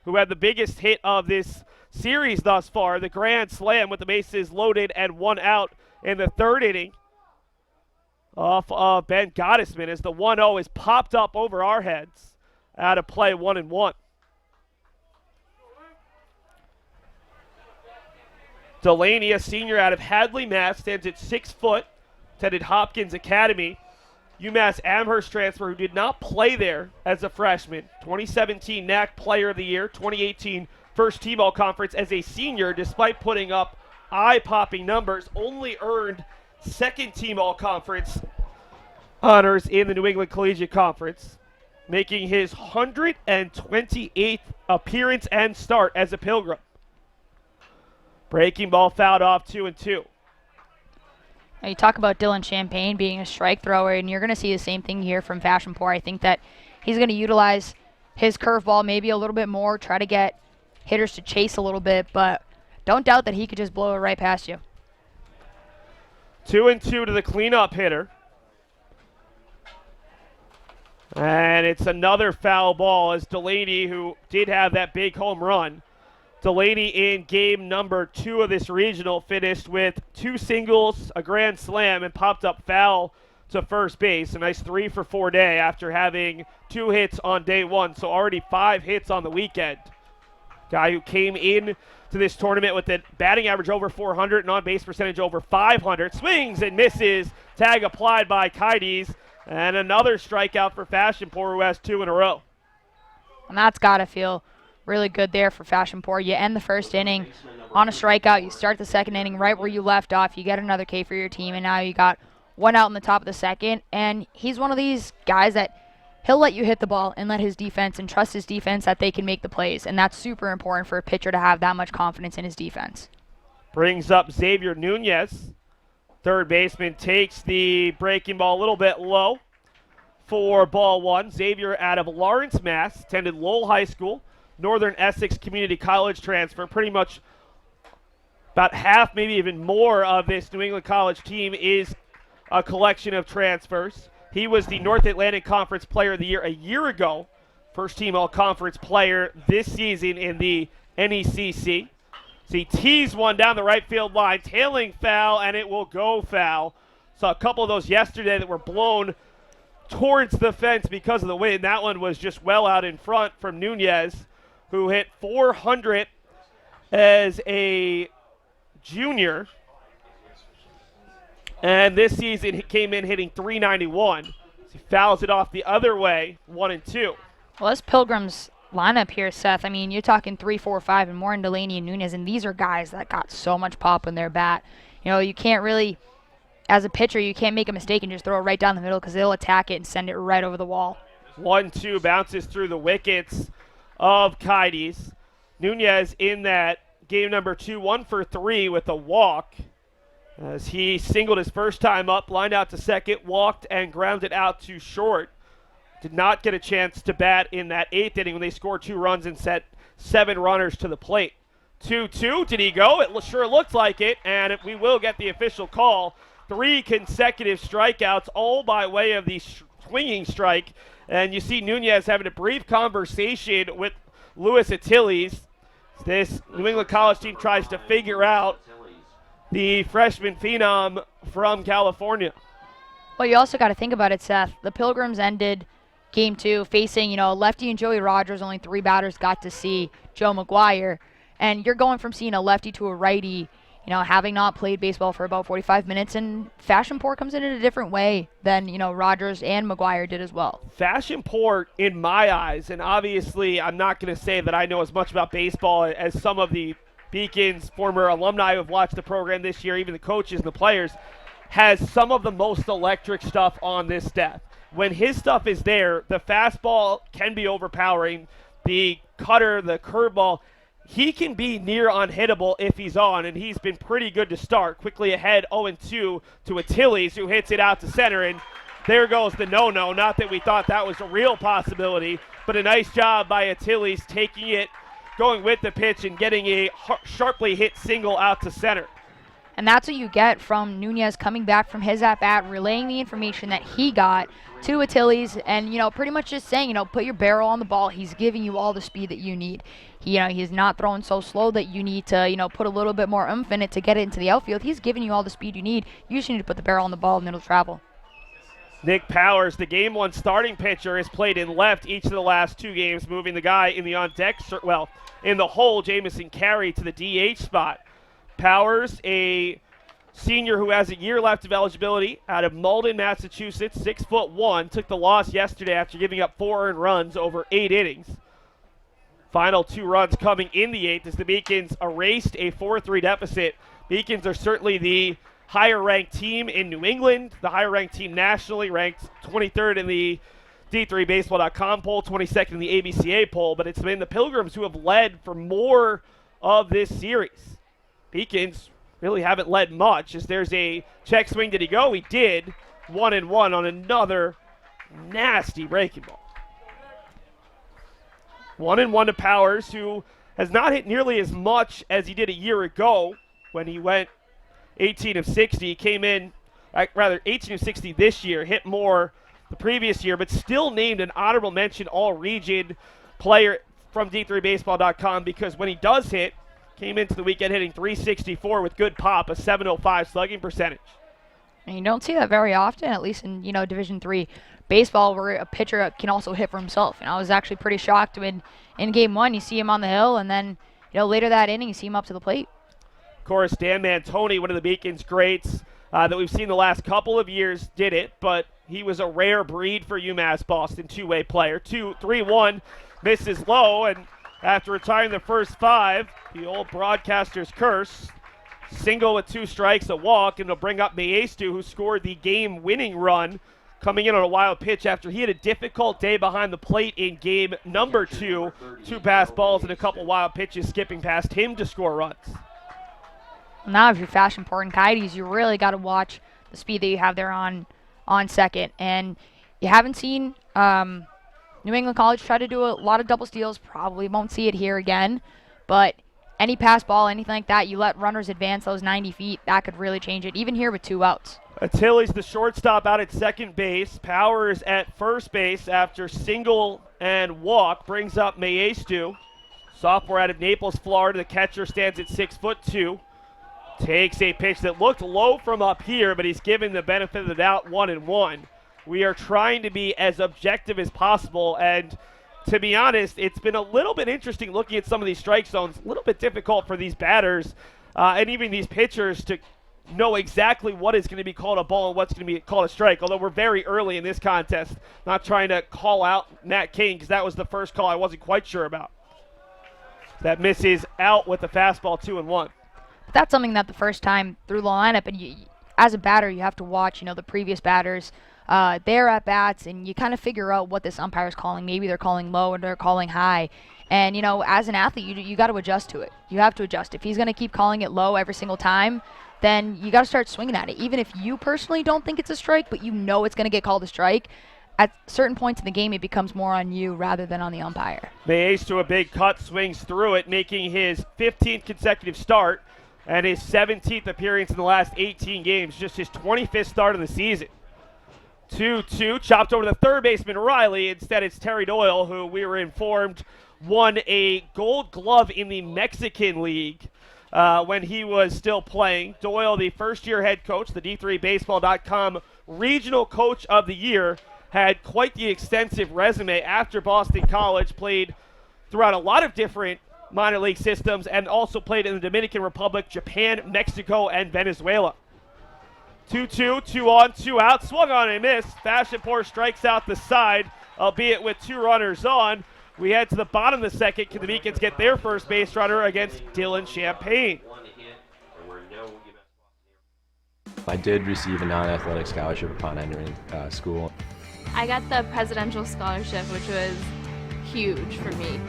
who had the biggest hit of this series thus far, the grand slam with the bases loaded and 1 out in the 3rd inning off of Ben Gottesman as the 1-0 is popped up over our heads out of play 1-1. Delaney, a senior out of Hadley, Mass, stands at 6 foot. Attended Hopkins Academy. UMass Amherst transfer who did not play there as a freshman. 2017 NAC Player of the Year, 2018 First Team All-Conference as a senior, despite putting up eye-popping numbers, only earned Second Team All-Conference honors in the New England Collegiate Conference, making his 128th appearance and start as a Pilgrim. Breaking ball fouled off 2-2. Now you talk about Dylan Champagne being a strike thrower, and you're going to see the same thing here from Fashionpour. I think that he's going to utilize his curveball maybe a little bit more, try to get hitters to chase a little bit, but don't doubt that he could just blow it right past you. 2-2 to the cleanup hitter. And it's another foul ball as Delaney, who did have that big home run. Delaney in game number 2 of this regional finished with 2 singles, a grand slam, and popped up foul to first base. A nice 3-for-4 day after having 2 hits on day 1, so already 5 hits on the weekend. Guy who came in to this tournament with a batting average over 400 and on-base percentage over 500. Swings and misses. Tag applied by Kides. And another strikeout for Fashionpour, who has 2 in a row. And that's got to feel really good there for Fashionpour. You end the first inning on a strikeout. You start the second inning right where you left off. You get another K for your team, and now you got 1 out in the top of the second. And he's one of these guys that he'll let you hit the ball and let his defense and trust his defense that they can make the plays. And that's super important for a pitcher to have that much confidence in his defense. Brings up Xavier Nunez. Third baseman takes the breaking ball a little bit low for ball 1. Xavier out of Lawrence, Mass. Attended Lowell High School. Northern Essex Community College transfer. Pretty much about half, maybe even more of this New England College team is a collection of transfers. He was the North Atlantic Conference Player of the Year a year ago. First team all-conference player this season in the NECC. So he teased one down the right field line, tailing foul, and it will go foul. Saw a couple of those yesterday that were blown towards the fence because of the wind. That one was just well out in front from Nunez, who hit 400 as a junior. And this season he came in hitting 391. So he fouls it off the other way, 1-2. Well, this Pilgrims lineup here, Seth, I mean, you're talking 3, 4, 5, and more in Delaney and Nunez, and these are guys that got so much pop in their bat. You know, you can't really, as a pitcher, you can't make a mistake and just throw it right down the middle because they'll attack it and send it right over the wall. 1-2 bounces through the wickets of Kides. Nunez in that game number 2, 1 for 3 with a walk as he singled his first time up, lined out to second, walked and grounded out to short. Did not get a chance to bat in that 8th inning when they scored 2 runs and set 7 runners to the plate. 2-2, did he go? It sure looked like it, and we will get the official call. 3 consecutive strikeouts, all by way of the swinging strike. And you see Nunez having a brief conversation with Louis Attiles. This New England College team tries to figure out the freshman phenom from California. Well, you also got to think about it, Seth. The Pilgrims ended game 2 facing, you know, lefty and Joey Rogers. Only 3 batters got to see Joe McGuire. And you're going from seeing a lefty to a righty, you know, having not played baseball for about 45 minutes. And Fashionpour comes in a different way than, you know, Rogers and McGuire did as well. Fashionpour, in my eyes, and obviously I'm not going to say that I know as much about baseball as some of the Beacon's former alumni who have watched the program this year, even the coaches and the players, has some of the most electric stuff on this staff. When his stuff is there, the fastball can be overpowering. The cutter, the curveball, he can be near unhittable if he's on, and he's been pretty good to start. Quickly ahead, 0-2 to Attiles, who hits it out to center, and there goes the no-no. Not that we thought that was a real possibility, but a nice job by Attiles taking it, going with the pitch, and getting a sharply hit single out to center. And that's what you get from Nunez coming back from his at-bat, relaying the information that he got to Attiles, and, you know, pretty much just saying, you know, put your barrel on the ball. He's giving you all the speed that you need. You know, he's not throwing so slow that you need to, you know, put a little bit more oomph in it to get it into the outfield. He's giving you all the speed you need. You just need to put the barrel on the ball and it'll travel. Nick Powers, the game 1 starting pitcher, has played in left each of the last 2 games, moving the guy in the on-deck, in the hole, Jamison Carey, to the DH spot. Powers, a senior who has a year left of eligibility out of Malden, Massachusetts, 6'1", took the loss yesterday after giving up 4 earned runs over 8 innings. Final 2 runs coming in the 8th as the Beacons erased a 4-3 deficit. Beacons are certainly the higher-ranked team in New England, the higher-ranked team nationally, ranked 23rd in the D3Baseball.com poll, 22nd in the ABCA poll, but it's been the Pilgrims who have led for more of this series. Beacons really haven't led much, as there's a check swing. Did he go? He did. 1-1 on another nasty breaking ball. 1-1 to Powers, who has not hit nearly as much as he did a year ago when he went 18 of 60. He came in, rather 18 of 60 this year, hit more the previous year, but still named an honorable mention all-region player from D3Baseball.com, because when he does hit, came into the weekend hitting .364 with good pop, a .705 slugging percentage. And you don't see that very often, at least in, Division III baseball, where a pitcher can also hit for himself. And I was actually pretty shocked when in Game 1 you see him on the hill, and then later that inning you see him up to the plate. Of course, Dan Mantoni, one of the Beacons greats that we've seen the last couple of years, did it, but he was a rare breed for UMass Boston, two-way player. 2-3-1, misses low, and after retiring the first 5, the old broadcaster's curse, single with 2 strikes, a walk, and it'll bring up Maestu, who scored the game-winning run, coming in on a wild pitch after he had a difficult day behind the plate in game number 2. 2 pass balls and a couple wild pitches skipping past him to score runs. Now if you're Fashion Port and Coyotes, you really got to watch the speed that you have there on second. And you haven't seen New England College try to do a lot of double steals. Probably won't see it here again. But any pass ball, anything like that, you let runners advance those 90 feet, that could really change it, even here with 2 outs. Attili's the shortstop out at second base. Powers at first base after single and walk brings up Maestu. Sophomore out of Naples, Florida. The catcher stands at 6'2". Takes a pitch that looked low from up here, but he's given the benefit of the doubt. 1-1. We are trying to be as objective as possible, and to be honest, it's been a little bit interesting looking at some of these strike zones. A little bit difficult for these batters and even these pitchers to know exactly what is going to be called a ball and what's going to be called a strike, although we're very early in this contest. Not trying to call out Nat King, because that was the first call I wasn't quite sure about. That misses out with the fastball. 2-1. That's something that the first time through the lineup, and you, as a batter, you have to watch, the previous batters, their at-bats, and you kind of figure out what this umpire is calling. Maybe they're calling low or they're calling high. And, as an athlete, you got to adjust to it. You have to adjust. If he's going to keep calling it low every single time, then you got to start swinging at it. Even if you personally don't think it's a strike, but it's going to get called a strike, at certain points in the game, it becomes more on you rather than on the umpire. Mays to a big cut, swings through it, making his 15th consecutive start and his 17th appearance in the last 18 games, just his 25th start of the season. 2-2, chopped over to third baseman Riley. Instead, it's Terry Doyle, who we were informed won a gold glove in the Mexican League when he was still playing. Doyle, the first-year head coach, the D3Baseball.com Regional Coach of the Year, had quite the extensive resume after Boston College, played throughout a lot of different minor league systems, and also played in the Dominican Republic, Japan, Mexico, and Venezuela. 2-2, 2 on, 2 out, swung on and missed. Fashionport strikes out the side, albeit with 2 runners on. We head to the bottom of the second. Can the Beacons get their first base runner against Dylan Champagne? I did receive a non-athletic scholarship upon entering school. I got the presidential scholarship, which was huge for me.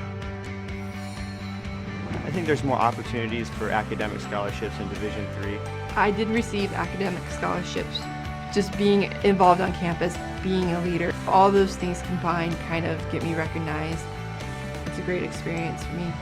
I think there's more opportunities for academic scholarships in Division III. I did receive academic scholarships. Just being involved on campus, being a leader, all those things combined kind of get me recognized. It's a great experience for me.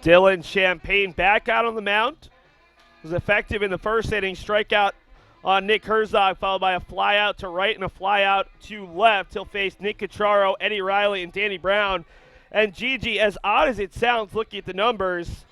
Dylan Champagne back out on the mound. Was effective in the first inning. Strikeout on Nick Herzog, followed by a fly out to right and a fly out to left. He'll face Nick Cacciaro, Eddie Riley, and Danny Brown. And Gigi, as odd as it sounds looking at the numbers,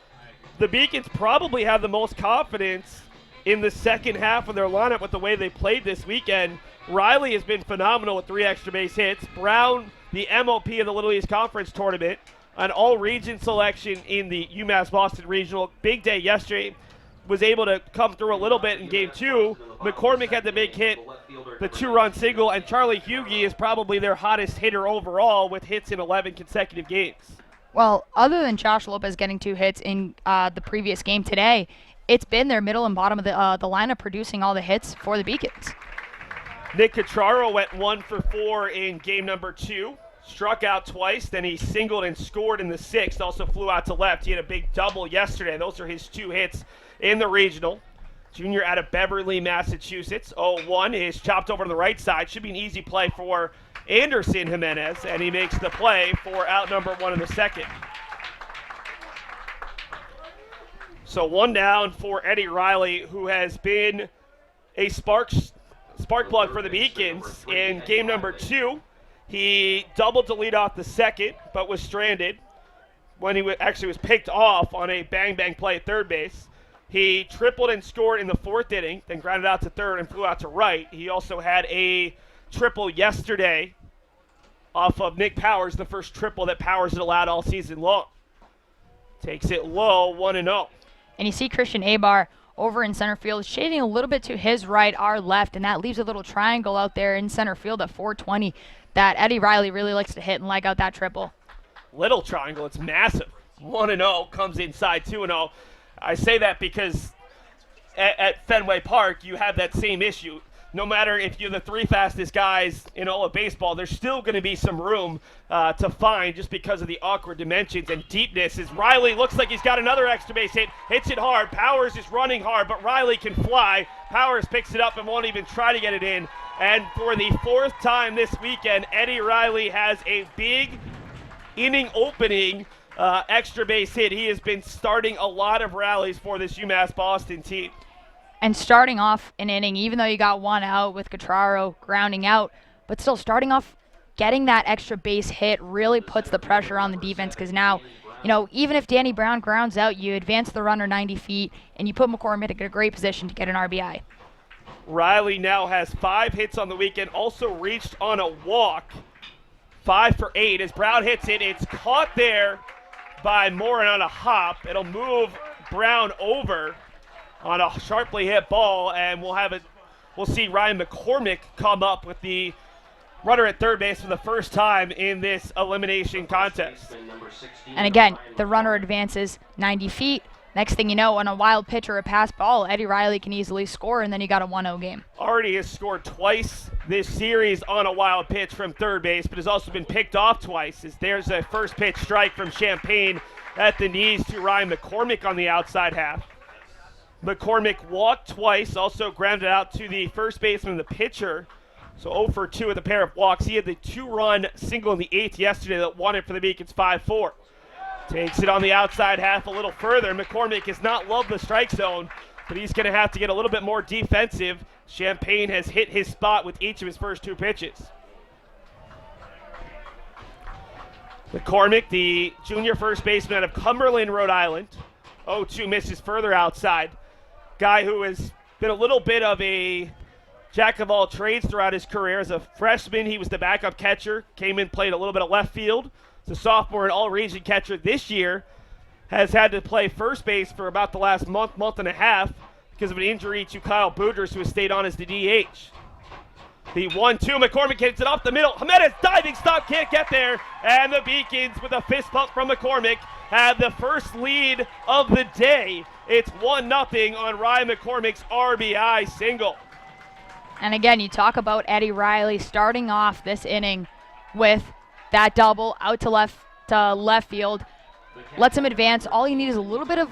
the Beacons probably have the most confidence in the second half of their lineup with the way they played this weekend. Riley has been phenomenal with 3 extra base hits. Brown, the MOP of the Little East Conference Tournament, an all-region selection in the UMass Boston Regional. Big day yesterday. Was able to come through a little bit in game 2. McCormick had the big hit, the 2-run single, and Charlie Huegi is probably their hottest hitter overall with hits in 11 consecutive games. Well, other than Josh Lopez getting 2 hits in the previous game today, it's been their middle and bottom of the lineup producing all the hits for the Beacons. Nick Cacciaro went 1 for 4 in game number 2. Struck out twice, then he singled and scored in the 6th. Also flew out to left. He had a big double yesterday. Those are his 2 hits in the regional. Junior out of Beverly, Massachusetts. 0-1 is chopped over to the right side. Should be an easy play for Anderson Jimenez, and he makes the play for out number 1 in the second. So 1 down for Eddie Riley, who has been a spark plug for the Beacons in game number 2. He doubled to lead off the second, but was stranded when he actually was picked off on a bang-bang play at third base. He tripled and scored in the 4th inning, then grounded out to third and flew out to right. He also had a triple yesterday off of Nick Powers, the first triple that Powers had allowed all season long. Takes it low, 1-0. And you see Christian Abar over in center field, shading a little bit to his right, our left, and that leaves a little triangle out there in center field at 420 that Eddie Riley really likes to hit and like out that triple. Little triangle, it's massive. 1-0, comes inside 2-0. I say that because at Fenway Park, you have that same issue. No matter if you're the 3 fastest guys in all of baseball, there's still going to be some room to find just because of the awkward dimensions and deepness. As Riley looks like he's got another extra base hit, hits it hard. Powers is running hard, but Riley can fly. Powers picks it up and won't even try to get it in. And for the 4th time this weekend, Eddie Riley has a big inning opening extra base hit. He has been starting a lot of rallies for this UMass Boston team. And starting off an inning, even though you got 1 out with Cacciaro grounding out, but still starting off getting that extra base hit really puts the pressure on the defense because now, even if Danny Brown grounds out, you advance the runner 90 feet and you put McCormick in a great position to get an RBI. Riley now has 5 hits on the weekend, also reached on a walk. 5 for 8 as Brown hits it. It's caught there by Morin on a hop. It'll move Brown over on a sharply hit ball, and we'll see Ryan McCormick come up with the runner at third base for the first time in this elimination contest. And again, the runner advances 90 feet. Next thing you know, on a wild pitch or a pass ball, Eddie Riley can easily score, and then you got a 1-0 game. Already has scored twice this series on a wild pitch from third base, but has also been picked off twice, as there's a first pitch strike from Champagne at the knees to Ryan McCormick on the outside half. McCormick walked twice, also grounded out to the first baseman, the pitcher. So 0 for 2 with a pair of walks. He had the 2-run single in the 8th yesterday that won it for the Beacons 5-4. Takes it on the outside half a little further. McCormick has not loved the strike zone, but he's going to have to get a little bit more defensive. Champagne has hit his spot with each of his first 2 pitches. McCormick, the junior first baseman out of Cumberland, Rhode Island. 0-2 misses further outside. Guy who has been a little bit of a jack of all trades throughout his career. As a freshman, he was the backup catcher, came in, played a little bit of left field. As a sophomore and all-region catcher this year, has had to play first base for about the last month and a half because of an injury to Kyle Bouders, who has stayed on as the DH. The 1-2, McCormick hits it off the middle. Jimenez diving stop, can't get there. And the Beacons, with a fist bump from McCormick, have the first lead of the day. It's 1-0 on Ryan McCormick's RBI single. And again, you talk about Eddie Riley starting off this inning with that double out to left field. Lets him advance. All you need is a little bit of,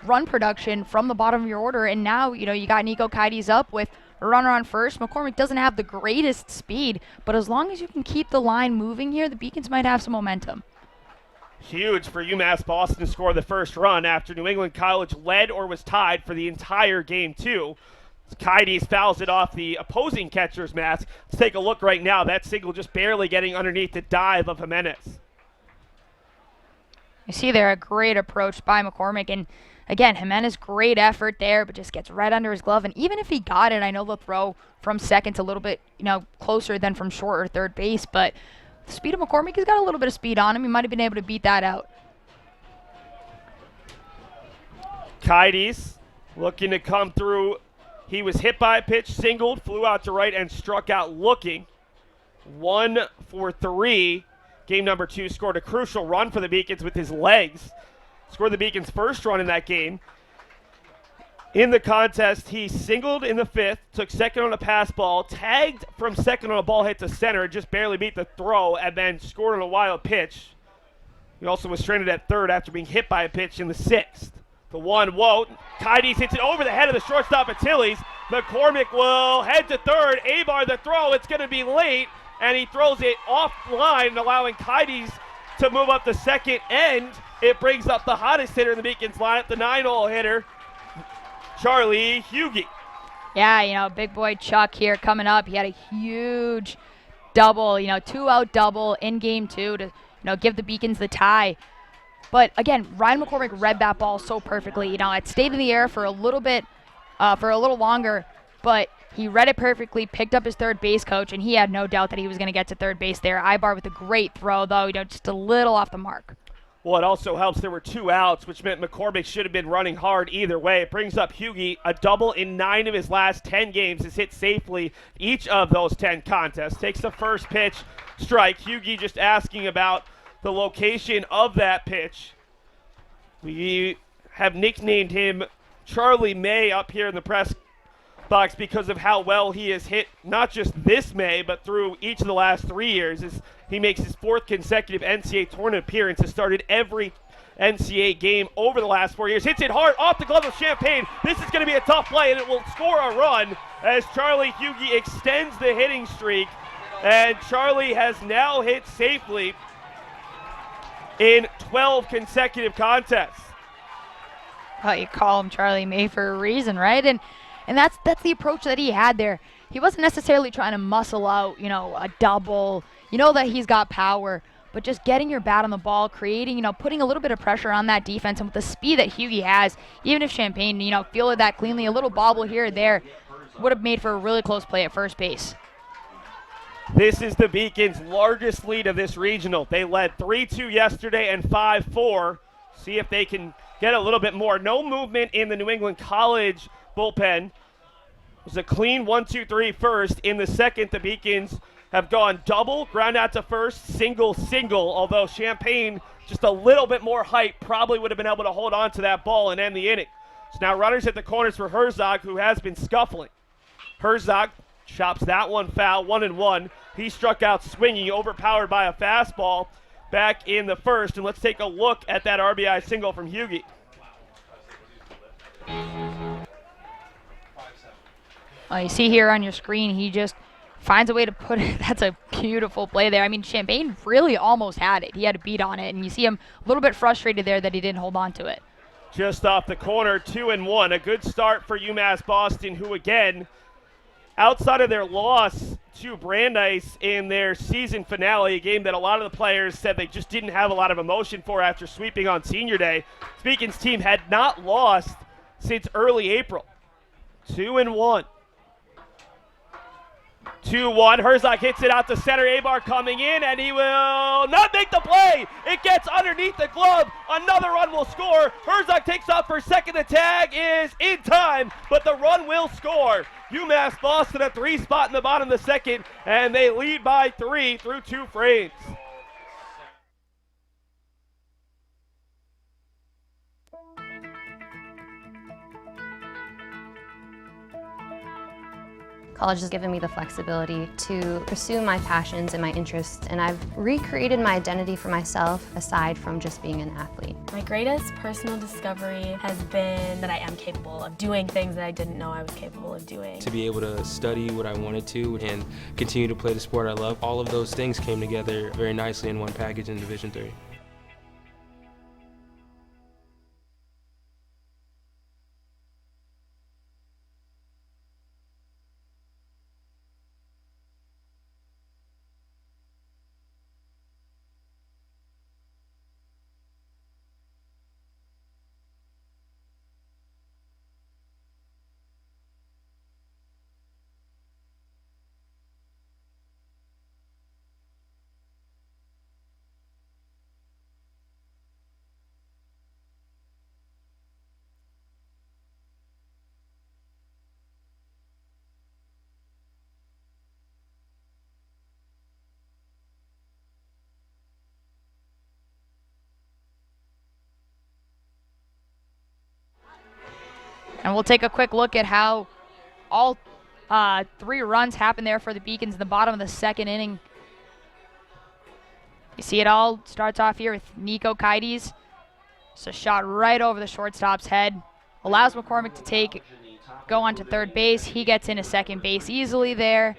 run production from the bottom of your order. And now, you got Nico Kites up with a runner on first. McCormick doesn't have the greatest speed, but as long as you can keep the line moving here, the Beacons might have some momentum. Huge for UMass Boston to score the first run after New England College led or was tied for the entire game, too. Huegi fouls it off the opposing catcher's mask. Let's take a look right now. That single just barely getting underneath the dive of Jimenez. You see there a great approach by McCormick, and again, Jimenez, great effort there, but just gets right under his glove. And even if he got it, I know the throw from second's a little bit, closer than from short or third base, but the speed of McCormick, he's got a little bit of speed on him. He might have been able to beat that out. Huegi looking to come through. He was hit by a pitch, singled, flew out to right, and struck out looking. 1 for 3. Game number 2, scored a crucial run for the Beacons with his legs. Scored the Beacons' first run in that game. In the contest, he singled in the 5th, took second on a pass ball, tagged from second on a ball hit to center, just barely beat the throw, and then scored on a wild pitch. He also was stranded at third after being hit by a pitch in the 6th. The 1-0, Huegi hits it over the head of the shortstop Achilles. McCormick will head to third. Abar the throw, it's going to be late, and he throws it offline, allowing Huegi to move up the second end. It brings up the hottest hitter in the Beacons lineup, the 9-hole hitter, Charlie Huegi. Yeah, big boy Chuck here coming up. He had a huge double, 2-out double in game 2 to, give the Beacons the tie. But again, Ryan McCormick read that ball so perfectly. It stayed in the air for a little bit, for a little longer, but he read it perfectly, picked up his third base coach, and he had no doubt that he was going to get to third base there. Ibar with a great throw, though, just a little off the mark. Well, it also helps there were 2 outs, which meant McCormick should have been running hard either way. It brings up Huegi, a double in 9 of his last 10 games, has hit safely each of those 10 contests. Takes the first pitch, strike. Huegi just asking about the location of that pitch. We have nicknamed him Charlie May up here in the press box because of how well he has hit not just this May, but through each of the last 3 years. As he makes his 4th consecutive NCAA tournament appearance, has started every NCAA game over the last 4 years. Hits it hard off the glove of Champagne. This is going to be a tough play, and it will score a run as Charlie Huegi extends the hitting streak. And Charlie has now hit safely in 12 consecutive contests. Well, you call him Charlie May for a reason, right? And that's the approach that he had there. He wasn't necessarily trying to muscle out, a double. You know that he's got power, but just getting your bat on the ball, creating, putting a little bit of pressure on that defense, and with the speed that Huegi has, even if Champagne, fielded that cleanly, a little bobble here or there would have made for a really close play at first base. This is the Beacons' largest lead of this regional. They led 3-2 yesterday and 5-4. See if they can get a little bit more. No movement in the New England College bullpen. It was a clean 1-2-3 first. In the second, the Beacons have gone double, ground out to first, single, although Champagne, just a little bit more height, probably would have been able to hold on to that ball and end the inning. So now runners at the corners for Herzog, who has been scuffling. Herzog chops that one foul, 1-1. He struck out swinging, overpowered by a fastball back in the first. And let's take a look at that RBI single from Huegi. You see here on your screen, he just finds a way to put it. That's a beautiful play there. I mean, Champagne really almost had it. He had a beat on it, and you see him a little bit frustrated there that he didn't hold on to it. Just off the corner, 2-1. A good start for UMass Boston, who again, outside of their loss to Brandeis in their season finale, a game that a lot of the players said they just didn't have a lot of emotion for after sweeping on Senior Day, Beacons team had not lost since early April. 2-1. 2-1. Herzog hits it out to center. Abar coming in, and he will not make the play. It gets underneath the glove. Another run will score. Herzog takes off for second. The tag is in time, but the run will score. UMass Boston a 3 spot in the bottom of the second, and they lead by 3 through 2 frames. College has given me the flexibility to pursue my passions and my interests, and I've recreated my identity for myself aside from just being an athlete. My greatest personal discovery has been that I am capable of doing things that I didn't know I was capable of doing. To be able to study what I wanted to and continue to play the sport I love, all of those things came together very nicely in one package in Division III. And we'll take a quick look at how all 3 runs happened there for the Beacons in the bottom of the 2nd inning. You see it all starts off here with Nico Kites. It's a shot right over the shortstop's head. Allows McCormick to go on to third base. He gets into second base easily there.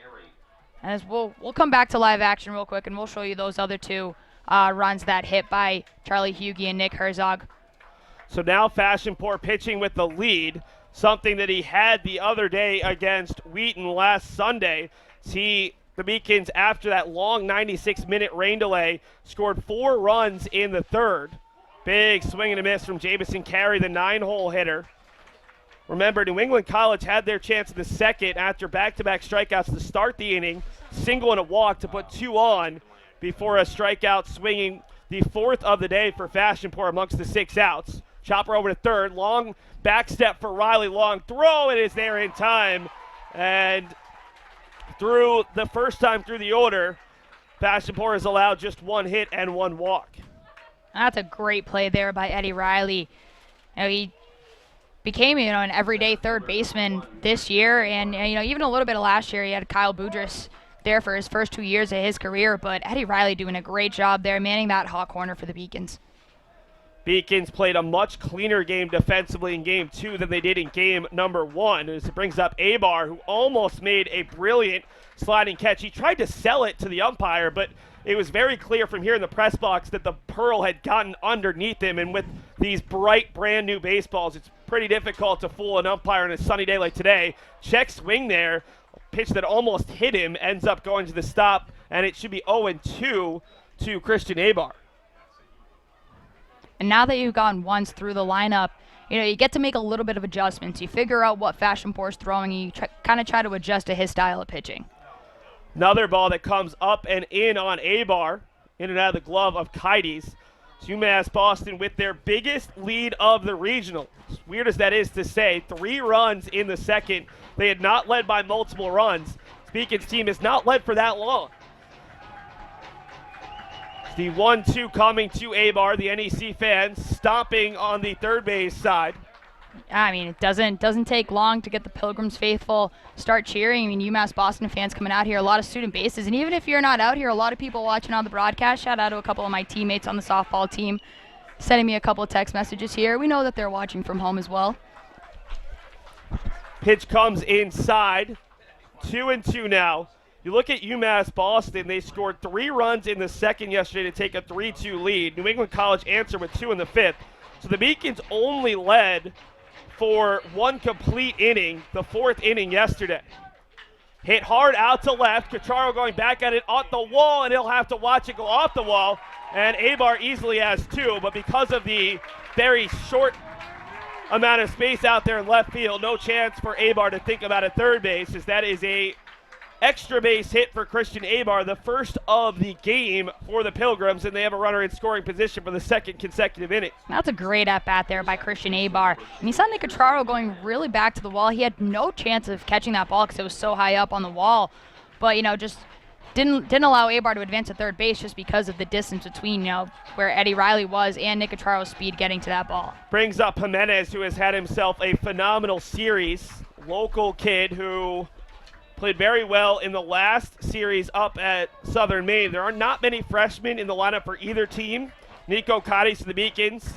As we'll come back to live action real quick, and we'll show you those other 2 runs that hit by Charlie Huegi and Nick Herzog. So now Fashionport pitching with the lead, something that he had the other day against Wheaton last Sunday. The Beacons, after that long 96-minute rain delay, scored 4 runs in the 3rd. Big swing and a miss from Jamison Carey, the 9-hole hitter. Remember, New England College had their chance in the 2nd after back-to-back strikeouts to start the inning, single and a walk to put 2 on before a strikeout, swinging the 4th of the day for Fashionport amongst the 6 outs. Chopper over to 3rd, long back step for Riley, long throw, it is there in time. And through the first time through the order, Fashionport has allowed just 1 hit and 1 walk. That's a great play there by Eddie Riley. He became, an everyday third baseman this year, and even a little bit of last year. He had Kyle Boudris there for his first 2 years of his career, but Eddie Riley doing a great job there, manning that hot corner for the Beacons. Beacons played a much cleaner game defensively in game 2 than they did in game number 1. As it brings up Abar, who almost made a brilliant sliding catch. He tried to sell it to the umpire, but it was very clear from here in the press box that the pearl had gotten underneath him. And with these bright, brand new baseballs, it's pretty difficult to fool an umpire on a sunny day like today. Check swing there. Pitch that almost hit him ends up going to the stop, and it should be 0-2 to Christian Abar. And now that you've gone once through the lineup, you get to make a little bit of adjustments. You figure out what Fashionport's throwing, and you kind of try to adjust to his style of pitching. Another ball that comes up and in on Abar, in and out of the glove of Kites. UMass Boston with their biggest lead of the regional. As weird as that is to say, 3 runs in the 2nd. They had not led by multiple runs. Beacon's team has not led for that long. The 1-2 coming to Abar, the NEC fans stomping on the third base side. It doesn't take long to get the Pilgrims faithful start cheering. UMass Boston fans coming out here, a lot of student bases. And even if you're not out here, a lot of people watching on the broadcast. Shout out to a couple of my teammates on the softball team sending me a couple of text messages here. We know that they're watching from home as well. Pitch comes inside. 2-2 now. You look at UMass Boston, they scored 3 runs in the 2nd yesterday to take a 3-2 lead. New England College answered with 2 in the 5th. So the Beacons only led for 1 complete inning, the 4th inning yesterday. Hit hard out to left. Cacharo going back at it off the wall, and he'll have to watch it go off the wall. And Abar easily has 2, but because of the very short amount of space out there in left field, no chance for Abar to think about a third base, as that is a extra base hit for Christian Abar, the first of the game for the Pilgrims, and they have a runner in scoring position for the 2nd consecutive inning. That's a great at-bat there by Christian Abar. And you saw Nick Cacharo going really back to the wall. He had no chance of catching that ball because it was so high up on the wall. But, just didn't allow Abar to advance to third base just because of the distance between, where Eddie Riley was and Nick Cacharo's speed getting to that ball. Brings up Jimenez, who has had himself a phenomenal series. Local kid who played very well in the last series up at Southern Maine. There are not many freshmen in the lineup for either team. Nico Kites for the Beacons,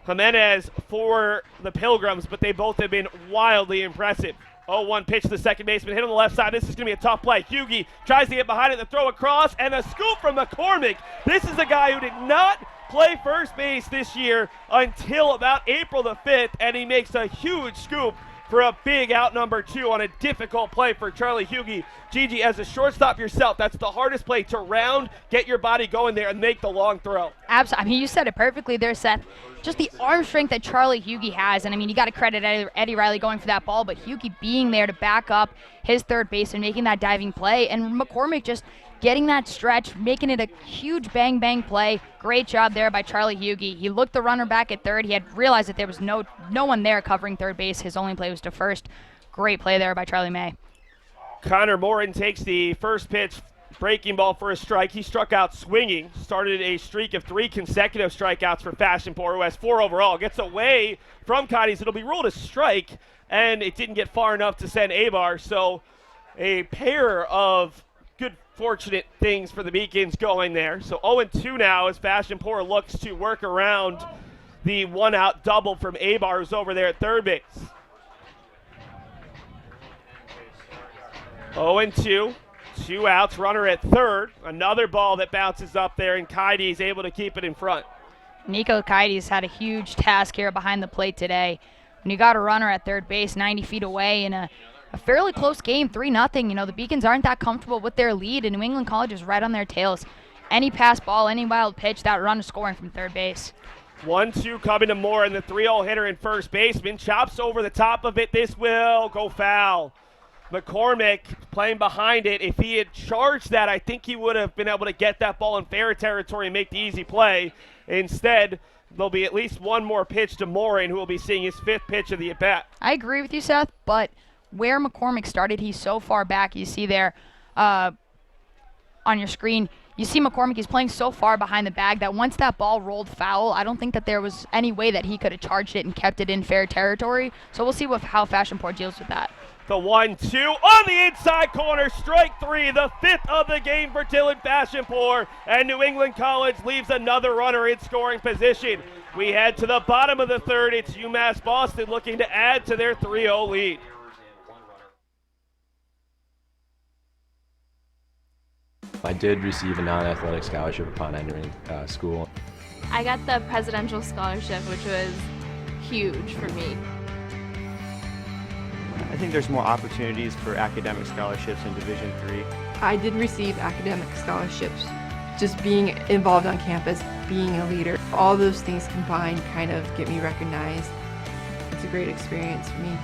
Jimenez for the Pilgrims, but they both have been wildly impressive. 0-1 pitch to the second baseman, hit on the left side. This is going to be a tough play. Huegi tries to get behind it, the throw across, and a scoop from McCormick. This is a guy who did not play first base this year until about April the 5th, and he makes a huge scoop for a big out number 2 on a difficult play for Charlie Huegi. Gigi, as a shortstop yourself, that's the hardest play to round, get your body going there, and make the long throw. Absolutely. You said it perfectly there, Seth. Just the arm strength that Charlie Huegi has, and you got to credit Eddie Riley going for that ball, but Huegi being there to back up his third base and making that diving play, and McCormick just getting that stretch, making it a huge bang-bang play. Great job there by Charlie Huegi. He looked the runner back at third. He had realized that there was no one there covering third base. His only play was to first. Great play there by Charlie May. Connor Morin takes the first pitch breaking ball for a strike. He struck out swinging, started a streak of 3 consecutive strikeouts for Fashionpour, who has 4 overall. Gets away from Cotties. It'll be ruled a strike, and it didn't get far enough to send Abar. So a pair of good fortunate things for the Beacons going there. So 0-2 now as Fashionpour looks to work around the 1-out double from Abar, who's over there at third base. 0-2. 2 outs, runner at third. Another ball that bounces up there, and Kaidi is able to keep it in front. Nico Kaidi's had a huge task here behind the plate today. When you got a runner at third base 90 feet away in a fairly close game, 3-0, you know, the Beacons aren't that comfortable with their lead, and New England College is right on their tails. Any pass ball, any wild pitch, that run is scoring from third base. 1-2 coming to Moore, and the 3-0 hitter in first baseman chops over the top of it. This will go foul. McCormick playing behind it. If he had charged that, I think he would have been able to get that ball in fair territory and make the easy play. Instead, there'll be at least one more pitch to Morin, who will be seeing his 5th pitch of the at-bat. I agree with you, Seth, but where McCormick started, he's so far back. You see there on your screen, you see McCormick, he's playing so far behind the bag that once that ball rolled foul, I don't think that there was any way that he could have charged it and kept it in fair territory. So we'll see how Fashionpour deals with that. The 1-2 on the inside corner, strike 3, the 5th of the game for Dylan Fashionpour, and New England College leaves another runner in scoring position. We head to the bottom of the third. It's UMass Boston looking to add to their 3-0 lead. I did receive a non-athletic scholarship upon entering school. I got the presidential scholarship, which was huge for me. I think there's more opportunities for academic scholarships in Division III. I did receive academic scholarships. Just being involved on campus, being a leader, all those things combined kind of get me recognized. It's a great experience for me.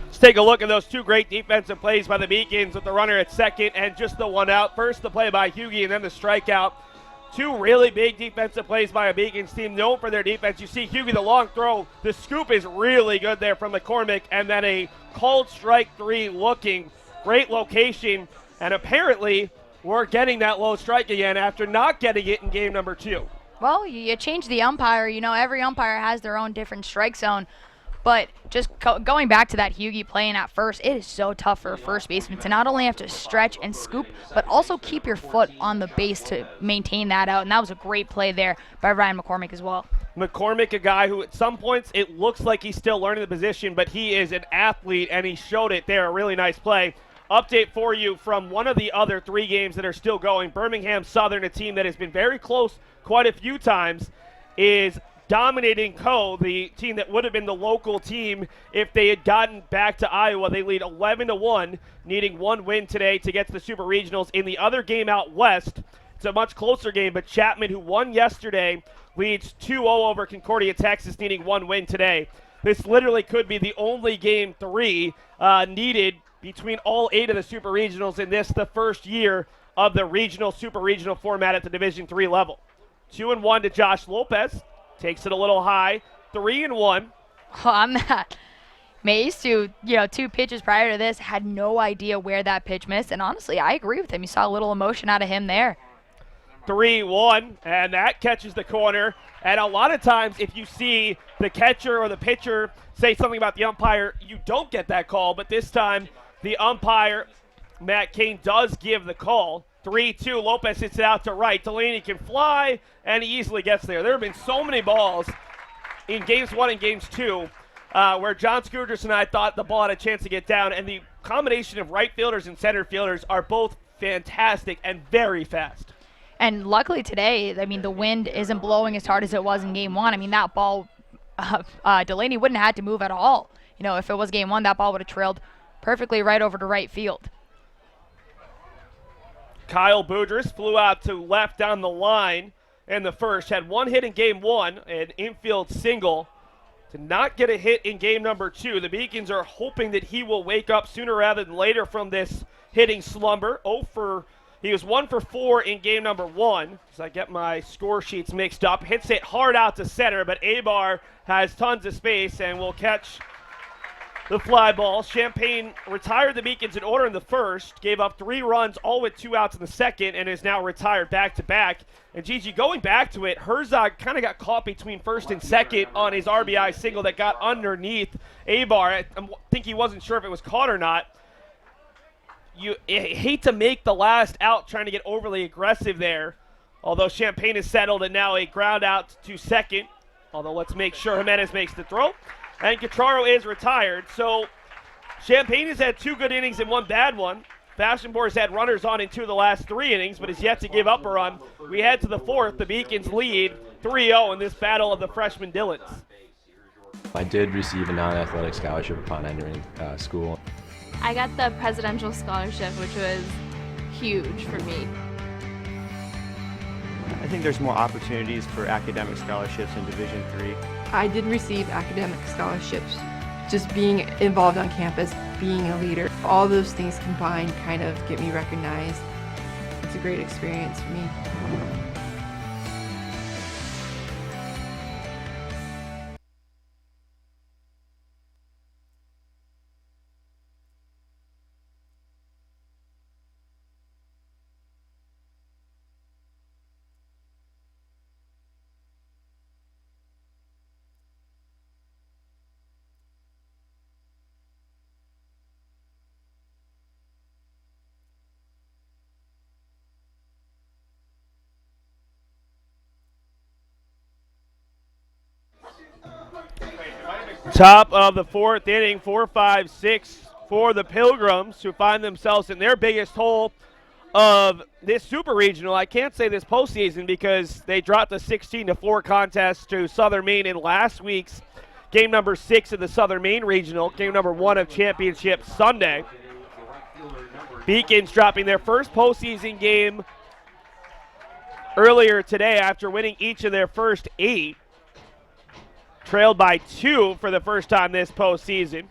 Let's take a look at those 2 great defensive plays by the Beacons with the runner at second and just the 1 out. First the play by Huegi and then the strikeout. 2 really big defensive plays by a Beacons team known for their defense. You see Huegi, the long throw. The scoop is really good there from McCormick, and then a called strike 3 looking. Great location, and apparently we're getting that low strike again after not getting it in game number 2. Well, you change the umpire. You know, every umpire has their own different strike zone. But just going back to that Huegi playing at first, it is so tough for a first baseman to not only have to stretch and scoop, but also keep your foot on the base to maintain that out. And that was a great play there by Ryan McCormick as well. McCormick, a guy who at some points it looks like he's still learning the position, but he is an athlete, and he showed it there. A really nice play. Update for you from one of the other 3 games that are still going. Birmingham Southern, a team that has been very close quite a few times, is dominating the team that would have been the local team if they had gotten back to Iowa. They lead 11-1, needing 1 win today to get to the Super Regionals. In the other game out west, it's a much closer game, but Chapman, who won yesterday, leads 2-0 over Concordia, Texas, needing 1 win today. This literally could be the only game 3 needed between all 8 of the Super Regionals in this, the first year of the regional, Super Regional format at the Division III level. 2-1 to Josh Lopez. Takes it a little high. 3-1. Oh, I'm not. Mays, to 2 pitches prior to this, had no idea where that pitch missed. And honestly, I agree with him. You saw a little emotion out of him there. 3-1, and that catches the corner. And a lot of times, if you see the catcher or the pitcher say something about the umpire, you don't get that call. But this time, the umpire, Matt Kane, does give the call. 3-2, Lopez hits it out to right. Delaney can fly, and he easily gets there. There have been so many balls in games 1 and games 2 where John Scooters and I thought the ball had a chance to get down, and the combination of right fielders and center fielders are both fantastic and very fast. And luckily today, I mean, the wind isn't blowing as hard as it was in game 1. I mean, that ball Delaney wouldn't have had to move at all. You know, if it was game one, that ball would have trailed perfectly right over to right field. Kyle Boudris flew out to left down the line in the first. Had one hit in game one, an infield single. Did not get a hit in game number two. The Beacons are hoping that he will wake up sooner rather than later from this hitting slumber. He was 1 for 4 in game number one. As I get my score sheets mixed up. Hits it hard out to center, but Abar has tons of space and will catch the fly ball. Champaign retired the Beacons in order in the first, gave up 3 runs, all with 2 outs in the second, and is now retired back-to-back. And Gigi, going back to it, Herzog kind of got caught between first and second on his RBI single that got underneath Abar. I think he wasn't sure if it was caught or not. You hate to make the last out trying to get overly aggressive there, although Champaign is settled and now a ground out to second. Although let's make sure Jimenez makes the throw. And Catraro is retired. So Champaign has had 2 good innings and 1 bad one. Fashionbor's had runners on in 2 of the last 3 innings, but has yet to give up a run. We head to the 4th. The Beacons lead 3-0 in this battle of the freshman Dillons. I did receive a non-athletic scholarship upon entering school. I got the presidential scholarship, which was huge for me. I think there's more opportunities for academic scholarships in Division III. I did receive academic scholarships. Just being involved on campus, being a leader, all those things combined kind of get me recognized. It's a great experience for me. Top of the 4th inning, 4-5-6 for the Pilgrims, who find themselves in their biggest hole of this Super Regional. I can't say this postseason because they dropped a 16-4 contest to Southern Maine in last week's game number 6 of the Southern Maine Regional, game number 1 of Championship Sunday. Beacons dropping their first postseason game earlier today after winning each of their first 8. Trailed by 2 for the first time this postseason.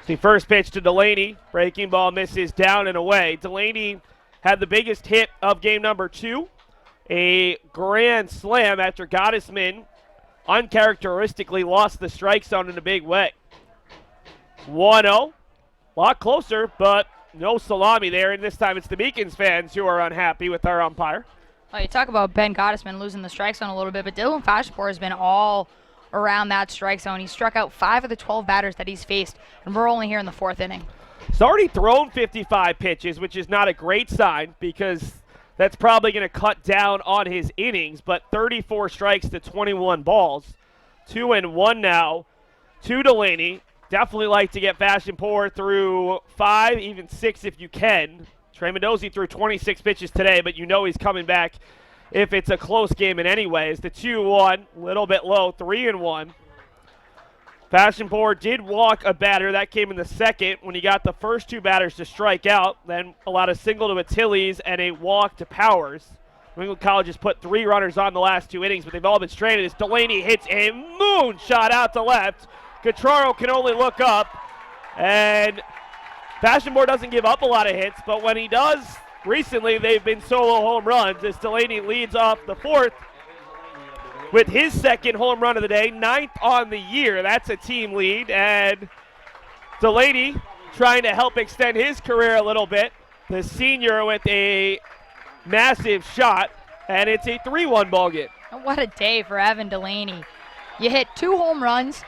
The first pitch to Delaney. Breaking ball misses down and away. Delaney had the biggest hit of game number 2. A grand slam after Gottesman uncharacteristically lost the strike zone in a big way. 1-0. A lot closer, but no salami there. And this time it's the Beacons fans who are unhappy with our umpire. Well, you talk about Ben Gottesman losing the strike zone a little bit, but Dylan Fashpor has been all around that strike zone. He struck out 5 of the 12 batters that he's faced, and we're only here in the 4th inning. He's already thrown 55 pitches, which is not a great sign because that's probably going to cut down on his innings, but 34 strikes to 21 balls. 2-1 now to Delaney. Definitely like to get Fashionpor through 5, even 6 if you can. Trey Mendoza threw 26 pitches today, but you know he's coming back if it's a close game in any ways. The 2-1, a little bit low, 3-1. Fashionpor did walk a batter. That came in the second when he got the first 2 batters to strike out, then allowed a single to Attili's and a walk to Powers. New England College has put 3 runners on the last 2 innings, but they've all been stranded as Delaney hits a moonshot out to left. Catraro can only look up, and Fashionpor doesn't give up a lot of hits, but when he does, recently they've been solo home runs as Delaney leads off the 4th with his 2nd home run of the day, 9th on the year. That's a team lead, and Delaney trying to help extend his career a little bit. The senior with a massive shot, and it's a 3-1 ball game. What a day for Evan Delaney. You hit 2 home runs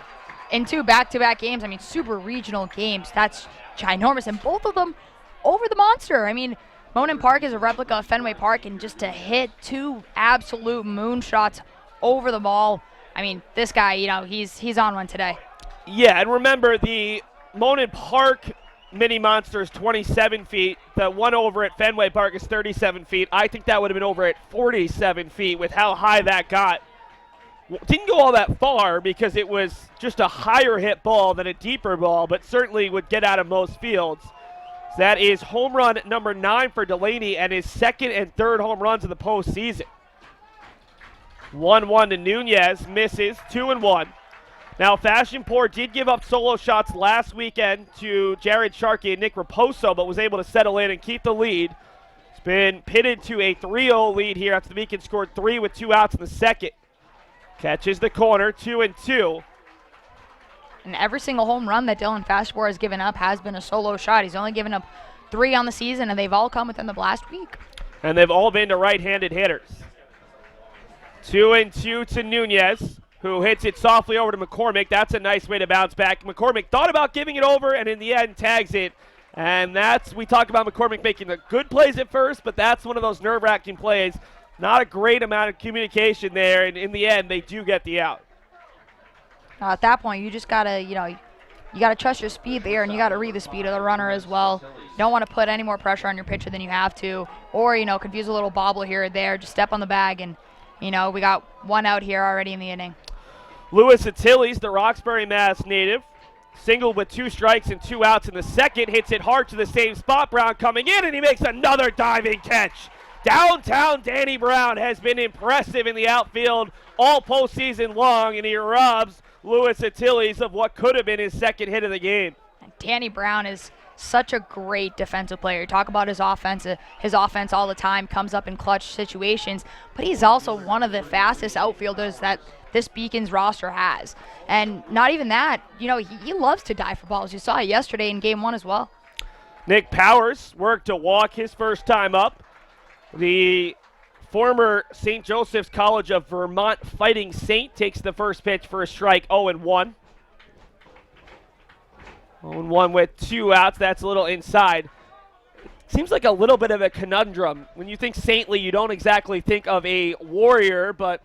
in 2 back-to-back games. I mean, super regional games. That's ginormous, and both of them over the monster. I mean, Monin Park is a replica of Fenway Park, and just to hit 2 absolute moonshots over the ball, I mean, this guy, you know, he's on one today. Yeah, and remember, the Monin Park mini monster is 27 feet. The one over at Fenway Park is 37 feet. I think that would have been over at 47 feet with how high that got. Didn't go all that far because it was just a higher hit ball than a deeper ball, but certainly would get out of most fields. So that is home run number 9 for Delaney and his second and third home runs of the postseason. 1-1 to Nunez, misses, 2-1. Now, Fashionport did give up solo shots last weekend to Jared Sharkey and Nick Raposo, but was able to settle in and keep the lead. It's been pitted to a 3-0 lead here after the Beacon scored 3 with 2 outs in the second. Catches the corner, 2-2. And every single home run that Dylan Fashport has given up has been a solo shot. He's only given up 3 on the season, and they've all come within the last week. And they've all been to right-handed hitters. 2-2 to Nunez, who hits it softly over to McCormick. That's a nice way to bounce back. McCormick thought about giving it over, and in the end tags it. And we talk about McCormick making the good plays at first, but that's one of those nerve-wracking plays. Not a great amount of communication there, and in the end, they do get the out. At that point, you just gotta, you gotta trust your speed there, and you gotta read the speed of the runner as well. You don't want to put any more pressure on your pitcher than you have to, or confuse a little bobble here or there. Just step on the bag, and we got 1 out here already in the inning. Lewis Attiles, the Roxbury, Mass native, singled with 2 strikes and 2 outs in the second, hits it hard to the same spot. Brown coming in, and he makes another diving catch. Downtown Danny Brown has been impressive in the outfield all postseason long, and he robs Lewis Attiles of what could have been his second hit of the game. Danny Brown is such a great defensive player. You talk about his offense all the time, comes up in clutch situations, but he's also one of the fastest outfielders that this Beacons roster has. And not even that, he loves to dive for balls. You saw it yesterday in Game 1 as well. Nick Powers worked to walk his first time up. The former St. Joseph's College of Vermont Fighting Saint takes the first pitch for a strike, 0-1. 0-1 with 2 outs. That's a little inside. Seems like a little bit of a conundrum. When you think Saintly, you don't exactly think of a Warrior, but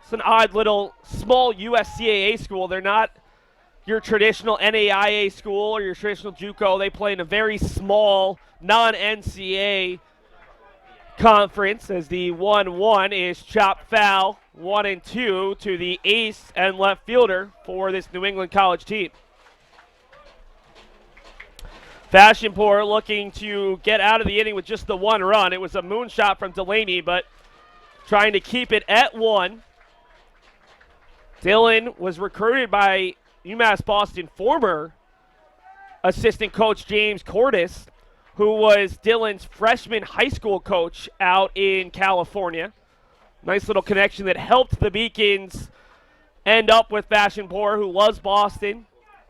it's an odd little small USCAA school. They're not your traditional NAIA school or your traditional JUCO. They play in a very small non-NCAA conference as the 1-1 is chopped foul. 1-2 to the ace and left fielder for this New England College team. Fashionport looking to get out of the inning with just the 1 run. It was a moonshot from Delaney, but trying to keep it at 1. Dylan was recruited by UMass Boston former assistant coach James Cordes, who was Dylan's freshman high school coach out in California. Nice little connection that helped the Beacons end up with Fashionport, who loves Boston,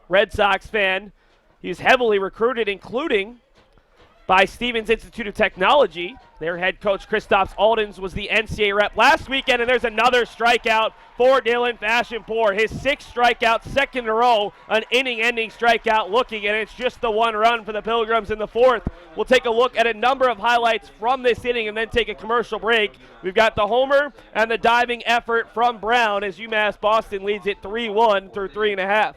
Red Sox fan. He's heavily recruited, including by Stevens Institute of Technology. Their head coach, Christoph Aldens, was the NCAA rep last weekend, and there's another strikeout for Dylan Fashionport. His 6th strikeout, second in a row, an inning-ending strikeout looking, and it's just the 1 run for the Pilgrims in the 4th. We'll take a look at a number of highlights from this inning and then take a commercial break. We've got the homer and the diving effort from Brown as UMass Boston leads it 3-1 through 3.5.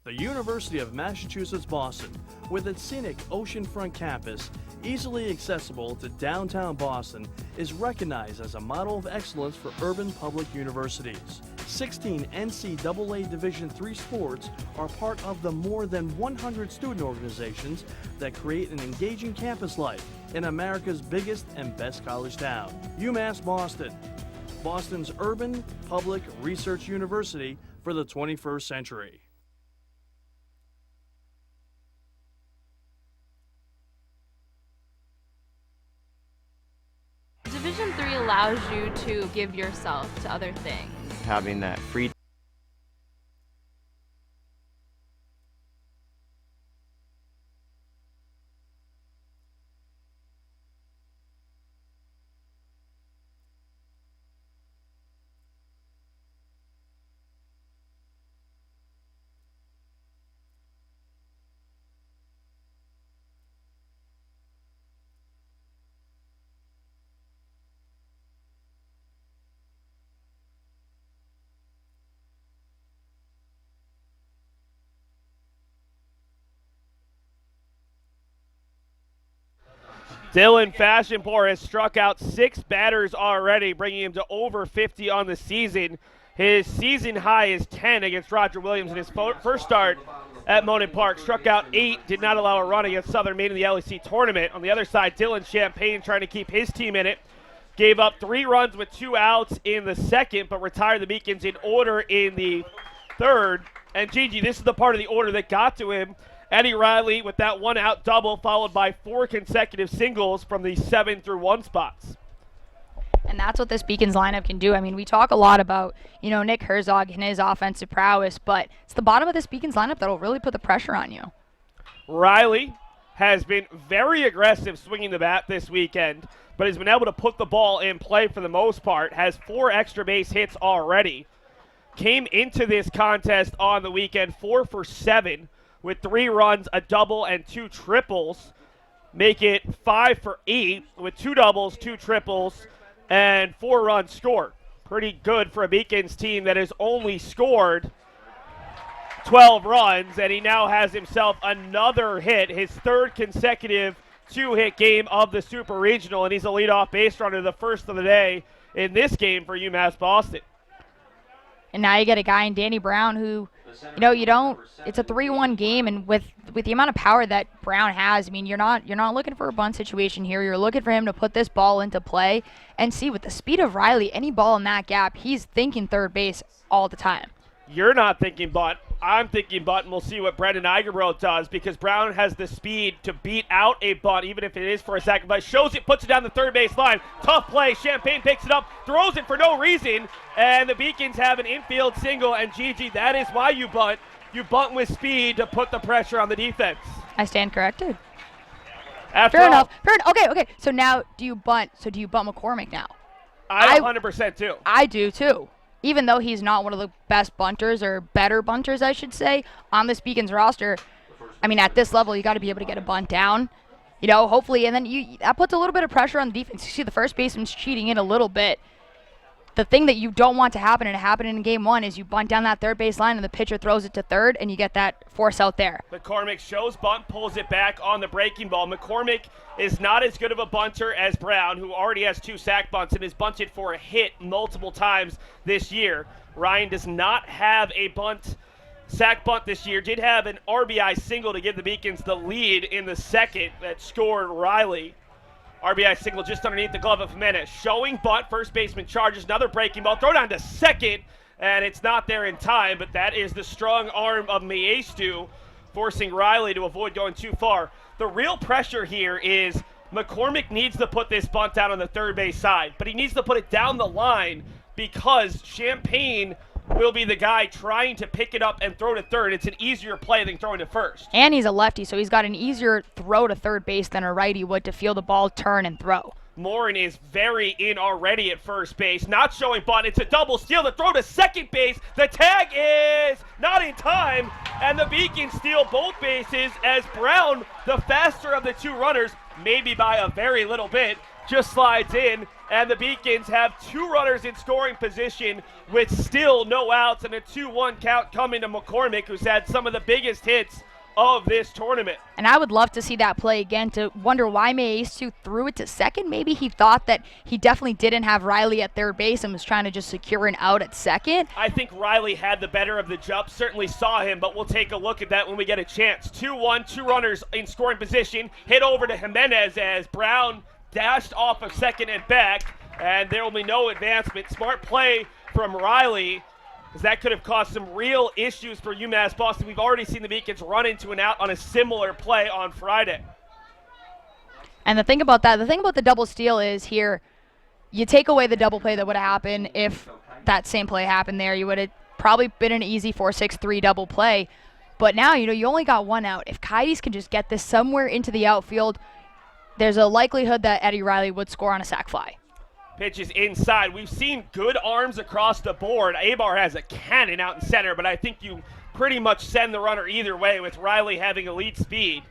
The University of Massachusetts Boston, with its scenic oceanfront campus, easily accessible to downtown Boston, is recognized as a model of excellence for urban public universities. 16 NCAA Division III sports are part of the more than 100 student organizations that create an engaging campus life in America's biggest and best college town. UMass Boston, Boston's urban public research university for the 21st century. Division III allows you to give yourself to other things. Having that free Dylan Fashionpour has struck out 6 batters already, bringing him to over 50 on the season. His season high is 10 against Roger Williams in his first start at Monon Park. Struck out 8, did not allow a run against Southern Maine in the LEC tournament. On the other side, Dylan Champagne trying to keep his team in it. Gave up 3 runs with 2 outs in the second, but retired the Beacons in order in the third. And Gigi, this is the part of the order that got to him. Eddie Riley with that 1-out double, followed by 4 consecutive singles from the 7 through 1 spots. And that's what this Beacons lineup can do. I mean, we talk a lot about, Nick Herzog and his offensive prowess, but it's the bottom of this Beacons lineup that'll really put the pressure on you. Riley has been very aggressive swinging the bat this weekend, but has been able to put the ball in play for the most part. Has 4 extra base hits already. Came into this contest on the weekend 4 for 7 with 3 runs, a double, and 2 triples. Make it 5 for 8 with 2 doubles, 2 triples, and 4 runs scored. Pretty good for a Beacons team that has only scored 12 runs, and he now has himself another hit, his 3rd consecutive 2-hit game of the Super Regional, and he's a leadoff base runner, the first of the day in this game for UMass Boston. And now you get a guy in Danny Brown who, it's a 3-1 game, and with the amount of power that Brown has, I mean, you're not looking for a bunt situation here. You're looking for him to put this ball into play and see with the speed of Riley, any ball in that gap, he's thinking third base all the time. You're not thinking bunt. I'm thinking bunt, and we'll see what Brendan Igerbro does, because Brown has the speed to beat out a bunt, even if it is for a sacrifice. Shows it, puts it down the third base line. Tough play. Champagne picks it up, throws it for no reason, and the Beacons have an infield single. And Gigi, that is why you bunt. You bunt with speed to put the pressure on the defense. I stand corrected. Fair enough. Okay. So now, do you bunt? So do you bunt McCormick now? I 100% do. I do too. Even though he's not one of the best bunters, or better bunters, I should say, on this Beacons roster, I mean, at this level, you got to be able to get a bunt down, hopefully, and then that puts a little bit of pressure on the defense. You see the first baseman's cheating in a little bit. The thing that you don't want to happen, and it happened in game 1, is you bunt down that third base line and the pitcher throws it to third, and you get that force out there. McCormick shows bunt, pulls it back on the breaking ball. McCormick is not as good of a bunter as Brown, who already has 2 sac bunts and has bunted for a hit multiple times this year. Ryan does not have a sac bunt this year. Did have an RBI single to give the Beacons the lead in the second that scored Riley. RBI single just underneath the glove of Jimenez. Showing bunt, first baseman charges, another breaking ball, throw down to second, and it's not there in time, but that is the strong arm of Maestu, forcing Riley to avoid going too far. The real pressure here is McCormick needs to put this bunt down on the third base side, but he needs to put it down the line because Champagne will be the guy trying to pick it up and throw to third. It's an easier play than throwing to first. And he's a lefty, so he's got an easier throw to third base than a righty would to feel the ball turn and throw. Morin is very in already at first base, not showing bunt. It's a double steal. The throw to second base. The tag is not in time, and the Beacons steal both bases as Brown, the faster of the 2 runners, maybe by a very little bit, just slides in, and the Beacons have 2 runners in scoring position with still no outs and a 2-1 count coming to McCormick, who's had some of the biggest hits of this tournament. And I would love to see that play again, to wonder why Maestu threw it to second. Maybe he thought that he definitely didn't have Riley at third base and was trying to just secure an out at second. I think Riley had the better of the jump, certainly saw him, but we'll take a look at that when we get a chance. 2-1, 2 runners in scoring position, hit over to Jimenez as Brown dashed off of second and back, and there will be no advancement. Smart play from Riley, as that could have caused some real issues for UMass Boston. We've already seen the Beacons run into an out on a similar play on Friday. And the thing about the double steal is here, you take away the double play that would have happened if that same play happened there. You would have probably been an easy 4-6-3 double play. But now, you only got 1 out. If Kites can just get this somewhere into the outfield, there's a likelihood that Eddie Riley would score on a sac fly. Pitch is inside. We've seen good arms across the board. Abar has a cannon out in center, but I think you pretty much send the runner either way with Riley having elite speed.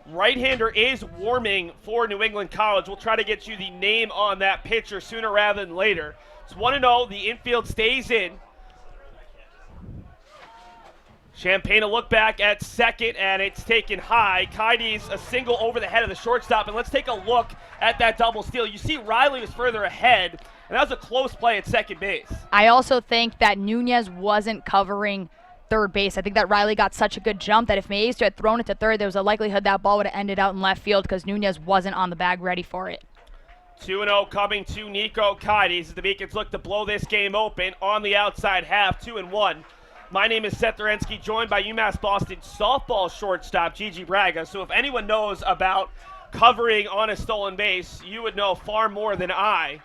Right-hander is warming for New England College. We'll try to get you the name on that pitcher sooner rather than later. It's 1-0. The infield stays in. Champaign a look back at second, and it's taken high. Kaidi's a single over the head of the shortstop, and let's take a look at that double steal. You see Riley was further ahead, and that was a close play at second base. I also think that Nunez wasn't covering third base. I think that Riley got such a good jump that if Maestu had thrown it to third, there was a likelihood that ball would have ended out in left field because Nunez wasn't on the bag ready for it. 2-0 coming to Nico Kaides as the Beacons look to blow this game open on the outside half, 2-1. My name is Seth Dorensky, joined by UMass Boston softball shortstop Gigi Braga. So if anyone knows about covering on a stolen base, you would know far more than I.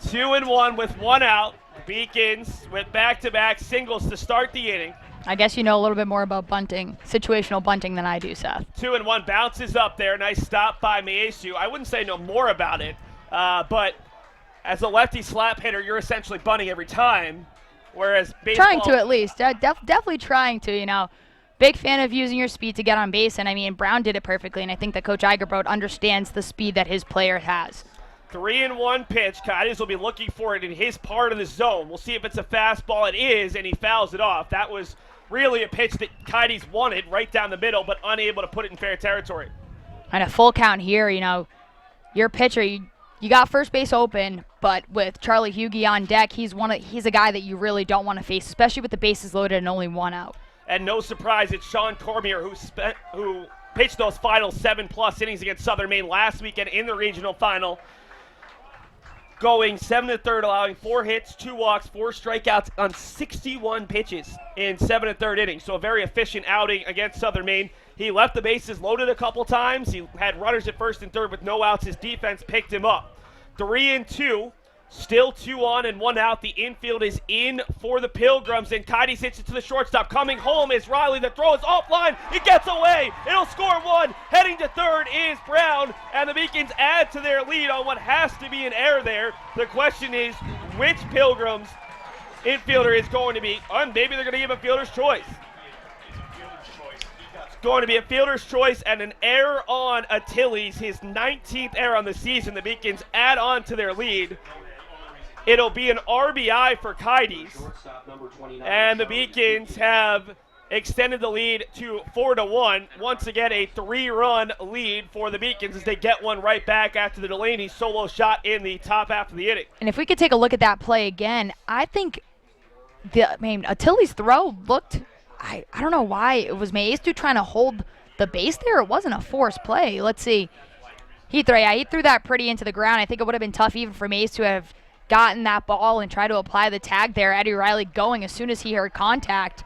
2-1 with one out. Beacons with back-to-back singles to start the inning. I guess you know a little bit more about bunting, situational bunting, than I do, Seth. 2-1 bounces up there. Nice stop by Maestu. I wouldn't say no more about it, but as a lefty slap hitter, you're essentially bunting every time. Whereas baseball, trying to, at least. Definitely trying to, you know. Big fan of using your speed to get on base, and I mean, Brown did it perfectly, and I think that Coach Eigerbrod understands the speed that his player has. 3-1 pitch. Kaides will be looking for it in his part of the zone. We'll see if it's a fastball. It is, and he fouls it off. That was really a pitch that Kaides wanted right down the middle, but unable to put it in fair territory. And a full count here, you know, your pitcher, you got first base open, but with Charlie Huegi on deck, he's a guy that you really don't want to face, especially with the bases loaded and only one out. And no surprise, it's Sean Cormier who pitched those final 7+ innings against Southern Maine last weekend in the regional final. Going 7 1/3, allowing 4 hits, 2 walks, 4 strikeouts on 61 pitches in 7 1/3 innings. So a very efficient outing against Southern Maine. He left the bases loaded a couple times. He had runners at first and third with no outs. His defense picked him up. 3-2, still 2 on and 1 out. The infield is in for the Pilgrims, and Kaides hits it to the shortstop. Coming home is Riley. The throw is offline. It gets away. It'll score 1. Heading to third is Brown, and the Beacons add to their lead on what has to be an error there. The question is, which Pilgrims infielder is going to be, maybe they're going to give a fielder's choice. Going to be a fielder's choice and an error on Achilles, his 19th error on the season. The Beacons add on to their lead. It'll be an RBI for Kaides. And the Beacons have extended the lead to 4-1. Once again, a 3-run lead for the Beacons as they get one right back after the Delaney solo shot in the top half of the inning. And if we could take a look at that play again, I think Achilles' throw looked, I don't know why it was Maestu trying to hold the base there. It wasn't a forced play. Let's see. He threw that pretty into the ground. I think it would have been tough even for Maestu to have gotten that ball and try to apply the tag there. Eddie Riley going as soon as he heard contact.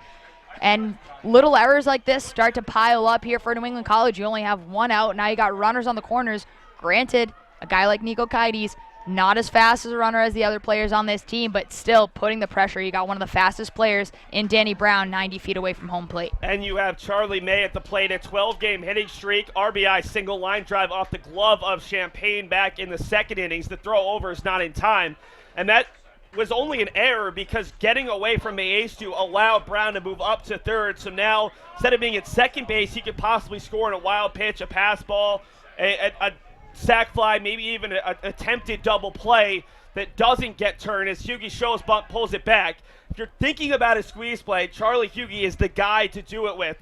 And little errors like this start to pile up here for New England College. You only have 1 out. Now you got runners on the corners. Granted, a guy like Nico Kaides, not as fast as a runner as the other players on this team, but still putting the pressure. You got one of the fastest players in Danny Brown, 90 feet away from home plate. And you have Charlie May at the plate, a 12-game hitting streak, RBI single line drive off the glove of Champaign back in the second innings. The throw over is not in time. And that was only an error because getting away from Maestu allowed Brown to move up to third. So now, instead of being at second base, he could possibly score in a wild pitch, a pass ball, a sac fly, maybe even an attempted double play that doesn't get turned as Huegi shows bunt, pulls it back. If you're thinking about a squeeze play, Charlie Huegi is the guy to do it with.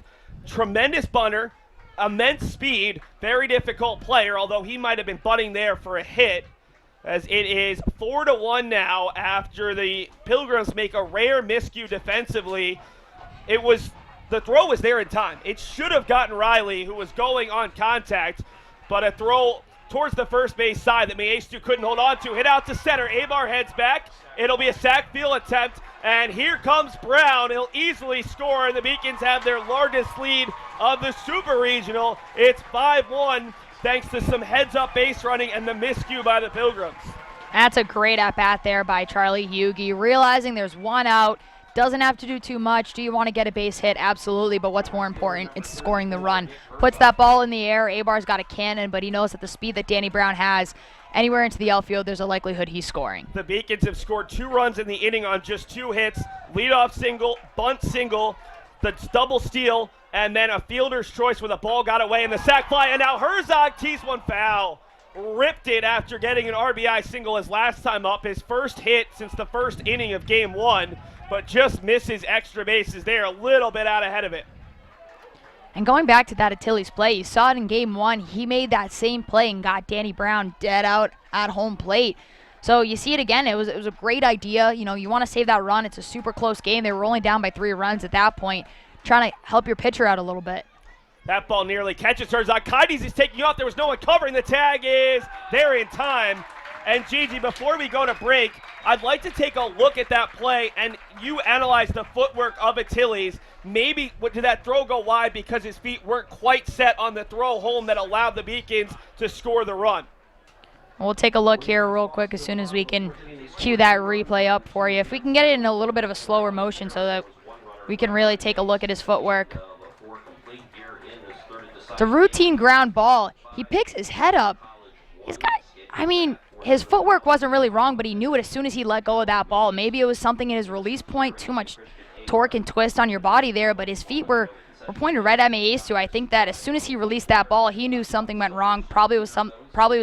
Tremendous bunter, immense speed, very difficult player, although he might have been bunting there for a hit. As it is 4-1 now after the Pilgrims make a rare miscue defensively. The throw was there in time. It should have gotten Riley, who was going on contact, but a throw towards the first base side that Maestu couldn't hold on to. Hit out to center. Abar heads back. It'll be a sac field attempt, and here comes Brown. He'll easily score, and the Beacons have their largest lead of the Super Regional. It's 5-1. Thanks to some heads-up base running and the miscue by the Pilgrims. That's a great at-bat there by Charlie Huegi. Realizing there's 1 out, doesn't have to do too much. Do you want to get a base hit? Absolutely, but what's more important? It's scoring the run. Puts that ball in the air. Abar's got a cannon, but he knows at the speed that Danny Brown has, anywhere into the outfield, there's a likelihood he's scoring. The Beacons have scored 2 runs in the inning on just 2 hits. Leadoff single, bunt single, the double steal, and then a fielder's choice where the ball got away in the sac fly, and now Herzog tees one foul. Ripped it after getting an RBI single his last time up, his first hit since the first inning of game 1. but just misses extra bases there, a little bit out ahead of it. And going back to that Achilles play, you saw it in game 1. He made that same play and got Danny Brown dead out at home plate. So you see it again. It was a great idea. You know, you want to save that run. It's a super close game. They were only down by 3 runs at that point, trying to help your pitcher out a little bit. That ball nearly catches. Turns out Kaides is taking off. There was no one covering. The tag is there in time. And Gigi, before we go to break, I'd like to take a look at that play and you analyze the footwork of Achilles. Maybe did that throw go wide because his feet weren't quite set on the throw home that allowed the Beacons to score the run? We'll take a look here real quick as soon as we can cue that replay up for you. If we can get it in a little bit of a slower motion so that we can really take a look at his footwork. It's a routine ground ball. He picks his head up. His footwork wasn't really wrong, but he knew it as soon as he let go of that ball. Maybe it was something in his release point, too much torque and twist on your body there, but his feet were pointed right at Maestu. I think that as soon as he released that ball, he knew something went wrong. Probably was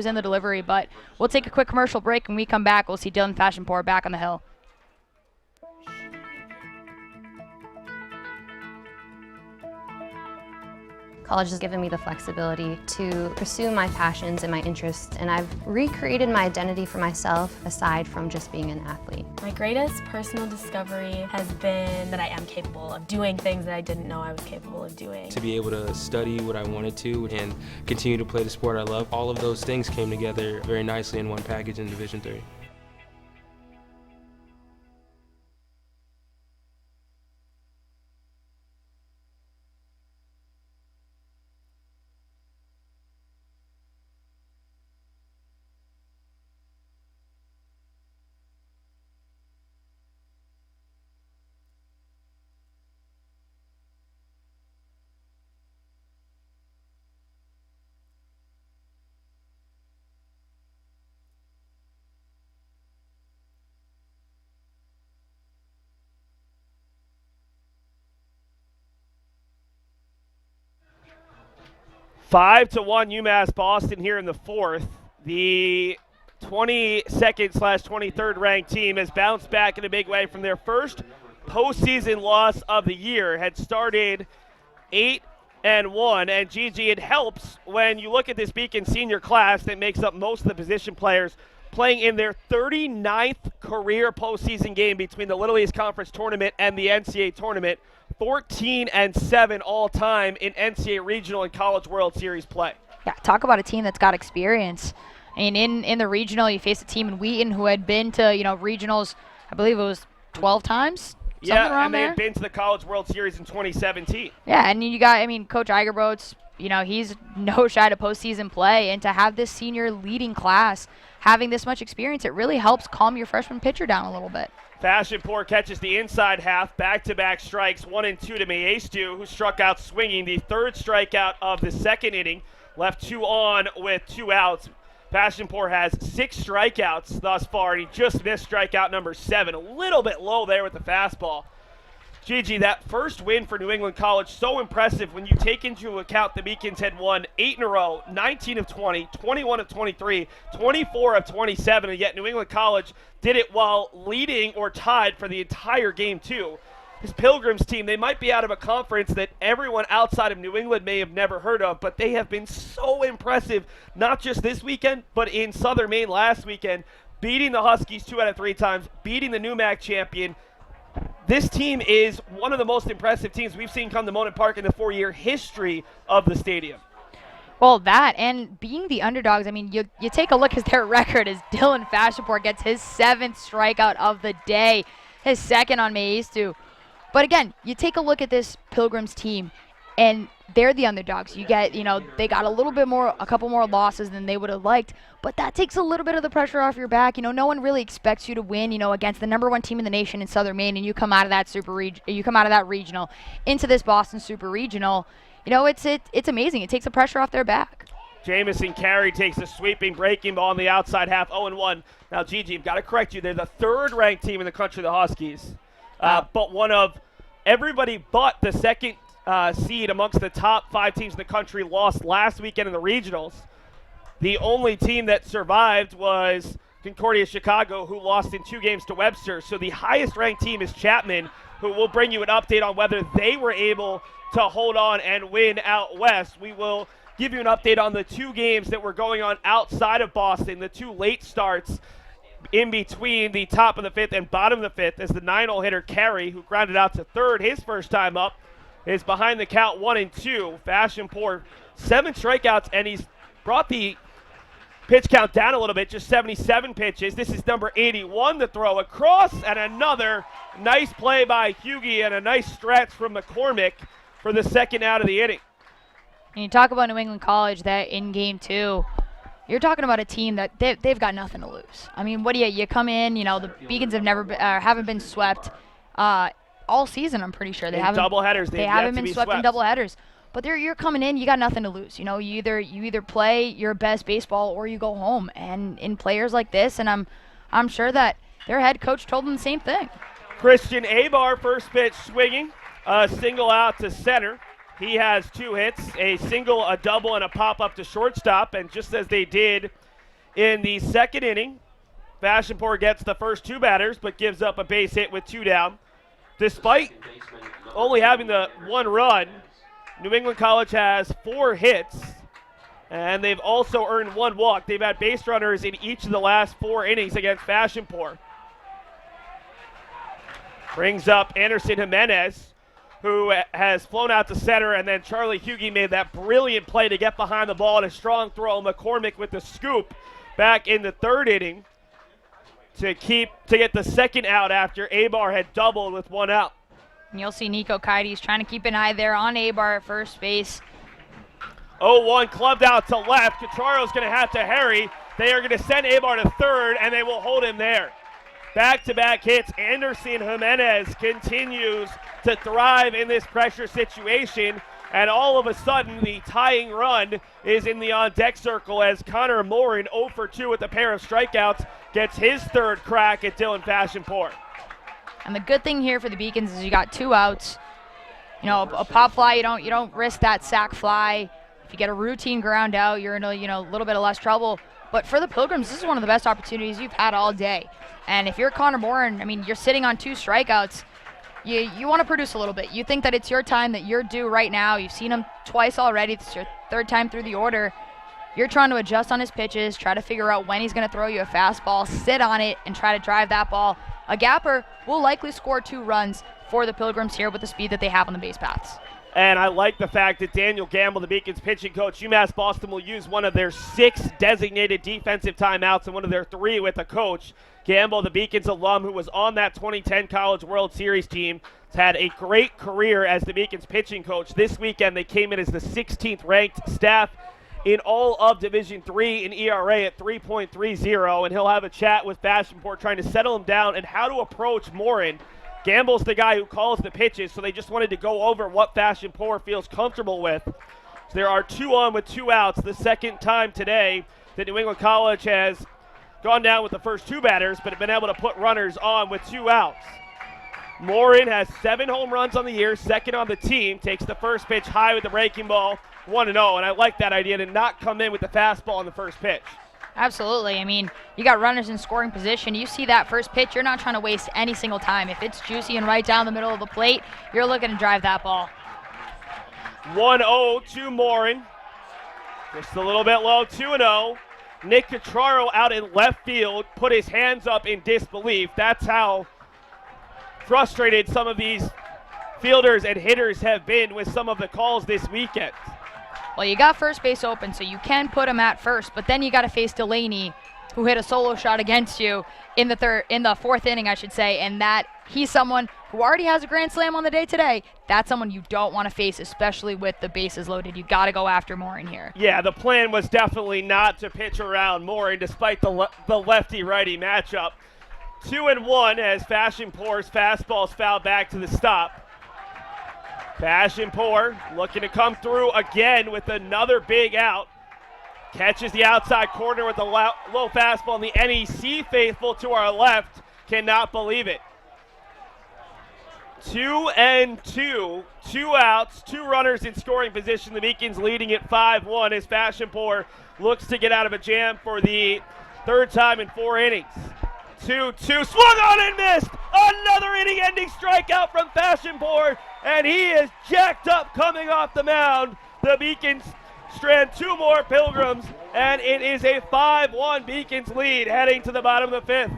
in the delivery, but we'll take a quick commercial break. When we come back, we'll see Dylan Fashionpour back on the hill. College has given me the flexibility to pursue my passions and my interests, and I've recreated my identity for myself aside from just being an athlete. My greatest personal discovery has been that I am capable of doing things that I didn't know I was capable of doing. To be able to study what I wanted to and continue to play the sport I love, all of those things came together very nicely in one package in Division III. Five to 1 UMass Boston here in the fourth. The 22nd/23rd ranked team has bounced back in a big way from their first postseason loss of the year. Had started 8-1, and Gigi, it helps when you look at this Beacon senior class that makes up most of the position players playing in their 39th career postseason game between the Little East Conference Tournament and the NCAA Tournament. 14-7 all time in NCAA Regional and College World Series play. Yeah, talk about a team that's got experience. And in the regional, you face a team in Wheaton who had been to regionals, I believe it was 12 times. Yeah, and they had been to the College World Series in 2017. Yeah, and you got, Coach Eigerboats, he's no shy to postseason play, and to have this senior leading class having this much experience, it really helps calm your freshman pitcher down a little bit. Fashionpour catches the inside half, back-to-back strikes, 1 and 2 to Maestu, who struck out swinging, the third strikeout of the second inning, left 2 on with 2 outs. Fashionpour has 6 strikeouts thus far, and he just missed strikeout number 7. A little bit low there with the fastball. Gigi, that first win for New England College, so impressive when you take into account the Beacons had won 8 in a row, 19 of 20, 21 of 23, 24 of 27, and yet New England College did it while leading or tied for the entire game too. This Pilgrims team, they might be out of a conference that everyone outside of New England may have never heard of, but they have been so impressive, not just this weekend, but in Southern Maine last weekend, beating the Huskies 2 out of 3 times, beating the NEWMAC champion. This team is one of the most impressive teams we've seen come to Monon Park in the 4-year history of the stadium. Well, that and being the underdogs, you take a look at their record as Dylan Fashionpour gets his 7th strikeout of the day, his second on Maestu. But again, you take a look at this Pilgrims team, and they're the underdogs. You get, they got a couple more losses than they would have liked, but that takes a little bit of the pressure off your back. No one really expects you to win, against the number 1 team in the nation in Southern Maine, and you come out of that regional into this Boston Super Regional. It's amazing. It takes the pressure off their back. Jamison Carey takes a sweeping breaking ball on the outside half, 0-1. Now, Gigi, I've got to correct you. They're the 3rd ranked team in the country, the Huskies. But one of everybody but the 2nd seed amongst the top 5 teams in the country lost last weekend in the regionals. The only team that survived was Concordia Chicago, who lost in 2 games to Webster. So the highest ranked team is Chapman, who will bring you an update on whether they were able to hold on and win out west. We will give you an update on the 2 games that were going on outside of Boston, the 2 late starts in between the top of the 5th and bottom of the 5th, as the 9-hole hitter Carey, who grounded out to 3rd his first time up, is behind the count 1-2. Fashion Poor, 7 strikeouts, and he's brought the pitch count down a little bit, just 77 pitches. This is number 81 to throw across, and another nice play by Huegi and a nice stretch from McCormick for the second out of the inning. And you talk about New England College, that in game 2, you're talking about a team that they've got nothing to lose. I mean, what do you come in, the Beacons have never been, haven't been swept all season, I'm pretty sure. They haven't doubleheaders. They haven't been swept in doubleheaders. But you're coming in, you got nothing to lose. You either play your best baseball or you go home. And in players like this, and I'm sure that their head coach told them the same thing. Christian Abar, first pitch swinging, a single out to center. He has 2 hits, a single, a double, and a pop-up to shortstop. And just as they did in the second inning, Fashion Poor gets the first 2 batters, but gives up a base hit with 2 down. Despite only having the 1 run, New England College has 4 hits, and they've also earned 1 walk. They've had base runners in each of the last 4 innings against Fashion Poor. Brings up Anderson Jimenez, who has flown out to center, and then Charlie Huegi made that brilliant play to get behind the ball and a strong throw. McCormick with the scoop back in the 3rd inning to get the second out after Abar had doubled with 1 out. And you'll see Nico Kites trying to keep an eye there on Abar at first base. 0-1 clubbed out to left. Catraro's going to have to hurry. They are going to send Abar to 3rd, and they will hold him there. Back-to-back hits. Anderson Jimenez continues to thrive in this pressure situation, and all of a sudden the tying run is in the on-deck circle as Connor Morin, 0 for 2 with a pair of strikeouts, gets his 3rd crack at Dylan Fashion Poor. And the good thing here for the Beacons is you got 2 outs. A pop fly, you don't risk that sac fly. If you get a routine ground out, you're in a little bit of less trouble. But for the Pilgrims, this is one of the best opportunities you've had all day. And if you're Connor Morin, you're sitting on 2 strikeouts. You want to produce a little bit. You think that it's your time, that you're due right now. You've seen him twice already. It's your 3rd time through the order. You're trying to adjust on his pitches, try to figure out when he's going to throw you a fastball, sit on it, and try to drive that ball. A gapper will likely score 2 runs for the Pilgrims here with the speed that they have on the base paths. And I like the fact that Daniel Gamble, the Beacons pitching coach, UMass Boston will use one of their 6 designated defensive timeouts and one of their 3 with a coach. Gamble, the Beacons alum who was on that 2010 College World Series team, has had a great career as the Beacons pitching coach. This weekend they came in as the 16th ranked staff in all of Division III in ERA at 3.30, and he'll have a chat with Fashion Poor trying to settle him down and how to approach Morin. Gamble's the guy who calls the pitches, so they just wanted to go over what Fashion Poor feels comfortable with. So there are 2 on with 2 outs, the second time today that New England College has gone down with the first 2 batters, but have been able to put runners on with 2 outs. Morin has 7 home runs on the year, 2nd on the team, takes the first pitch high with the breaking ball, 1-0, and I like that idea to not come in with the fastball on the first pitch. Absolutely. You got runners in scoring position. You see that first pitch, you're not trying to waste any single time. If it's juicy and right down the middle of the plate, you're looking to drive that ball. 1-0 to Morin. Just a little bit low, 2-0. Nick Catraro out in left field put his hands up in disbelief. That's how frustrated some of these fielders and hitters have been with some of the calls this weekend. Well, you got first base open, so you can put him at first, but then you got to face Delaney, who hit a solo shot against you in the 4th inning, I should say, and that he's someone who already has a grand slam on the day today. That's someone you don't want to face, especially with the bases loaded. You got to go after Morin here. Yeah, the plan was definitely not to pitch around Morin, despite the lefty-righty matchup. 2-1 as Fashion Poor's fastball's fouled back to the stop. Fashion Poor looking to come through again with another big out. Catches the outside corner with a low fastball, and the NEC faithful to our left cannot believe it. 2-2, 2 outs, 2 runners in scoring position. The Beacons leading at 5-1 as Fashion Poor looks to get out of a jam for the Third time in 4 innings. 2-2, swung on and missed. Another inning-ending strikeout from Fashionpore, and he is jacked up coming off the mound. The Beacons strand 2 more Pilgrims, and it is a 5-1 Beacons lead heading to the bottom of the 5th.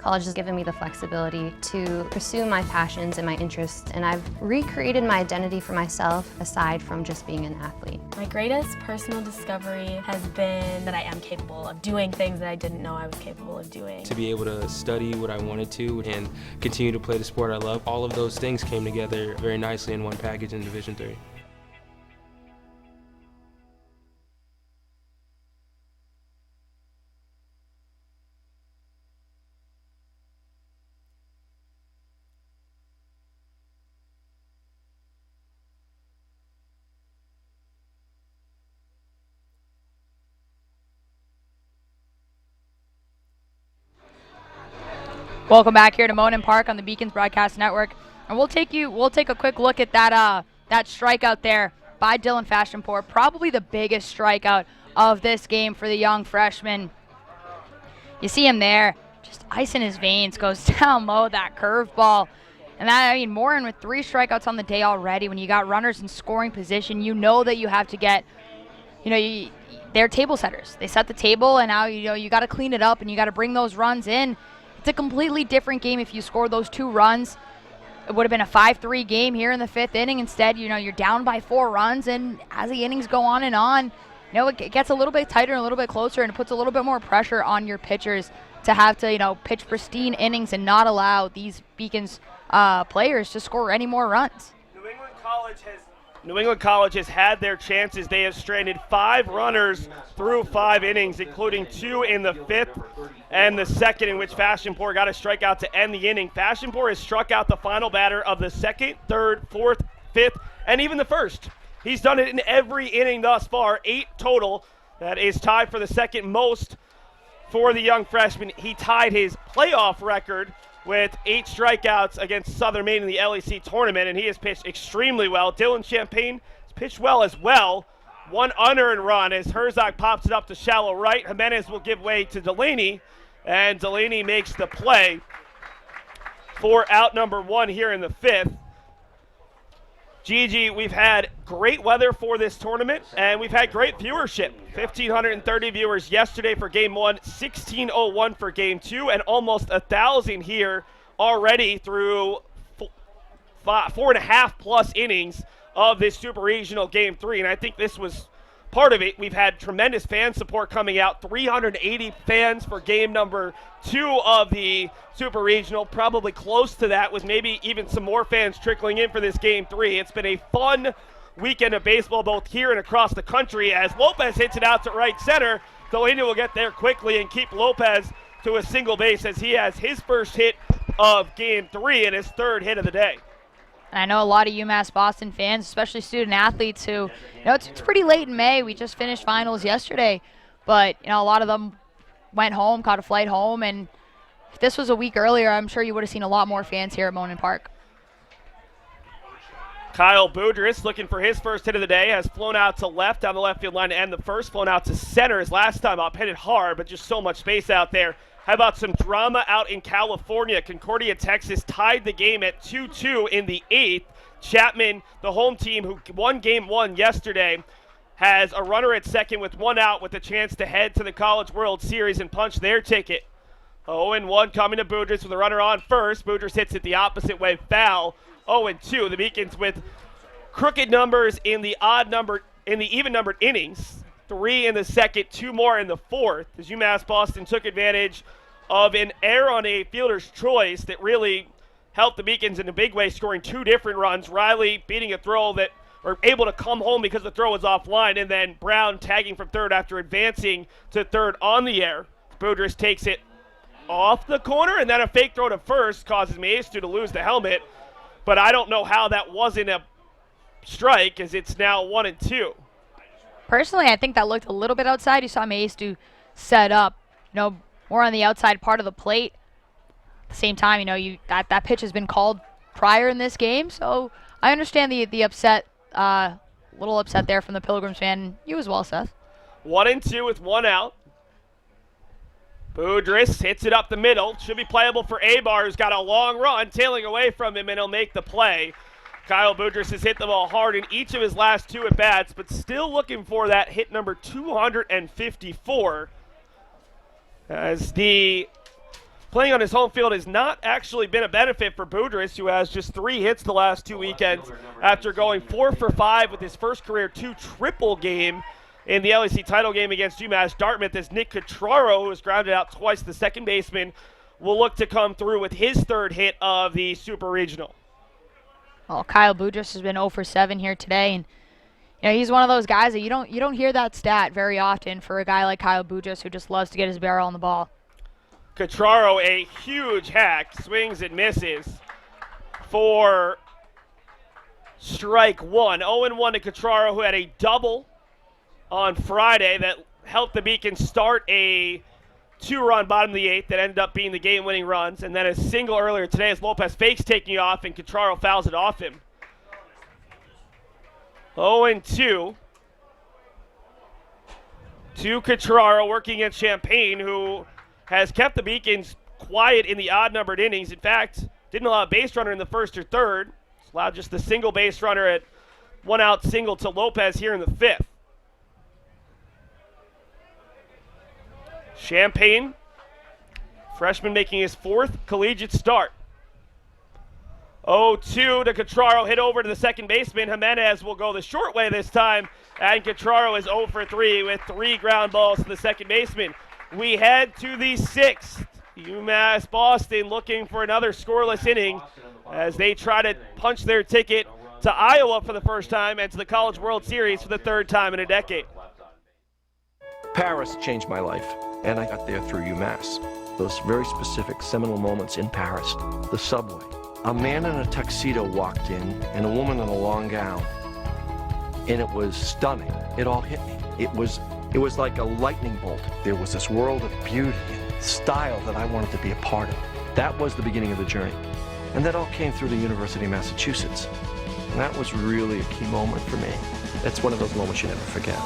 College has given me the flexibility to pursue my passions and my interests, and I've recreated my identity for myself aside from just being an athlete. My greatest personal discovery has been that I am capable of doing things that I didn't know I was capable of doing. To be able to study what I wanted to and continue to play the sport I love, all of those things came together very nicely in one package in Division III. Welcome back here to Monin Park on the Beacons Broadcast Network, and we'll take a quick look at that strikeout there by Dylan Fashionpore, probably the biggest strikeout of this game for the young freshman. You see him there, just ice in his veins, goes down low, that curveball. And that, I mean, Morin with 3 strikeouts on the day already. When you got runners in scoring position, you know that you have to get, they're table setters. They set the table, and now you got to clean it up, and you got to bring those runs in. It's a completely different game if you score those 2 runs. It would have been a 5-3 game here in the 5th inning. Instead, you're down by 4 runs, and as the innings go on and on, it gets a little bit tighter and a little bit closer, and it puts a little bit more pressure on your pitchers to have to, pitch pristine innings and not allow these Beacons players to score any more runs. New England College has had their chances. They have stranded 5 runners through 5 innings, including 2 in the 5th and the 2nd, in which Fashionpore got a strikeout to end the inning. Fashionpore has struck out the final batter of the 2nd, 3rd, 4th, 5th, and even the 1st. He's done it in every inning thus far, 8 total. That is tied for the 2nd most for the young freshman. He tied his playoff record with 8 strikeouts against Southern Maine in the LEC tournament, and he has pitched extremely well. Dylan Champagne has pitched well as well. 1 unearned run as Herzog pops it up to shallow right. Jimenez will give way to Delaney, and Delaney makes the play for out number 1 here in the 5th. Gigi, we've had great weather for this tournament, and we've had great viewership. 1,530 viewers yesterday for Game 1, 1,601 for Game 2, and almost 1,000 here already through 4.5+ innings of this Super Regional Game 3, and I think this was part of it. We've had tremendous fan support coming out, 380 fans for game number 2 of the Super Regional, probably close to that, with maybe even some more fans trickling in for this Game 3. It's been a fun weekend of baseball both here and across the country as Lopez hits it out to right center. Delaney will get there quickly and keep Lopez to a single base as he has his first hit of Game 3 and his 3rd hit of the day. And I know a lot of UMass Boston fans, especially student athletes who, it's pretty late in May. We just finished finals yesterday, but, a lot of them went home, caught a flight home, and if this was a week earlier, I'm sure you would have seen a lot more fans here at Monin Park. Kyle Boudris, looking for his first hit of the day, has flown out to left down the left field line to end the first, flown out to center his last time up, hit it hard, but just so much space out there. How about some drama out in California? Concordia, Texas tied the game at 2-2 in the 8th. Chapman, the home team who won Game 1 yesterday, has a runner at second with 1 out with a chance to head to the College World Series and punch their ticket. 0-1 coming to Boudris with a runner on first. Boudris hits it the opposite way, foul. 0-2. The Beacons with crooked numbers in the even-numbered innings. 3 in the 2nd, 2 more in the 4th, as UMass Boston took advantage of an error on a fielder's choice that really helped the Beacons in a big way, scoring 2 different runs. Riley beating a throw that, or able to come home because the throw was offline, and then Brown tagging from 3rd after advancing to 3rd on the air. Boudris takes it off the corner, and then a fake throw to 1st causes Maestu to lose the helmet, but I don't know how that wasn't a strike, as it's now 1-2. Personally, I think that looked a little bit outside. You saw Maestu set up, more on the outside part of the plate. At the same time, that pitch has been called prior in this game, so I understand the upset, little upset there from the Pilgrims fan. You as well, Seth. 1-2 with one out. Boudris hits it up the middle. Should be playable for Abar, who's got a long run, tailing away from him, and he'll make the play. Kyle Boudris has hit the ball hard in each of his last 2 at-bats, but still looking for that hit number 254. As the playing on his home field has not actually been a benefit for Boudris, who has just 3 hits the last 2 weekends after going 4 for 5 with his first career 2 triple game in the LEC title game against UMass Dartmouth, as Nick Cotraro, who was grounded out twice, the second baseman, will look to come through with his 3rd hit of the Super Regional. Well, Kyle Boudris has been 0 for 7 here today, and he's one of those guys that you don't hear that stat very often for a guy like Kyle Boudris, who just loves to get his barrel on the ball. Cotraro, a huge hack, swings and misses for strike 1. 0-1 to Cotraro, who had a double on Friday that helped the Beacons start a 2-run bottom of the 8th that ended up being the game-winning runs, and then a single earlier today as Lopez fakes taking off and Cotraro fouls it off him. 0-2 to Cotraro, working against Champaign, who has kept the Beacons quiet in the odd-numbered innings. In fact, didn't allow a base runner in the 1st or 3rd. Allowed just the single base runner at 1-out single to Lopez here in the 5th. Champaign, freshman making his 4th collegiate start. 0-2 to Cotraro, hit over to the second baseman. Jimenez will go the short way this time, and Cotraro is 0 for 3 with 3 ground balls to the second baseman. We head to the 6th. UMass Boston looking for another scoreless inning as they try to punch their ticket to Iowa for the first time and to the College World Series for the 3rd time in a decade. Paris changed my life, and I got there through UMass. Those very specific seminal moments in Paris, the subway. A man in a tuxedo walked in, and a woman in a long gown. And it was stunning. It all hit me. It was like a lightning bolt. There was this world of beauty and style that I wanted to be a part of. That was the beginning of the journey. And that all came through the University of Massachusetts. And that was really a key moment for me. That's one of those moments you never forget.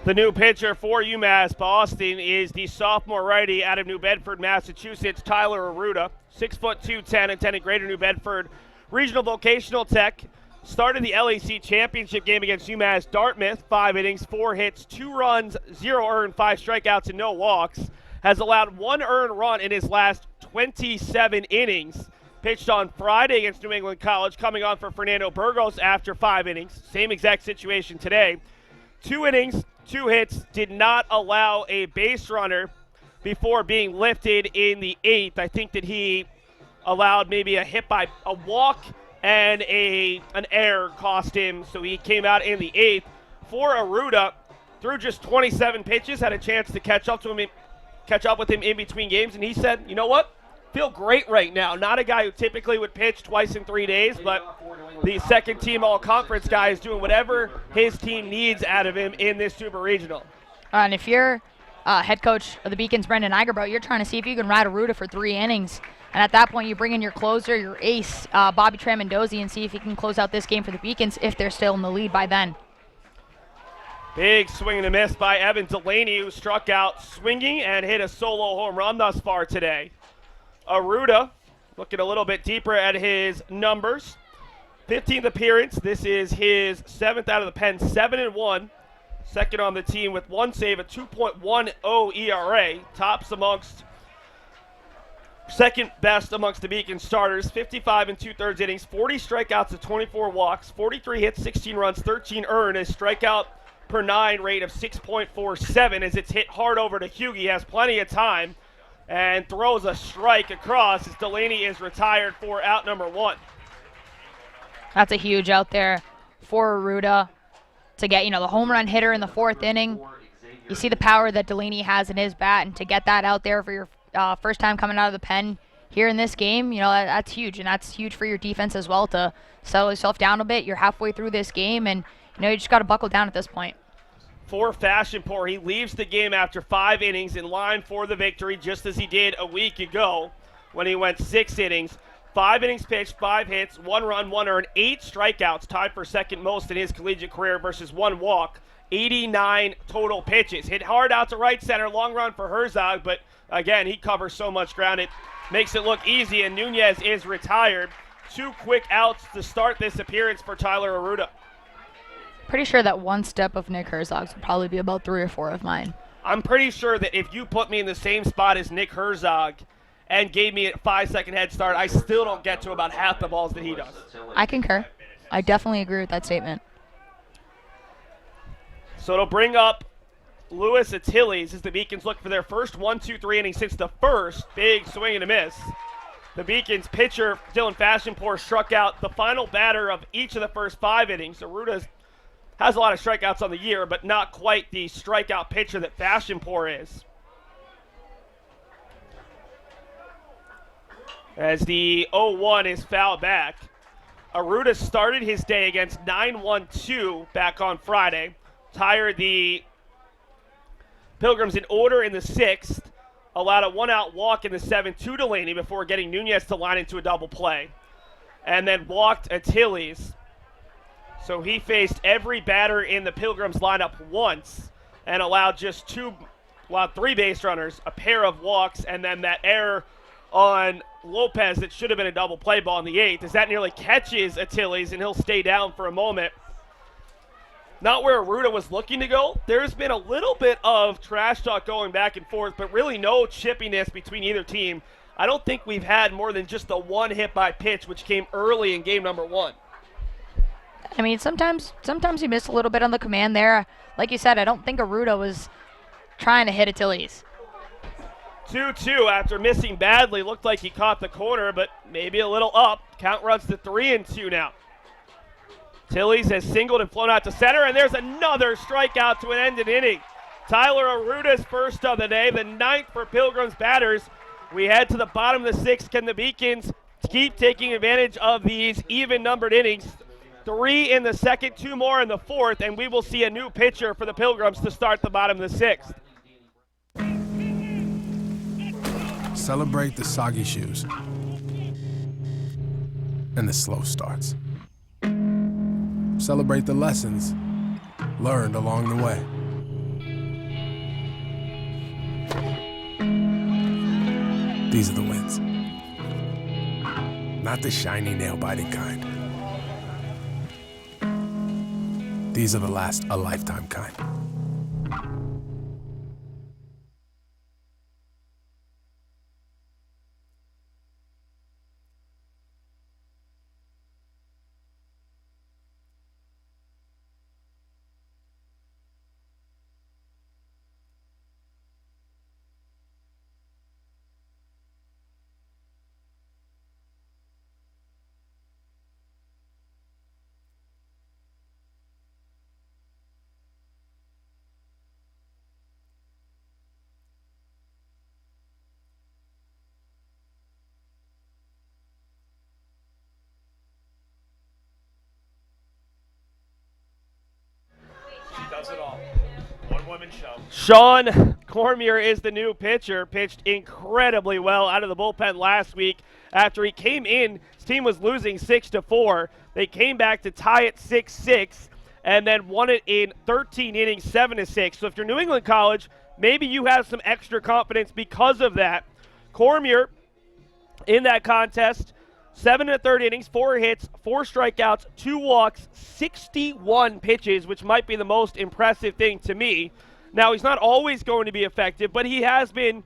The new pitcher for UMass Boston is the sophomore righty out of New Bedford, Massachusetts, Tyler Arruda, 6'2", 10, attended Greater New Bedford Regional Vocational Tech. Started the LEC championship game against UMass Dartmouth, 5 innings, 4 hits, 2 runs, 0 earned, 5 strikeouts, and no walks. Has allowed 1 earned run in his last 27 innings. Pitched on Friday against New England College, coming on for Fernando Burgos after 5 innings. Same exact situation today. 2 innings, 2 hits, did not allow a base runner before being lifted in the 8th. I think that he allowed maybe a hit by a walk and an error cost him, so he came out in the 8th. For Arruda, threw just 27 pitches, had a chance to catch up with him in between games, and he said, you know what? Feel great right now. Not a guy who typically would pitch twice in 3 days, but the second team all-conference guy is doing whatever his team needs out of him in this Super Regional. And if you're head coach of the Beacons, Brendan Igerbrow, you're trying to see if you can ride Arruda for 3 innings. And at that point, you bring in your closer, your ace, Bobby Tramandozzi, and see if he can close out this game for the Beacons if they're still in the lead by then. Big swing and a miss by Evan Delaney, who struck out swinging and hit a solo home run thus far today. Arruda looking a little bit deeper at his numbers. 15th appearance. This is his 7th out of the pen, 7-1. Second on the team with 1 save, a 2.10 ERA. Tops amongst second best amongst the Beacon starters, 55 and 2/3 innings, 40 strikeouts to 24 walks, 43 hits, 16 runs, 13 earned, a strikeout per 9 rate of 6.47 as it's hit hard over to Huegi. Has plenty of time and throws a strike across as Delaney is retired for out number 1. That's a huge out there for Arruda to get, the home run hitter in the 4th inning. You see the power that Delaney has in his bat, and to get that out there for your first time coming out of the pen here in this game, that's huge, and that's huge for your defense as well to settle yourself down a bit. You're halfway through this game, and you just got to buckle down at this point. For Fashionpour, he leaves the game after 5 innings in line for the victory, just as he did a week ago when he went 6 innings. 5 innings pitched, 5 hits, 1 run, 1 earned, 8 strikeouts, tied for second most in his collegiate career versus 1 walk, 89 total pitches. Hit hard out to right center, long run for Herzog, but again, he covers so much ground, it makes it look easy, and Nunez is retired. 2 quick outs to start this appearance for Tyler Arruda. Pretty sure that one step of Nick Herzog's would probably be about 3 or 4 of mine. I'm pretty sure that if you put me in the same spot as Nick Herzog and gave me a 5-second head start, I still don't get to about half the balls that he does. I concur. I definitely agree with that statement. So it'll bring up Louis Attiles as the Beacons look for their first 1-2-3 inning since the first. Big swing and a miss. The Beacons pitcher, Dylan Fashionpour, struck out the final batter of each of the first 5 innings. Arruda has a lot of strikeouts on the year, but not quite the strikeout pitcher that Fashionpour is. As the 0-1 is fouled back. Arruda started his day against 9-1-2 back on Friday. Tired the Pilgrims in order in the 6th. Allowed a 1-out walk in the 7th to Delaney before getting Nunez to line into a double play. And then walked Attiles. So he faced every batter in the Pilgrims lineup once and allowed 3 base runners, a pair of walks, and then that error on Lopez that should have been a double play ball in the 8th, as that nearly catches Attiles, and he'll stay down for a moment. Not where Arruda was looking to go. There's been a little bit of trash talk going back and forth, but really no chippiness between either team. I don't think we've had more than just the 1 hit by pitch, which came early in game number 1. I mean, sometimes you miss a little bit on the command there. Like you said, I don't think Arruda was trying to hit Attiles. 2-2 after missing badly. Looked like he caught the corner, but maybe a little up. Count runs to 3-2 now. Attiles has singled and flown out to center, and there's another strikeout to end an inning. Tyler Arruda's first of the day, the 9th for Pilgrims batters. We head to the bottom of the 6th. Can the Beacons keep taking advantage of these even-numbered innings? 3 in the 2nd, 2 more in the 4th, and we will see a new pitcher for the Pilgrims to start the bottom of the 6th. Celebrate the soggy shoes and the slow starts. Celebrate the lessons learned along the way. These are the wins. Not the shiny nail-biting kind. These are the last a lifetime kind. Does it all. One-woman show. Sean Cormier is the new pitcher. Pitched incredibly well out of the bullpen last week. After he came in, his team was losing 6-4. They came back to tie it 6-6 and then won it in 13 innings, 7-6. So if you're New England College, maybe you have some extra confidence because of that. Cormier in that contest, 7 1/3 innings, 4 hits, 4 strikeouts, 2 walks, 61 pitches, which might be the most impressive thing to me. Now, he's not always going to be effective, but he has been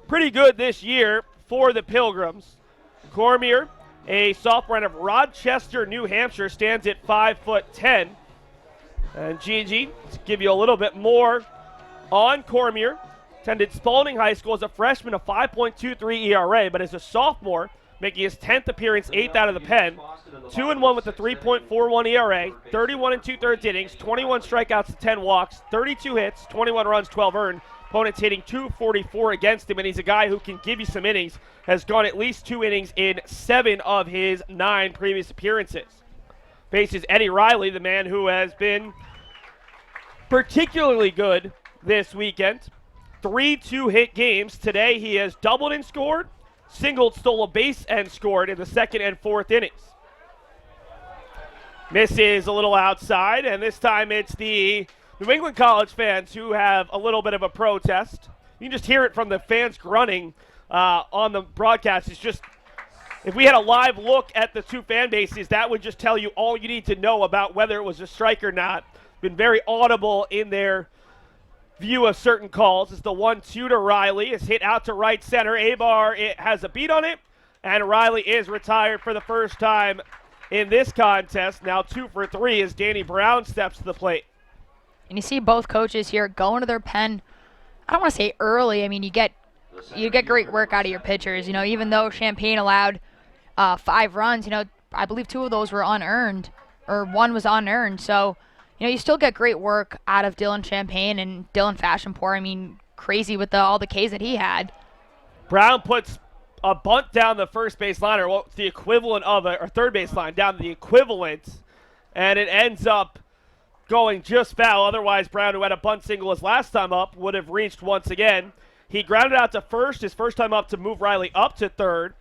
pretty good this year. for the Pilgrims. Cormier, a sophomore out of Rochester, New Hampshire, stands at 5'10". And Gigi, to give you a little bit more on Cormier, attended Spalding High School as a freshman, a 5.23 ERA, but as a sophomore, making his 10th appearance, 8th out of the pen, 2-1 with a 3.41 ERA, 31 2/3 innings, 21 strikeouts to 10 walks, 32 hits, 21 runs, 12 earned. Opponents hitting .244 against him, and he's a guy who can give you some innings, has gone at least 2 innings in 7 of his 9 previous appearances. Faces Eddie Riley, the man who has been particularly good this weekend. 3 2-hit games. Today he has doubled and scored, singled, stole a base, and scored in the 2nd and 4th innings. Misses a little outside, and this time it's the New England College fans who have a little bit of a protest. You can just hear it from the fans grunting on the broadcast. It's just, if we had a live look at the two fan bases, that would just tell you all you need to know about whether it was a strike or not. Been very audible in their view of certain calls. It's the 1-2 to Riley. It's hit out to right center. Abar, it has a beat on it, and Riley is retired for the first time in this contest. Now 2 for 3 as Danny Brown steps to the plate. And you see both coaches here going to their pen. I don't want to say early. I mean, you get great work out of your pitchers. You know, even though Champaign allowed 5 runs, you know, I believe 2 of those were unearned, or 1 was unearned. So, you know, you still get great work out of Dylan Champaign and Dylan Fashionpour. I mean, crazy with all the Ks that he had. Brown puts a bunt down the first base line, or what's the equivalent of or third base line, down the equivalent, and it ends up going just foul. Otherwise, Brown, who had a bunt single his last time up, would have reached once again. He grounded out to first, his first time up, to move Riley up to third,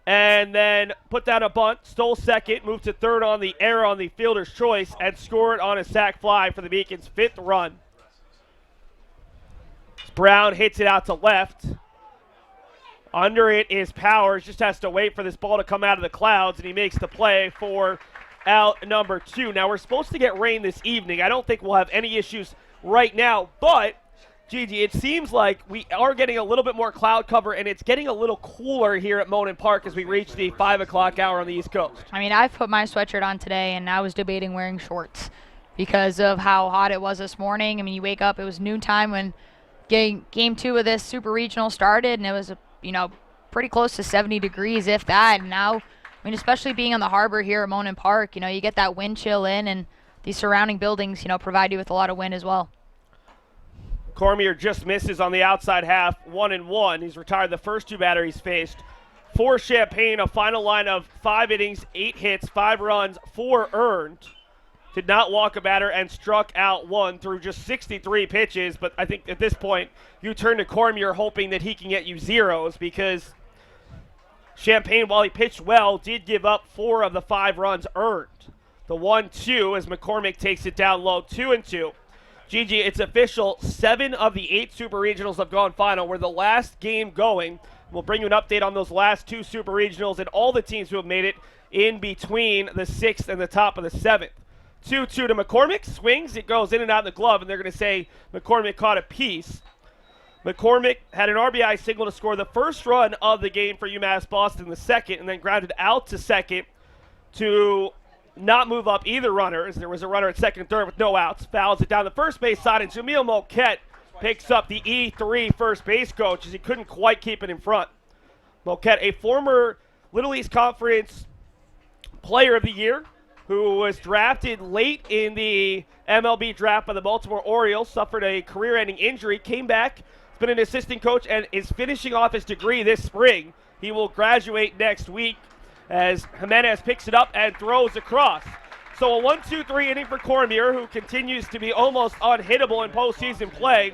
and then put down a bunt, stole second, moved to third on the error on the fielder's choice, and scored on a sac fly for the Beacons' 5th run. Brown hits it out to left. Under it is Powers, just has to wait for this ball to come out of the clouds, and he makes the play for out number 2. Now, we're supposed to get rain this evening. I don't think we'll have any issues right now, but Gigi, it seems like we are getting a little bit more cloud cover, and it's getting a little cooler here at Monon Park as we reach the 5 o'clock hour on the East Coast. I mean, I've put my sweatshirt on today, and I was debating wearing shorts because of how hot it was this morning. I mean, you wake up, it was noontime when game 2 of this Super Regional started, and it was, you know, pretty close to 70 degrees, if that. And now, I mean, especially being on the harbor here at Monon Park, you know, you get that wind chill in, and these surrounding buildings, you know, provide you with a lot of wind as well. Cormier just misses on the outside half, 1-1. He's retired the first 2 batters he's faced. For Champaign, a final line of 5 innings, 8 hits, 5 runs, 4 earned. Did not walk a batter and struck out 1 through just 63 pitches. But I think at this point, you turn to Cormier hoping that he can get you zeros, because Champaign, while he pitched well, did give up 4 of the 5 runs earned. The 1-2 as McCormick takes it down low, 2-2. Gigi, it's official. 7 of the 8 Super Regionals have gone final. We're the last game going. We'll bring you an update on those last 2 Super Regionals and all the teams who have made it in between the 6th and the top of the 7th. 2-2 to McCormick. Swings. It goes in and out of the glove, and they're going to say McCormick caught a piece. McCormick had an RBI single to score the first run of the game for UMass Boston, the second, and then grounded out to second to not move up either runner, as there was a runner at second and third with no outs. Fouls it down the first base side, and Jamil Moquette picks up the E3 first base coach as he couldn't quite keep it in front. Moquette, a former Little East Conference Player of the Year, who was drafted late in the MLB draft by the Baltimore Orioles, suffered a career-ending injury, came back, has been an assistant coach, and is finishing off his degree this spring. He will graduate next week as Jimenez picks it up and throws across. So a 1-2-3 inning for Cormier, who continues to be almost unhittable in postseason play.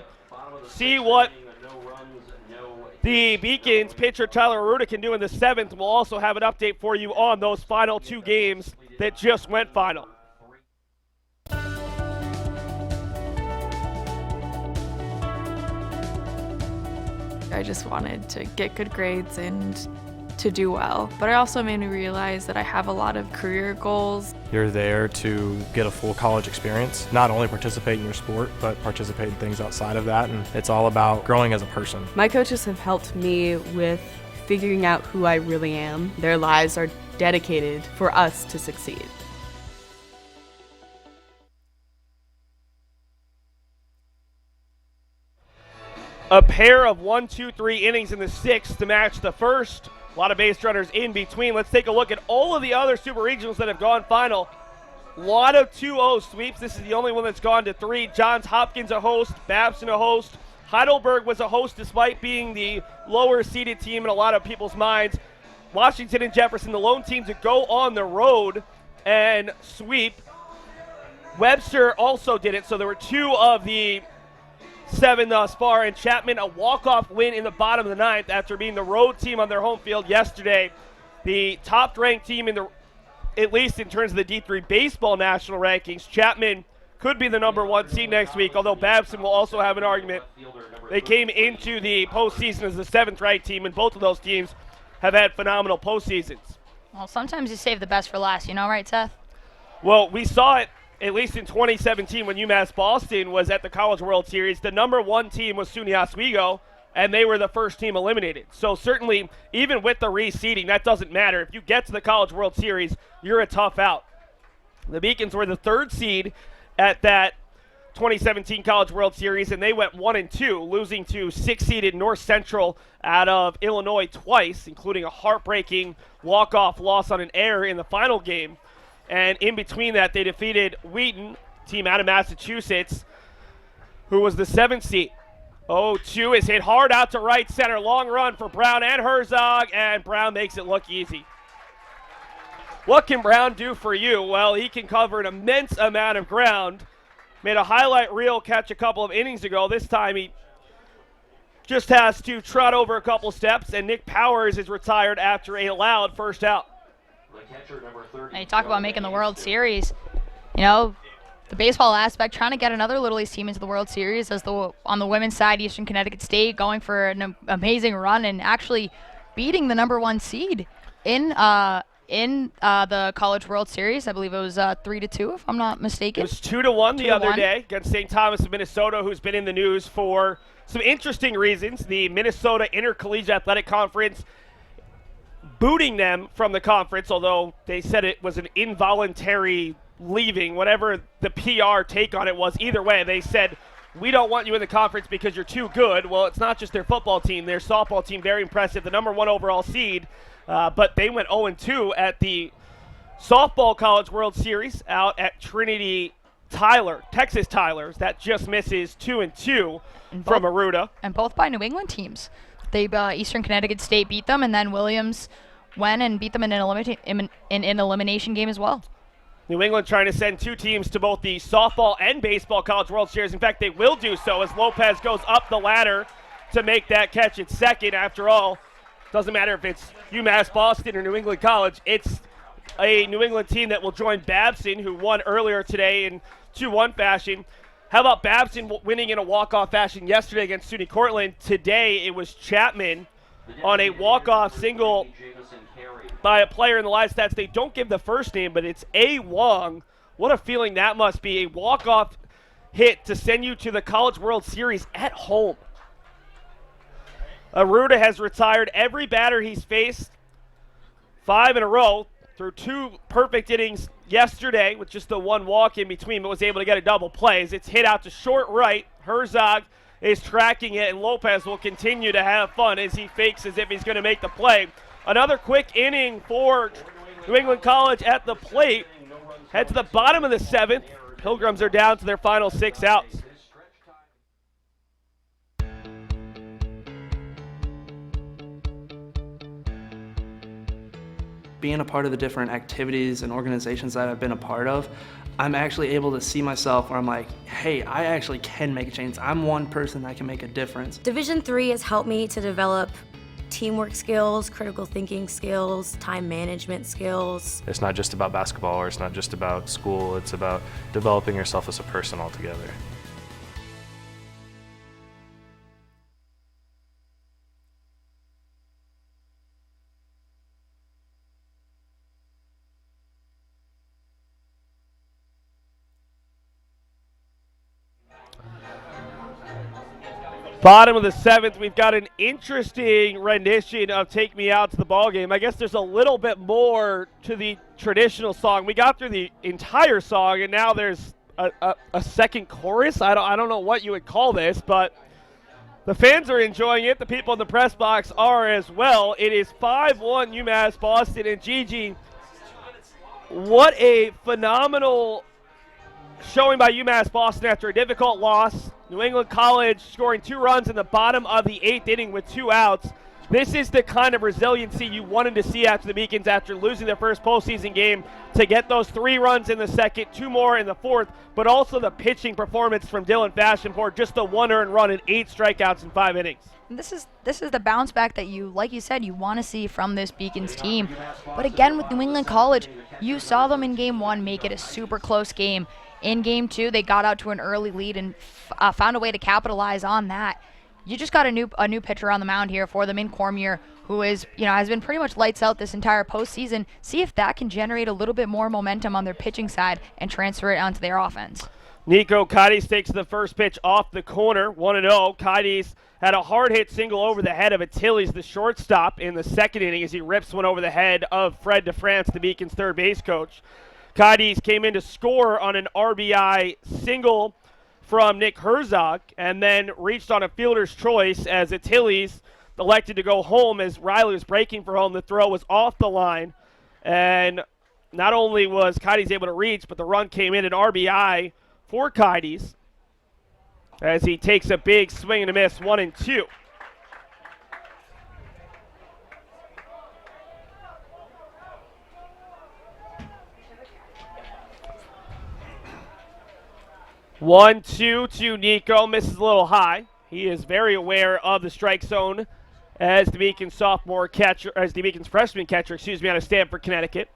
See what the Beacons pitcher Tyler Aruda can do in the 7th. We'll also have an update for you on those final 2 games that just went final. I just wanted to get good grades and to do well, but it also made me realize that I have a lot of career goals. You're there to get a full college experience, not only participate in your sport, but participate in things outside of that, and it's all about growing as a person. My coaches have helped me with figuring out who I really am. Their lives are dedicated for us to succeed. A pair of 1, 2, 3 innings in the sixth to match the first. A lot of base runners in between. Let's take a look at all of the other Super Regionals that have gone final. A lot of 2-0 sweeps. This is the only one that's gone to 3. Johns Hopkins a host, Babson a host. Heidelberg was a host despite being the lower seeded team in a lot of people's minds. Washington and Jefferson, the lone teams that go on the road and sweep. Webster also did it, so there were 2 of the 7 thus far, and Chapman a walk-off win in the bottom of the 9th after being the road team on their home field yesterday. The top-ranked team in the, at least in terms of the D3 baseball national rankings. Chapman could be the number 1 seed next week, although Babson will also have an argument. They came into the postseason as the 7th-ranked team, and both of those teams have had phenomenal postseasons. Well, sometimes you save the best for last, you know, right, Seth? Well, we saw it at least in 2017 when UMass Boston was at the College World Series. The number 1 team was SUNY Oswego, and they were the first team eliminated. So certainly, even with the reseeding, that doesn't matter. If you get to the College World Series, you're a tough out. The Beacons were the 3rd seed at that 2017 College World Series, and they went 1-2, losing to 6-seeded North Central out of Illinois twice, including a heartbreaking walk-off loss on an error in the final game. And in between that, they defeated Wheaton, team out of Massachusetts, who was the 7th seed. 0-2 is hit hard out to right center. Long run for Brown and Herzog, and Brown makes it look easy. What can Brown do for you? Well, he can cover an immense amount of ground. Made a highlight reel catch a couple of innings ago. This time he just has to trot over a couple steps, and Nick Powers is retired after a loud first out. And you talk about making the World Series. You know, the baseball aspect, trying to get another Little East team into the World Series as on the women's side, Eastern Connecticut State going for an amazing run and actually beating the number 1 seed in the College World Series. I believe it was 3-2, if I'm not mistaken. It was 2-1 the other day against St. Thomas of Minnesota, who's been in the news for some interesting reasons. The Minnesota Intercollegiate Athletic Conference booting them from the conference, although they said it was an involuntary leaving, whatever the PR take on it was. Either way, they said, we don't want you in the conference because you're too good. Well, it's not just their football team, their softball team, very impressive, the number 1 overall seed, but they went 0-2 at the softball College World Series out at Trinity Tyler, Texas Tyler's. That just misses 2-2 from Aruda. And both by New England teams. Eastern Connecticut State beat them, and then Williams went and beat them in an elimination game as well. New England trying to send 2 teams to both the softball and baseball College World Series. In fact, they will do so as Lopez goes up the ladder to make that catch at second. After all, doesn't matter if it's UMass Boston or New England College, it's a New England team that will join Babson, who won earlier today in 2-1 fashion. How about Babson winning in a walk-off fashion yesterday against SUNY Cortland? Today it was Chapman on a walk-off single by a player in the live stats. They don't give the first name, but it's A. Wong. What a feeling that must be. A walk-off hit to send you to the College World Series at home. Aruda has retired every batter he's faced, 5 in a row, through 2 perfect innings yesterday with just the 1 walk in between, but was able to get a double play. As it's hit out to short right. Herzog is tracking it, and Lopez will continue to have fun as he fakes as if he's going to make the play. Another quick inning for New England College at the plate. Head to the bottom of the 7th. Pilgrims are down to their final 6 outs. Being a part of the different activities and organizations that I've been a part of, I'm actually able to see myself where I'm like, hey, I actually can make a change. I'm one person that can make a difference. Division III has helped me to develop teamwork skills, critical thinking skills, time management skills. It's not just about basketball, or it's not just about school, it's about developing yourself as a person altogether. Bottom of the 7th, we've got an interesting rendition of Take Me Out to the Ballgame. I guess there's a little bit more to the traditional song. We got through the entire song, and now there's a second chorus. I don't know what you would call this, but the fans are enjoying it. The people in the press box are as well. It is 5-1 UMass Boston, and Gigi, what a phenomenal showing by UMass Boston after a difficult loss. New England College scoring 2 runs in the bottom of the 8th inning with 2 outs. This is the kind of resiliency you wanted to see after the Beacons after losing their first postseason game, to get those 3 runs in the 2nd, 2 more in the 4th, but also the pitching performance from Dylan Fashionport, just a 1 earned run and 8 strikeouts in 5 innings. This is the bounce back that you, like you said, you want to see from this Beacons team. But again, with New England College, you saw them in Game 1 make it a super close game. In Game 2, they got out to an early lead and found a way to capitalize on that. You just got a new pitcher on the mound here for them in Cormier, who is, has been pretty much lights out this entire postseason. See if that can generate a little bit more momentum on their pitching side and transfer it onto their offense. Nico Cadiz takes the first pitch off the corner, 1-0. Cadiz had a hard-hit single over the head of Achilles, the shortstop, in the 2nd inning as he rips one over the head of Fred DeFrance, the Beacons' third base coach. Cadiz came in to score on an RBI single from Nick Herzog, and then reached on a fielder's choice as Achilles elected to go home as Riley was breaking for home. The throw was off the line, and not only was Cadiz able to reach, but the run came in an RBI for Cadiz as he takes a big swing and a miss, 1-2. One-two to Nico, misses a little high. He is very aware of the strike zone as the Beacons freshman catcher, out of Stamford, Connecticut.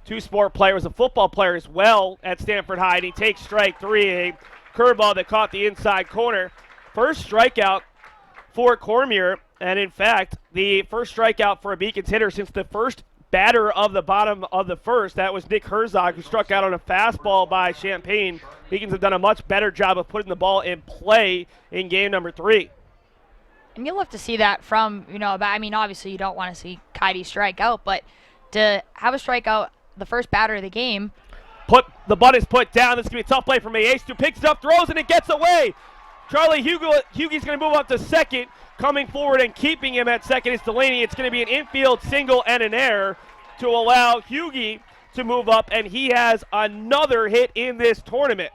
2-sport player, was a football player as well at Stanford High, and he takes strike 3, a curveball that caught the inside corner. First strikeout for Cormier, and in fact, the first strikeout for a Beacons hitter since the first batter of the bottom of the 1st. That was Nick Herzog, who struck out on a fastball by Champaign. Beacons have done a much better job of putting the ball in play in game number 3. And you'll have to see that from, obviously you don't want to see Kaidi strike out, but to have a strikeout the first batter of the game. The bunt is put down. This is going to be a tough play from Mace, who picks it up, throws, and it gets away. Charlie Hugi's going to move up to second. Coming forward and keeping him at second is Delaney. It's going to be an infield single and an error to allow Huegi to move up, and he has another hit in this tournament.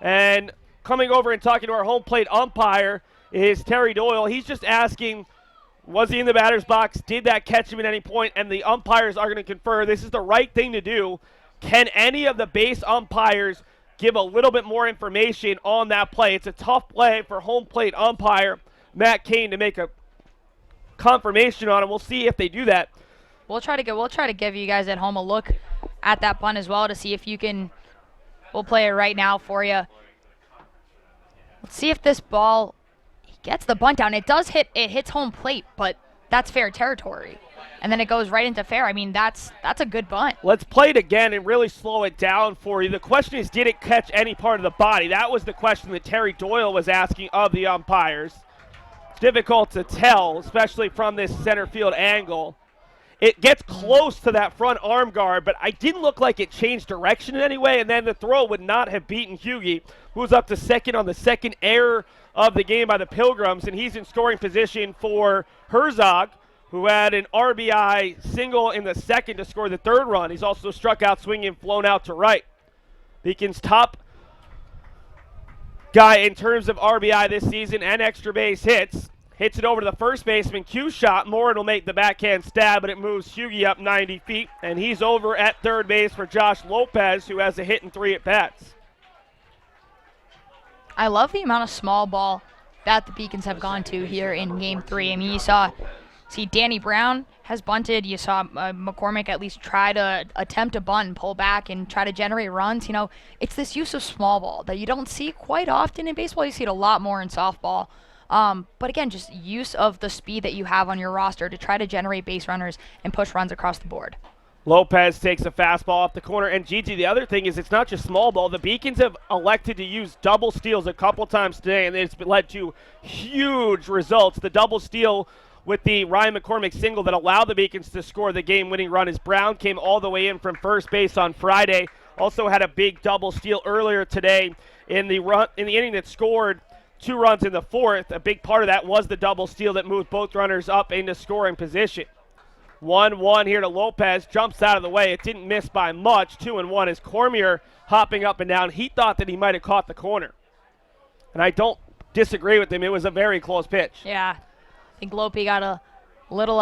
And coming over and talking to our home plate umpire is Terry Doyle. He's just asking, was he in the batter's box? Did that catch him at any point? And the umpires are going to confer this is the right thing to do. Can any of the base umpires give a little bit more information on that play? It's a tough play for home plate umpire Matt Kane to make a confirmation on it. We'll see if they do that. We'll try to give you guys at home a look at that bunt as well to see if you can. We'll play it right now for you. Let's see if this ball gets the bunt down. It hits home plate, but that's fair territory. And then it goes right into fair. That's a good bunt. Let's play it again and really slow it down for you. The question is, did it catch any part of the body? That was the question that Terry Doyle was asking of the umpires. It's difficult to tell, especially from this center field angle. It gets close to that front arm guard, but I didn't look like it changed direction in any way, and then the throw would not have beaten Huegi, who's up to second on the second error of the game by the Pilgrims, and he's in scoring position for Herzog, who had an RBI single in the 2nd to score the 3rd run. He's also struck out swinging, flown out to right. Beacons' top guy in terms of RBI this season and extra base hits. Hits it over to the first baseman, Q shot. Morin will make the backhand stab, but it moves Huegi up 90 feet, and he's over at third base for Josh Lopez, who has a hit and 3 at-bats. I love the amount of small ball that the Beacons have gone to here in Game 3. You see Danny Brown has bunted. You saw McCormick at least try to attempt a bunt and pull back and try to generate runs. It's this use of small ball that you don't see quite often in baseball. You see it a lot more in softball. But again, just use of the speed that you have on your roster to try to generate base runners and push runs across the board. Lopez takes a fastball off the corner. And Gigi, the other thing is it's not just small ball. The Beacons have elected to use double steals a couple times today, and it's led to huge results. The double steal with the Ryan McCormick single that allowed the Beacons to score the game-winning run as Brown came all the way in from first base on Friday. Also had a big double steal earlier today in the inning that scored 2 runs in the 4th. A big part of that was the double steal that moved both runners up into scoring position. 1-1 here to Lopez, jumps out of the way. It didn't miss by much. 2-1 is Cormier hopping up and down. He thought that he might have caught the corner. And I don't disagree with him. It was a very close pitch. Yeah. I think Lope got a little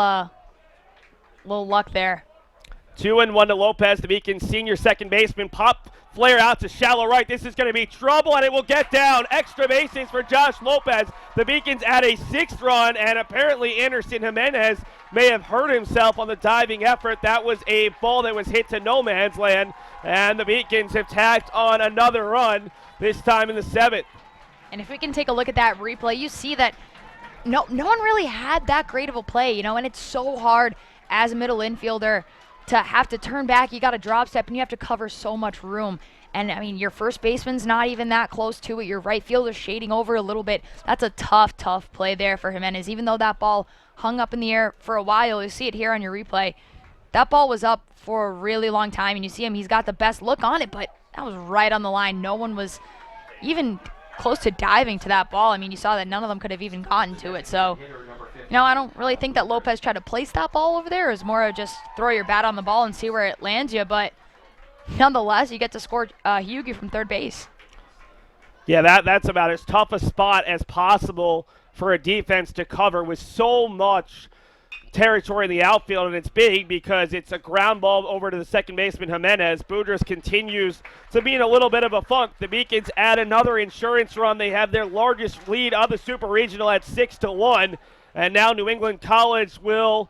luck there. 2-1 to Lopez, the Beacons senior second baseman. Pop flare out to shallow right. This is going to be trouble, and it will get down. Extra bases for Josh Lopez. The Beacons add a 6th run, and apparently Anderson Jimenez may have hurt himself on the diving effort. That was a ball that was hit to no man's land, and the Beacons have tacked on another run, this time in the 7th. And if we can take a look at that replay, you see that no one really had that great of a play, and it's so hard as a middle infielder to have to turn back. You got a drop step, and you have to cover so much room. And, I mean, your first baseman's not even that close to it. Your right fielder's shading over a little bit. That's a tough play there for Jimenez. Even though that ball hung up in the air for a while, you see it here on your replay. That ball was up for a really long time, and you see him. He's got the best look on it, but that was right on the line. No one was even close to diving to that ball. I mean, you saw that none of them could have even gotten to it. So, I don't really think that Lopez tried to place that ball over there. It was more of just throw your bat on the ball and see where it lands you. But nonetheless, you get to score Huegi from third base. Yeah, that's about as tough a spot as possible for a defense to cover with so much territory in the outfield, and it's big because it's a ground ball over to the second baseman Jimenez. Boudreaux continues to be in a little bit of a funk. The Beacons add another insurance run. They have their largest lead of the Super Regional at 6-1, and now New England College will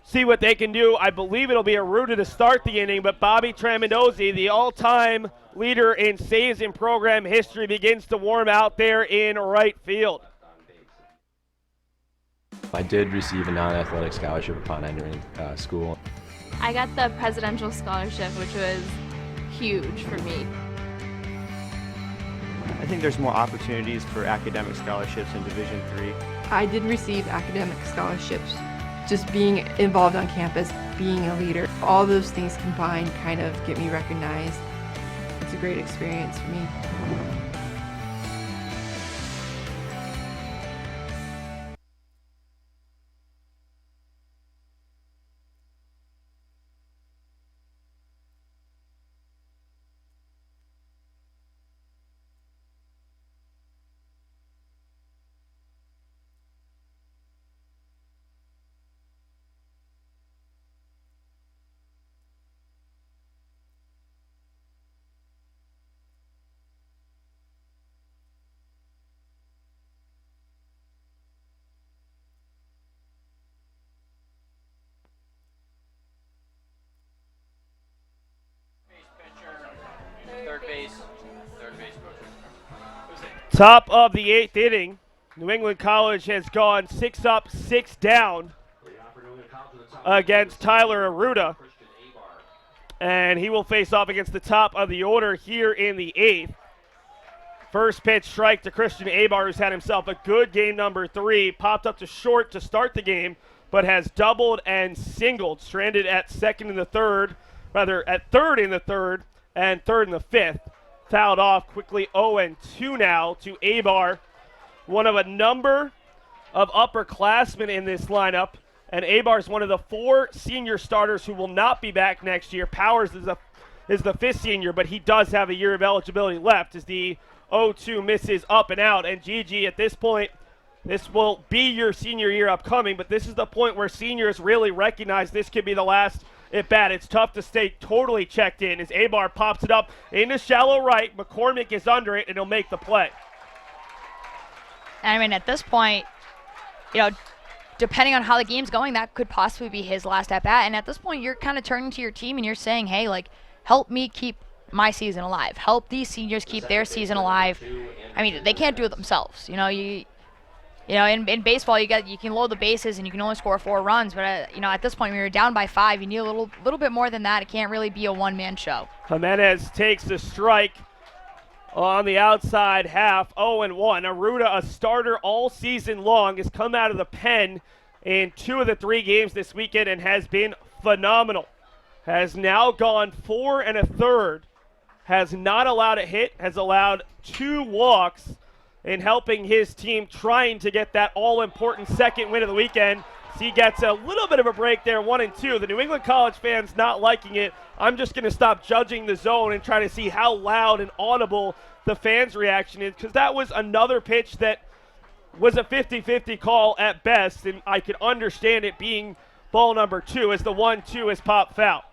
see what they can do. I believe it'll be Arruda to start the inning, but Bobby Tramandozzi, the all-time leader in saves in program history, begins to warm out there in right field. I did receive a non-athletic scholarship upon entering school. I got the presidential scholarship, which was huge for me. I think there's more opportunities for academic scholarships in Division III. I did receive academic scholarships. Just being involved on campus, being a leader, all those things combined kind of get me recognized. It's a great experience for me. Top of the 8th inning. New England College has gone 6 up, 6 down against Tyler Arruda. And he will face off against the top of the order here in the 8th. First pitch strike to Christian Abar, who's had himself a good game number 3. Popped up to short to start the game, but has doubled and singled. Stranded at third in the third, and third in the 5th. Fouled off quickly 0-2 now to Abar, one of a number of upperclassmen in this lineup. And Abar's one of the 4 senior starters who will not be back next year. Powers is the 5th senior, but he does have a year of eligibility left as the 0-2 misses up and out. And Gigi, at this point, this will be your senior year upcoming, but this is the point where seniors really recognize this could be the last at bat. It's tough to stay totally checked in as Abar pops it up into shallow right. McCormick is under it, and he'll make the play. I mean, at this point, depending on how the game's going, that could possibly be his last at bat. And at this point, you're kind of turning to your team and you're saying, hey, help me keep my season alive. Help these seniors keep their season alive. I mean, they can't do it themselves. You know, in baseball, you can load the bases and you can only score 4 runs. But you know, at this point, when you're down by 5, you need a little bit more than that. It can't really be a one-man show. Jimenez takes the strike on the outside half, 0-1. Aruda, a starter all season long, has come out of the pen in 2 of the 3 games this weekend and has been phenomenal. Has now gone 4 1/3, has not allowed a hit, has allowed 2 walks in helping his team trying to get that all-important second win of the weekend. So he gets a little bit of a break there, 1-2. The New England College fans not liking it. I'm just going to stop judging the zone and try to see how loud and audible the fans' reaction is, because that was another pitch that was a 50-50 call at best, and I could understand it being ball number 2 as the 1-2 is popped foul.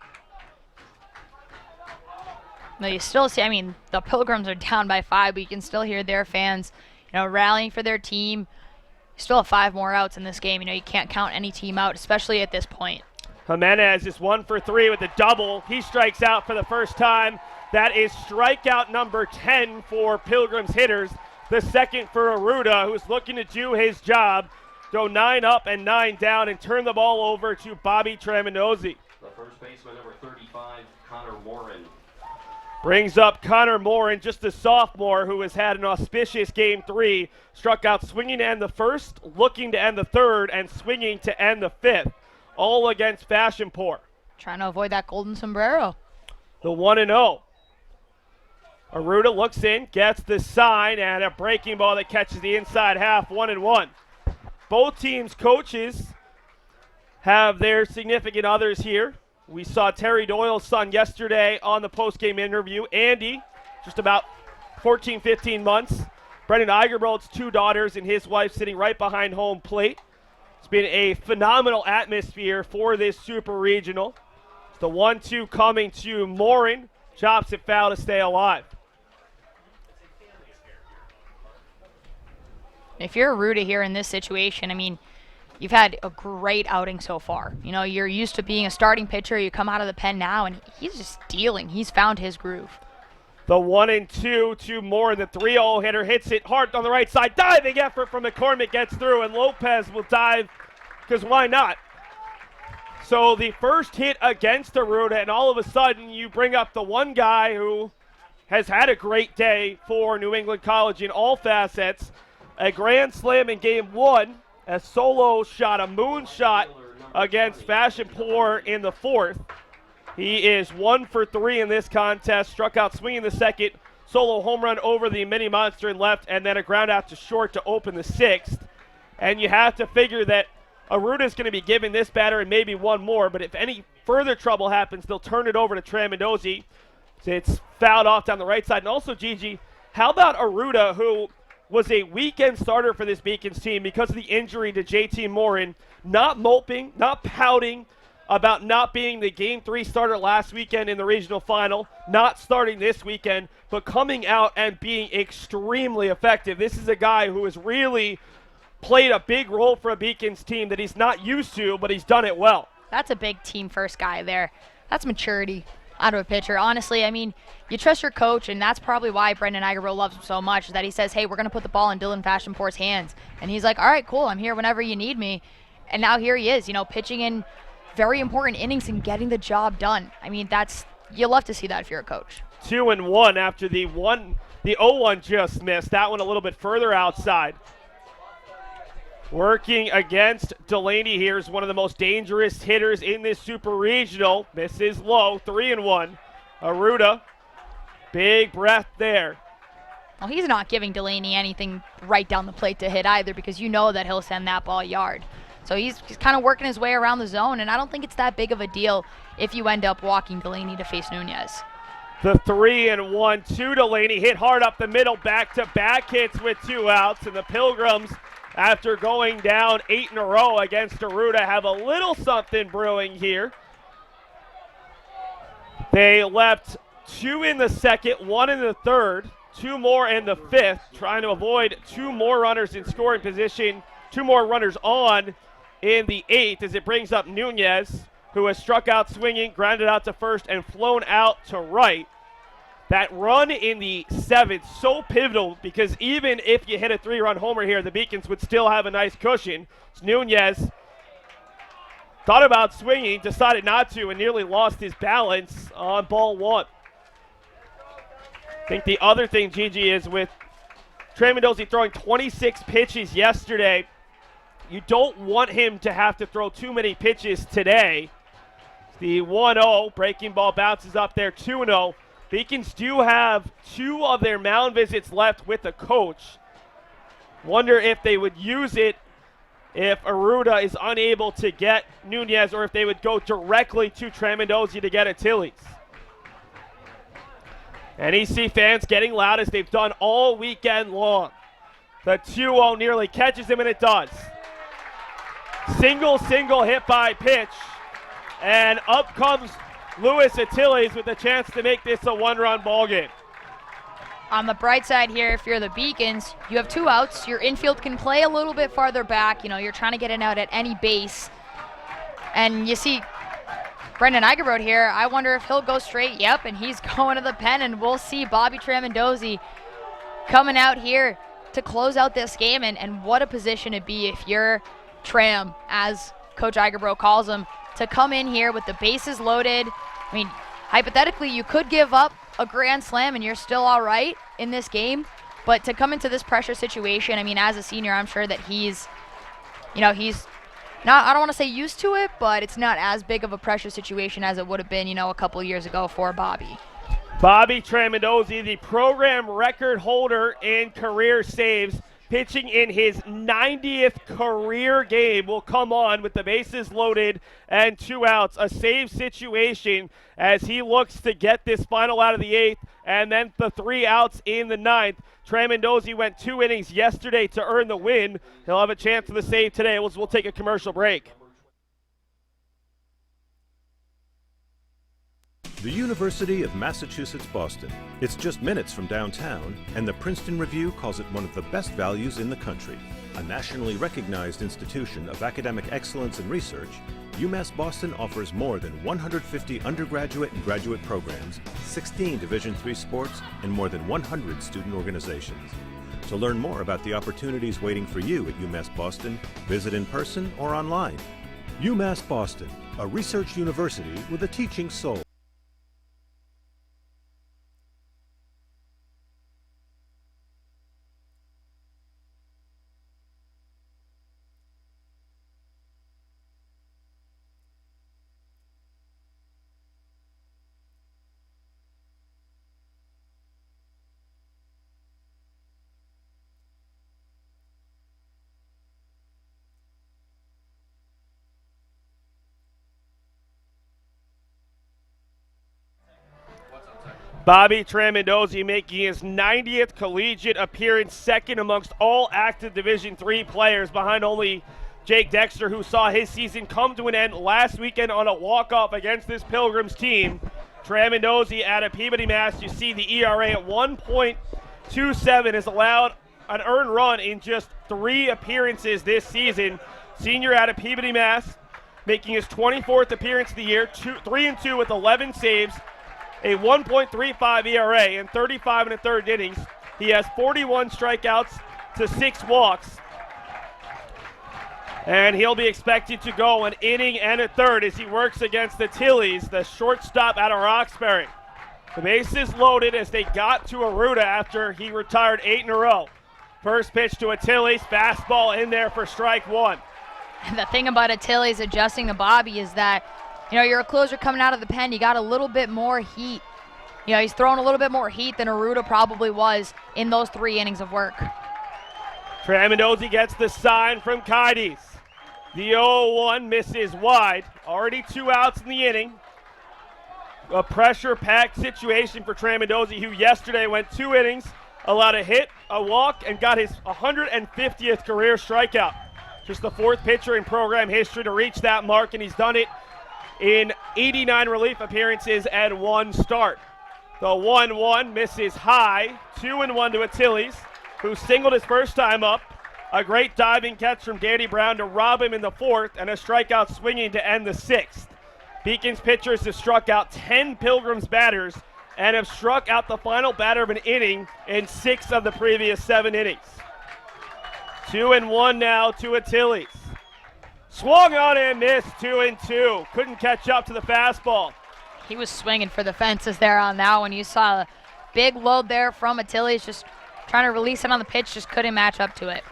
No, you still see, I mean, the Pilgrims are down by 5, but you can still hear their fans, you know, rallying for their team. You still have 5 more outs in this game. You know, you can't count any team out, especially at this point. Jimenez is 1 for 3 with a double. He strikes out for the first time. That is strikeout number 10 for Pilgrims hitters. The second for Aruda, who's looking to do his job, go 9 up and 9 down and turn the ball over to Bobby Traminozzi. The first baseman, number 35, Connor Morin. Brings up Connor Morin, just a sophomore who has had an auspicious Game 3. Struck out swinging to end the first, looking to end the third, and swinging to end the 5th. All against Fashionpur. Trying to avoid that golden sombrero. The 1-0. Aruda looks in, gets the sign, and a breaking ball that catches the inside half, 1-1. Both teams' coaches have their significant others here. We saw Terry Doyle's son yesterday on the post-game interview. Andy, just about 14, 15 months. Brendan Eigerbold's 2 daughters and his wife sitting right behind home plate. It's been a phenomenal atmosphere for this Super Regional. It's the 1-2 coming to Morin. Chops it foul to stay alive. If you're Aruda here in this situation, I mean, you've had a great outing so far. You know, you're used to being a starting pitcher. You come out of the pen now, and he's just dealing. He's found his groove. The 1-2 to Morin. The 3-0 hitter hits it hard on the right side. Diving effort from McCormick gets through, and Lopez will dive because why not? So the first hit against Aruda, and all of a sudden you bring up the one guy who has had a great day for New England College in all facets. A grand slam in Game 1. A solo shot, a moonshot against Fashionpur in the 4th. He is 1 for 3 in this contest. Struck out swinging the second. Solo home run over the mini monster in left, and then a ground out to short to open the 6th. And you have to figure that Aruda's going to be giving this batter and maybe one more, but if any further trouble happens, they'll turn it over to Traminozzi. It's fouled off down the right side. And also, Gigi, how about Aruda, who was a weekend starter for this Beacons team because of the injury to JT Morin, not moping, not pouting about not being the Game 3 starter last weekend in the regional final, not starting this weekend, but coming out and being extremely effective. This is a guy who has really played a big role for a Beacons team that he's not used to, but he's done it well. That's a big team first guy there. That's maturity out of a pitcher. Honestly, I mean, you trust your coach, and that's probably why Brendan Eigerbold loves him so much, is that he says, hey, we're going to put the ball in Dylan Fashionpur's hands. And he's like, all right, cool, I'm here whenever you need me. And now here he is, you know, pitching in very important innings and getting the job done. I mean, you love to see that if you're a coach. 2-1 after the 0-1 just missed. That one a little bit further outside. Working against Delaney here is one of the most dangerous hitters in this Super Regional. Misses low, 3-1. Aruda, big breath there. Well, he's not giving Delaney anything right down the plate to hit either, because you know that he'll send that ball yard. So he's kind of working his way around the zone, and I don't think it's that big of a deal if you end up walking Delaney to face Nunez. The 3-1 to Delaney, hit hard up the middle, back-to-back hits with 2 outs, and the Pilgrims, after going down 8 in a row against Aruda, have a little something brewing here. They left 2 in the second, 1 in the third, 2 more in the 5th, trying to avoid 2 more runners in scoring position, 2 more runners on in the 8th, as it brings up Nunez, who has struck out swinging, grounded out to first, and flown out to right. That run in the 7th, so pivotal, because even if you hit a 3-run homer here, the Beacons would still have a nice cushion. Nunez thought about swinging, decided not to, and nearly lost his balance on ball 1. I think the other thing, Gigi, is with Trey Mendoza throwing 26 pitches yesterday, you don't want him to have to throw too many pitches today. The 1-0, breaking ball bounces up there, 2-0. Beacons do have 2 of their mound visits left with the coach. Wonder if they would use it if Aruda is unable to get Nunez, or if they would go directly to Trey Mendoza to get Achilles. NEC fans getting loud as they've done all weekend long. The 2-0 nearly catches him, and it does. Single hit by pitch. And up comes Luis Achilles with a chance to make this a 1-run ball game. On the bright side here, if you're the Beacons, you have 2 outs. Your infield can play a little bit farther back. You know, you're trying to get an out at any base. And you see Brendan Eigerbrod here. I wonder if he'll go straight. Yep, and he's going to the pen, and we'll see Bobby Tramandosi coming out here to close out this game. And what a position it'd be if you're Tram, as Coach Eigerbrod calls him, to come in here with the bases loaded. I mean, hypothetically, you could give up a grand slam and you're still all right in this game, but to come into this pressure situation, I mean, as a senior, I'm sure that he's not, I don't want to say used to it, but it's not as big of a pressure situation as it would have been, a couple years ago for Bobby. Bobby Tramandosi, the program record holder in career saves, pitching in his 90th career game, will come on with the bases loaded and 2 outs. A save situation as he looks to get this final out of the 8th, and then the 3 outs in the 9th. Tramandosi went 2 innings yesterday to earn the win. He'll have a chance for the save today. We'll take a commercial break. The University of Massachusetts Boston. It's just minutes from downtown, and the Princeton Review calls it one of the best values in the country. A nationally recognized institution of academic excellence and research, UMass Boston offers more than 150 undergraduate and graduate programs, 16 Division III sports, and more than 100 student organizations. To learn more about the opportunities waiting for you at UMass Boston, visit in person or online. UMass Boston, a research university with a teaching soul. Bobby Tramandosi making his 90th collegiate appearance, second amongst all active Division III players, behind only Jake Dexter, who saw his season come to an end last weekend on a walk-off against this Pilgrims team. Tramandosi out of Peabody, Mass. You see the ERA at 1.27 has allowed an earned run in just 3 appearances this season. Senior out of Peabody, Mass, making his 24th appearance of the year, 3-2 with 11 saves, a 1.35 ERA in 35 1/3 innings. He has 41 strikeouts to 6 walks. And he'll be expected to go an inning and a third as he works against Achilles, the shortstop out of Roxbury. The bases loaded as they got to Aruda after he retired 8 in a row. First pitch to Achilles, fastball in there for strike 1. And the thing about Achilles adjusting to Bobby is that, you're a closer coming out of the pen. You got a little bit more heat. He's throwing a little bit more heat than Aruda probably was in those 3 innings of work. Tramandosi gets the sign from Kaides. The 0-1 misses wide. Already 2 outs in the inning. A pressure-packed situation for Tramandosi, who yesterday went 2 innings, allowed a hit, a walk, and got his 150th career strikeout. Just the 4th pitcher in program history to reach that mark, and he's done it in 89 relief appearances and 1 start. The 1-1 misses high, 2-1 to Achilles, who singled his first time up. A great diving catch from Danny Brown to rob him in the 4th, and a strikeout swinging to end the 6th. Beacons pitchers have struck out 10 Pilgrims batters and have struck out the final batter of an inning in 6 of the previous 7 innings. 2-1 now to Achilles. Swung on and missed, 2-2. Couldn't catch up to the fastball. He was swinging for the fences there on that one. You saw a big load there from Achilles, just trying to release it on the pitch, just couldn't match up to it.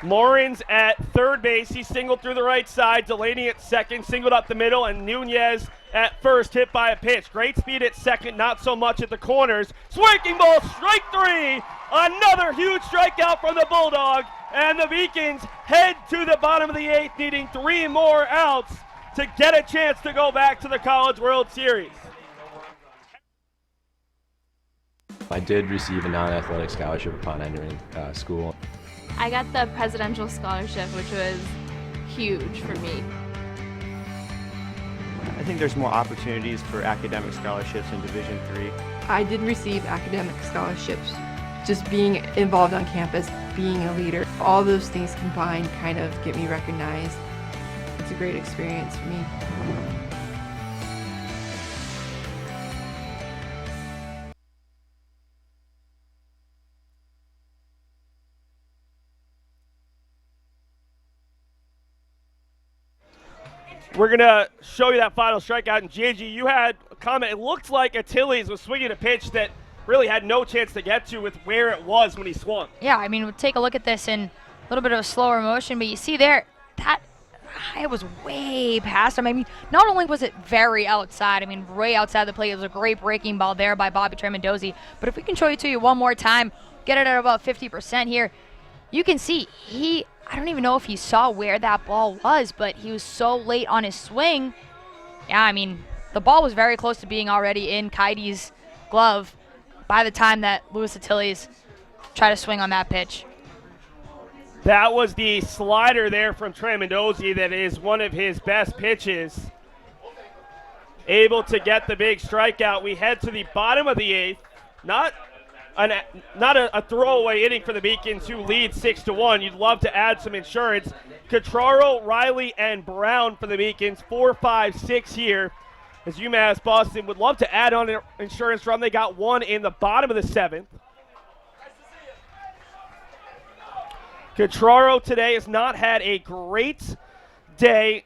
Lawrence at third base. He singled through the right side. Delaney at second, singled up the middle, and Nunez at first, hit by a pitch. Great speed at second, not so much at the corners. Swinging ball, strike 3. Another huge strikeout from the Bulldog, and the Beacons head to the bottom of the 8th, needing 3 more outs to get a chance to go back to the College World Series. I did receive a non-athletic scholarship upon entering school. I got the presidential scholarship, which was huge for me. I think there's more opportunities for academic scholarships in Division III. I did receive academic scholarships. Just being involved on campus, being a leader, all those things combined kind of get me recognized. It's a great experience for me. We're going to show you that final strikeout. And JG, you had a comment. It looked like Achilles was swinging a pitch that really had no chance to get to with where it was when he swung. Yeah, I mean, we'll take a look at this in a little bit of a slower motion, but you see there, that it was way past him. I mean, not only was it very outside, I mean, way outside the plate, it was a great breaking ball there by Bobby Tremendozzi. But if we can show it to you one more time, get it at about 50% here, you can see I don't even know if he saw where that ball was, but he was so late on his swing. Yeah, I mean, the ball was very close to being already in Kaidi's glove by the time that Luis Achilles tried to swing on that pitch. That was the slider there from Tremendozzi that is one of his best pitches. Able to get the big strikeout. We head to the bottom of the 8th. Not a throwaway inning for the Beacons, who lead 6-1. You'd love to add some insurance. Catraro, Riley, and Brown for the Beacons. 4, 5, 6 here. As UMass Boston would love to add on an insurance run. They got one in the bottom of the 7th. Catraro today has not had a great day.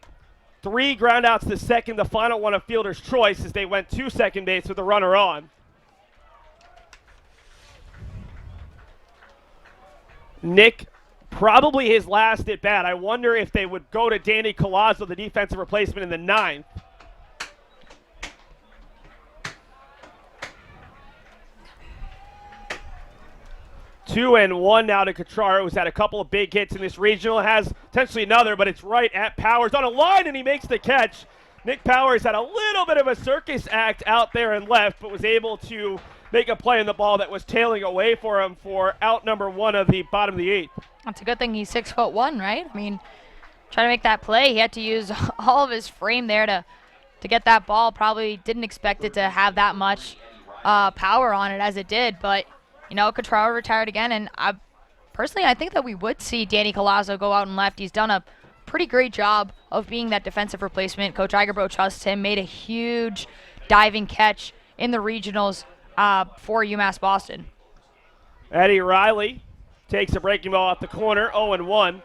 3 groundouts to second, the final one a fielder's choice as they went to second base with a runner on. Nick, probably his last at bat. I wonder if they would go to Danny Collazo, the defensive replacement, in the 9th. Two and one now to Catraro, who's had a couple of big hits in this regional. Has potentially another, but it's right at Powers on a line, and he makes the catch. Nick Powers had a little bit of a circus act out there and left, but was able to make a play on the ball that was tailing away for him for out number 1 of the bottom of the 8th. That's a good thing he's 6'1", right? I mean, trying to make that play, he had to use all of his frame there to get that ball. Probably didn't expect it to have that much power on it as it did, but you know, Catraro retired again, and I think that we would see Danny Collazo go out and left. He's done a pretty great job of being that defensive replacement. Coach Igerbro trusts him, made a huge diving catch in the regionals for UMass Boston. Eddie Riley takes a breaking ball off the corner, 0-1.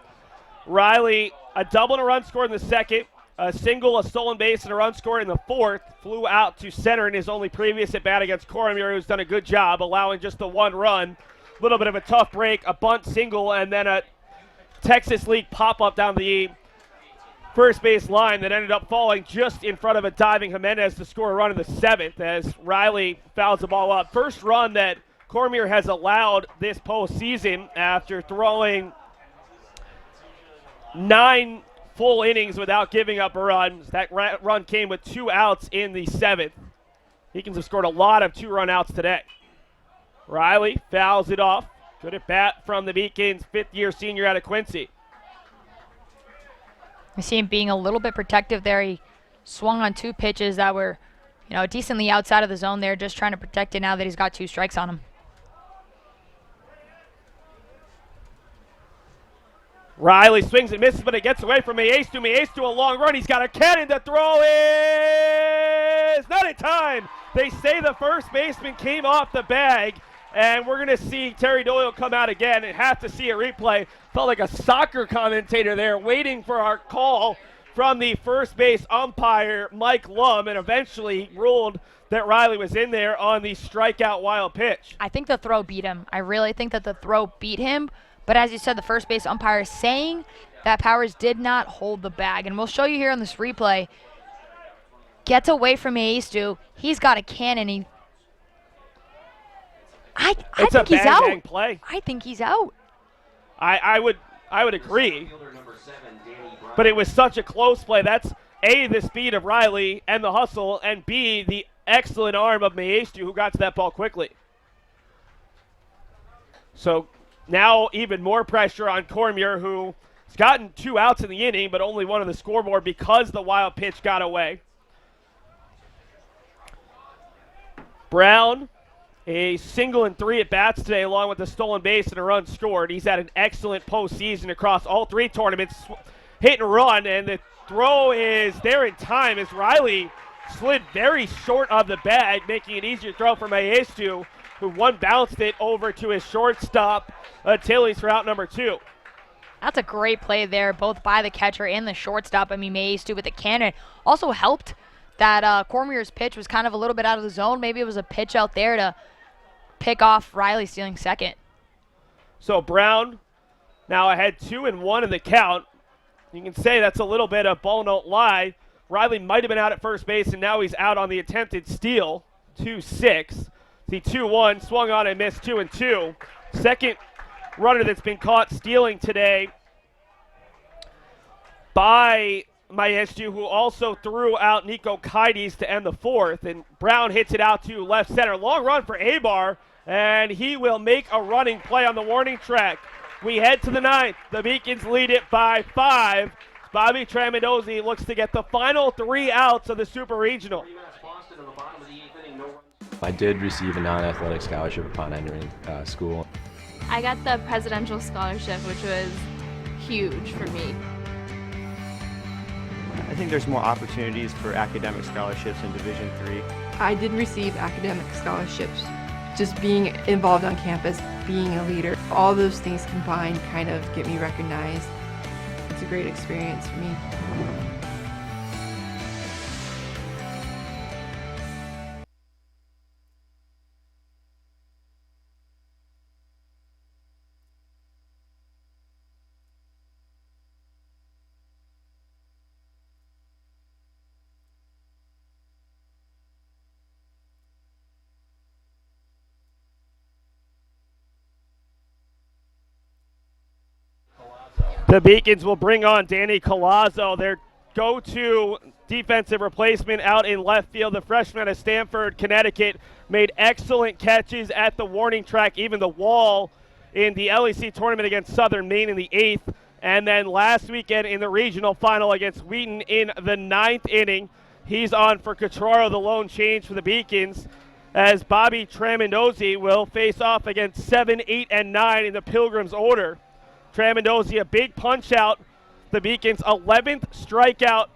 Riley, a double and a run scored in the 2nd, a single, a stolen base, and a run scored in the 4th. Flew out to center in his only previous at bat against Cormier, who's done a good job, allowing just the 1 run. A little bit of a tough break, a bunt single, and then a Texas League pop-up down the first base line that ended up falling just in front of a diving Jimenez to score a run in the 7th as Riley fouls the ball up. First run that Cormier has allowed this postseason after throwing 9 full innings without giving up a run. That run came with 2 outs in the 7th. Beacons have scored a lot of 2-run outs today. Riley fouls it off. Good at bat from the Beacons, 5th-year senior out of Quincy. We see him being a little bit protective there. He swung on 2 pitches that were, you know, decently outside of the zone there, just trying to protect it now that he's got 2 strikes on him. Riley swings and misses, but it gets away from Maestu. Maestu a long run. He's got a cannon to throw in. Flores, not in time. They say the first baseman came off the bag, and we're going to see Terry Doyle come out again and have to see a replay. Felt like a soccer commentator there waiting for our call from the first base umpire, Mike Lum, and eventually ruled that Riley was in there on the strikeout wild pitch. I think the throw beat him. I really think that the throw beat him. But as you said, the first base umpire is saying that Powers did not hold the bag. And we'll show you here on this replay. Gets away from Maestu. He's got a cannon. I think he's out. Bang play. I think he's out. I would agree. But it was such a close play. That's A, the speed of Riley and the hustle, and B, the excellent arm of Maestu, who got to that ball quickly. So now even more pressure on Cormier, who's gotten 2 outs in the inning, but only 1 on the scoreboard because the wild pitch got away. Brown, a single and 3 at-bats today, along with a stolen base and a run scored. He's had an excellent postseason across all 3 tournaments. Hit and run, and the throw is there in time as Riley slid very short of the bag, making it easier to throw for Maestu, who one-bounced it over to his shortstop, Tillies, for out number 2. That's a great play there, both by the catcher and the shortstop. I mean, Maestu with the cannon also helped that Cormier's pitch was kind of a little bit out of the zone. Maybe it was a pitch out there to pick off Riley stealing second. So Brown now ahead 2-1 in the count. You can say that's a little bit of ball don't lie. Riley might have been out at first base, and now he's out on the attempted steal. 2-6. The 2-1 swung on and missed 2-2. Second runner that's been caught stealing today by Maestu, who also threw out Nico Kaides to end the 4th. And Brown hits it out to left center. Long run for Abar, and he will make a running play on the warning track. We head to the 9th. The Beacons lead it by 5. Bobby Tramandozzi looks to get the final 3 outs of the Super Regional. I did receive a non-athletic scholarship upon entering school. I got the presidential scholarship, which was huge for me. I think there's more opportunities for academic scholarships in Division III. I did receive academic scholarships. Just being involved on campus, being a leader, all those things combined kind of get me recognized. It's a great experience for me. The Beacons will bring on Danny Collazo, their go-to defensive replacement out in left field. The freshman of Stamford, Connecticut, made excellent catches at the warning track, even the wall in the LEC tournament against Southern Maine in the 8th. And then last weekend in the regional final against Wheaton in the 9th inning. He's on for Catraro, the lone change for the Beacons, as Bobby Tramandozzi will face off against 7, 8, and 9 in the Pilgrims order. Tramandozzi, a big punch-out. The Beacons' 11th strikeout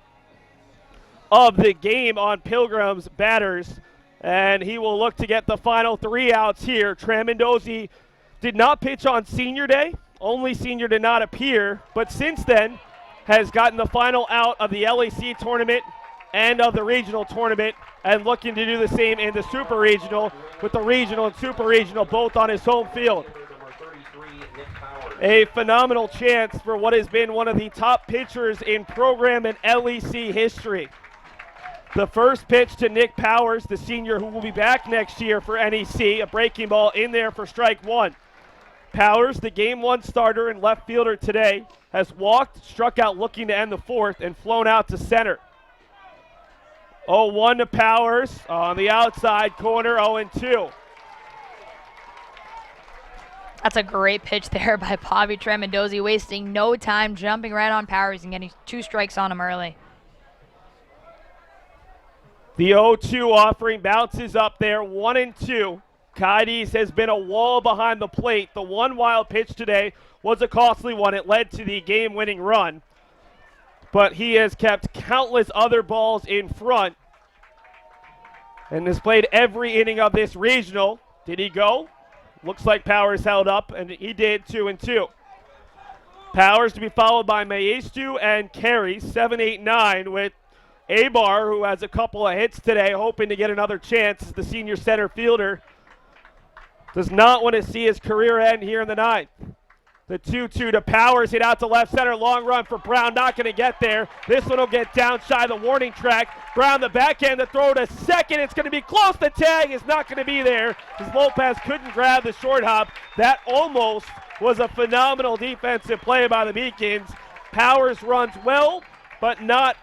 of the game on Pilgrim's batters, and he will look to get the final 3 outs here. Tramandozzi did not pitch on Senior Day. Only Senior did not appear, but since then has gotten the final out of the LEC tournament and of the regional tournament, and looking to do the same in the Super Regional, with the regional and Super Regional both on his home field. A phenomenal chance for what has been one of the top pitchers in program and LEC history. The first pitch to Nick Powers, the senior who will be back next year for NEC, a breaking ball in there for strike 1. Powers, the game 1 starter and left fielder today, has walked, struck out looking to end the 4th, and flown out to center. 0-1 to Powers on the outside corner, 0-2. That's a great pitch there by Bobby Tramandozzi, wasting no time, jumping right on Powers and getting 2 strikes on him early. The 0-2 offering bounces up there, 1-2. Kaides has been a wall behind the plate. The one wild pitch today was a costly one. It led to the game-winning run. But he has kept countless other balls in front. and has played every inning of this regional. Did he go? Looks like Powers held up, and he did. 2-2. Powers to be followed by Maestu and Carey, 7, 8, 9, with Abar, who has a couple of hits today, hoping to get another chance as the senior center fielder. Does not want to see his career end here in the ninth. The 2-2 to Powers, hit out to left center, long run for Brown, not going to get there. This one will get down shy of the warning track. Brown the backhand, the throw to second, it's going to be close, the tag is not going to be there, as Lopez couldn't grab the short hop. That almost was a phenomenal defensive play by the Beacons. Powers runs well, but not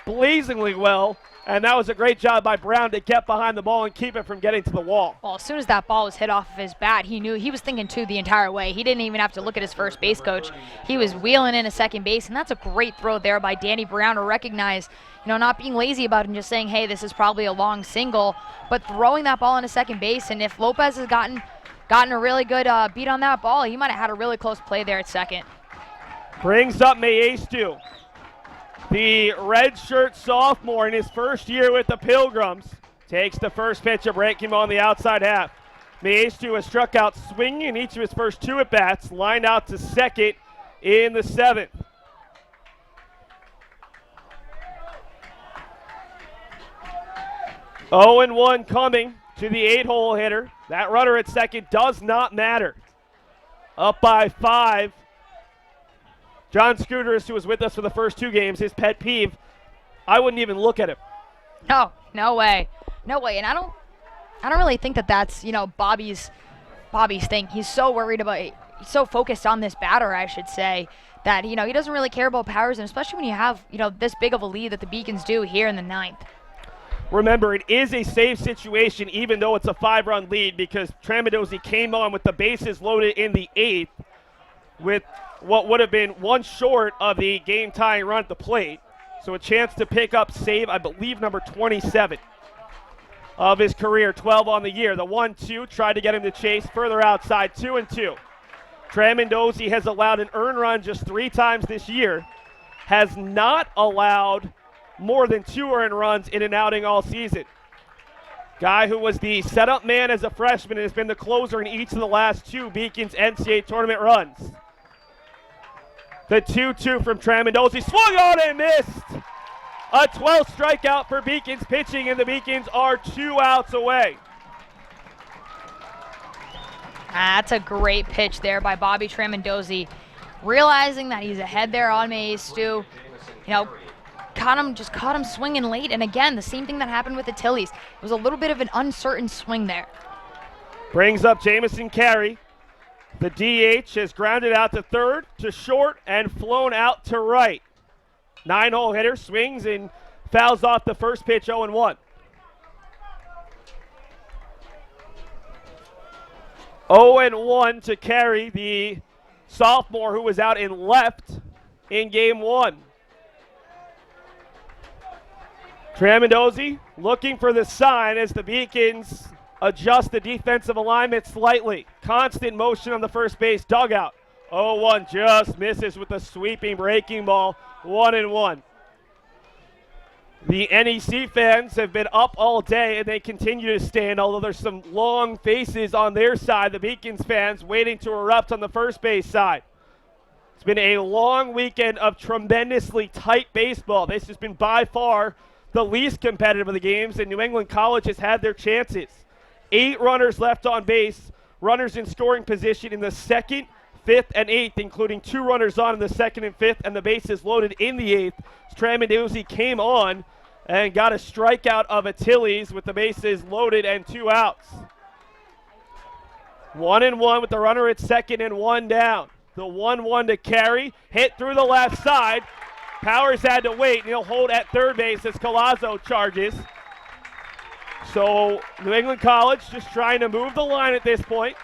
blazingly well, and that was a great job by Brown to get behind the ball and keep it from getting to the wall. Well, as soon as that ball was hit off of his bat, he knew he was thinking two the entire way. He didn't even have to look at his first base coach. He was wheeling in a second base, and that's a great throw there by Danny Brown to recognize, not being lazy about it and just saying, hey, this is probably a long single, but throwing that ball into second base. And if Lopez has gotten a really good beat on that ball, he might have had a really close play there at second. Brings up Maestu, the redshirt sophomore in his first year with the Pilgrims. Takes the first pitch, a breaking ball on the outside half. Maestu has struck out swinging in each of his first two at-bats, lined out to second in the seventh. Oh and 1 coming to the 8-hole hitter. That runner at second does not matter. Up by 5. John Scooters, who was with us for the first two games, his pet peeve, I wouldn't even look at him. No way. And I don't really think that that's, Bobby's thing. He's so worried about, he's so focused on this batter, I should say, that, he doesn't really care about Powers, and especially when you have, this big of a lead that the Beacons do here in the ninth. Remember, it is a safe situation, even though it's a 5-run lead, because Tramandosi came on with the bases loaded in the 8th with what would have been one short of the game-tying run at the plate. So a chance to pick up save, I believe, number 27 of his career, 12 on the year. The 1-2 tried to get him to chase further outside, 2-2. Tramandosi has allowed an earned run just 3 times this year, has not allowed more than 2 earned runs in an outing all season. Guy who was the setup man as a freshman and has been the closer in each of the last 2 Beacons NCAA tournament runs. The 2-2 from Tramandosi, swung on and missed. A 12th strikeout for Beacons pitching, and the Beacons are 2 outs away. That's a great pitch there by Bobby Tramandosi. Realizing that he's ahead there on Maestu, caught him swinging late, and again, the same thing that happened with the Tillies. It was a little bit of an uncertain swing there. Brings up Jamison Carey. The DH has grounded out to third, to short, and flown out to right. 9-hole hitter swings and fouls off the first pitch, 0-1. 0-1 to Carey, the sophomore who was out in left in game 1. Tramandosi looking for the sign as the Beacons adjust the defensive alignment slightly. Constant motion on the first base dugout. 0-1 just misses with a sweeping breaking ball. 1-1. The NEC fans have been up all day and they continue to stand, although there's some long faces on their side. The Beacons fans waiting to erupt on the first base side. It's been a long weekend of tremendously tight baseball. This has been by far the least competitive of the games, and New England College has had their chances. 8 runners left on base, runners in scoring position in the 2nd, 5th, and 8th, including 2 runners on in the 2nd and 5th, and the bases loaded in the 8th. Tramandosi came on and got a strikeout of Achilles with the bases loaded and 2 outs. 1-1 with the runner at second and 1 down. The 1-1 to Carey, hit through the left side. Powers had to wait, and he'll hold at third base as Collazo charges. So New England College just trying to move the line at this point,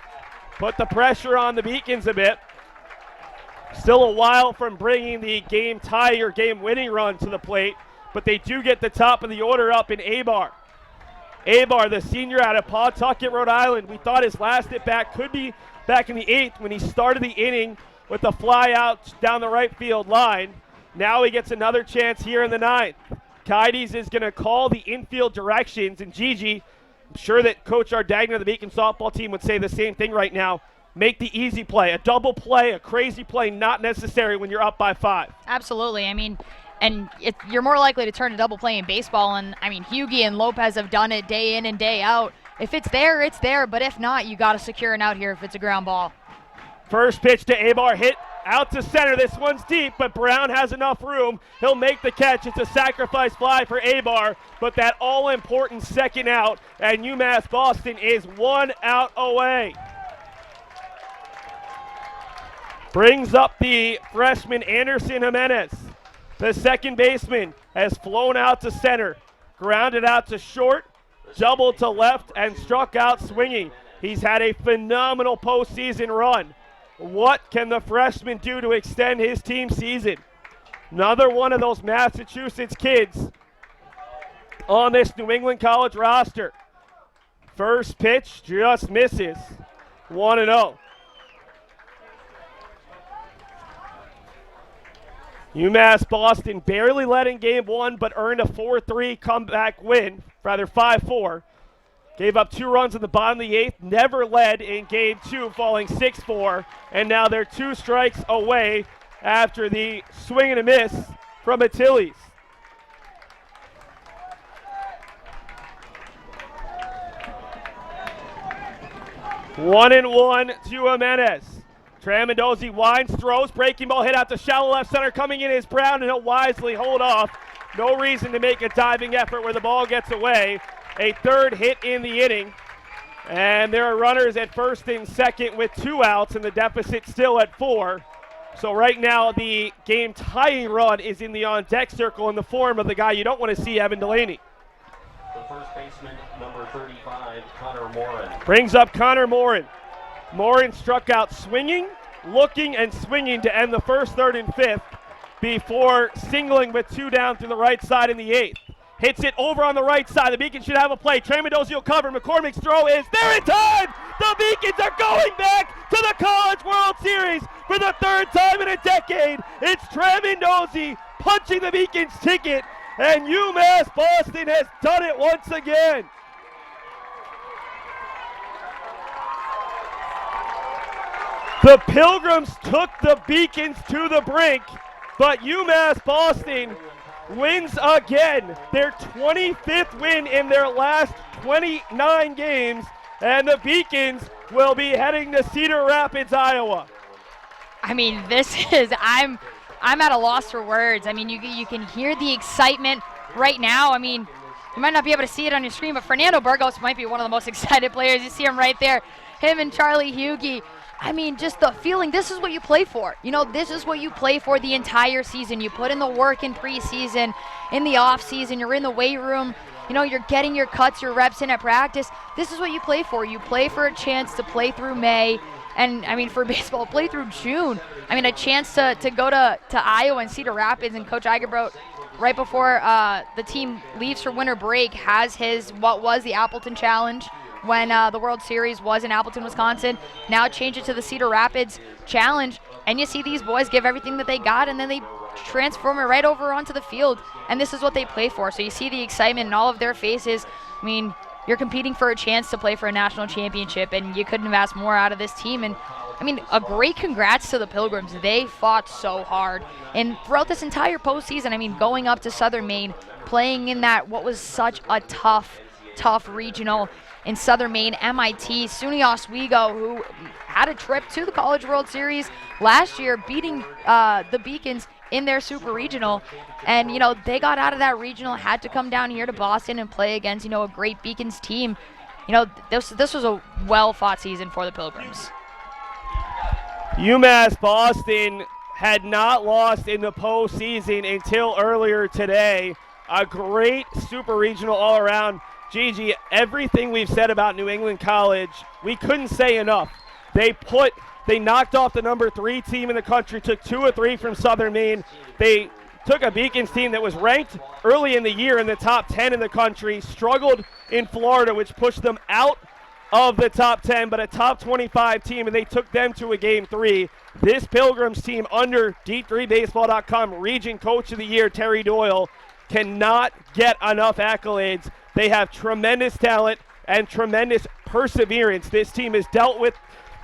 put the pressure on the Beacons a bit. Still a while from bringing the game tie or game winning run to the plate, but they do get the top of the order up in Abar. Abar, the senior out of Pawtucket, Rhode Island. We thought his last at bat could be back in the 8th when he started the inning with a fly out down the right field line. Now he gets another chance here in the 9th. Kides is going to call the infield directions, and Gigi, I'm sure that Coach Ardagna of the Beacon softball team would say the same thing right now. Make the easy play. A double play, a crazy play, not necessary when you're up by 5. Absolutely. I mean, and you're more likely to turn a double play in baseball, and I mean, Huegi and Lopez have done it day in and day out. If it's there, it's there, but if not, you got to secure an out here if it's a ground ball. First pitch to Abar, hit out to center. This one's deep, but Brown has enough room. He'll make the catch. It's a sacrifice fly for Abar, but that all-important second out, and UMass Boston is 1 out away. Brings up the freshman Anderson Jimenez. The second baseman has flown out to center, grounded out to short, doubled to left, and struck out swinging. He's had a phenomenal postseason run. What can the freshman do to extend his team season? Another one of those Massachusetts kids on this New England College roster. First pitch just misses. 1-0. UMass Boston barely led in game 1, but earned a 4-3 comeback win, rather 5-4. Gave up 2 runs in the bottom of the 8th, never led in game 2, falling 6-4, and now they're 2 strikes away after the swing and a miss from Achilles. One and one to Jimenez. Tramandosi winds, throws, breaking ball hit out to shallow left center. Coming in is Brown, and he'll wisely hold off. No reason to make a diving effort where the ball gets away. A third hit in the inning. And there are runners at first and second with 2 outs, and the deficit still at 4. So right now the game tying run is in the on-deck circle in the form of the guy you don't want to see, Evan Delaney. The first baseman, number 35, Connor Morin. Brings up Connor Morin. Morin struck out swinging, looking, and swinging to end the first, third, and fifth before singling with 2 down through the right side in the 8th. Hits it over on the right side. The Beacons should have a play. Tramandosi will cover. McCormick's throw is there in time. The Beacons are going back to the College World Series for the 3rd time in a decade. It's Tramandosi punching the Beacons' ticket, and UMass Boston has done it once again. The Pilgrims took the Beacons to the brink, but UMass Boston wins again. Their 25th win in their last 29 games, and the Beacons will be heading to Cedar Rapids, Iowa. I mean, this is, I'm at a loss for words. I mean, you can hear the excitement right now. I mean, you might not be able to see it on your screen, but Fernando Burgos might be one of the most excited players. You see him right there, him and Charlie Huegi. I mean, just the feeling, this is what you play for. You know, this is what you play for the entire season. You put in the work in preseason, in the off season, you're in the weight room, you know, you're getting your cuts, your reps in at practice. This is what you play for. You play for a chance to play through May, and I mean, for baseball, play through June. I mean, a chance to go to Iowa and Cedar Rapids, and Coach Eigerbrodt, right before the team leaves for winter break, has his, what was the Appleton Challenge, when the World Series was in Appleton, Wisconsin. Now change it to the Cedar Rapids Challenge, and you see these boys give everything that they got, and then they transform it right over onto the field, and this is what they play for. So you see the excitement in all of their faces. I mean, you're competing for a chance to play for a national championship, and you couldn't have asked more out of this team. And I mean, a great congrats to the Pilgrims. They fought so hard, and throughout this entire postseason, I mean, going up to Southern Maine, playing in that what was such a tough regional in Southern Maine, MIT, SUNY Oswego, who had a trip to the College World Series last year, beating the Beacons in their Super Regional. And, you know, they got out of that regional, had to come down here to Boston and play against, you know, a great Beacons team. You know, this was a well-fought season for the Pilgrims. UMass Boston had not lost in the postseason until earlier today. A great Super Regional all around. Gigi, everything we've said about New England College, we couldn't say enough. They knocked off the number 3 team in the country, took 2 of 3 from Southern Maine. They took a Beacons team that was ranked early in the year in the top 10 in the country, struggled in Florida, which pushed them out of the top 10, but a top 25 team, and they took them to a game 3. This Pilgrims team under D3Baseball.com Region Coach of the Year, Terry Doyle, cannot get enough accolades. They have tremendous talent and tremendous perseverance. This team has dealt with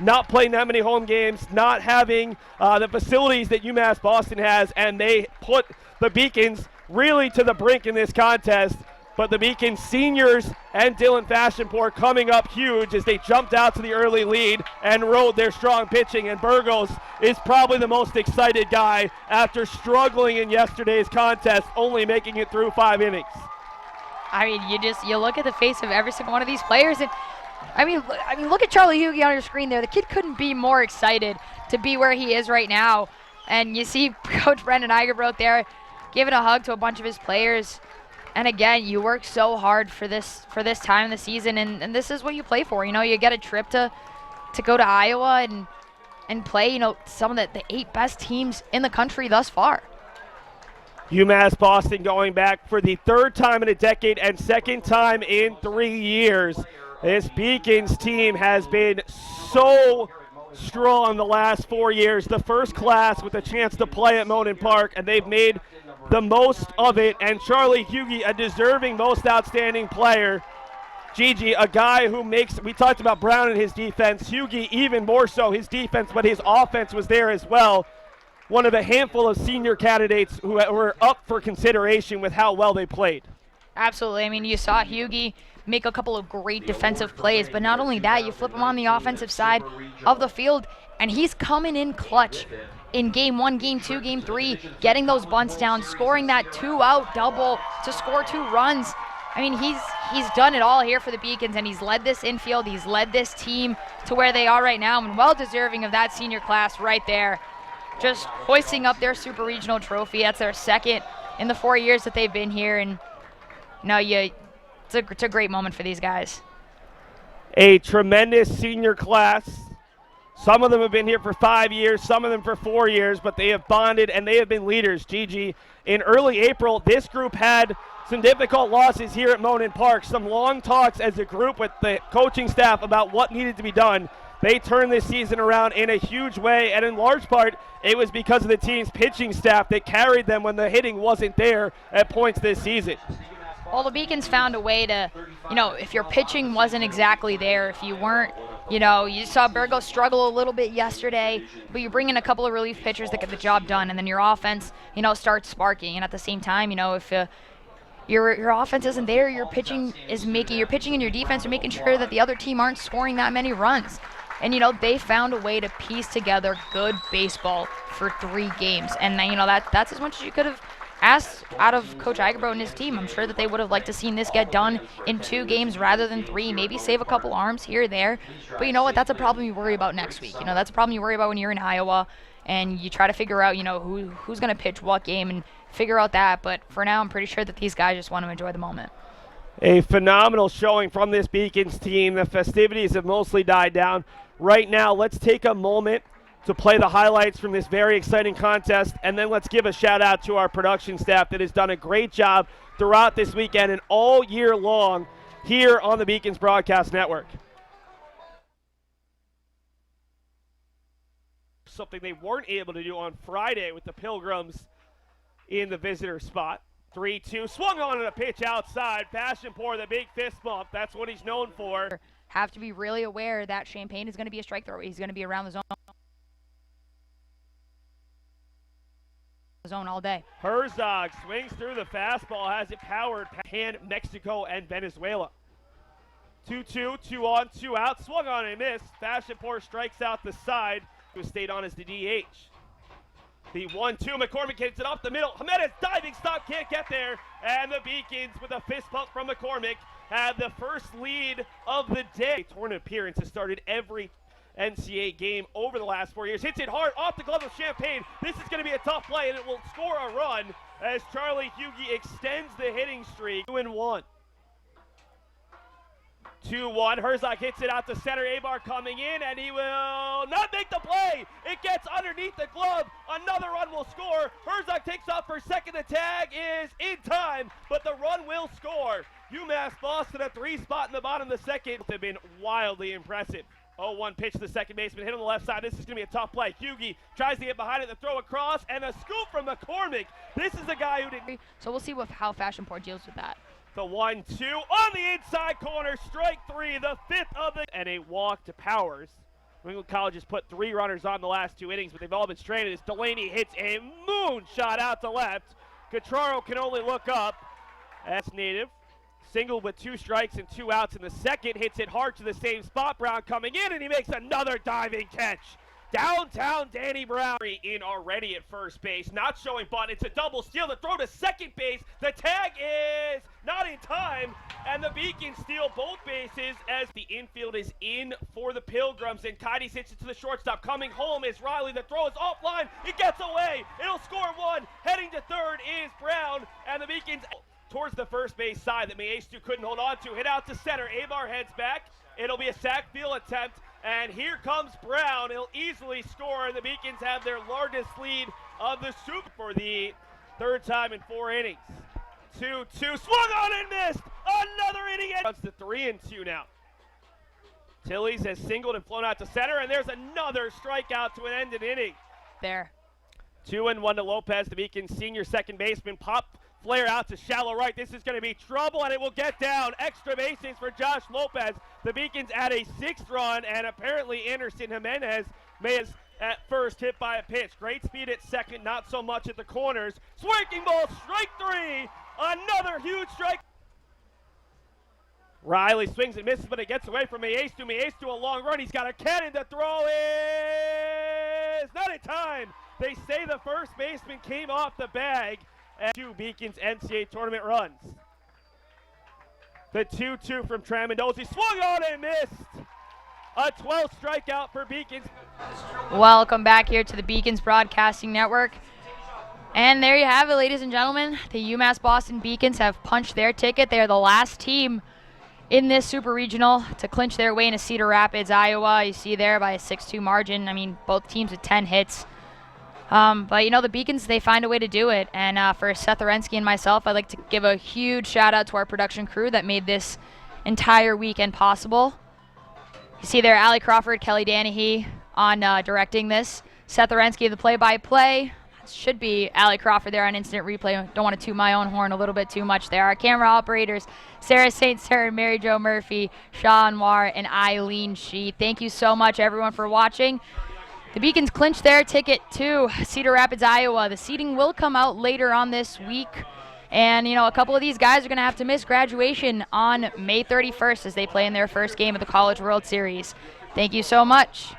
not playing that many home games, not having the facilities that UMass Boston has, and they put the Beacons really to the brink in this contest. But the Beacons seniors and Dylan Fashionpour coming up huge as they jumped out to the early lead and rode their strong pitching. And Burgos is probably the most excited guy after struggling in yesterday's contest, only making it through 5 innings. I mean, you look at the face of every single one of these players, and I mean, look at Charlie Huegi on your screen there. The kid couldn't be more excited to be where he is right now. And you see Coach Brendan Eigerbrodt there giving a hug to a bunch of his players. And again, you work so hard for this time in the season, and this is what you play for. You know, you get a trip to go to Iowa and play, you know, some of the 8 best teams in the country thus far. UMass Boston going back for the 3rd time in a decade and 2nd time in 3 years. This Beacons team has been so strong the last 4 years. The first class with a chance to play at Monin Park, and they've made the most of it. And Charlie Huegi, a deserving most outstanding player. Gigi, a guy who makes, we talked about Brown and his defense, Huegi even more so his defense, but his offense was there as well. One of a handful of senior candidates who were up for consideration with how well they played. Absolutely. I mean, you saw Huegi make a couple of great defensive plays, but not only that, you flip him on the offensive side of the field, and he's coming in clutch in game 1, game 2, game 3, getting those bunts down, scoring that 2-out double to score 2 runs. I mean, he's done it all here for the Beacons, and he's led this infield, he's led this team to where they are right now, and well deserving of that senior class right there. Just hoisting up their Super Regional trophy. That's their 2nd in the 4 years that they've been here, and you know, it's a great moment for these guys. A tremendous senior class. Some of them have been here for 5 years, some of them for 4 years, but they have bonded and they have been leaders. Gigi, in early April, this group had some difficult losses here at Monin Park, some long talks as a group with the coaching staff about what needed to be done. They turned this season around in a huge way, and in large part, it was because of the team's pitching staff that carried them when the hitting wasn't there at points this season. Well, the Beacons found a way to, you know, if your pitching wasn't exactly there, if you weren't, you know, you saw Burgos struggle a little bit yesterday, but you bring in a couple of relief pitchers that get the job done, and then your offense, you know, starts sparking. And at the same time, you know, if your offense isn't there, your pitching and your defense are making sure that the other team aren't scoring that many runs. And, you know, they found a way to piece together good baseball for 3 games. And, you know, that's as much as you could have asked out of Coach Eigerbrodt and his team. I'm sure that they would have liked to seen this get done in 2 games rather than 3, maybe save a couple arms here or there. But you know what? That's a problem you worry about next week. You know, that's a problem you worry about when you're in Iowa and you try to figure out, you know, who's going to pitch what game and figure out that. But for now, I'm pretty sure that these guys just want to enjoy the moment. A phenomenal showing from this Beacons team. The festivities have mostly died down. Right now, let's take a moment to play the highlights from this very exciting contest, and then let's give a shout out to our production staff that has done a great job throughout this weekend and all year long here on the Beacons Broadcast Network. Something they weren't able to do on Friday with the Pilgrims in the visitor spot. 3-2, swung on a pitch outside. Fashionpour, the big fist bump. That's what he's known for. Have to be really aware that Champagne is going to be a strike thrower. He's going to be around the zone all day. Herzog swings through the fastball, has it powered past Mexico and Venezuela. 2-2, 2 on, 2 out, swung on and missed. Fashionpour strikes out the side, who stayed on as the DH. The 1-2, McCormick hits it up the middle. Jimenez diving stop, can't get there. And the Beacons with a fist pump from McCormick had the first lead of the day. Tournament appearance has started every NCAA game over the last 4 years. Hits it hard off the glove of Champagne. This is going to be a tough play, and it will score a run as Charlie Huegi extends the hitting streak. 2-1. 2-1. Herzog hits it out to center. Abar coming in, and he will not make the play. It gets underneath the glove. Another run will score. Herzog takes off for second. The tag is in time, but the run will score. UMass Boston, a 3 spot in the bottom of the second. Have been wildly impressive. 0-1 pitch to the second baseman, hit on the left side. This is going to be a tough play. Huegi tries to get behind it, the throw across, and a scoop from McCormick. This is a guy who did. So we'll see how Fashionport deals with that. The 1-2 on the inside corner, strike 3, the 5th of the, and a walk to Powers. New England College has put 3 runners on the last 2 innings, but they've all been stranded as Delaney hits a moonshot out to left. Catraro can only look up. That's native. Single with 2 strikes and 2 outs in the second, hits it hard to the same spot. Brown coming in, and he makes another diving catch. Downtown Danny Brown in already at first base, not showing bunt. It's a double steal. The throw to second base. The tag is not in time, and the Beacons steal both bases as the infield is in for the Pilgrims, and Kaides hits it to the shortstop. Coming home is Riley. The throw is offline. It gets away. It'll score 1. Heading to third is Brown, and the Beacons towards the first base side that Maestu couldn't hold on to. Hit out to center. Avar heads back. It'll be a sac field attempt. And here comes Brown. He'll easily score, and the Beacons have their largest lead of the Super for the 3rd time in 4 innings. 2-2, swung on and missed. Another inning. It's the 3-2 now. Tillies has singled and flown out to center, and there's another strikeout to end an inning. There. 2-1 to Lopez, the Beacons senior second baseman. Pop flare out to shallow right. This is going to be trouble, and it will get down. Extra bases for Josh Lopez. The Beacons add a 6th run, and apparently Anderson Jimenez may have at first hit by a pitch. Great speed at second, not so much at the corners. Swinging ball, strike 3. Another huge strike. Riley swings and misses, but it gets away from Maestu. Maestu a long run. He's got a cannon. The throw is not in time. They say the first baseman came off the bag. And 2 Beacons NCAA tournament runs. The 2-2 from Tramandozzi, swung on and missed. A 12th strikeout for Beacons. Welcome back here to the Beacons Broadcasting Network. And there you have it, ladies and gentlemen. The UMass Boston Beacons have punched their ticket. They are the last team in this Super Regional to clinch their way into Cedar Rapids, Iowa. You see there by a 6-2 margin. I mean, both teams with 10 hits. But, you know, the Beacons, they find a way to do it. And for Seth Orensky and myself, I'd like to give a huge shout-out to our production crew that made this entire weekend possible. You see there Allie Crawford, Kelly Danahy on directing this. Seth Orensky, the play-by-play. Should be Allie Crawford there on instant replay. Don't want to toot my own horn a little bit too much there. Our camera operators, Sarah St. Cyr, Mary Jo Murphy, Sean Moore, and Eileen Shee. Thank you so much, everyone, for watching. The Beacons clinched their ticket to Cedar Rapids, Iowa. The seeding will come out later on this week. And, you know, a couple of these guys are going to have to miss graduation on May 31st as they play in their first game of the College World Series. Thank you so much.